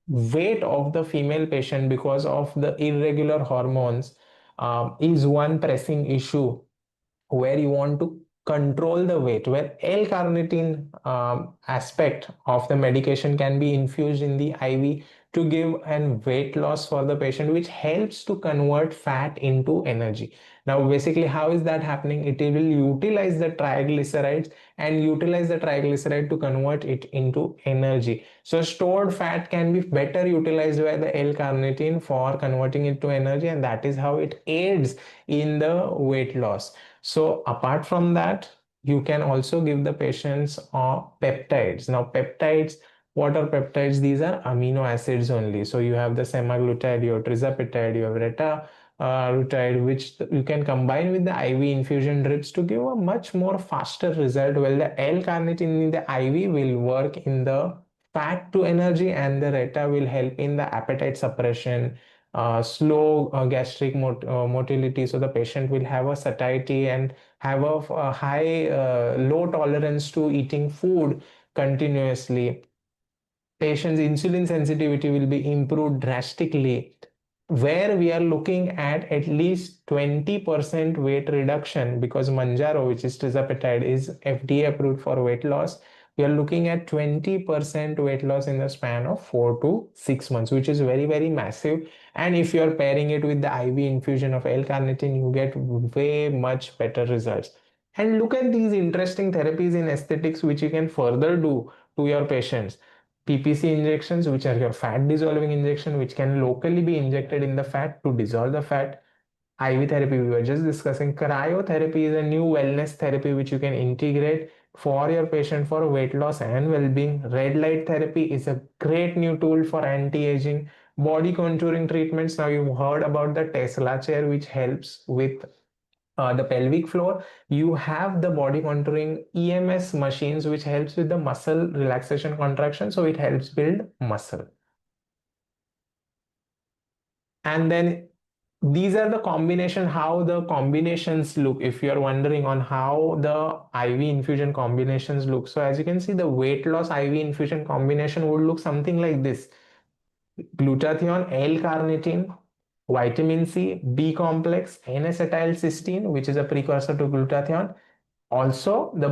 [SPEAKER 9] weight of the female patient because of the irregular hormones is one pressing issue, where you want to control the weight, where L-carnitine aspect of the medication can be infused in the IV to give an weight loss for the patient, which helps to convert fat into energy. Now, basically, how is that happening? It will utilize the triglycerides and utilize the triglyceride to convert it into energy. So stored fat can be better utilized by the L-carnitine for converting it to energy, and that is how it aids in the weight loss. So apart from that, you can also give the patients peptides. Now, peptides, what are peptides? These are amino acids only. So you have the semaglutide, you have tirzepatide, you have retatrutide, which you can combine with the IV infusion drips to give a much more faster result. Well, the L-carnitine in the IV will work in the fat to energy, and the reta will help in the appetite suppression, slow gastric motility, so the patient will have a satiety and have a high low tolerance to eating food continuously. Patient's insulin sensitivity will be improved drastically, where we are looking at least 20% weight reduction, because Mounjaro, which is tirzepatide, is FDA approved for weight loss. we are looking at 20% weight loss in the span of 4 to 6 months, which is very, very massive. And if you are pairing it with the IV infusion of L-carnitine, you get way much better results. And look at these interesting therapies in aesthetics, which you can further do to your patients. PPC injections, which are your fat dissolving injection, which can locally be injected in the fat to dissolve the fat. IV therapy, we were just discussing. Cryotherapy is a new wellness therapy which you can integrate for your patient for weight loss and well-being. Red light therapy is a great new tool for anti-aging. Body contouring treatments. Now you've heard about the Tesla chair, which helps with the pelvic floor. You have the body contouring EMS machines, which helps with the muscle relaxation contraction. So it helps build muscle. And then these are the combination, how the combinations look, if you are wondering on how the IV infusion combinations look. So as you can see, the weight loss IV infusion combination would look something like this: glutathione, L-carnitine, vitamin C, B complex, N-acetylcysteine, which is a precursor to glutathione. Also, the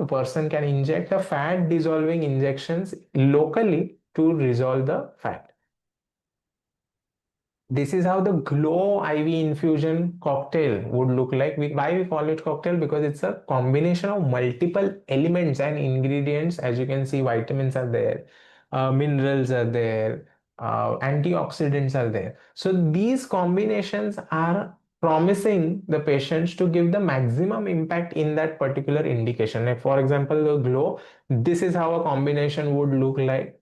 [SPEAKER 9] person can inject a fat dissolving injections locally to resolve the fat. This is how the Glow IV infusion cocktail would look like. Why we call it cocktail? Because it's a combination of multiple elements and ingredients. As you can see, vitamins are there, minerals are there, antioxidants are there. So these combinations are promising the patients to give the maximum impact in that particular indication. Like for example, the Glow, this is how a combination would look like: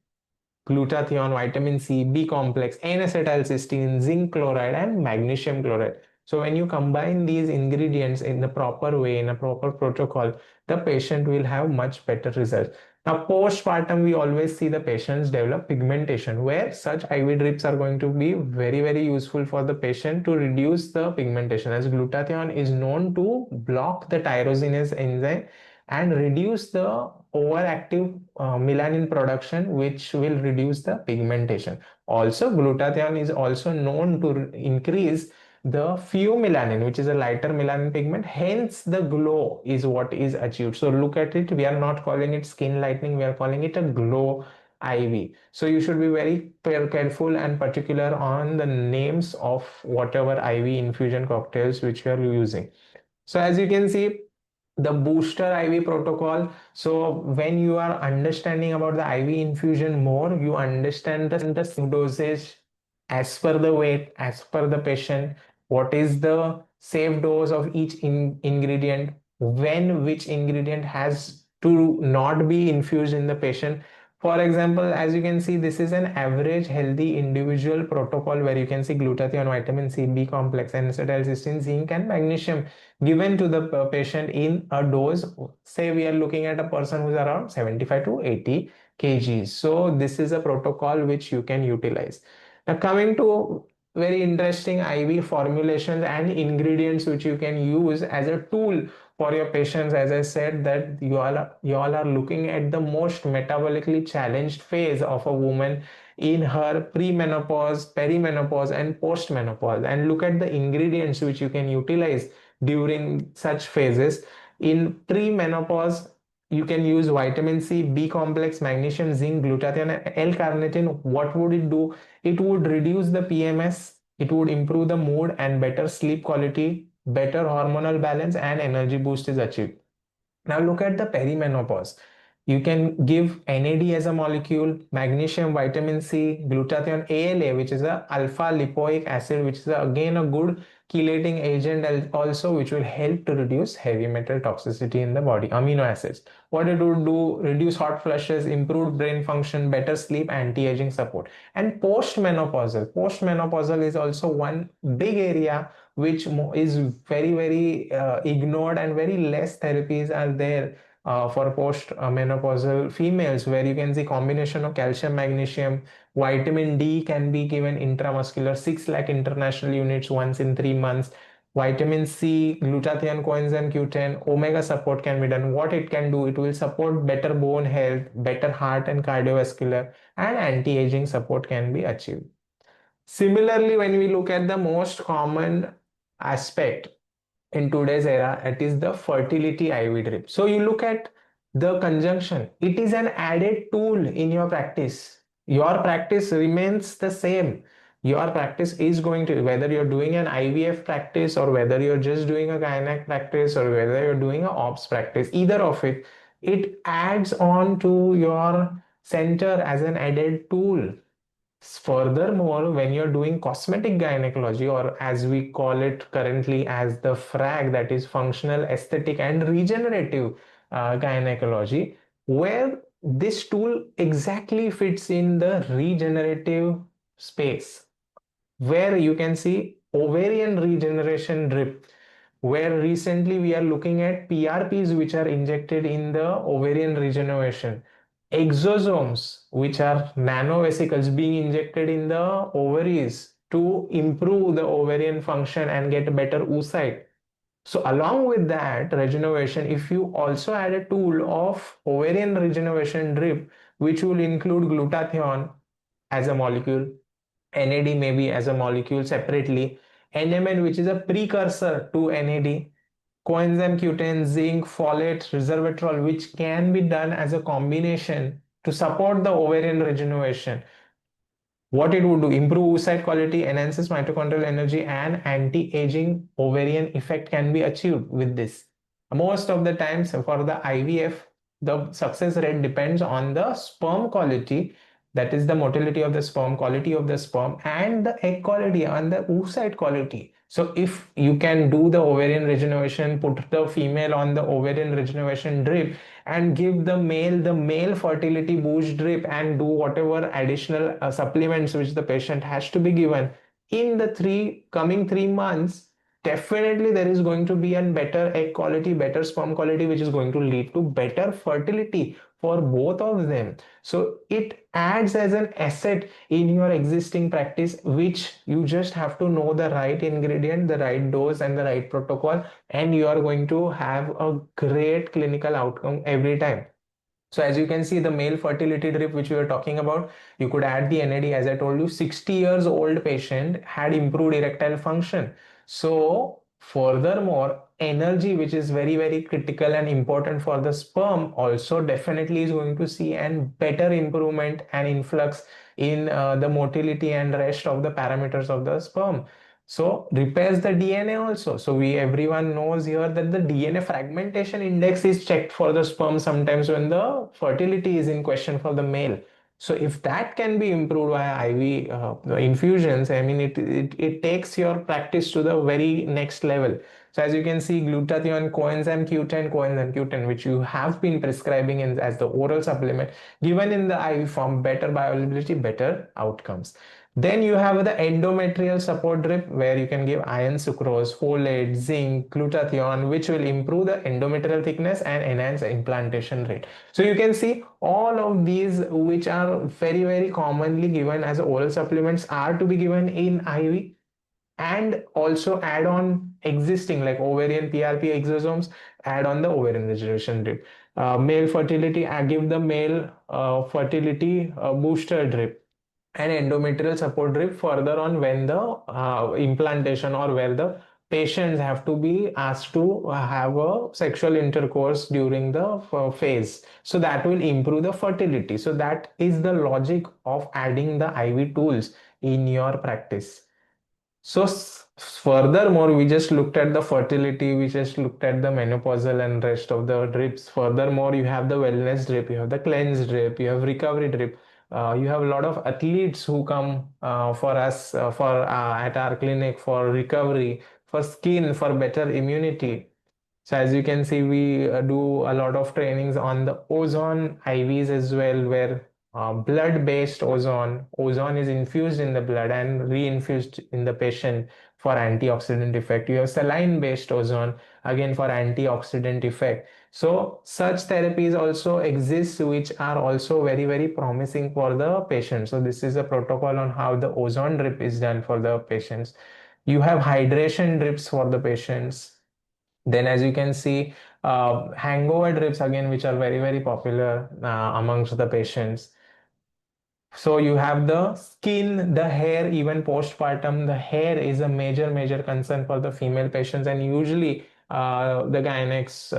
[SPEAKER 9] glutathione, vitamin C, B complex, N-acetylcysteine, zinc chloride, and magnesium chloride. So when you combine these ingredients in the proper way, in a proper protocol, the patient will have much better results. Now, postpartum, we always see the patients develop pigmentation, where such IV drips are going to be very, very useful for the patient to reduce the pigmentation, as glutathione is known to block the tyrosinase enzyme and reduce the overactive melanin production, which will reduce the pigmentation. Also, glutathione is also known to increase the pheomelanin, which is a lighter melanin pigment. Hence, the glow is what is achieved. So look at it. We are not calling it skin lightening. We are calling it a Glow IV. So you should be very careful and particular on the names of whatever IV infusion cocktails which you are using. So as you can see, the booster IV protocol. So when you are understanding about the IV infusion more, you understand the dosage as per the weight, as per the patient, what is the safe dose of each ingredient, when which ingredient has to not be infused in the patient. For example, as you can see, this is an average healthy individual protocol where you can see glutathione, vitamin C, B complex, N-acetylcysteine, zinc, and magnesium given to the patient in a dose. Say we are looking at a person who's around 75 to 80 kgs. So this is a protocol which you can utilize. Now coming to very interesting IV formulations and ingredients which you can use as a tool for your patients. As I said, that you all are looking at the most metabolically challenged phase of a woman in her premenopause, perimenopause, and postmenopause, and look at the ingredients which you can utilize during such phases. In premenopause, you can use vitamin C, B complex, magnesium, zinc, glutathione, and L-carnitine. What would it do? It would reduce the PMS, it would improve the mood and better sleep quality, better hormonal balance, and energy boost is achieved. Now look at the perimenopause. You can give NAD as a molecule, magnesium, vitamin C, glutathione, ALA, which is a alpha lipoic acid, which is again a good chelating agent also, which will help to reduce heavy metal toxicity in the body. Amino acids. What it would do: reduce hot flushes, improve brain function, better sleep, anti-aging support. And postmenopausal is also one big area which is very, very ignored, and very less therapies are there for post-menopausal females, where you can see combination of calcium, magnesium, vitamin D can be given intramuscular, 6 lakh international units once in 3 months. Vitamin C, glutathione, coenzyme Q10, omega support can be done. What it can do: it will support better bone health, better heart and cardiovascular, and anti-aging support can be achieved. Similarly, when we look at the most common aspect in today's era, it is the fertility IV drip. So you look at the conjunction. It is an added tool in your practice. Your practice remains the same. Your practice is going to, whether you're doing an IVF practice or whether you're just doing a gynec practice or whether you're doing a ops practice, either of it adds on to your center as an added tool. Furthermore, when you're doing cosmetic gynecology, or as we call it currently as the FRAG, that is functional, aesthetic, and regenerative gynecology, where this tool exactly fits in the regenerative space, where you can see ovarian regeneration drip, where recently we are looking at PRPs which are injected in the ovarian regeneration, exosomes which are nanovesicles being injected in the ovaries to improve the ovarian function and get better oocyte. So along with that regeneration, if you also add a tool of ovarian regeneration drip, which will include glutathione as a molecule, NAD maybe as a molecule separately, NMN which is a precursor to NAD, coenzyme Q10, zinc, folate, resveratrol, which can be done as a combination to support the ovarian regeneration. What it would do, improve oocyte quality, enhances mitochondrial energy, and anti-aging ovarian effect can be achieved with this. Most of the times for the IVF, the success rate depends on the sperm quality, that is the motility of the sperm, quality of the sperm, and the egg quality and the oocyte quality. So if you can do the ovarian regeneration, put the female on the ovarian regeneration drip and give the male fertility boost drip and do whatever additional supplements which the patient has to be given in the coming 3 months, definitely there is going to be a better egg quality, better sperm quality, which is going to lead to better fertility for both of them. So it adds as an asset in your existing practice, which you just have to know the right ingredient, the right dose, and the right protocol, and you are going to have a great clinical outcome every time. So as you can see, the male fertility drip which we were talking about, you could add the NAD. As I told you, 60 years old patient had improved erectile function. So furthermore, energy, which is very, very critical and important for the sperm, also definitely is going to see and better improvement and influx in the motility and rest of the parameters of the sperm. So repairs the DNA also. So everyone knows here that the DNA fragmentation index is checked for the sperm sometimes when the fertility is in question for the male. So if that can be improved via IV infusions, I mean, it takes your practice to the very next level. So as you can see, glutathione, coenzyme Q10, which you have been prescribing as the oral supplement, given in the IV form, better bioavailability, better outcomes. Then you have the endometrial support drip, where you can give iron sucrose, folate, zinc, glutathione, which will improve the endometrial thickness and enhance implantation rate. So you can see all of these, which are very, very commonly given as oral supplements, are to be given in IV, and also add on existing like ovarian PRP exosomes, add on the ovarian regeneration drip. Male fertility, give the male fertility booster drip and endometrial support drip further on when the implantation or where the patients have to be asked to have a sexual intercourse during the phase. So that will improve the fertility. So that is the logic of adding the IV tools in your practice. So furthermore, we just looked at the fertility, we just looked at the menopausal and rest of the drips. Furthermore, you have the wellness drip, you have the cleanse drip, you have recovery drip. You have a lot of athletes who come for us at our clinic for recovery, for skin, for better immunity. So as you can see, we do a lot of trainings on the ozone IVs as well, where blood-based ozone is infused in the blood and re-infused in the patient for antioxidant effect. You have saline-based ozone, again for antioxidant effect. So such therapies also exist, which are also very, very promising for the patient. So this is a protocol on how the ozone drip is done for the patients. You have hydration drips for the patients. Then as you can see, hangover drips again, which are very, very popular amongst the patients. So you have the skin, the hair, even postpartum, the hair is a major, major concern for the female patients. And usually the gynecs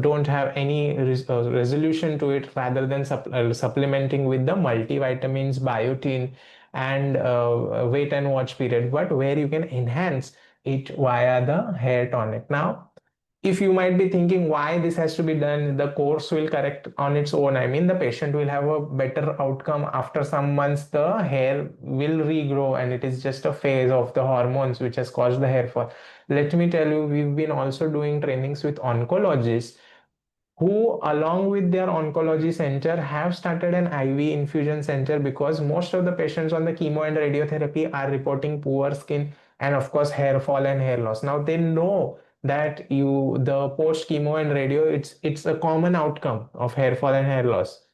[SPEAKER 9] don't have any resolution to it, rather than supplementing with the multivitamins, biotin, and wait and watch period, but where you can enhance it via the hair tonic. Now, if you might be thinking why this has to be done, the course will correct on its own. I mean, the patient will have a better outcome after some months. The hair will regrow, and it is just a phase of the hormones which has caused the hair fall. Let me tell you, we've been also doing trainings with oncologists who, along with their oncology center, have started an IV infusion center, because most of the patients on the chemo and radiotherapy are reporting poor skin and, of course, hair fall and hair loss. Now they know that the post chemo and radio, it's a common outcome of hair fall and hair loss.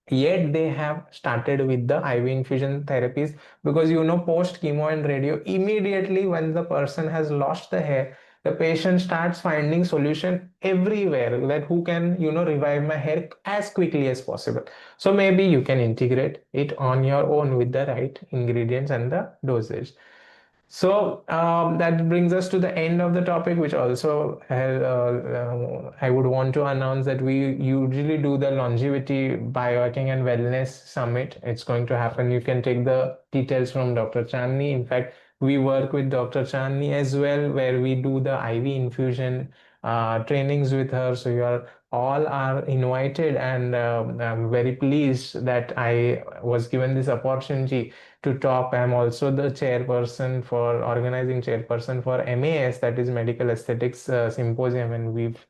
[SPEAKER 9] Yet they have started with the IV infusion therapies, because post chemo and radio, immediately when the person has lost the hair, the patient starts finding solution everywhere, that who can revive my hair as quickly as possible. So maybe you can integrate it on your own with the right ingredients and the dosage. So that brings us to the end of the topic, which also I would want to announce that we usually do the longevity biohacking and wellness summit. It's going to happen. You can take the details from Dr. Chandni. In fact, we work with Dr. Chandni as well, where we do the IV infusion trainings with her. So you all are invited, and I'm very pleased that I was given this opportunity to talk. I'm also the organizing chairperson for MAS, that is Medical Aesthetics Symposium, and we've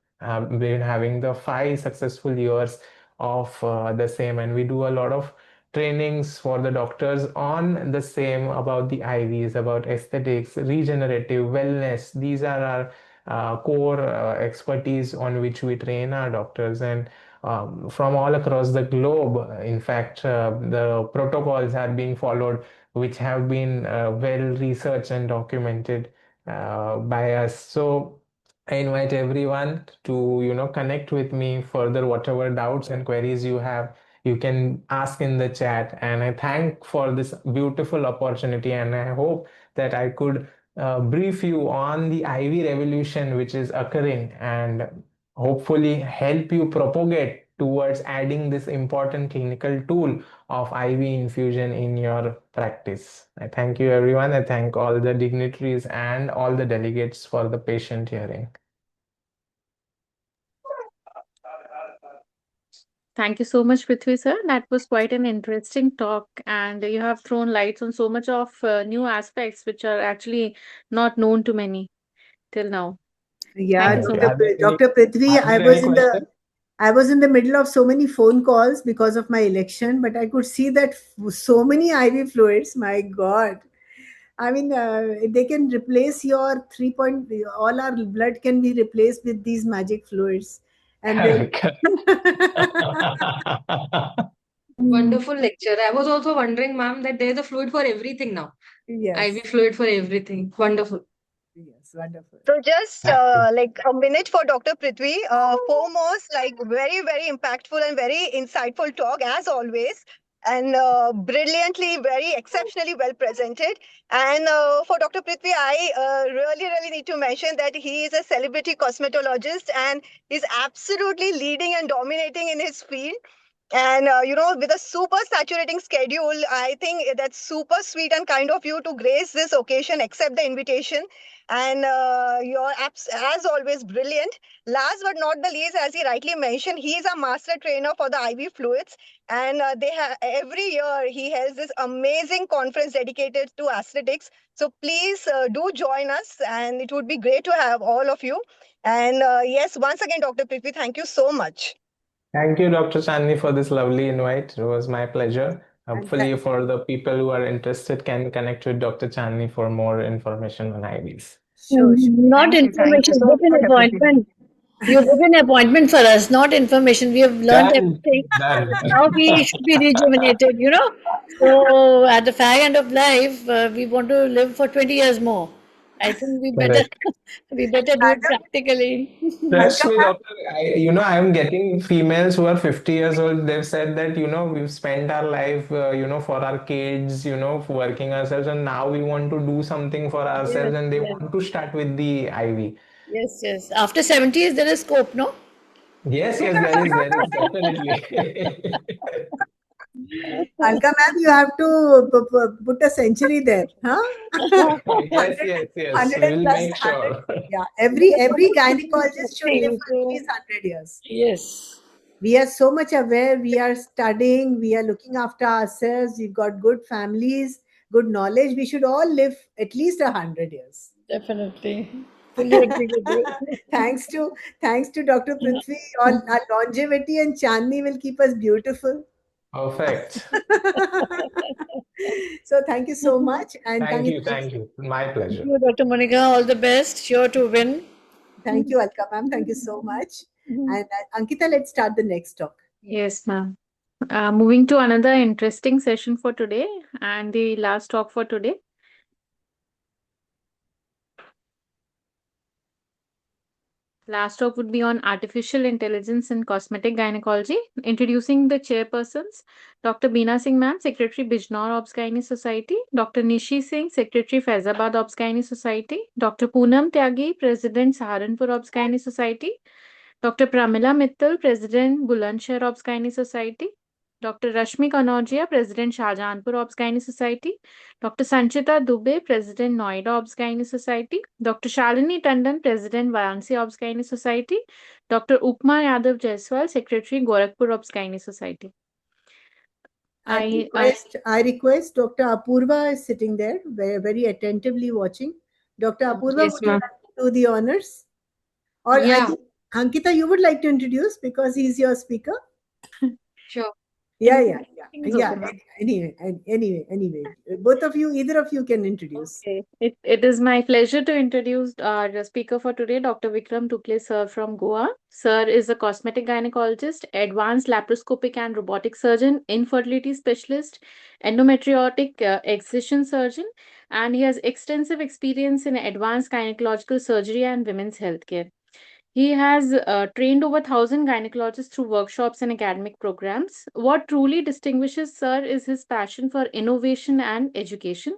[SPEAKER 9] been having the 5 successful years of the same, and we do a lot of trainings for the doctors on the same, about the IVs, about aesthetics, regenerative, wellness. These are our core expertise on which we train our doctors, and from all across the globe. In fact, the protocols are being followed, which have been well researched and documented by us. So I invite everyone to connect with me further. Whatever doubts and queries you have, you can ask in the chat. And I thank for this beautiful opportunity, and I hope that I could brief you on the IV revolution which is occurring, and hopefully help you propagate towards adding this important clinical tool of IV infusion in your practice. I thank you, everyone. I thank all the dignitaries and all the delegates for the patient hearing.
[SPEAKER 3] Thank you so much, Prithvi sir. That was quite an interesting talk, and you have thrown lights on so much of new aspects which are actually not known to many till now.
[SPEAKER 6] Yeah,
[SPEAKER 3] Thank you so much.
[SPEAKER 6] Dr. Prithvi, I was in the middle of so many phone calls because of my election, but I could see that so many IV fluids. My God. I mean, they can replace your all our blood can be replaced with these magic fluids. And then
[SPEAKER 10] Wonderful lecture. I was also wondering, ma'am, that there's a fluid for everything now.
[SPEAKER 6] Yes.
[SPEAKER 10] IV fluid for everything. Wonderful.
[SPEAKER 6] Yes, wonderful.
[SPEAKER 18] So just like a minute for Dr. Prithvi. Foremost, like very, very impactful and very insightful talk as always. And brilliantly, very exceptionally well presented. And for Dr. Prithvi, I really, really need to mention that he is a celebrity cosmetologist and he's absolutely leading and dominating in his field. And, with a super saturating schedule, I think that's super sweet and kind of you to grace this occasion, accept the invitation. And you're, as always, brilliant. Last but not the least, as he rightly mentioned, he is a master trainer for the IV fluids. And every year he has this amazing conference dedicated to aesthetics. So please do join us, and it would be great to have all of you. And yes, once again, Dr. Prithvi, thank you so much.
[SPEAKER 9] Thank you, Dr. Chandni, for this lovely invite. It was my pleasure. Hopefully, for the people who are interested, can connect with Dr. Chandni for more information on IVs.
[SPEAKER 6] Sure.
[SPEAKER 22] Not information, book an appointment. You book an appointment for us, not information. We have learned everything. How we should be rejuvenated, So at the fag end of life, we want to live for 20 years more. I think we better do it practically.
[SPEAKER 9] Trust me, doctor. I am getting females who are 50 years old. They've said that, we've spent our life, for our kids, working ourselves, and now we want to do something for ourselves, and they want to start with the IV.
[SPEAKER 22] Yes, yes. After 70s, there is scope, no?
[SPEAKER 9] Yes, there is definitely.
[SPEAKER 6] Alka ma'am, you have to put a century there, huh?
[SPEAKER 9] Yes, yes, yes.
[SPEAKER 6] 100
[SPEAKER 9] We'll
[SPEAKER 6] plus
[SPEAKER 9] make
[SPEAKER 6] 100.
[SPEAKER 9] sure.
[SPEAKER 6] Yeah, every gynecologist should live for at least 100 years.
[SPEAKER 22] Yes.
[SPEAKER 6] We are so much aware. We are studying. We are looking after ourselves. We've got good families, good knowledge. We should all live at least 100 years.
[SPEAKER 22] Definitely. Fully agree with you.
[SPEAKER 6] Thanks to Dr. Prithvi, our longevity and Chandni will keep us beautiful.
[SPEAKER 9] Perfect.
[SPEAKER 6] So thank you so much. And
[SPEAKER 9] Thank you. My
[SPEAKER 22] Thank
[SPEAKER 9] pleasure.
[SPEAKER 22] you, Dr. Monica. All the best. Sure to win.
[SPEAKER 6] Thank you, Alka ma'am. Thank you so much. And Ankita, let's start the next talk.
[SPEAKER 3] Yes, ma'am. Moving to another interesting session for today and the last talk for today. Last talk would be on artificial intelligence in cosmetic gynecology. Introducing the chairpersons, Dr. Beena Singh ma'am, Secretary Bijnor Obs Gynae Society, Dr. Nishi Singh, Secretary Faizabad Obs Gynae Society, Dr. Poonam Tyagi, President Saharanpur Obs Gynae Society, Dr. Pramila Mittal, President Bulandshahr Obs Gynae Society, Dr. Rashmi Kanodia, President Shahjahanpur Obs Gynae Society, Dr. Sanchita Dubey, President Noida Obs Gynae Society, Dr. Shalini Tandon, President Varanasi Obs Gynae Society, Dr. Ukma Yadav Jaiswal, Secretary Gorakhpur Obs Gynae Society.
[SPEAKER 6] I request Dr. Apurva is sitting there, very, very attentively watching. Dr. Apurva,
[SPEAKER 8] Yes,
[SPEAKER 6] would you
[SPEAKER 8] ma'am.
[SPEAKER 6] like to do the honors? Or I
[SPEAKER 10] Yeah.
[SPEAKER 6] think Ankita, you would like to introduce because he's your speaker.
[SPEAKER 10] Sure.
[SPEAKER 6] Yeah.
[SPEAKER 3] It's okay, ma'am.
[SPEAKER 6] Anyway, both of you, either of you can introduce.
[SPEAKER 3] Okay. It is my pleasure to introduce our speaker for today, Dr. Vikram Tukle sir from Goa. Sir is a cosmetic gynecologist, advanced laparoscopic and robotic surgeon, infertility specialist, endometriotic excision surgeon, and he has extensive experience in advanced gynecological surgery and women's healthcare. He has trained over 1,000 gynecologists through workshops and academic programs. What truly distinguishes Sir is his passion for innovation and education.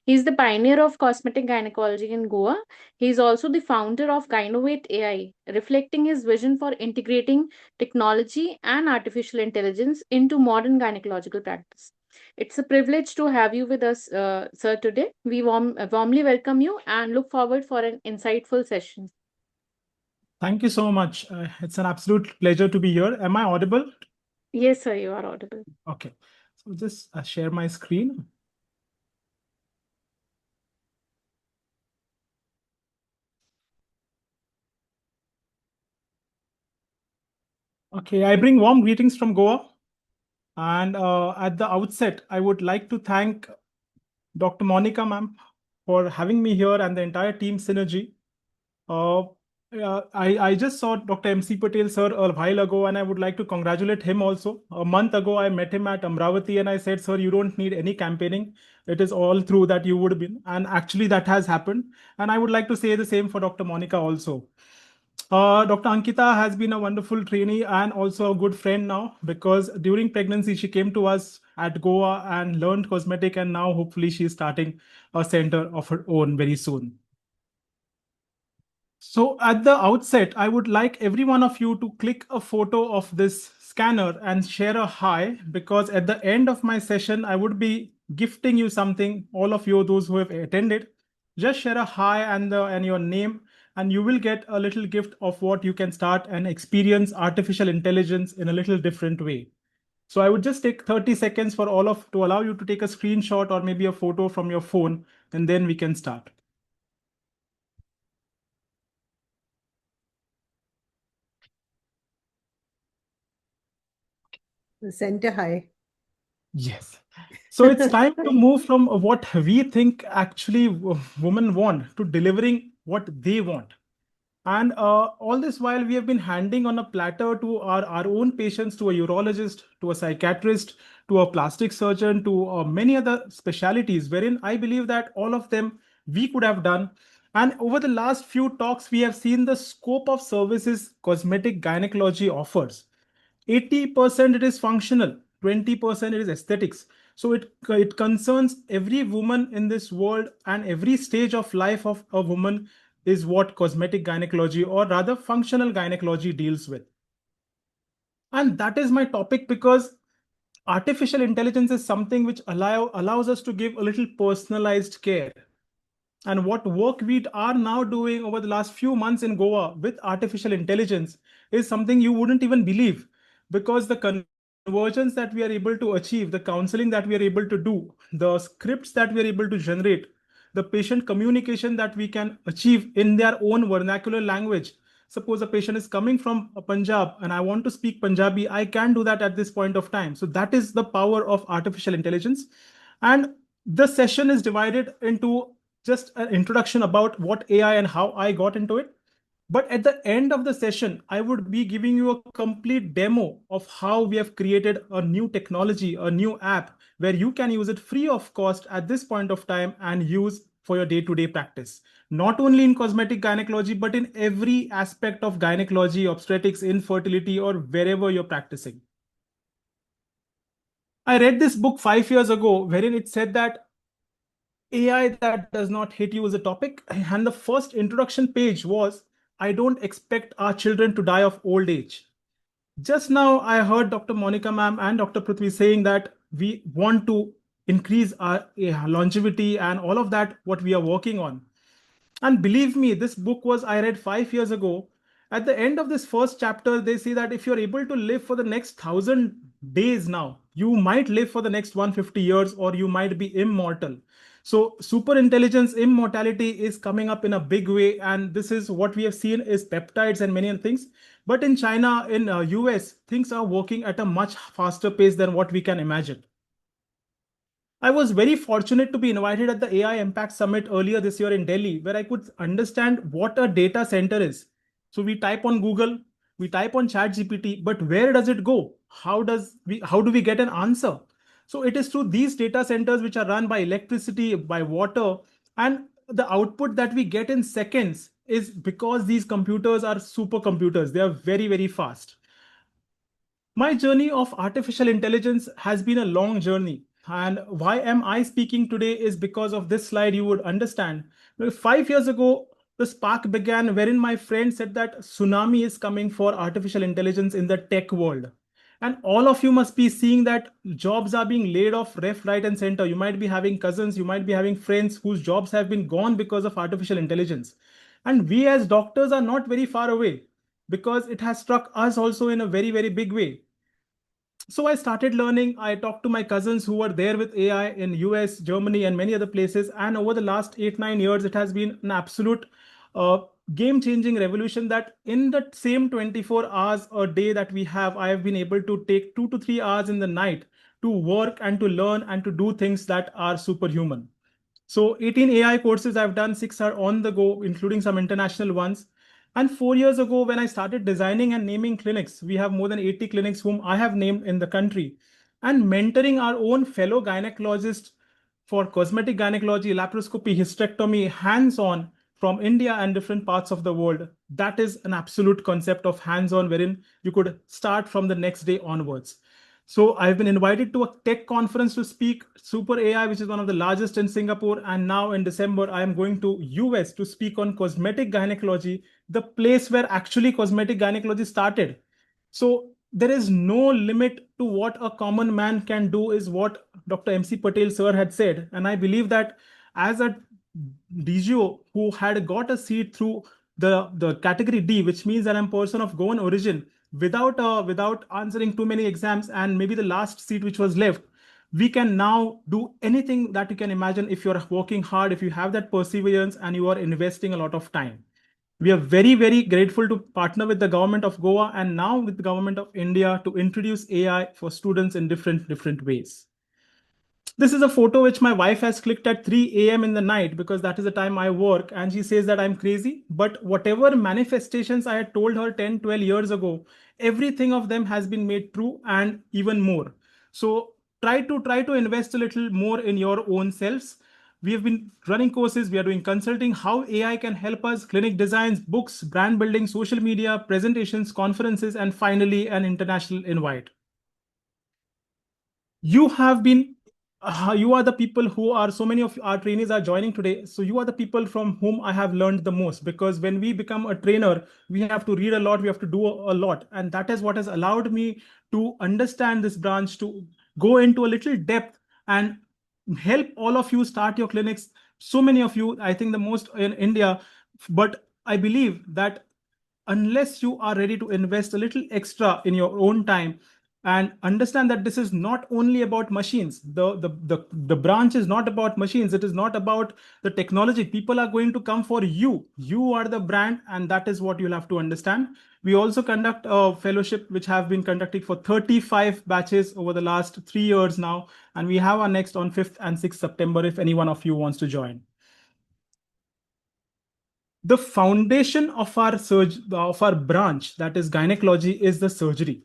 [SPEAKER 3] He is the pioneer of cosmetic gynecology in Goa. He is also the founder of Gynovate AI, reflecting his vision for integrating technology and artificial intelligence into modern gynecological practice. It's a privilege to have you with us, Sir, today. We warmly welcome you and look forward for an insightful session.
[SPEAKER 11] Thank you so much. It's an absolute pleasure to be here. Am I audible?
[SPEAKER 3] Yes, sir, you are audible.
[SPEAKER 11] Okay. So just share my screen. Okay, I bring warm greetings from Goa. And at the outset, I would like to thank Dr. Monica ma'am for having me here and the entire team Synergy. I just saw Dr. MC Patel sir a while ago, and I would like to congratulate him also. A month ago, I met him at Amravati and I said, sir, you don't need any campaigning. It is all through that you would have been. And actually that has happened. And I would like to say the same for Dr. Monica also. Dr. Ankita has been a wonderful trainee and also a good friend now, because during pregnancy, she came to us at Goa and learned cosmetic, and now hopefully she's starting a center of her own very soon. So at the outset, I would like every one of you to click a photo of this scanner and share a hi, because at the end of my session, I would be gifting you something, all of you, those who have attended. Just share a hi and your name, and you will get a little gift of what you can start and experience artificial intelligence in a little different way. So I would just take 30 seconds for to allow you to take a screenshot or maybe a photo from your phone, and then we can start.
[SPEAKER 6] Center high.
[SPEAKER 11] Yes. So it's time to move from what we think actually women want to delivering what they want. And all this while we have been handing on a platter to our own patients, to a urologist, to a psychiatrist, to a plastic surgeon, to many other specialities, wherein I believe that all of them we could have done. And over the last few talks, we have seen the scope of services cosmetic gynecology offers. 80% it is functional, 20% it is aesthetics. So it concerns every woman in this world and every stage of life of a woman is what cosmetic gynecology, or rather functional gynecology, deals with. And that is my topic because artificial intelligence is something which allows us to give a little personalized care. And what work we are now doing over the last few months in Goa with artificial intelligence is something you wouldn't even believe, because the conversions that we are able to achieve, the counseling that we are able to do, the scripts that we are able to generate, the patient communication that we can achieve in their own vernacular language. Suppose a patient is coming from Punjab and I want to speak Punjabi, I can do that at this point of time. So that is the power of artificial intelligence. And the session is divided into just an introduction about what AI and how I got into it. But at the end of the session, I would be giving you a complete demo of how we have created a new technology, a new app, where you can use it free of cost at this point of time and use for your day-to-day practice. Not only in cosmetic gynecology, but in every aspect of gynecology, obstetrics, infertility, or wherever you're practicing. I read this book 5 years ago, wherein it said that AI that does not hit you is a topic. And the first introduction page was, I don't expect our children to die of old age. Just now, I heard Dr. Monica ma'am and Dr. Prithvi saying that we want to increase our longevity and all of that, what we are working on. And believe me, this book was I read 5 years ago. At the end of this first chapter, they say that if you're able to live for the next 1,000 days now, you might live for the next 150 years, or you might be immortal. So super intelligence, immortality is coming up in a big way. And this is what we have seen is peptides and many other things. But in China, in US, things are working at a much faster pace than what we can imagine. I was very fortunate to be invited at the AI Impact Summit earlier this year in Delhi, where I could understand what a data center is. So we type on Google, we type on ChatGPT, but where does it go? How do we get an answer? So it is through these data centers which are run by electricity, by water, and the output that we get in seconds is because these computers are supercomputers. They are very, very fast. My journey of artificial intelligence has been a long journey. And why am I speaking today is because of this slide. You would understand. 5 years ago, the spark began wherein my friend said that tsunami is coming for artificial intelligence in the tech world. And all of you must be seeing that jobs are being laid off left, right, and center. You might be having cousins, you might be having friends whose jobs have been gone because of artificial intelligence. And we as doctors are not very far away, because it has struck us also in a very, very big way. So I started learning. I talked to my cousins who were there with AI in US, Germany, and many other places. And over the last 8-9 years, it has been an absolute game-changing revolution that in the same 24 hours a day that we have, I have been able to take 2 to 3 hours in the night to work and to learn and to do things that are superhuman. So 18 AI courses I've done, 6 are on the go, including some international ones. And 4 years ago, when I started designing and naming clinics, we have more than 80 clinics whom I have named in the country, and mentoring our own fellow gynecologists for cosmetic gynecology, laparoscopy, hysterectomy, hands-on from India and different parts of the world. That is an absolute concept of hands-on, wherein you could start from the next day onwards. So I've been invited to a tech conference to speak, Super AI, which is one of the largest in Singapore. And now in December, I am going to US to speak on cosmetic gynecology, the place where actually cosmetic gynecology started. So there is no limit to what a common man can do, is what Dr. MC Patel sir had said. And I believe that as a DGO who had got a seat through the category D, which means that I'm a person of Goan origin, without answering too many exams, and maybe the last seat which was left, we can now do anything that you can imagine if you're working hard, if you have that perseverance and you are investing a lot of time. We are very, very grateful to partner with the government of Goa and now with the government of India to introduce AI for students in different ways. This is a photo which my wife has clicked at 3 a.m. in the night, because that is the time I work, and she says that I'm crazy. But whatever manifestations I had told her 10, 12 years ago, everything of them has been made true and even more. So try to invest a little more in your own selves. We have been running courses, we are doing consulting, how AI can help us, clinic designs, books, brand building, social media, presentations, conferences, and finally an international invite. You have been you are the people who are, so many of our trainees are joining today. So you are the people from whom I have learned the most, because when we become a trainer, we have to read a lot, we have to do a lot. And that is what has allowed me to understand this branch, to go into a little depth and help all of you start your clinics. So many of you, I think the most in India, but I believe that unless you are ready to invest a little extra in your own time and understand that this is not only about machines, the branch is not about machines, it is not about the technology. People are going to come for you. You are the brand, and that is what you'll have to understand. We also conduct a fellowship which have been conducting for 35 batches over the last 3 years now, and we have our next on 5th and 6th September if any one of you wants to join. The foundation of our branch, that is gynecology, is the surgery.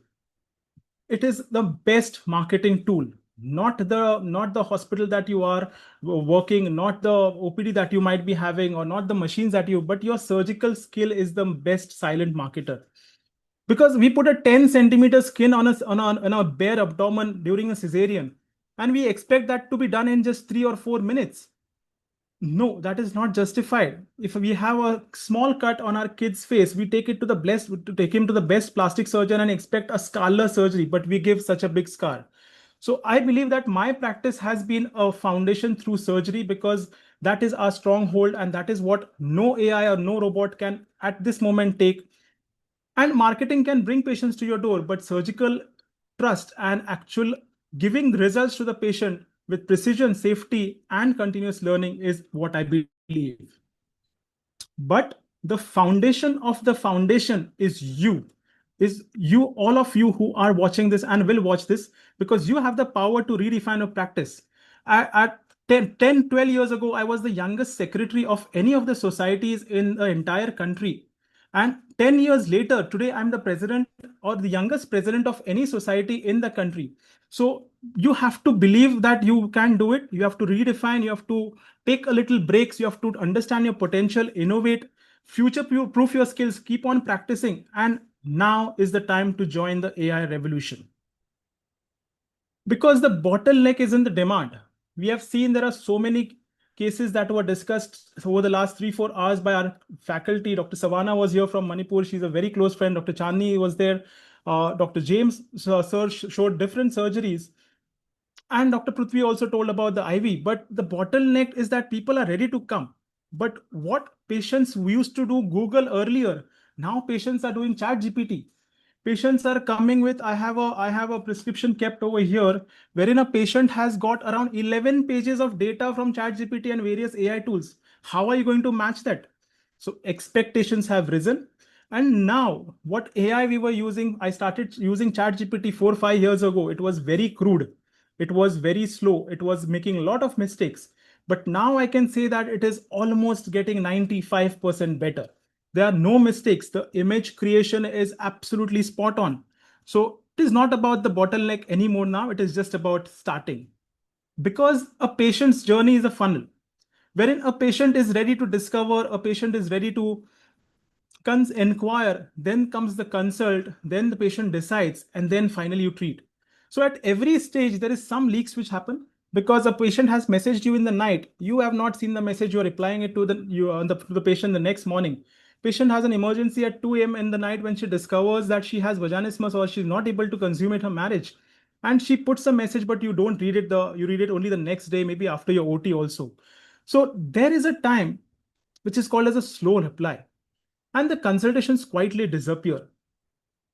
[SPEAKER 11] It is the best marketing tool, not the hospital that you are working, not the OPD that you might be having, or not the machines that you, but your surgical skill is the best silent marketer. Because we put a 10 centimeter skin on a bare abdomen during a cesarean, and we expect that to be done in just 3 or 4 minutes. No, that is not justified. If we have a small cut on our kid's face, we take him to the best plastic surgeon and expect a scarless surgery, but we give such a big scar. So I believe that my practice has been a foundation through surgery, because that is our stronghold, and that is what no AI or no robot can at this moment take. And marketing can bring patients to your door, but surgical trust and actual giving results to the patient with precision, safety, and continuous learning is what I believe. But the foundation of the foundation is you. All of you who are watching this and will watch this, because you have the power to redefine your practice. At 10, 12 years ago, I was the youngest secretary of any of the societies in the entire country. And 10 years later, today, I'm the president or the youngest president of any society in the country. So you have to believe that you can do it. You have to redefine, you have to take a little breaks, you have to understand your potential, innovate, future-proof your skills, keep on practicing. And now is the time to join the AI revolution. Because the bottleneck is in the demand. We have seen there are so many cases that were discussed over the last 3-4 hours by our faculty. Dr. Savannah was here from Manipur. She's a very close friend. Dr. Chandni was there. Dr. James sir showed different surgeries. And Dr. Prithvi also told about the IV. But the bottleneck is that people are ready to come. But what patients used to do Google earlier, now patients are doing ChatGPT. Patients are coming with, I have a prescription kept over here, wherein a patient has got around 11 pages of data from ChatGPT and various AI tools. How are you going to match that? So expectations have risen. And now what AI we were using, I started using ChatGPT 4-5 years ago. It was very crude. It was very slow. It was making a lot of mistakes. But now I can say that it is almost getting 95% better. There are no mistakes. The image creation is absolutely spot on. So it is not about the bottleneck anymore now. It is just about starting. Because a patient's journey is a funnel, wherein a patient is ready to discover, a patient is ready to inquire, then comes the consult, then the patient decides, and then finally you treat. So at every stage, there is some leaks which happen. Because a patient has messaged you in the night, you have not seen the message, you're replying it to the patient the next morning. Patient has an emergency at 2 a.m. in the night when she discovers that she has vaginismus or she's not able to consummate her marriage. And she puts a message, but you don't read it. You read it only the next day, maybe after your OT also. So there is a time which is called as a slow reply. And the consultations quietly disappear.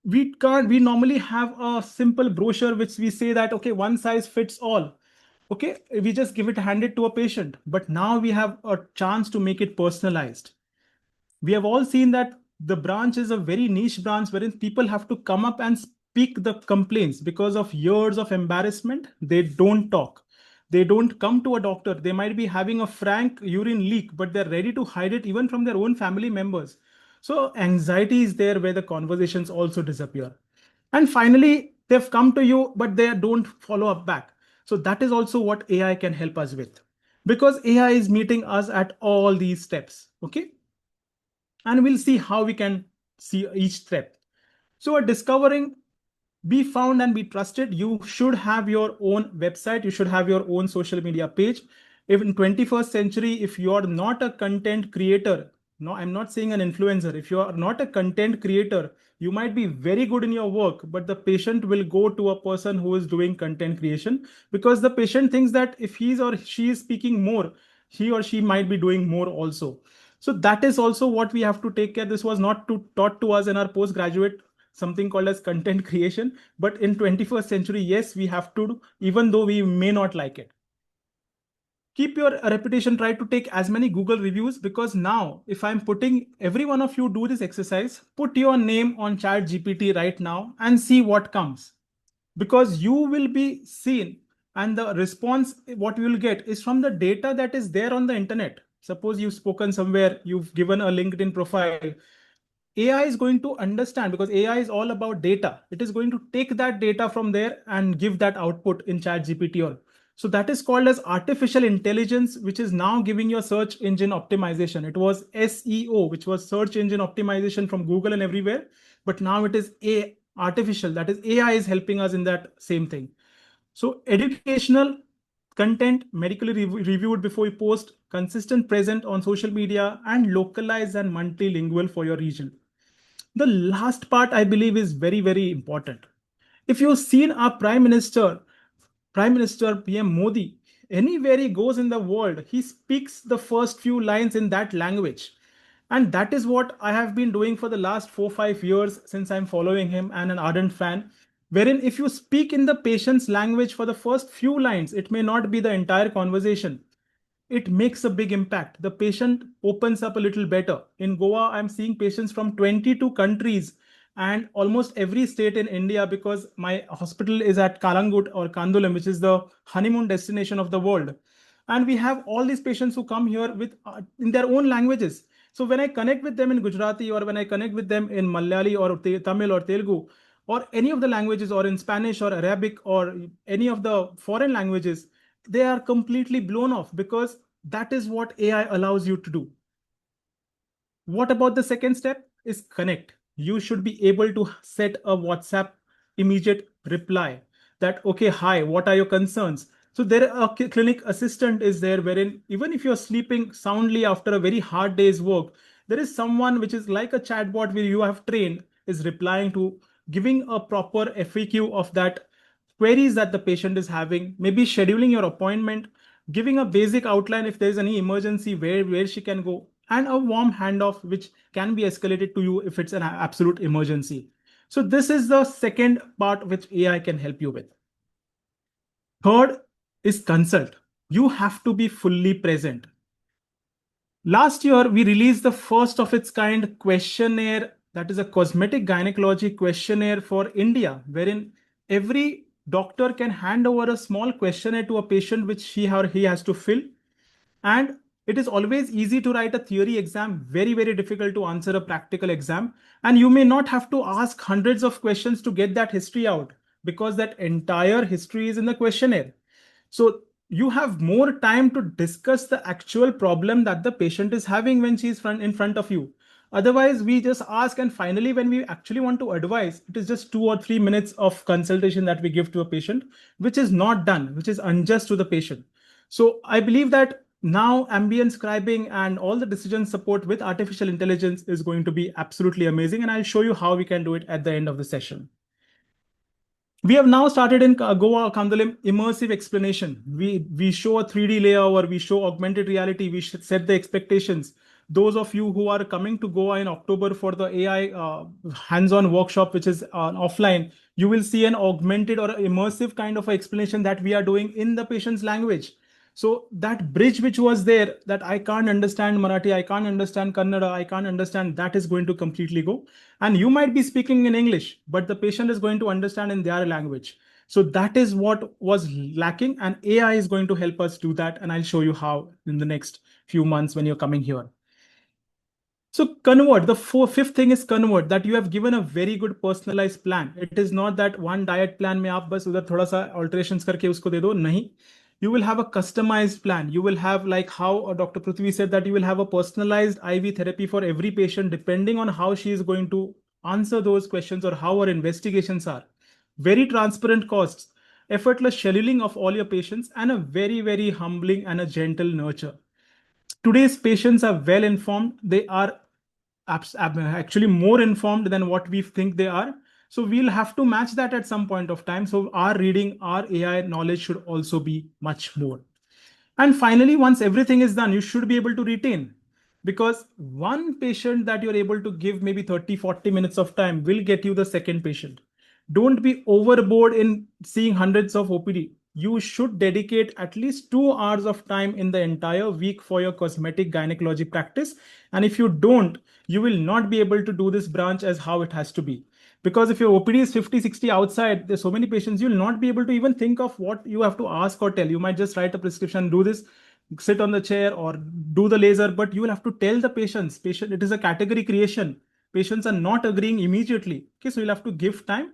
[SPEAKER 11] We normally have a simple brochure which we say that, okay, one size fits all. Okay, we just hand it to a patient. But now we have a chance to make it personalized. We have all seen that the branch is a very niche branch wherein people have to come up and speak the complaints. Because of years of embarrassment, they don't talk. They don't come to a doctor. They might be having a frank urine leak, but they're ready to hide it even from their own family members. So anxiety is there where the conversations also disappear. And finally, they've come to you, but they don't follow up back. So that is also what AI can help us with. Because AI is meeting us at all these steps. Okay. And we'll see how we can see each step. So discovering be found and be trusted, you should have your own website, you should have your own social media page. If in 21st century, if you are not a content creator, no, I'm not saying an influencer, if you are not a content creator, you might be very good in your work, but the patient will go to a person who is doing content creation, because the patient thinks that if he's or she is speaking more, he or she might be doing more also. So that is also what we have to take care. This was not taught to us in our postgraduate, something called as content creation. But in 21st century, yes, we have to do, even though we may not like it. Keep your reputation, try to take as many Google reviews, because now if I'm putting every one of you do this exercise, put your name on ChatGPT right now and see what comes, because you will be seen, and the response what you will get is from the data that is there on the internet. Suppose you've spoken somewhere, you've given a LinkedIn profile, AI is going to understand, because AI is all about data. It is going to take that data from there and give that output in ChatGPT. Or so that is called as artificial intelligence, which is now giving your search engine optimization. It was SEO, which was search engine optimization from Google and everywhere, but now it is artificial. That is AI is helping us in that same thing. So educational content, medically reviewed before you post, consistent present on social media, and localized and multilingual for your region. The last part, I believe, is very, very important. If you've seen our Prime Minister PM Modi, anywhere he goes in the world, he speaks the first few lines in that language. And that is what I have been doing for the last 4-5 years since I'm following him and an ardent fan. Wherein if you speak in the patient's language for the first few lines, it may not be the entire conversation, it makes a big impact. The patient opens up a little better. In Goa, I'm seeing patients from 22 countries and almost every state in India, because my hospital is at Kalangut or Kandulam, which is the honeymoon destination of the world. And we have all these patients who come here with in their own languages. So when I connect with them in Gujarati, or when I connect with them in Malayali or Tamil or Telugu, or any of the languages, or in Spanish or Arabic or any of the foreign languages, they are completely blown off, because that is what AI allows you to do. What about the second step is connect. You should be able to set a WhatsApp immediate reply that, okay, hi, what are your concerns? So there a clinic assistant is there, wherein even if you're sleeping soundly after a very hard day's work, there is someone which is like a chatbot where you have trained is replying to, giving a proper FAQ of that queries that the patient is having, maybe scheduling your appointment, giving a basic outline if there's any emergency where she can go, and a warm handoff which can be escalated to you if it's an absolute emergency. So this is the second part which AI can help you with. Third is consult. You have to be fully present. Last year, we released the first of its kind questionnaire, that is a cosmetic gynecology questionnaire for India, wherein every doctor can hand over a small questionnaire to a patient which he or he has to fill. And it is always easy to write a theory exam, very, very difficult to answer a practical exam. And you may not have to ask hundreds of questions to get that history out, because that entire history is in the questionnaire. So you have more time to discuss the actual problem that the patient is having when she's in front of you. Otherwise, we just ask, and finally, when we actually want to advise, it is just 2 or 3 minutes of consultation that we give to a patient, which is not done, which is unjust to the patient. So I believe that now ambient scribing and all the decision support with artificial intelligence is going to be absolutely amazing. And I'll show you how we can do it at the end of the session. We have now started in Goa Kandulam immersive explanation. We show a 3D layover, we show augmented reality, we should set the expectations. Those of you who are coming to Goa in October for the AI hands-on workshop, which is offline, you will see an augmented or immersive kind of explanation that we are doing in the patient's language. So that bridge which was there, that I can't understand Marathi, I can't understand Kannada, I can't understand, that is going to completely go. And you might be speaking in English, but the patient is going to understand in their language. So that is what was lacking, and AI is going to help us do that. And I'll show you how in the next few months when you're coming here. So convert, the fifth thing is convert, that you have given a very good personalized plan. It is not that one diet plan mein aap bas udhar thoda sa alterations karke usko de do. Nahi. You will have a customized plan. You will have, like how Dr. Prithvi said, that you will have a personalized IV therapy for every patient, depending on how she is going to answer those questions or how her investigations are. very transparent costs, effortless scheduling of all your patients, and a very, very humbling and a gentle nurture. Today's patients are well informed. They are actually more informed than what we think they are. So we'll have to match that at some point of time. So our reading, our AI knowledge should also be much more. And finally, once everything is done, you should be able to retain, because one patient that you're able to give maybe 30-40 minutes of time will get you the second patient. Don't be overboard in seeing hundreds of OPD. You should dedicate at least 2 hours of time in the entire week for your cosmetic gynecology practice. And if you don't, you will not be able to do this branch as how it has to be. Because if your OPD is 50-60 outside, there's so many patients, you'll not be able to even think of what you have to ask or tell. You might just write a prescription, do this, sit on the chair or do the laser, but you will have to tell the patients, it is a category creation. Patients are not agreeing immediately. Okay, so you'll have to give time.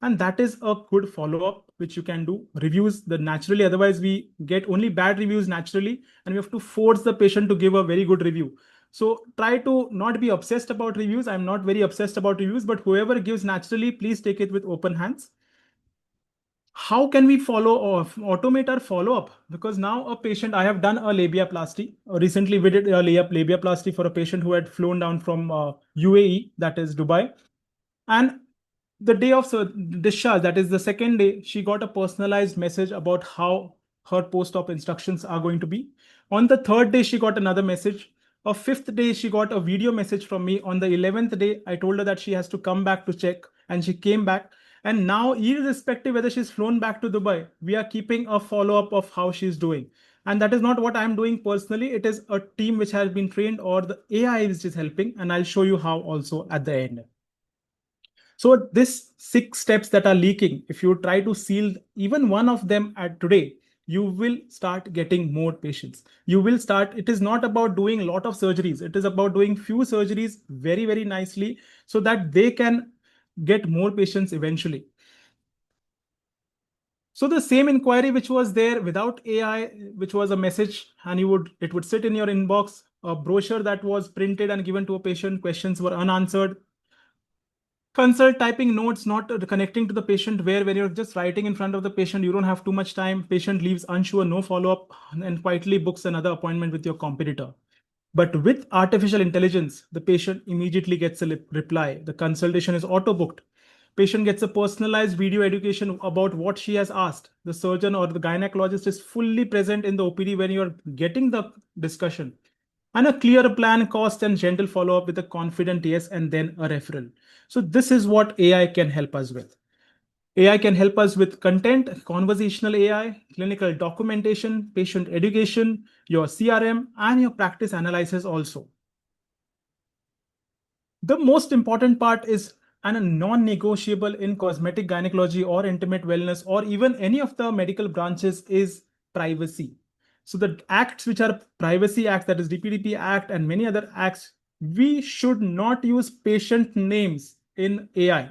[SPEAKER 11] And that is a good follow-up, which you can do. Reviews the naturally, otherwise we get only bad reviews naturally, and we have to force the patient to give a very good review. So try to not be obsessed about reviews. I'm not very obsessed about reviews, but whoever gives naturally, please take it with open hands. How can we automate our follow-up? Because now a patient, I have done a labiaplasty. Recently we did a labiaplasty for a patient who had flown down from UAE, that is Dubai. And the day of discharge, that is the second day, she got a personalized message about how her post-op instructions are going to be. On the third day, she got another message. On fifth day, she got a video message from me. On the 11th day, I told her that she has to come back to check, and she came back. And now, irrespective whether she's flown back to Dubai, we are keeping a follow-up of how she's doing. And that is not what I'm doing personally. It is a team which has been trained, or the AI which is helping. And I'll show you how also at the end. So this 6 steps that are leaking, if you try to seal even one of them at today, you will start getting more patients. You will start, it is not about doing a lot of surgeries. It is about doing few surgeries very, very nicely so that they can get more patients eventually. So the same inquiry which was there without AI, which was a message, and it would sit in your inbox, a brochure that was printed and given to a patient, questions were unanswered. Consult typing notes, not connecting to the patient, where when you're just writing in front of the patient, you don't have too much time. Patient leaves unsure, no follow-up, and quietly books another appointment with your competitor. But with artificial intelligence, the patient immediately gets a reply. The consultation is auto-booked. Patient gets a personalized video education about what she has asked. The surgeon or the gynecologist is fully present in the OPD when you're getting the discussion. And a clear plan, cost, and gentle follow-up with a confident yes, and then a referral. So this is what AI can help us with. AI can help us with content, conversational AI, clinical documentation, patient education, your CRM, and your practice analysis also. The most important part is, and a non-negotiable in cosmetic gynecology or intimate wellness or even any of the medical branches, is privacy. So the acts which are Privacy Act, that is DPDP Act, and many other acts, we should not use patient names in AI.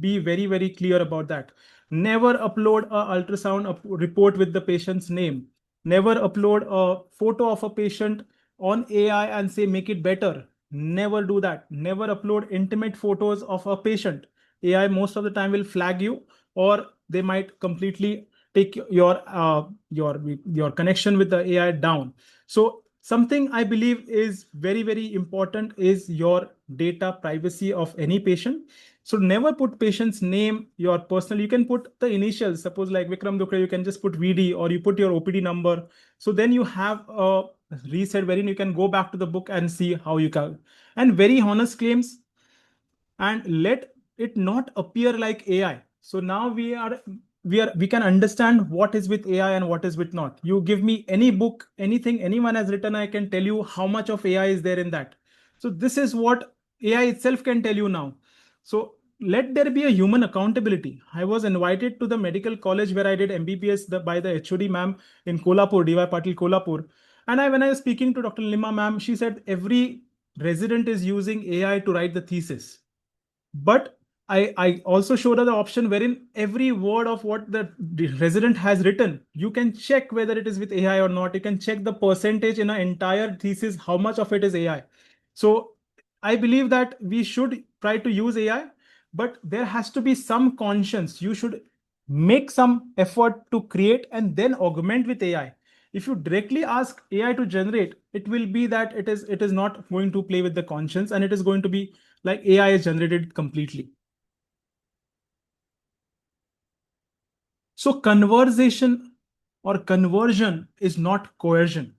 [SPEAKER 11] Be very, very clear about that. Never upload an ultrasound report with the patient's name. Never upload a photo of a patient on AI and say, make it better. Never do that. Never upload intimate photos of a patient. AI most of the time will flag you, or they might completely take your connection with the AI down. So something I believe is very, very important is your data privacy of any patient. So never put patient's name, your personal, you can put the initials, suppose like Vikram Dukre, you can just put VD, or you put your OPD number. So then you have a reset wherein you can go back to the book and see how you can, and very honest claims, and let it not appear like AI. So now we can understand what is with AI and what is with not. You give me any book, anything anyone has written, I can tell you how much of AI is there in that. So this is what AI itself can tell you now. So let there be a human accountability. I was invited to the medical college where I did MBBS by the HOD ma'am in Kolhapur, DY Patil Kolhapur. And when I was speaking to Dr. Lima ma'am, she said every resident is using AI to write the thesis. But I also showed her the option wherein every word of what the resident has written, you can check whether it is with AI or not. You can check the percentage in an entire thesis, how much of it is AI. So I believe that we should try to use AI, but there has to be some conscience. You should make some effort to create and then augment with AI. If you directly ask AI to generate, it will be that it is not going to play with the conscience, and it is going to be like AI is generated completely. So conversation or conversion is not coercion.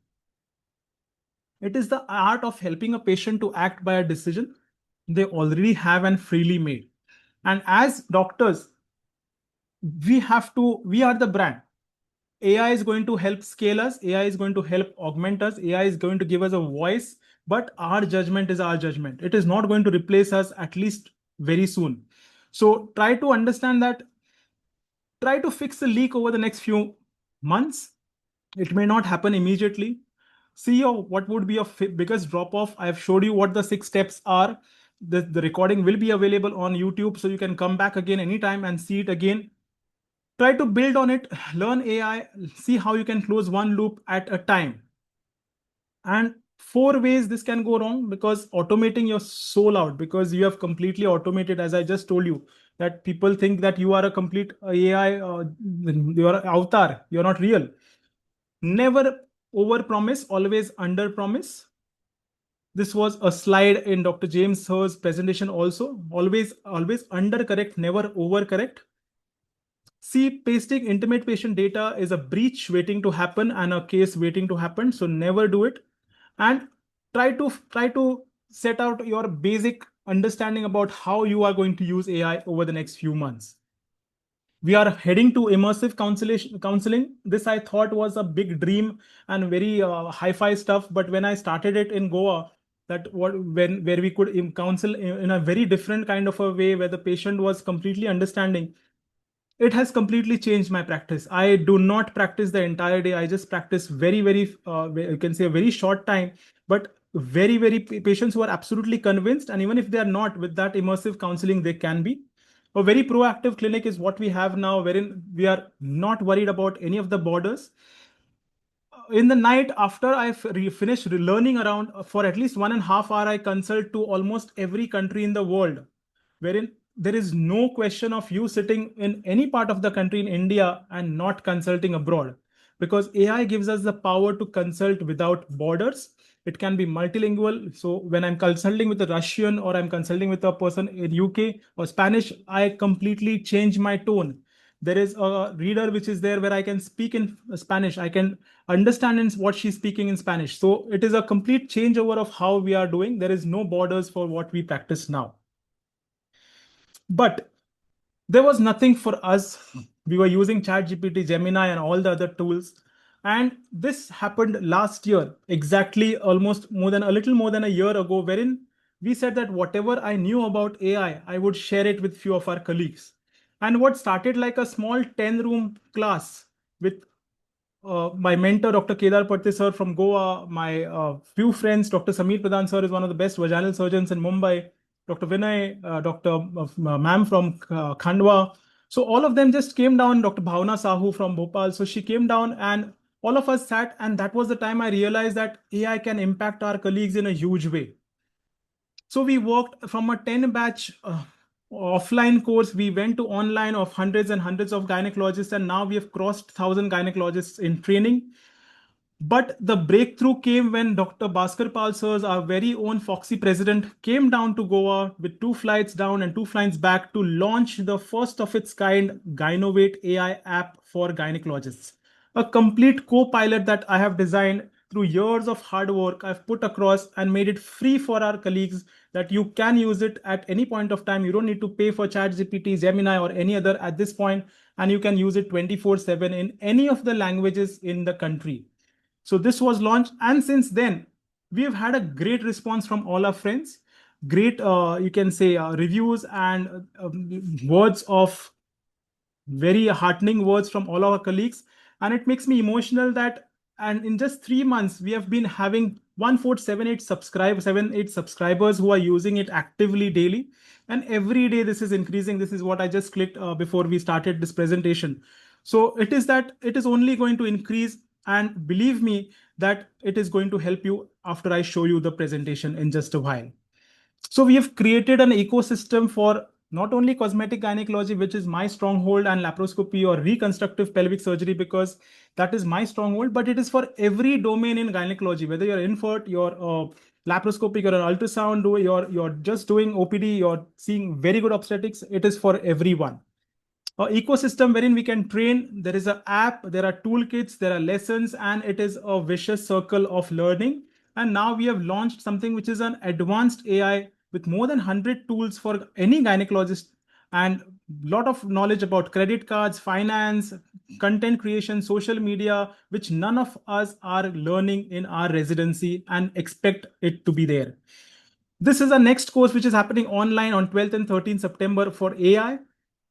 [SPEAKER 11] It is the art of helping a patient to act by a decision they already have and freely made. And as doctors, we are the brand. AI is going to help scale us. AI is going to help augment us. AI is going to give us a voice, but our judgment is our judgment. It is not going to replace us, at least very soon. So try to understand that. Try to fix the leak over the next few months. It may not happen immediately. See what would be your biggest drop off. I've showed you what the 6 steps are. The recording will be available on YouTube, so you can come back again anytime and see it again. Try to build on it, learn AI, see how you can close one loop at a time. And 4 ways this can go wrong, because automating your soul out, because you have completely automated, as I just told you, that people think that you are a complete AI, you are avatar, you're not real. Never over promise, always under promise. This was a slide in Dr. James Sir's presentation also. Always under correct, never over correct. See, pasting intimate patient data is a breach waiting to happen and a case waiting to happen. So never do it. And try to set out your basic understanding about how you are going to use AI over the next few months. We are heading to immersive counseling. This I thought was a big dream and very hi-fi stuff. But when I started it in Goa, where we could counsel in a very different kind of a way, where the patient was completely understanding, it has completely changed my practice. I do not practice the entire day. I just practice very, you can say a very short time, but very patients who are absolutely convinced. And even if they are not, with that immersive counseling, they can be. A very proactive clinic is what we have now, wherein we are not worried about any of the borders. In the night after I finished learning around, for at least 1.5 hours, I consult to almost every country in the world, wherein there is no question of you sitting in any part of the country in India and not consulting abroad, because AI gives us the power to consult without borders. It can be multilingual. So when I'm consulting with a Russian or I'm consulting with a person in UK or Spanish, I completely change my tone. There is a reader which is there where I can speak in Spanish. I can understand what she's speaking in Spanish. So it is a complete changeover of how we are doing. There is no borders for what we practice now. But there was nothing for us. We were using ChatGPT, Gemini, and all the other tools. And this happened last year, exactly a little more than a year ago, wherein we said that whatever I knew about AI, I would share it with few of our colleagues. And what started like a small 10-room class with my mentor, Dr. Kedar Parte sir from Goa, my few friends, Dr. Sameer Pradhan sir is one of the best vaginal surgeons in Mumbai, Dr. Vinay, Dr. Ma'am from Khandwa. So all of them just came down, Dr. Bhavna Sahu from Bhopal. So she came down and all of us sat, and that was the time I realized that AI can impact our colleagues in a huge way. So we worked from a 10-batch offline course. We went to online of hundreds and hundreds of gynecologists, and now we have crossed 1,000 gynecologists in training. But the breakthrough came when Dr. Bhaskar Pal sir, our very own Foxy president, came down to Goa with 2 flights down and 2 flights back to launch the first of its kind Gynovate AI app for gynecologists. A complete co-pilot that I have designed through years of hard work. I've put across and made it free for our colleagues, that you can use it at any point of time. You don't need to pay for ChatGPT, Gemini, or any other at this point, and you can use it 24/7 in any of the languages in the country. So this was launched, and since then we have had a great response from all our friends. Great, you can say, reviews and words of very heartening words from all our colleagues. And it makes me emotional that, and in just 3 months, we have been having 1,478 subscribers who are using it actively daily. And every day this is increasing. This is what I just clicked before we started this presentation. So it is only going to increase, and believe me that it is going to help you after I show you the presentation in just a while. So we have created an ecosystem for not only cosmetic gynecology, which is my stronghold, and laparoscopy or reconstructive pelvic surgery, because that is my stronghold, but it is for every domain in gynecology, whether you're infert, you're laparoscopic, or an ultrasound, you're just doing OPD, you're seeing very good obstetrics, it is for everyone. Ecosystem wherein we can train. There is an app, there are toolkits, there are lessons, and it is a vicious circle of learning. And now we have launched something which is an advanced AI with more than 100 tools for any gynecologist, and a lot of knowledge about credit cards, finance, content creation, social media, which none of us are learning in our residency and expect it to be there. This is our next course, which is happening online on 12th and 13th September for AI.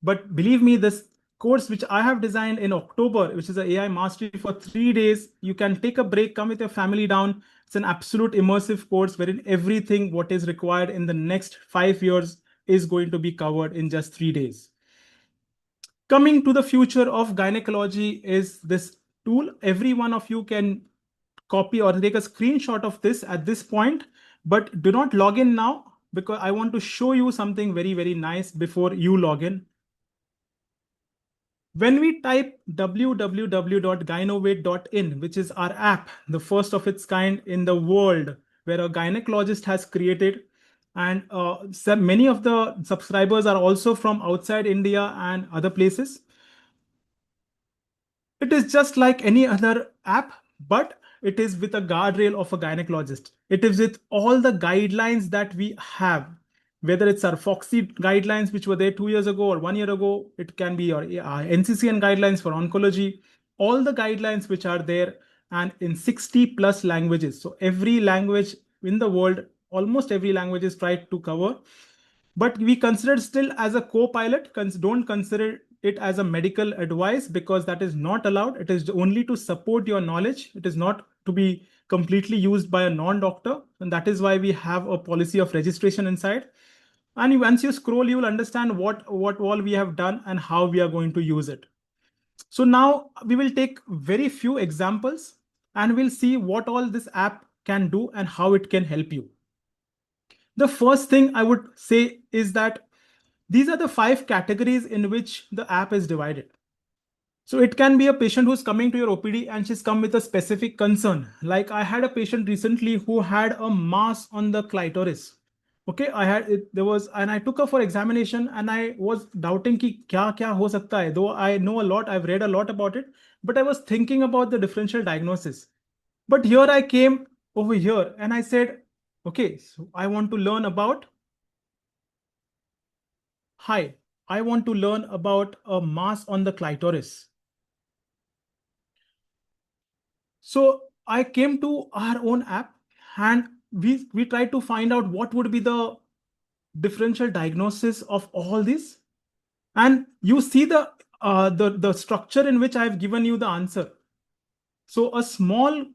[SPEAKER 11] But believe me, this course, which I have designed in October, which is an AI mastery for 3 days, you can take a break, come with your family down. It's an absolute immersive course wherein everything what is required in the next 5 years is going to be covered in just 3 days. Coming to the future of gynecology is this tool. Every one of you can copy or take a screenshot of this at this point, but do not log in now, because I want to show you something very, very nice before you log in. When we type www.gynovate.in, which is our app, the first of its kind in the world, where a gynecologist has created, and many of the subscribers are also from outside India and other places. It is just like any other app, but it is with a guardrail of a gynecologist. It is with all the guidelines that we have, whether it's our FOXY guidelines, which were there 2 years ago or 1 year ago. It can be our NCCN guidelines for oncology, all the guidelines which are there, and in 60 plus languages. So every language in the world, almost every language is tried to cover. But we consider it still as a co-pilot. Don't consider it as a medical advice, because that is not allowed. It is only to support your knowledge. It is not to be completely used by a non-doctor. And that is why we have a policy of registration inside. And once you scroll, you will understand what all we have done and how we are going to use it. So now we will take very few examples and we'll see what all this app can do and how it can help you. The first thing I would say is that these are the 5 categories in which the app is divided. So it can be a patient who's coming to your OPD and she's come with a specific concern. Like I had a patient recently who had a mass on the clitoris. Okay, and I took her for examination and I was doubting ki kya ho sakta hai. Though I know a lot, I've read a lot about it, but I was thinking about the differential diagnosis. But here I came over here and I said, okay, so I want to learn about I want to learn about a mass on the clitoris. So I came to our own app and we tried to find out what would be the differential diagnosis of all this. And you see the structure in which I've given you the answer. So a small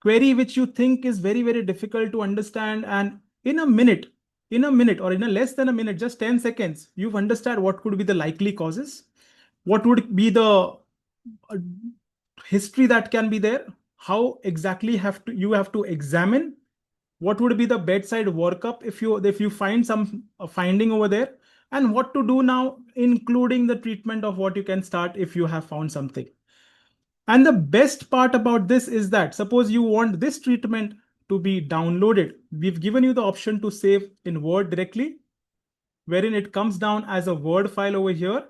[SPEAKER 11] query which you think is very, very difficult to understand, and in a minute or in a less than a minute, just 10 seconds, you've understood what could be the likely causes, what would be the history that can be there, how exactly you have to examine, what would be the bedside workup if you find some finding over there, and what to do now, including the treatment of what you can start if you have found something. And the best part about this is that suppose you want this treatment to be downloaded, we've given you the option to save in Word directly, wherein it comes down as a Word file over here.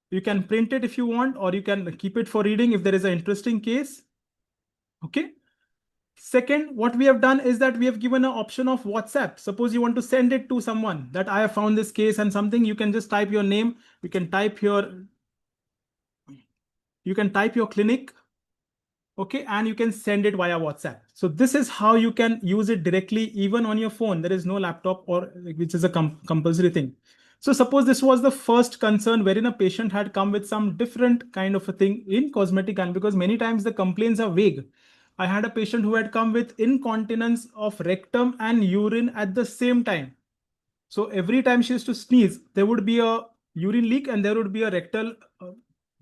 [SPEAKER 11] You can print it if you want, or you can keep it for reading if there is an interesting case. Okay. Second, what we have done is that we have given an option of WhatsApp. Suppose you want to send it to someone that I have found this case and something, you can just type your name. You can type your clinic. Okay, and you can send it via WhatsApp. So this is how you can use it directly, even on your phone. There is no laptop or which is a compulsory thing. So suppose this was the first concern wherein a patient had come with some different kind of a thing in cosmetic, and because many times the complaints are vague. I had a patient who had come with incontinence of rectum and urine at the same time. So every time she used to sneeze, there would be a urine leak and there would be a rectal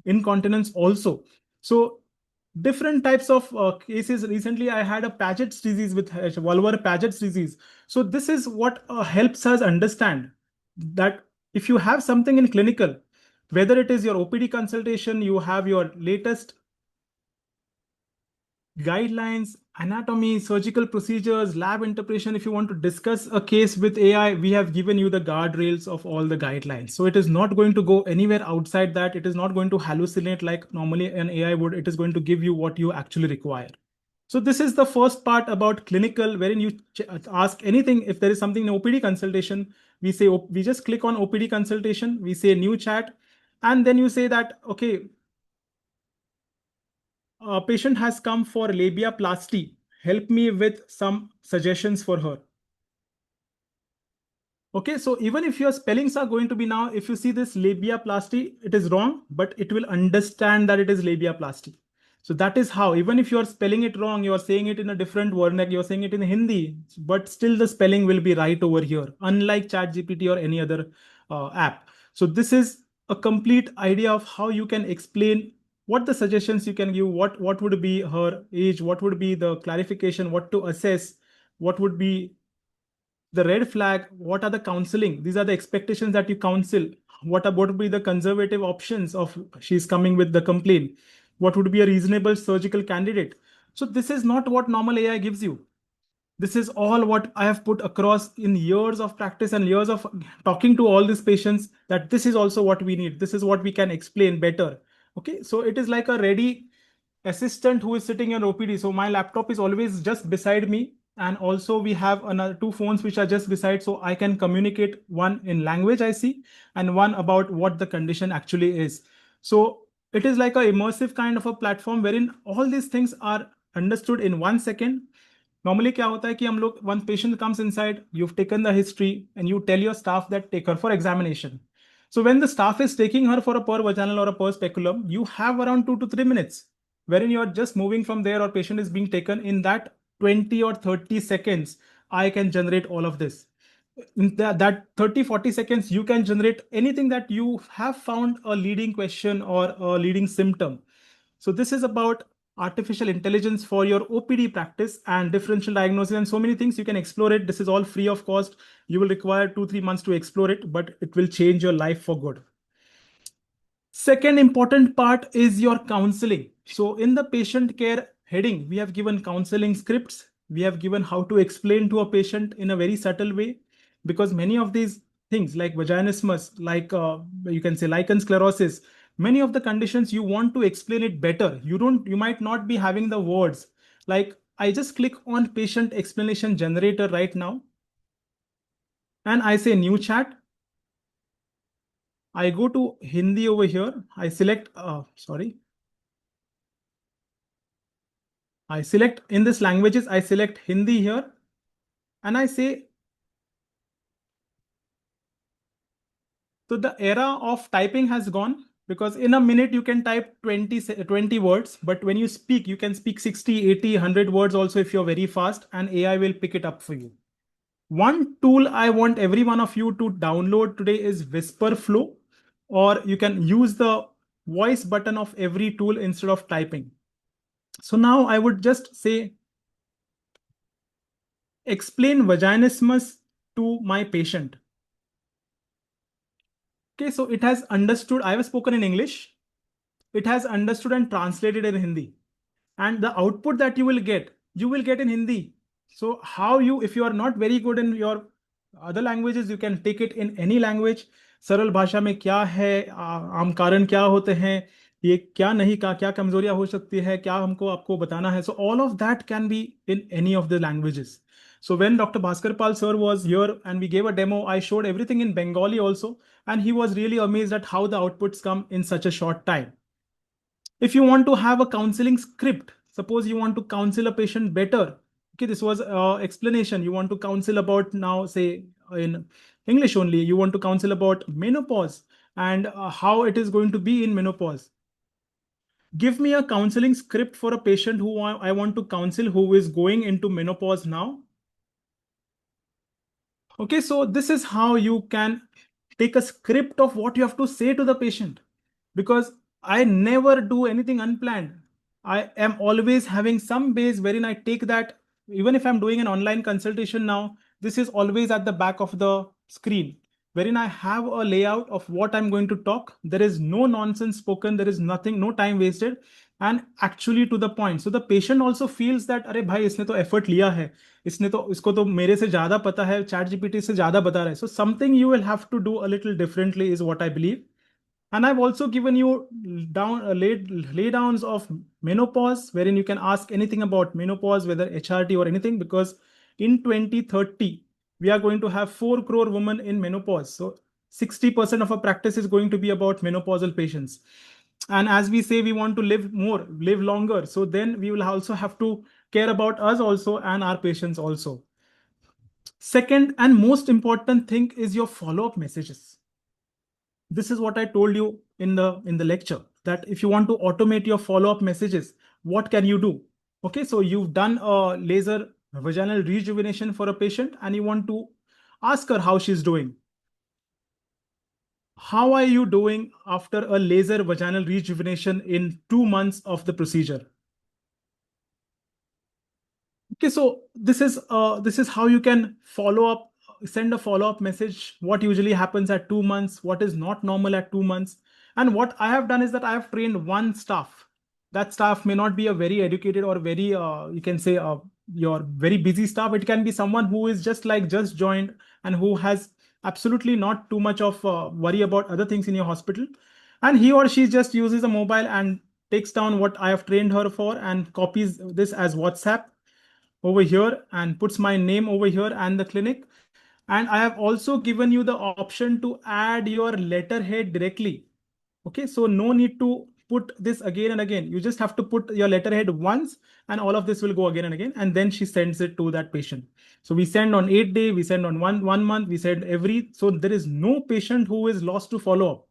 [SPEAKER 11] incontinence also. So different types of cases. Recently, I had a Paget's disease with vulvar Paget's disease. So this is what helps us understand that if you have something in clinical, whether it is your OPD consultation, you have your latest guidelines, anatomy, surgical procedures, lab interpretation. If you want to discuss a case with AI, we have given you the guardrails of all the guidelines. So it is not going to go anywhere outside that. It is not going to hallucinate like normally an AI would. It is going to give you what you actually require. So this is the first part about clinical, wherein you ask anything. If there is something in OPD consultation, we say, we just click on OPD consultation, we say new chat, and then you say that, okay, a patient has come for labiaplasty. Help me with some suggestions for her. Okay, so even if your spellings are going to be now, if you see this labiaplasty, it is wrong, but it will understand that it is labiaplasty. So that is how, even if you are spelling it wrong, you are saying it in a different vernac, you are saying it in Hindi, but still the spelling will be right over here, unlike ChatGPT or any other app. So this is a complete idea of how you can explain what the suggestions you can give, what would be her age, what would be the clarification, what to assess, what would be the red flag, what are the counseling, these are the expectations that you counsel, what would be the conservative options of she's coming with the complaint, what would be a reasonable surgical candidate. So this is not what normal AI gives you. This is all what I have put across in years of practice and years of talking to all these patients, that this is also what we need, this is what we can explain better. Okay, so it is like a ready assistant who is sitting in OPD. So my laptop is always just beside me, and also we have another 2 phones which are just beside, so I can communicate, one in language I see and one about what the condition actually is. So it is like a immersive kind of a platform wherein all these things are understood in 1 second. Normally क्या होता है कि हम लोग, one patient comes inside, you've taken the history and you tell your staff that take her for examination. So when the staff is taking her for a per vaginal or a per speculum, you have around 2 to 3 minutes wherein you are just moving from there, or patient is being taken. In that 20 or 30 seconds, I can generate all of this. In that 30-40 seconds, you can generate anything that you have found a leading question or a leading symptom. So this is about artificial intelligence for your OPD practice and differential diagnosis and so many things. You can explore it. This is all free of cost. You will require 2-3 months to explore it, but it will change your life for good. Second important part is your counseling. So in the patient care heading, we have given counseling scripts. We have given how to explain to a patient in a very subtle way, because many of these things like vaginismus, like you can say lichen sclerosis, many of the conditions you want to explain it better. You might not be having the words. Like I just click on patient explanation generator right now, and I say new chat. I go to Hindi over here. I select, I select in this languages, I select Hindi here, and I say, so the era of typing has gone, because in a minute you can type 20 words, but when you speak, you can speak 60, 80, 100 words also if you're very fast, and AI will pick it up for you. One tool I want every one of you to download today is Whisper Flow, or you can use the voice button of every tool instead of typing. So now I would just say, explain vaginismus to my patient. Okay, so it has understood. I have spoken in English. It has understood and translated in Hindi. And the output that you will get in Hindi. So how if you are not very good in your other languages, you can take it in any language. सरल भाषा में क्या है, आम कारण क्या होते हैं, ये क्या नहीं का, क्या कमजोरियां हो सकती है, क्या हमको आपको बताना है. So all of that can be in any of the languages. So when Dr. Bhaskar Pal sir was here and we gave a demo, I showed everything in Bengali also, and he was really amazed at how the outputs come in such a short time. If you want to have a counseling script, suppose you want to counsel a patient better. Okay, this was explanation. You want to counsel about, now say in English only, you want to counsel about menopause and how it is going to be in menopause. Give me a counseling script for a patient who I want to counsel who is going into menopause now. Okay, so this is how you can take a script of what you have to say to the patient, because I never do anything unplanned. I am always having some base wherein I take that, even if I'm doing an online consultation now, this is always at the back of the screen, wherein I have a layout of what I'm going to talk. There is no nonsense spoken, there is nothing, no time wasted, and actually to the point. So the patient also feels that, अरे भाई इसने तो effort लिया है, इसको तो मेरे से ज़्यादा पता है, ChatGPT से ज़्यादा बता रहा है. So something you will have to do a little differently is what I believe. And I've also given you laydowns of menopause, wherein you can ask anything about menopause, whether HRT or anything, because in 2030, we are going to have 4 crore women in menopause. So 60% of our practice is going to be about menopausal patients. And as we say, we want to live more, live longer. So then we will also have to care about us also and our patients also. Second and most important thing is your follow-up messages. This is what I told you in the lecture, that if you want to automate your follow-up messages, what can you do? Okay, so you've done a laser vaginal rejuvenation for a patient and you want to ask her how she's doing. How are you doing after a laser vaginal rejuvenation in 2 months of the procedure? Okay, so this is how you can follow up, send a follow-up message, what usually happens at 2 months, what is not normal at 2 months. And what I have done is that I have trained one staff. That staff may not be a very educated or very, you can say, your very busy staff. It can be someone who is just joined and who has absolutely not too much of worry about other things in your hospital. And he or she just uses a mobile and takes down what I have trained her for and copies this as WhatsApp over here and puts my name over here and the clinic. And I have also given you the option to add your letterhead directly. Okay, so no need to put this again and again. You just have to put your letterhead once and all of this will go again and again. And then she sends it to that patient. So we send on 8 day, we send on one month, we send every, so there is no patient who is lost to follow up.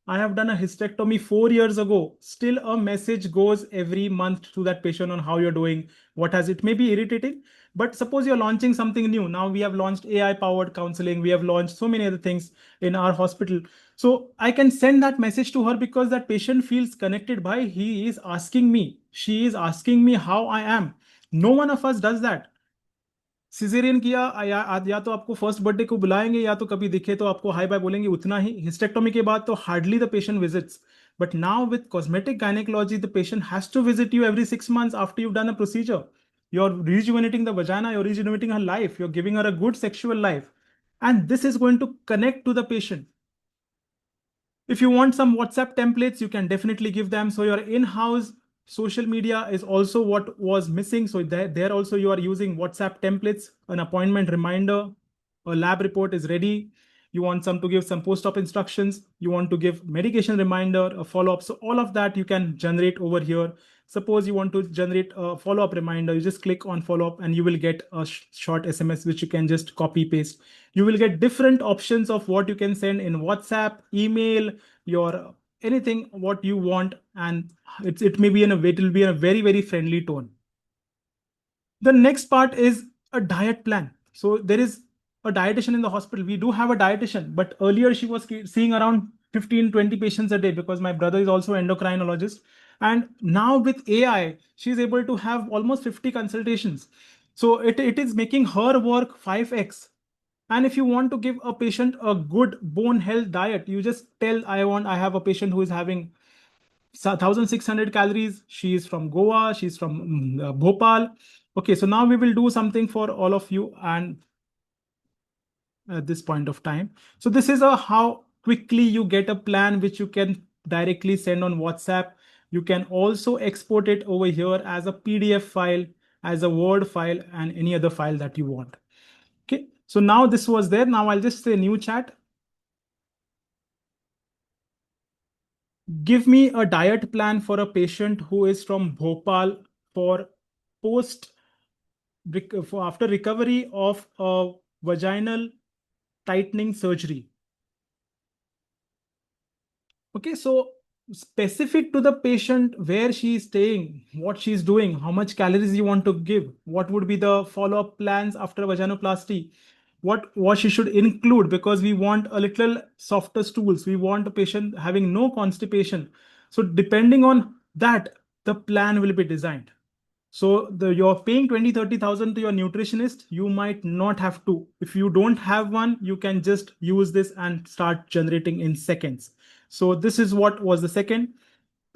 [SPEAKER 11] I have done a hysterectomy 4 years ago. Still a message goes every month to that patient on how you're doing, what has it may be irritating. But suppose you're launching something new. Now we have launched AI powered counseling. We have launched so many other things in our hospital. So I can send that message to her because that patient feels connected by, he is asking me, she is asking me how I am. No one of us does that. Caesarean किया या तो आपको first birthday को बुलाएंगे या तो कभी दिखे तो आपको हाई बाय बोलेंगे, उतना ही. हिस्टेक्टोमी के बाद तो hardly the patient visits. But now with cosmetic gynecology, the patient has to visit you every 6 months after you've done a procedure. You're rejuvenating the vagina, you're rejuvenating her life, you're giving her a good sexual life. And this is going to connect to the patient. If you want some WhatsApp templates, you can definitely give them. So your in-house social media is also what was missing. So there also you are using WhatsApp templates, an appointment reminder, a lab report is ready. You want some to give some post-op instructions. You want to give medication reminder, a follow-up. So all of that you can generate over here. Suppose you want to generate a follow-up reminder, you just click on follow-up and you will get a short SMS, which you can just copy paste. You will get different options of what you can send in WhatsApp, email, your anything what you want, and it may be it will be in a very, very friendly tone. The next part is a diet plan. So there is a dietitian in the hospital. We do have a dietitian, but earlier she was seeing around 15-20 patients a day because my brother is also endocrinologist. And now with AI, she's able to have almost 50 consultations. So it is making her work 5x. And if you want to give a patient a good bone health diet, you just tell, I have a patient who is having 1,600 calories. She is from Goa. She's from Bhopal. Okay, so now we will do something for all of you and at this point of time. So this is how quickly you get a plan which you can directly send on WhatsApp. You can also export it over here as a PDF file, as a Word file, and any other file that you want. Okay, so now this was there. Now I'll just say new chat. Give me a diet plan for a patient who is from Bhopal for after recovery of a vaginal tightening surgery. Okay, so specific to the patient, where she is staying, what she's doing, how much calories you want to give, what would be the follow-up plans after vaginoplasty, what she should include, because we want a little softer stools. We want a patient having no constipation. So depending on that, the plan will be designed. So you're paying 20,000-30,000 to your nutritionist. You might not have to. If you don't have one, you can just use this and start generating in seconds. So this is what was the second.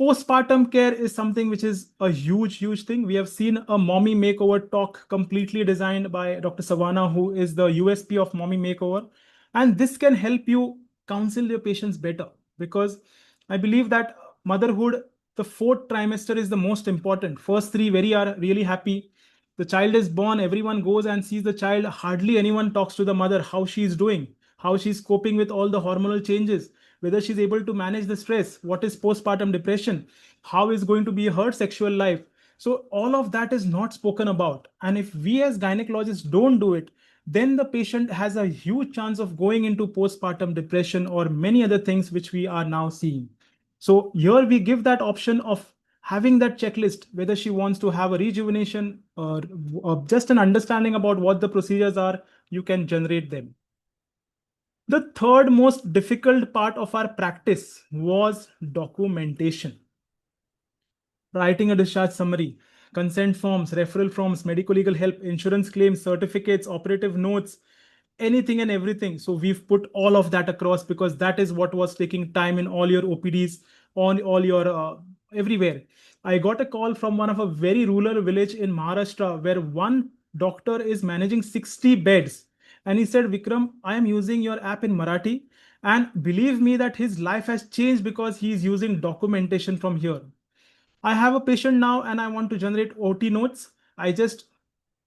[SPEAKER 11] Postpartum care is something which is a huge thing. We have seen a Mommy Makeover talk completely designed by Dr. Savannah, who is the USP of Mommy Makeover. And this can help you counsel your patients better, because I believe that motherhood, the 4th trimester is the most important. First 3 are really happy. The child is born, everyone goes and sees the child. Hardly anyone talks to the mother how she's doing, how she's coping with all the hormonal changes, whether she's able to manage the stress, what is postpartum depression, how is going to be her sexual life. So all of that is not spoken about. And if we as gynecologists don't do it, then the patient has a huge chance of going into postpartum depression or many other things which we are now seeing. So here we give that option of having that checklist, whether she wants to have a rejuvenation or just an understanding about what the procedures are, you can generate them. The third most difficult part of our practice was documentation. Writing a discharge summary, consent forms, referral forms, medical legal help, insurance claims, certificates, operative notes, anything and everything. So we've put all of that across, because that is what was taking time in all your OPDs, on all your everywhere. I got a call from one of a very rural village in Maharashtra where one doctor is managing 60 beds. And he said, Vikram, I am using your app in Marathi. And believe me that his life has changed because he is using documentation from here. I have a patient now and I want to generate OT notes.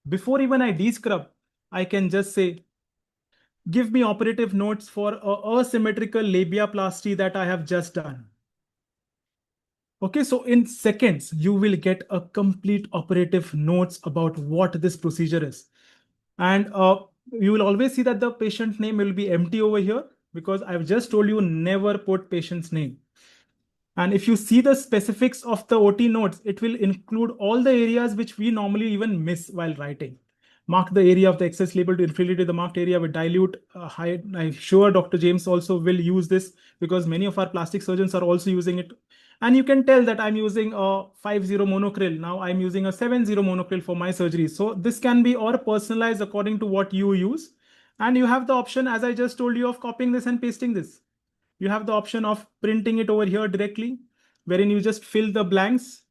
[SPEAKER 11] Before even I descrub, I can just say, give me operative notes for a asymmetrical labiaplasty that I have just done. Okay, so in seconds, you will get a complete operative notes about what this procedure is. And you will always see that the patient name will be empty over here, because I've just told you never put patient's name. And if you see the specifics of the OT notes, it will include all the areas which we normally even miss while writing. Mark the area of the excess label to infiltrate the marked area with dilute. I'm sure Dr. James also will use this, because many of our plastic surgeons are also using it. And you can tell that I'm using a 5-0 monocryl. Now I'm using a 7-0 monocryl for my surgery. So this can be or personalized according to what you use. And you have the option, as I just told you, of copying this and pasting this. You have the option of printing it over here directly, wherein you just fill the blanks.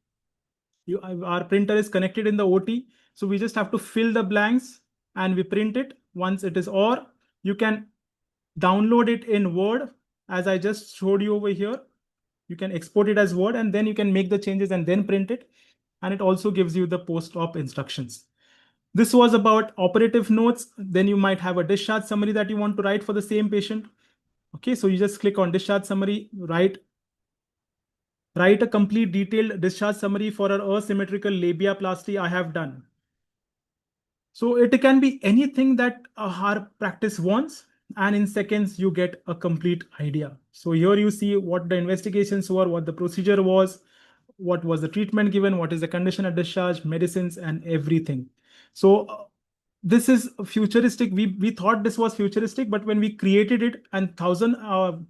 [SPEAKER 11] Our printer is connected in the OT. So we just have to fill the blanks and we print it once it is, or you can download it in Word, as I just showed you over here. You can export it as Word and then you can make the changes and then print it. And it also gives you the post-op instructions. This was about operative notes. Then you might have a discharge summary that you want to write for the same patient. Okay, so you just click on discharge summary, write a complete detailed discharge summary for an asymmetrical labiaplasty I have done. So it can be anything that our practice wants, and in seconds you get a complete idea. So here you see what the investigations were, what the procedure was, what was the treatment given, what is the condition at discharge, medicines, and everything. So this is futuristic. We thought this was futuristic, but when we created it and 1,000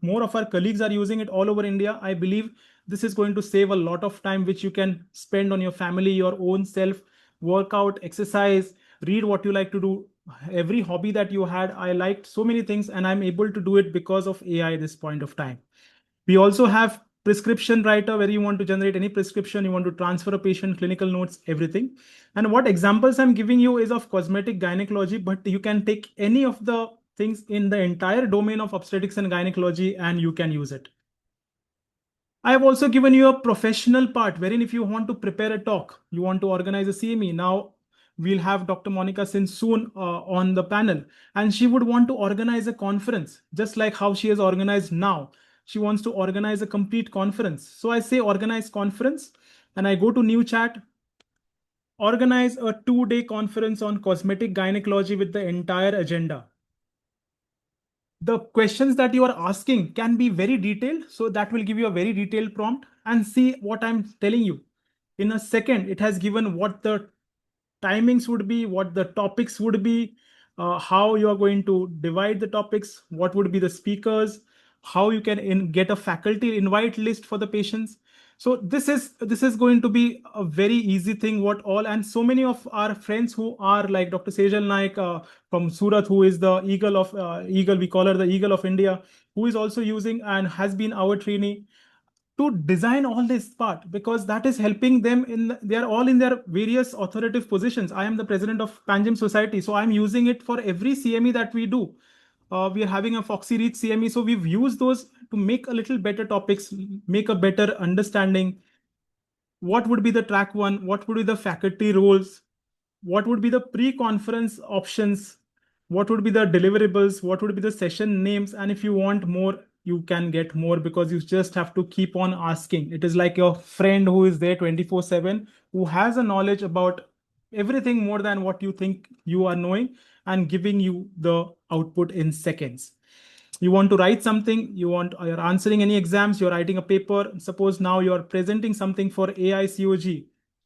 [SPEAKER 11] more of our colleagues are using it all over India, I believe this is going to save a lot of time, which you can spend on your family, your own self, workout, exercise, read what you like to do. Every hobby that you had, I liked so many things, and I'm able to do it because of AI at this point of time. We also have prescription writer, where you want to generate any prescription, you want to transfer a patient, clinical notes, everything. And what examples I'm giving you is of cosmetic gynecology, but you can take any of the things in the entire domain of obstetrics and gynecology and you can use it. I have also given you a professional part, wherein if you want to prepare a talk, you want to organize a CME. Now we'll have Dr. Monica Sin soon on the panel, and she would want to organize a conference, just like how she has organized now. She wants to organize a complete conference. So I say organize conference, and I go to new chat, organize a 2-day conference on cosmetic gynecology with the entire agenda. The questions that you are asking can be very detailed. So that will give you a very detailed prompt, and see what I'm telling you. In a second, it has given what the timings would be, what the topics would be, how you are going to divide the topics, what would be the speakers, how you can get a faculty invite list for the patients. So this is going to be a very easy thing. And so many of our friends who are like Dr. Sejal Naik from Surat, who is the eagle of eagle, we call her the eagle of India, who is also using and has been our trainee to design all this part, because that is helping them they are all in their various authoritative positions. I am the president of Panjim Society, so I'm using it for every CME that we do. We are having a Foxy Reach CME, so we've used those to make a little better topics, make a better understanding. What would be the track one? What would be the faculty roles? What would be the pre-conference options? What would be the deliverables? What would be the session names? And if you want more, you can get more, because you just have to keep on asking. It is like your friend who is there 24/7, who has a knowledge about everything more than what you think you are knowing, and giving you the output in seconds. You want to write something, you're answering any exams, you're writing a paper. Suppose now you're presenting something for AICOG.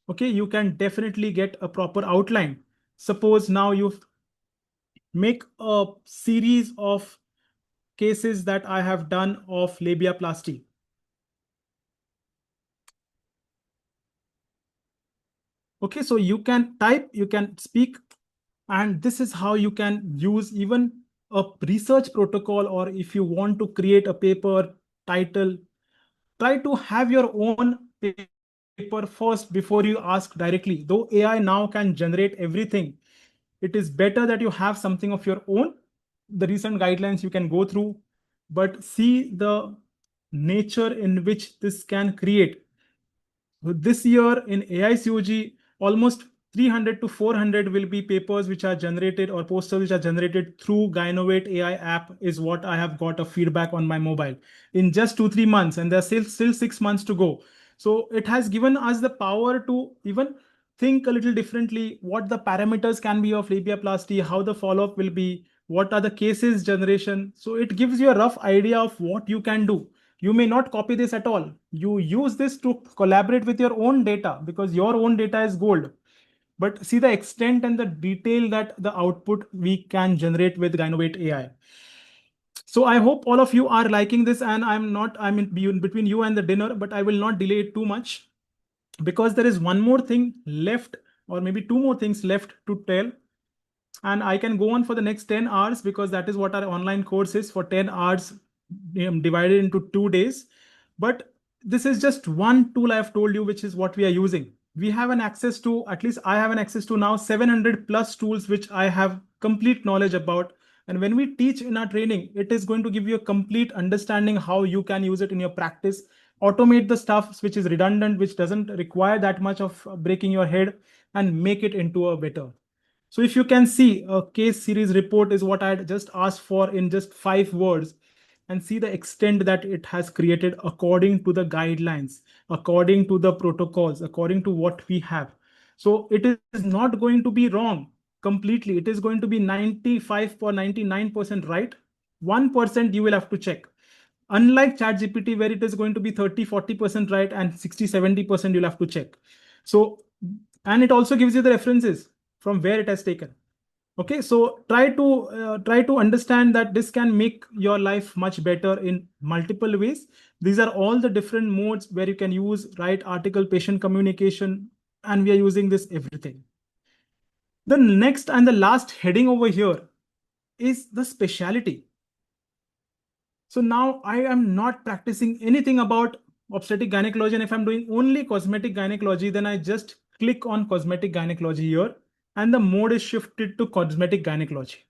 [SPEAKER 11] Okay, you can definitely get a proper outline. Suppose now you make a series of cases that I have done of labiaplasty. Okay, so you can type, you can speak, and this is how you can use even a research protocol, or if you want to create a paper title, try to have your own paper first before you ask directly. Though AI now can generate everything, it is better that you have something of your own. The recent guidelines you can go through, but see the nature in which this can create. This year in AICOG, almost 300 to 400 will be papers which are generated, or posters which are generated through Gynovate AI app, is what I have got a feedback on my mobile in just 2-3 months, and there's still 6 months to go. So it has given us the power to even think a little differently, what the parameters can be of labiaplasty, how the follow-up will be, what are the cases generation. So it gives you a rough idea of what you can do. You may not copy this at all. You use this to collaborate with your own data, because your own data is gold. But see the extent and the detail that the output we can generate with Gynovate AI. So I hope all of you are liking this, and I'm in between you and the dinner, but I will not delay it too much, because there is one more thing left, or maybe two more things left to tell. And I can go on for the next 10 hours, because that is what our online course is, for 10 hours divided into 2 days. But this is just one tool I've told you, which is what we are using. We have an access to, at least I have an access to now 700 plus tools, which I have complete knowledge about. And when we teach in our training, it is going to give you a complete understanding how you can use it in your practice, automate the stuff which is redundant, which doesn't require that much of breaking your head, and make it into a better. So if you can see, a case series report is what I had just asked for in just 5 words, and see the extent that it has created according to the guidelines, according to the protocols, according to what we have. So it is not going to be wrong completely. It is going to be 95 or 99% right. 1% you will have to check. Unlike ChatGPT, where it is going to be 30-40% right, and 60-70% you'll have to check. So, and it also gives you the references from where it has taken. Okay, so try to understand that this can make your life much better in multiple ways. These are all the different modes where you can use write article, patient communication, and we are using this everything. The next and the last heading over here is the specialty. So now I am not practicing anything about obstetric gynecology, and if I'm doing only cosmetic gynecology, then I just click on cosmetic gynecology here, and the mode is shifted to cosmetic gynecology.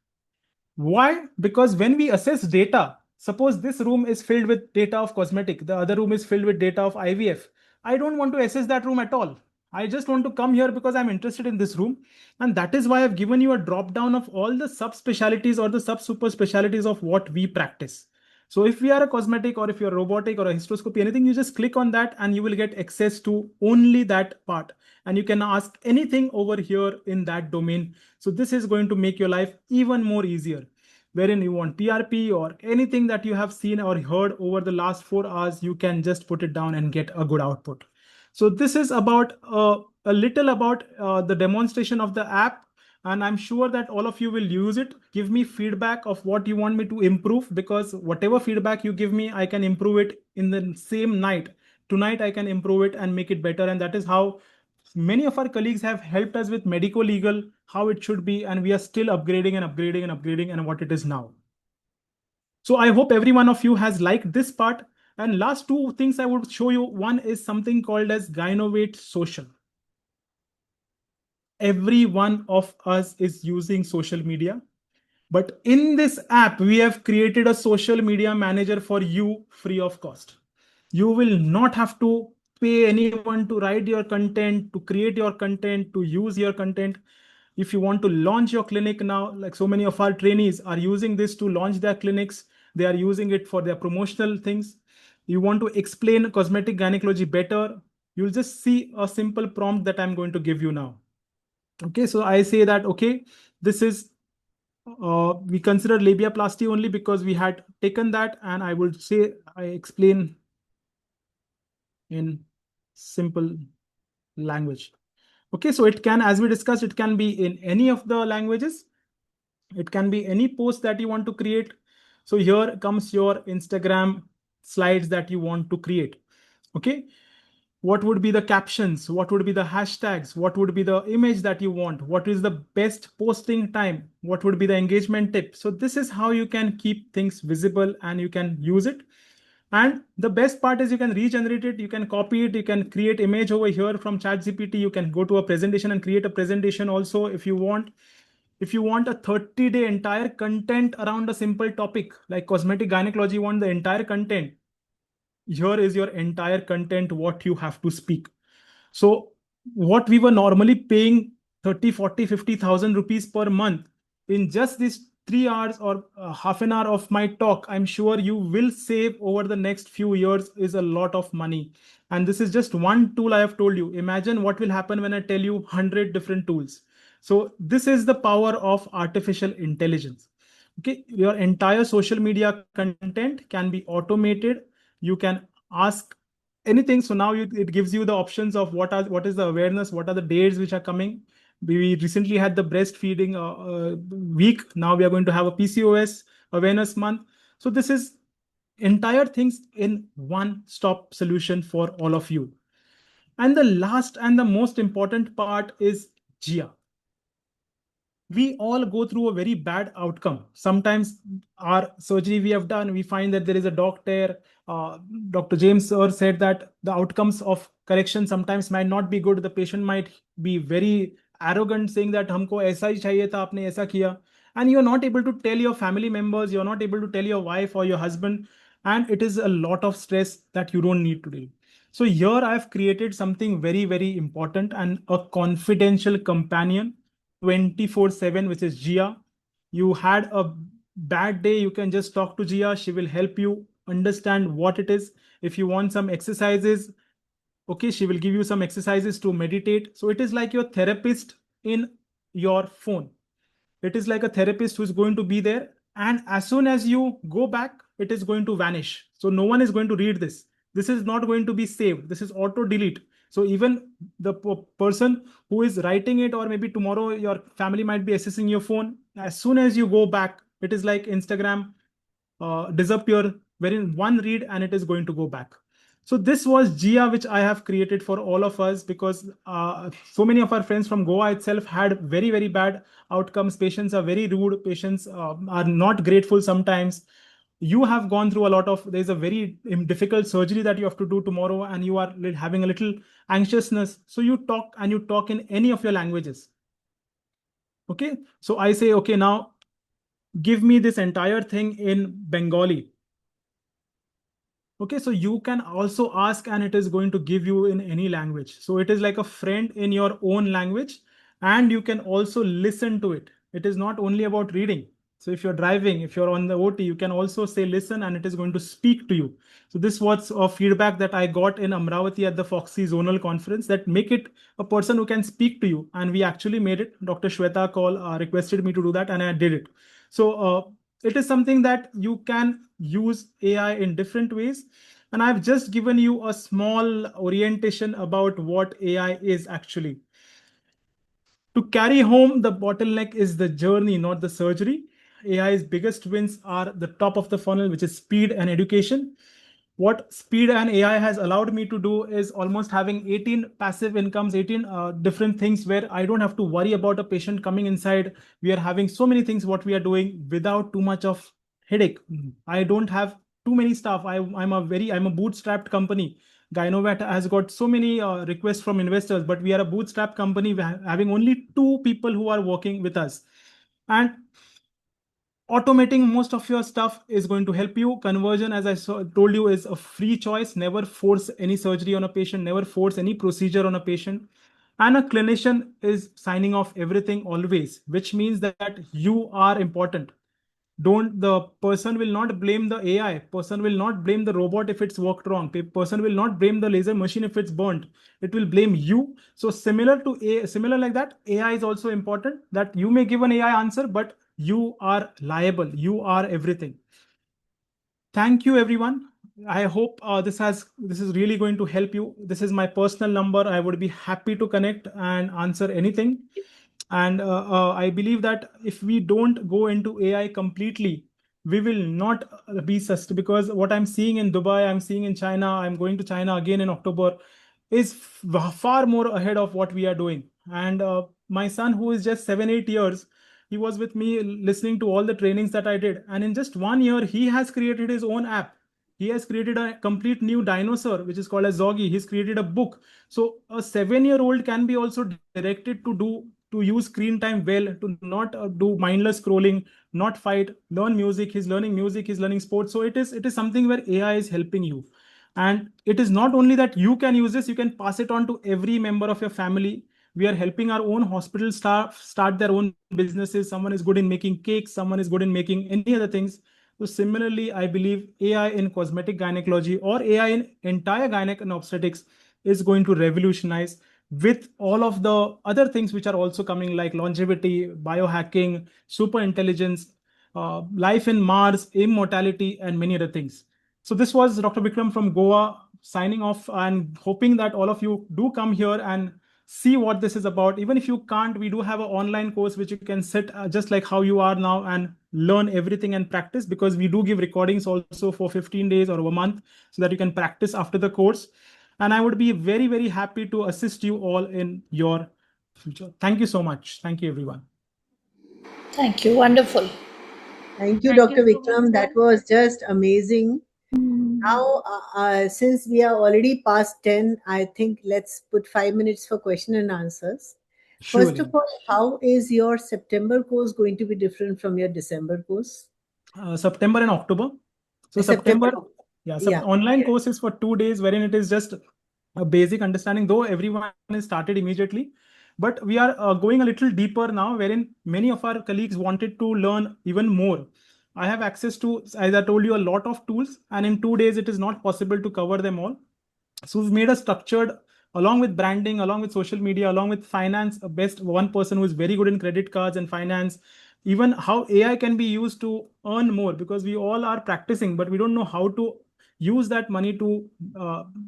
[SPEAKER 11] Why? Because when we assess data, suppose this room is filled with data of cosmetic, the other room is filled with data of IVF. I don't want to assess that room at all. I just want to come here because I'm interested in this room. And that is why I've given you a drop down of all the subspecialties or the sub-super specialties of what we practice. So if we are a cosmetic, or if you're robotic or a hysteroscopy, anything, you just click on that and you will get access to only that part. And you can ask anything over here in that domain. So this is going to make your life even more easier. Wherein you want PRP or anything that you have seen or heard over the last 4 hours, you can just put it down and get a good output. So this is about a little about the demonstration of the app. And I'm sure that all of you will use it. Give me feedback of what you want me to improve, because whatever feedback you give me, I can improve it in the same night tonight I can improve it and make it better. And that is how many of our colleagues have helped us with medico-legal, how it should be, and we are still upgrading and upgrading and upgrading and what it is now. So I hope every one of you has liked this part. And last two things I would show you. One is something called as Gynovate Social. Every one of us is using social media. But in this app, we have created a social media manager for you free of cost. You will not have to pay anyone to write your content, to create your content, to use your content. If you want to launch your clinic now, like so many of our trainees are using this to launch their clinics, they are using it for their promotional things. You want to explain cosmetic gynecology better, you'll just see a simple prompt that I'm going to give you now. Okay, so I say that, okay, this is, we consider labiaplasty only because we had taken that, and I would say, I explain in simple language. Okay, so it can, as we discussed, it can be in any of the languages. It can be any post that you want to create. So here comes your Instagram slides that you want to create. Okay, what would be the captions? What would be the hashtags? What would be the image that you want? What is the best posting time? What would be the engagement tip? So this is how you can keep things visible and you can use it. And the best part is you can regenerate it, you can copy it, you can create image over here from ChatGPT. You can go to a presentation and create a presentation also if you want. If you want a 30-day entire content around a simple topic like cosmetic gynecology, you want the entire content, here is your entire content, what you have to speak. So what we were normally paying 30, 40, 50,000 rupees per month, in just these 3 hours or half an hour of my talk, I'm sure you will save over the next few years is a lot of money. And this is just one tool I have told you. Imagine what will happen when I tell you 100 different tools. So this is the power of artificial intelligence. Okay, your entire social media content can be automated. You can ask anything. So now it gives you the options of what is the awareness, what are the dates which are coming. We recently had the breastfeeding week. Now we are going to have a PCOS awareness month. So this is entire things in one-stop solution for all of you. And the last and the most important part is Jia. We all go through a very bad outcome. Sometimes our surgery we have done, we find that there is a doctor. Dr. James sir said that the outcomes of correction sometimes might not be good. The patient might be very arrogant, saying that humko aisa hi chahiye tha, aapne aisa kiya. And you're not able to tell your family members, you're not able to tell your wife or your husband. And it is a lot of stress that you don't need to do. So here I've created something very, very important and a confidential companion 24/7, which is Jia. You had a bad day, you can just talk to Jia. She will help you understand what it is. If you want some exercises, okay, she will give you some exercises to meditate. So it is like your therapist in your phone. It is like a therapist who's going to be there. And as soon as you go back, it is going to vanish. So no one is going to read this. This is not going to be saved. This is auto delete. So even the person who is writing it, or maybe tomorrow your family might be accessing your phone. As soon as you go back, it is like Instagram disappear, wherein one read and it is going to go back. So this was Jia, which I have created for all of us, because so many of our friends from Goa itself had very, very bad outcomes. Patients are very rude. Patients are not grateful sometimes. You have gone through a lot of, there's a very difficult surgery that you have to do tomorrow, and you are having a little anxiousness. So you talk, and you talk in any of your languages. Okay, so I say, okay, now give me this entire thing in Bengali. Okay, so you can also ask, and it is going to give you in any language. So it is like a friend in your own language, and you can also listen to it. It is not only about reading. So if you're driving, if you're on the OT, you can also say listen, and it is going to speak to you. So this was a feedback that I got in Amravati at the Foxy Zonal Conference, that make it a person who can speak to you. And we actually made it. Dr. Shweta Kaul requested me to do that, and I did it. So it is something that you can use AI in different ways. And I've just given you a small orientation about what AI is actually. To carry home, the bottleneck is the journey, not the surgery. AI's biggest wins are the top of the funnel, which is speed and education. what speed and AI has allowed me to do is almost having 18 passive incomes, 18 different things where I don't have to worry about a patient coming inside. We are having so many things what we are doing without too much of headache. I don't have too many staff. I'm a bootstrapped company. Gynovet has got so many requests from investors, but we are a bootstrap company having only 2 people who are working with us. And automating most of your stuff is going to help you. Conversion, as I told you, is a free choice. Never force any surgery on a patient, never force any procedure on a patient. And a clinician is signing off everything always, which means that you are important. The person will not blame the AI. Person will not blame the robot if it's worked wrong. Person will not blame the laser machine if it's burnt. It will blame you. So similar like that, AI is also important, that you may give an AI answer, but you are liable. You are everything. Thank you, everyone. I hope this is really going to help you. This is my personal number. I would be happy to connect and answer anything. And I believe that if we don't go into AI completely, we will not be sustained, because what I'm seeing in Dubai, I'm seeing in China, I'm going to China again in October, is far more ahead of what we are doing. And my son, who is just 7-8 years, he was with me listening to all the trainings that I did. And in just 1 year, he has created his own app. He has created a complete new dinosaur, which is called as Zoggy. He's created a book. So a 7-year-old can be also directed to use screen time well, to not do mindless scrolling, not fight, learn music. He's learning music, he's learning sports. So it is something where AI is helping you. And it is not only that you can use this, you can pass it on to every member of your family. We are helping our own hospital staff start their own businesses. Someone is good in making cakes, someone is good in making any other things. So similarly, I believe AI in cosmetic gynecology or AI in entire gynec and obstetrics is going to revolutionize, with all of the other things which are also coming, like longevity, biohacking, super intelligence, life in Mars, immortality, and many other things. So this was Dr. Vikram from Goa signing off, and hoping that all of you do come here and see what this is about. Even if you can't, we do have an online course which you can sit just like how you are now and learn everything and practice, because we do give recordings also for 15 days or a month, so that you can practice after the course. And I would be very, very happy to assist you all in your future. Thank you so much. Thank you, everyone.
[SPEAKER 22] Thank you. Wonderful.
[SPEAKER 6] Thank you, Dr. Vikram. That was just amazing. Now, since we are already past 10, I think let's put 5 minutes for question and answers. First of all, how is your September course going to be different from your December course?
[SPEAKER 11] September and October. So September. Online course is for 2 days, wherein it is just a basic understanding, though everyone is started immediately. But we are going a little deeper now, wherein many of our colleagues wanted to learn even more. I have access to, as I told you, a lot of tools, and in 2 days, it is not possible to cover them all. So we've made a structured, along with branding, along with social media, along with finance, one person who is very good in credit cards and finance, even how AI can be used to earn more, because we all are practicing, but we don't know how to use that money to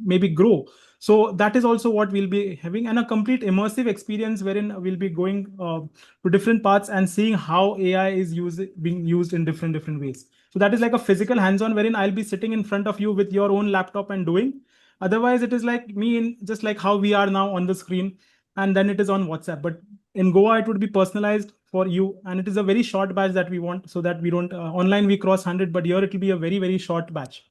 [SPEAKER 11] maybe grow. So that is also what we'll be having, and a complete immersive experience wherein we'll be going to different parts and seeing how AI is being used in different ways. So that is like a physical hands-on, wherein I'll be sitting in front of you with your own laptop and doing. Otherwise, it is like me just like how we are now on the screen, and then it is on WhatsApp. But in Goa, it would be personalized for you, and it is a very short batch that we want, so that we don't online we cross 100, but here it will be a very, very short batch.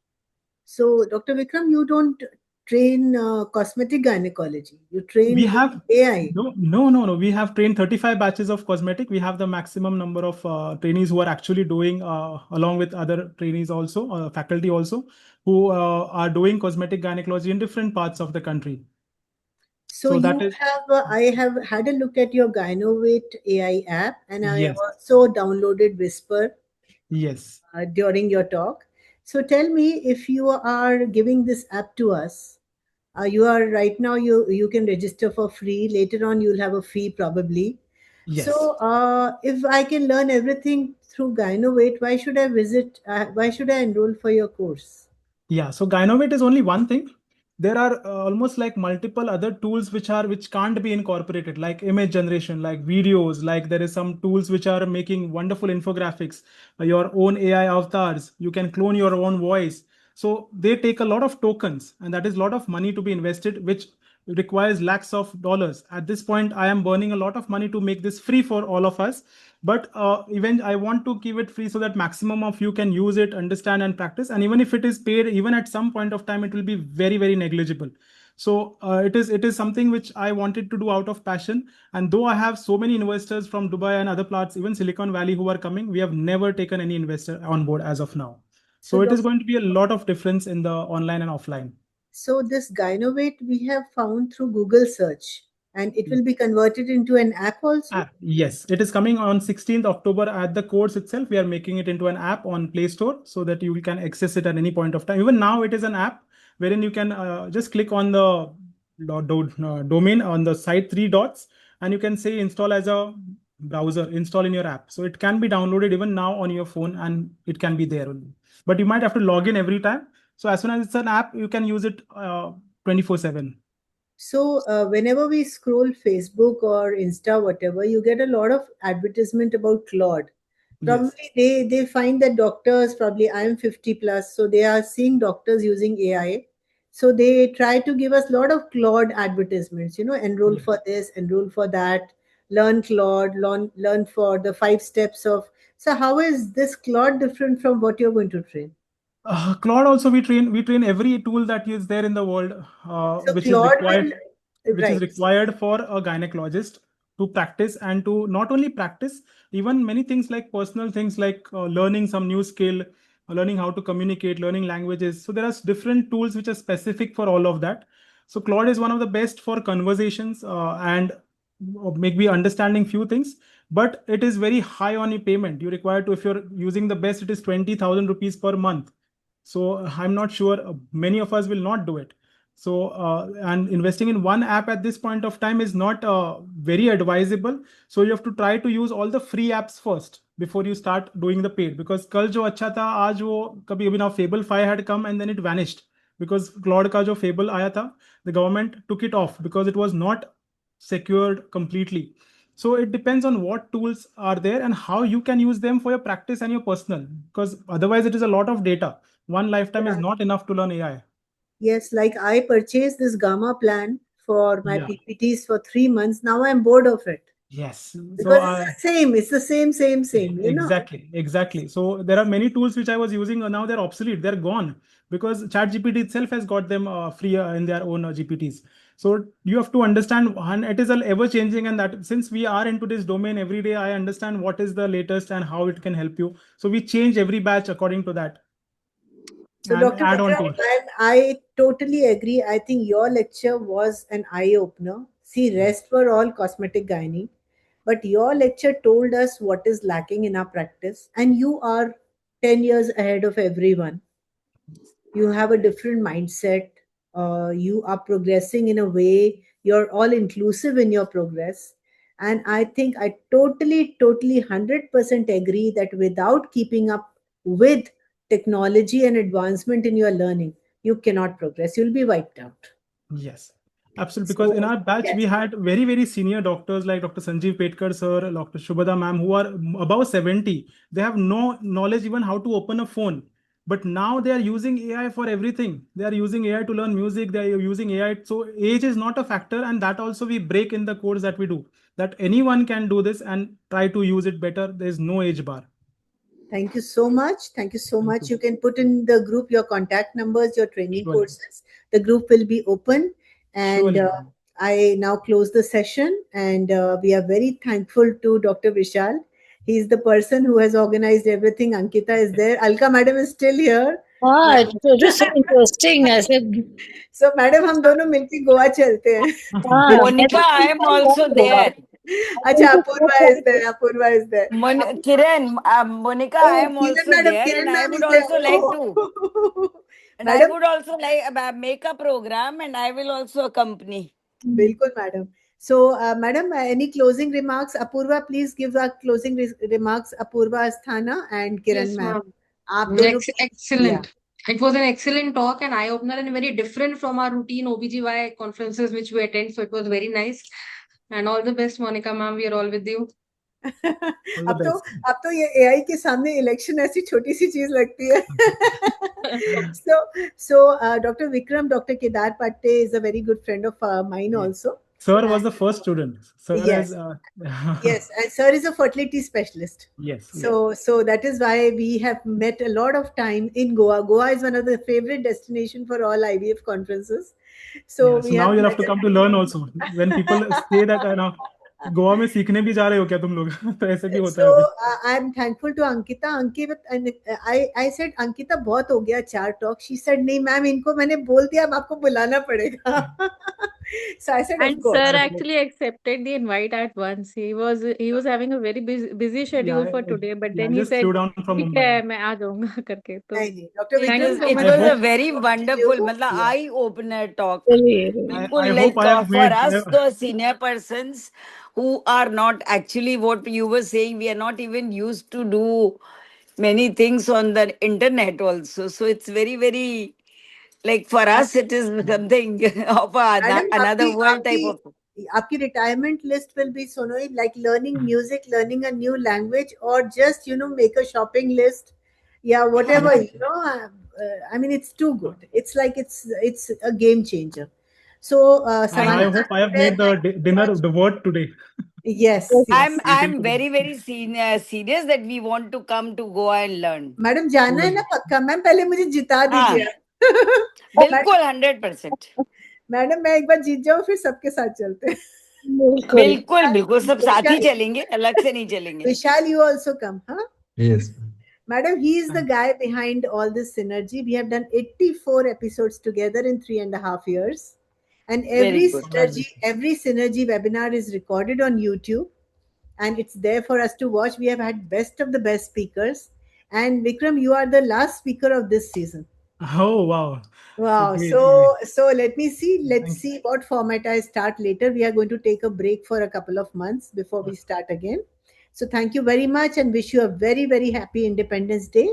[SPEAKER 6] So, Dr. Vikram, you don't train cosmetic gynecology. You train AI.
[SPEAKER 11] No. We have trained 35 batches of cosmetic. We have the maximum number of trainees who are actually doing, along with other trainees also, faculty also, who are doing cosmetic gynecology in different parts of the country.
[SPEAKER 6] So I have had a look at your Gynovet AI app, and I have also downloaded Whisper.
[SPEAKER 11] Yes.
[SPEAKER 6] During your talk. So tell me, if you are giving this app to us, you are right now, you can register for free. Later on, you'll have a fee probably.
[SPEAKER 11] Yes.
[SPEAKER 6] So if I can learn everything through Gynovet, why should I why should I enroll for your course?
[SPEAKER 11] Yeah, so Gynovet is only one thing. There are almost like multiple other tools which can't be incorporated, like image generation, like videos, like there is some tools which are making wonderful infographics, your own AI avatars. You can clone your own voice. So they take a lot of tokens, and that is a lot of money to be invested, which requires lakhs of dollars. At this point, I am burning a lot of money to make this free for all of us. But even I want to keep it free so that maximum of you can use it, understand, and practice. And even if it is paid, even at some point of time, it will be very, very negligible. So it is something which I wanted to do out of passion. And though I have so many investors from Dubai and other parts, even Silicon Valley, who are coming, we have never taken any investor on board as of now. So it is going to be a lot of difference in the online and offline.
[SPEAKER 6] So this Gynovate we have found through Google search, and it will be converted into an app also?
[SPEAKER 11] Yes, it is coming on 16th October at the course itself. We are making it into an app on Play Store so that you can access it at any point of time. Even now it is an app wherein you can just click on the domain on the side 3 dots, and you can say install as a browser, install in your app. So it can be downloaded even now on your phone, and it can be there only. But you might have to log in every time. So as soon as it's an app, you can use it 24/7.
[SPEAKER 6] So whenever we scroll Facebook or Insta, whatever, you get a lot of advertisement about Claude. Probably they find that doctors, probably I'm 50 plus, so they are seeing doctors using AI. So they try to give us a lot of Claude advertisements, enroll for this, enroll for that, learn Claude, learn for the 5 steps of. So how is this Claude different from what you're going to train?
[SPEAKER 11] Claude also we train every tool that is there in the world, which is required for a gynecologist to practice, and to not only practice, even many things like personal things like learning some new skill, learning how to communicate, learning languages. So there are different tools which are specific for all of that. So Claude is one of the best for conversations and maybe understanding few things, but it is very high on your payment. You require to, if you're using the best, it is 20,000 rupees per month. So I'm not sure many of us will not do it. So and investing in one app at this point of time is not very advisable. So you have to try to use all the free apps first before you start doing the paid. Because kal jo acha tha, aaj wo kabhi abhi now Fable 5 had come and then it vanished. Because Claude ka jo Fable aaya tha, the government took it off because it was not secured completely. So it depends on what tools are there and how you can use them for your practice and your personal, because otherwise it is a lot of data. One lifetime is not enough to learn AI.
[SPEAKER 6] Yes, like I purchased this Gamma plan for my PPTs for 3 months. Now I'm bored of it.
[SPEAKER 11] Yes.
[SPEAKER 6] Because it's the same.
[SPEAKER 11] Exactly. So there are many tools which I was using, now they're obsolete, they're gone, because ChatGPT itself has got them free in their own GPTs. So you have to understand, it is ever changing, and that since we are into this domain every day, I understand what is the latest and how it can help you. So we change every batch according to that.
[SPEAKER 6] So Dr. Mitra, I totally agree. I think your lecture was an eye-opener. See, rest were all cosmetic gynae, but your lecture told us what is lacking in our practice, and you are 10 years ahead of everyone. You have a different mindset. You are progressing in a way, you're all inclusive in your progress. And I think I totally 100% agree that without keeping up with technology and advancement in your learning, you cannot progress. You'll be wiped out.
[SPEAKER 11] Yes, absolutely. Because in our batch, we had very, very senior doctors like Dr. Sanjeev Petkar sir, Dr. Shubhada ma'am, who are above 70. They have no knowledge even how to open a phone. But now they are using AI for everything. They are using AI to learn music. They are using AI. So age is not a factor. And that also we break in the course that we do. That anyone can do this and try to use it better. There is no age bar.
[SPEAKER 6] Thank you so much. Thank you so much. You can put in the group your contact numbers, your training courses. The group will be open. And I now close the session. And we are very thankful to Dr. Vishal. He's the person who has organized everything. Ankita is there. Alka madam is still here.
[SPEAKER 22] It was so interesting. I said,
[SPEAKER 6] so madam, हम दोनों मिलके गोवा चलते हैं.
[SPEAKER 1] Monica, I am also there.
[SPEAKER 6] Acha, Apurva is there.
[SPEAKER 1] Kiran, Monica, I am also there, and I would also like to. And I would also like make a program, and I will also accompany.
[SPEAKER 6] Bilkul, madam. So, madam, any closing remarks? Apurva, please give our closing remarks. Apurva Asthana and Kiran ma'am.
[SPEAKER 10] Excellent. It was an excellent talk and eye-opener and very different from our routine OBGY conferences which we attend. So it was very nice. And all the best, Monica ma'am. We are all with you.
[SPEAKER 6] अब तो ये AI के सामने election ऐसी छोटी सी चीज लगती है. So Dr. Vikram, Dr. Kedar Patte is a very good friend of mine also.
[SPEAKER 11] Sir was the first student. Sir
[SPEAKER 6] Yes. Yes, and sir is a fertility specialist.
[SPEAKER 11] Yes.
[SPEAKER 6] So that is why we have met a lot of time in Goa. Goa is one of the favorite destination for all IVF conferences. So
[SPEAKER 11] Yeah, so now you have to come to learn also. When people say that now Goa में सीखने भी जा रहे हो क्या तुम लोग? तो ऐसे भी होता है
[SPEAKER 6] So
[SPEAKER 11] अभी.
[SPEAKER 6] I am thankful to Ankita. And I said Ankita बहुत हो गया 4 talk. She said नहीं मैम इनको मैंने बोल दिया अब आपको बुलाना पड़ेगा. So I said of
[SPEAKER 3] And
[SPEAKER 6] course.
[SPEAKER 3] sir actually accepted the invite at once. He was having a very busy schedule for today, but then he
[SPEAKER 11] just
[SPEAKER 3] said
[SPEAKER 11] flew down from
[SPEAKER 3] ठीक
[SPEAKER 11] Mumbai.
[SPEAKER 3] है मैं आ जाऊंगा करके तो
[SPEAKER 6] Dr.
[SPEAKER 3] thank you so
[SPEAKER 1] It
[SPEAKER 3] much.
[SPEAKER 1] was
[SPEAKER 3] sir.
[SPEAKER 1] a very wonderful, मतलब eye opener talk. बिल्कुल
[SPEAKER 11] I
[SPEAKER 1] like
[SPEAKER 11] hope I have
[SPEAKER 1] for
[SPEAKER 11] made.
[SPEAKER 1] us the senior persons who are not actually what you were saying, we are not even used to do many things on the internet also. So it's very, very like for us it is something of
[SPEAKER 6] Madam,
[SPEAKER 1] another world type of.
[SPEAKER 6] आपकी retirement list will be Sonoi like learning music, learning a new language, or just make a shopping list, yeah, whatever I mean it's too good. It's like it's a game changer. So
[SPEAKER 11] I
[SPEAKER 6] Samantha,
[SPEAKER 11] hope I have made the dinner the word today.
[SPEAKER 6] Yes.
[SPEAKER 1] I'm very, very serious that we want to come to Goa and learn.
[SPEAKER 6] Madam जाना है ना पक्का ma'am पहले मुझे जिता दीजिए.
[SPEAKER 1] बिल्कुल 100%.
[SPEAKER 6] Madam मैं एक बार जीत जाऊं फिर सबके साथ चलते हैं.
[SPEAKER 1] बिल्कुल बिल्कुल सब साथ ही चलेंगे अलग से नहीं चलेंगे.
[SPEAKER 6] Vishal, you also come, huh?
[SPEAKER 4] Yes.
[SPEAKER 6] Madam, he is the guy behind all this synergy. We have done 84 episodes together in 3.5 years. And every synergy webinar is recorded on YouTube. And it's there for us to watch. We have had best of the best speakers. And Vikram, you are the last speaker of this season.
[SPEAKER 11] Oh, wow.
[SPEAKER 6] Wow.
[SPEAKER 11] Great,
[SPEAKER 6] So let me see. Let's see what format I start later. We are going to take a break for a couple of months before we start again. So thank you very much and wish you a very, very happy Independence Day.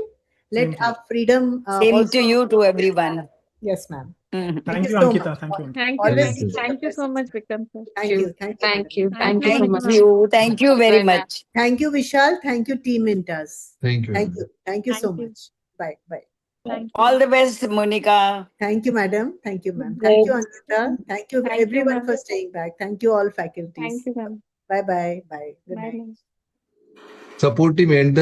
[SPEAKER 6] Let our freedom.
[SPEAKER 1] Same to you, to everyone.
[SPEAKER 6] Yes, ma'am.
[SPEAKER 11] Thank you,
[SPEAKER 6] so
[SPEAKER 11] Ankita.
[SPEAKER 6] much.
[SPEAKER 11] Thank you.
[SPEAKER 3] Thank you so much, Vikram sir.
[SPEAKER 6] Thank you.
[SPEAKER 10] Thank you so much.
[SPEAKER 1] Thank you very much.
[SPEAKER 6] Thank you, Vishal. Thank you, Team Intas.
[SPEAKER 4] Thank you.
[SPEAKER 6] Thank you so much. Bye.
[SPEAKER 1] All the best, Monica.
[SPEAKER 6] Thank you, madam. Thank you, ma'am. Thank you, Ankita. Thank you, everyone, for staying back. Thank you, all faculties.
[SPEAKER 3] Thank you, ma'am.
[SPEAKER 6] Bye. Good night.
[SPEAKER 4] Support team and the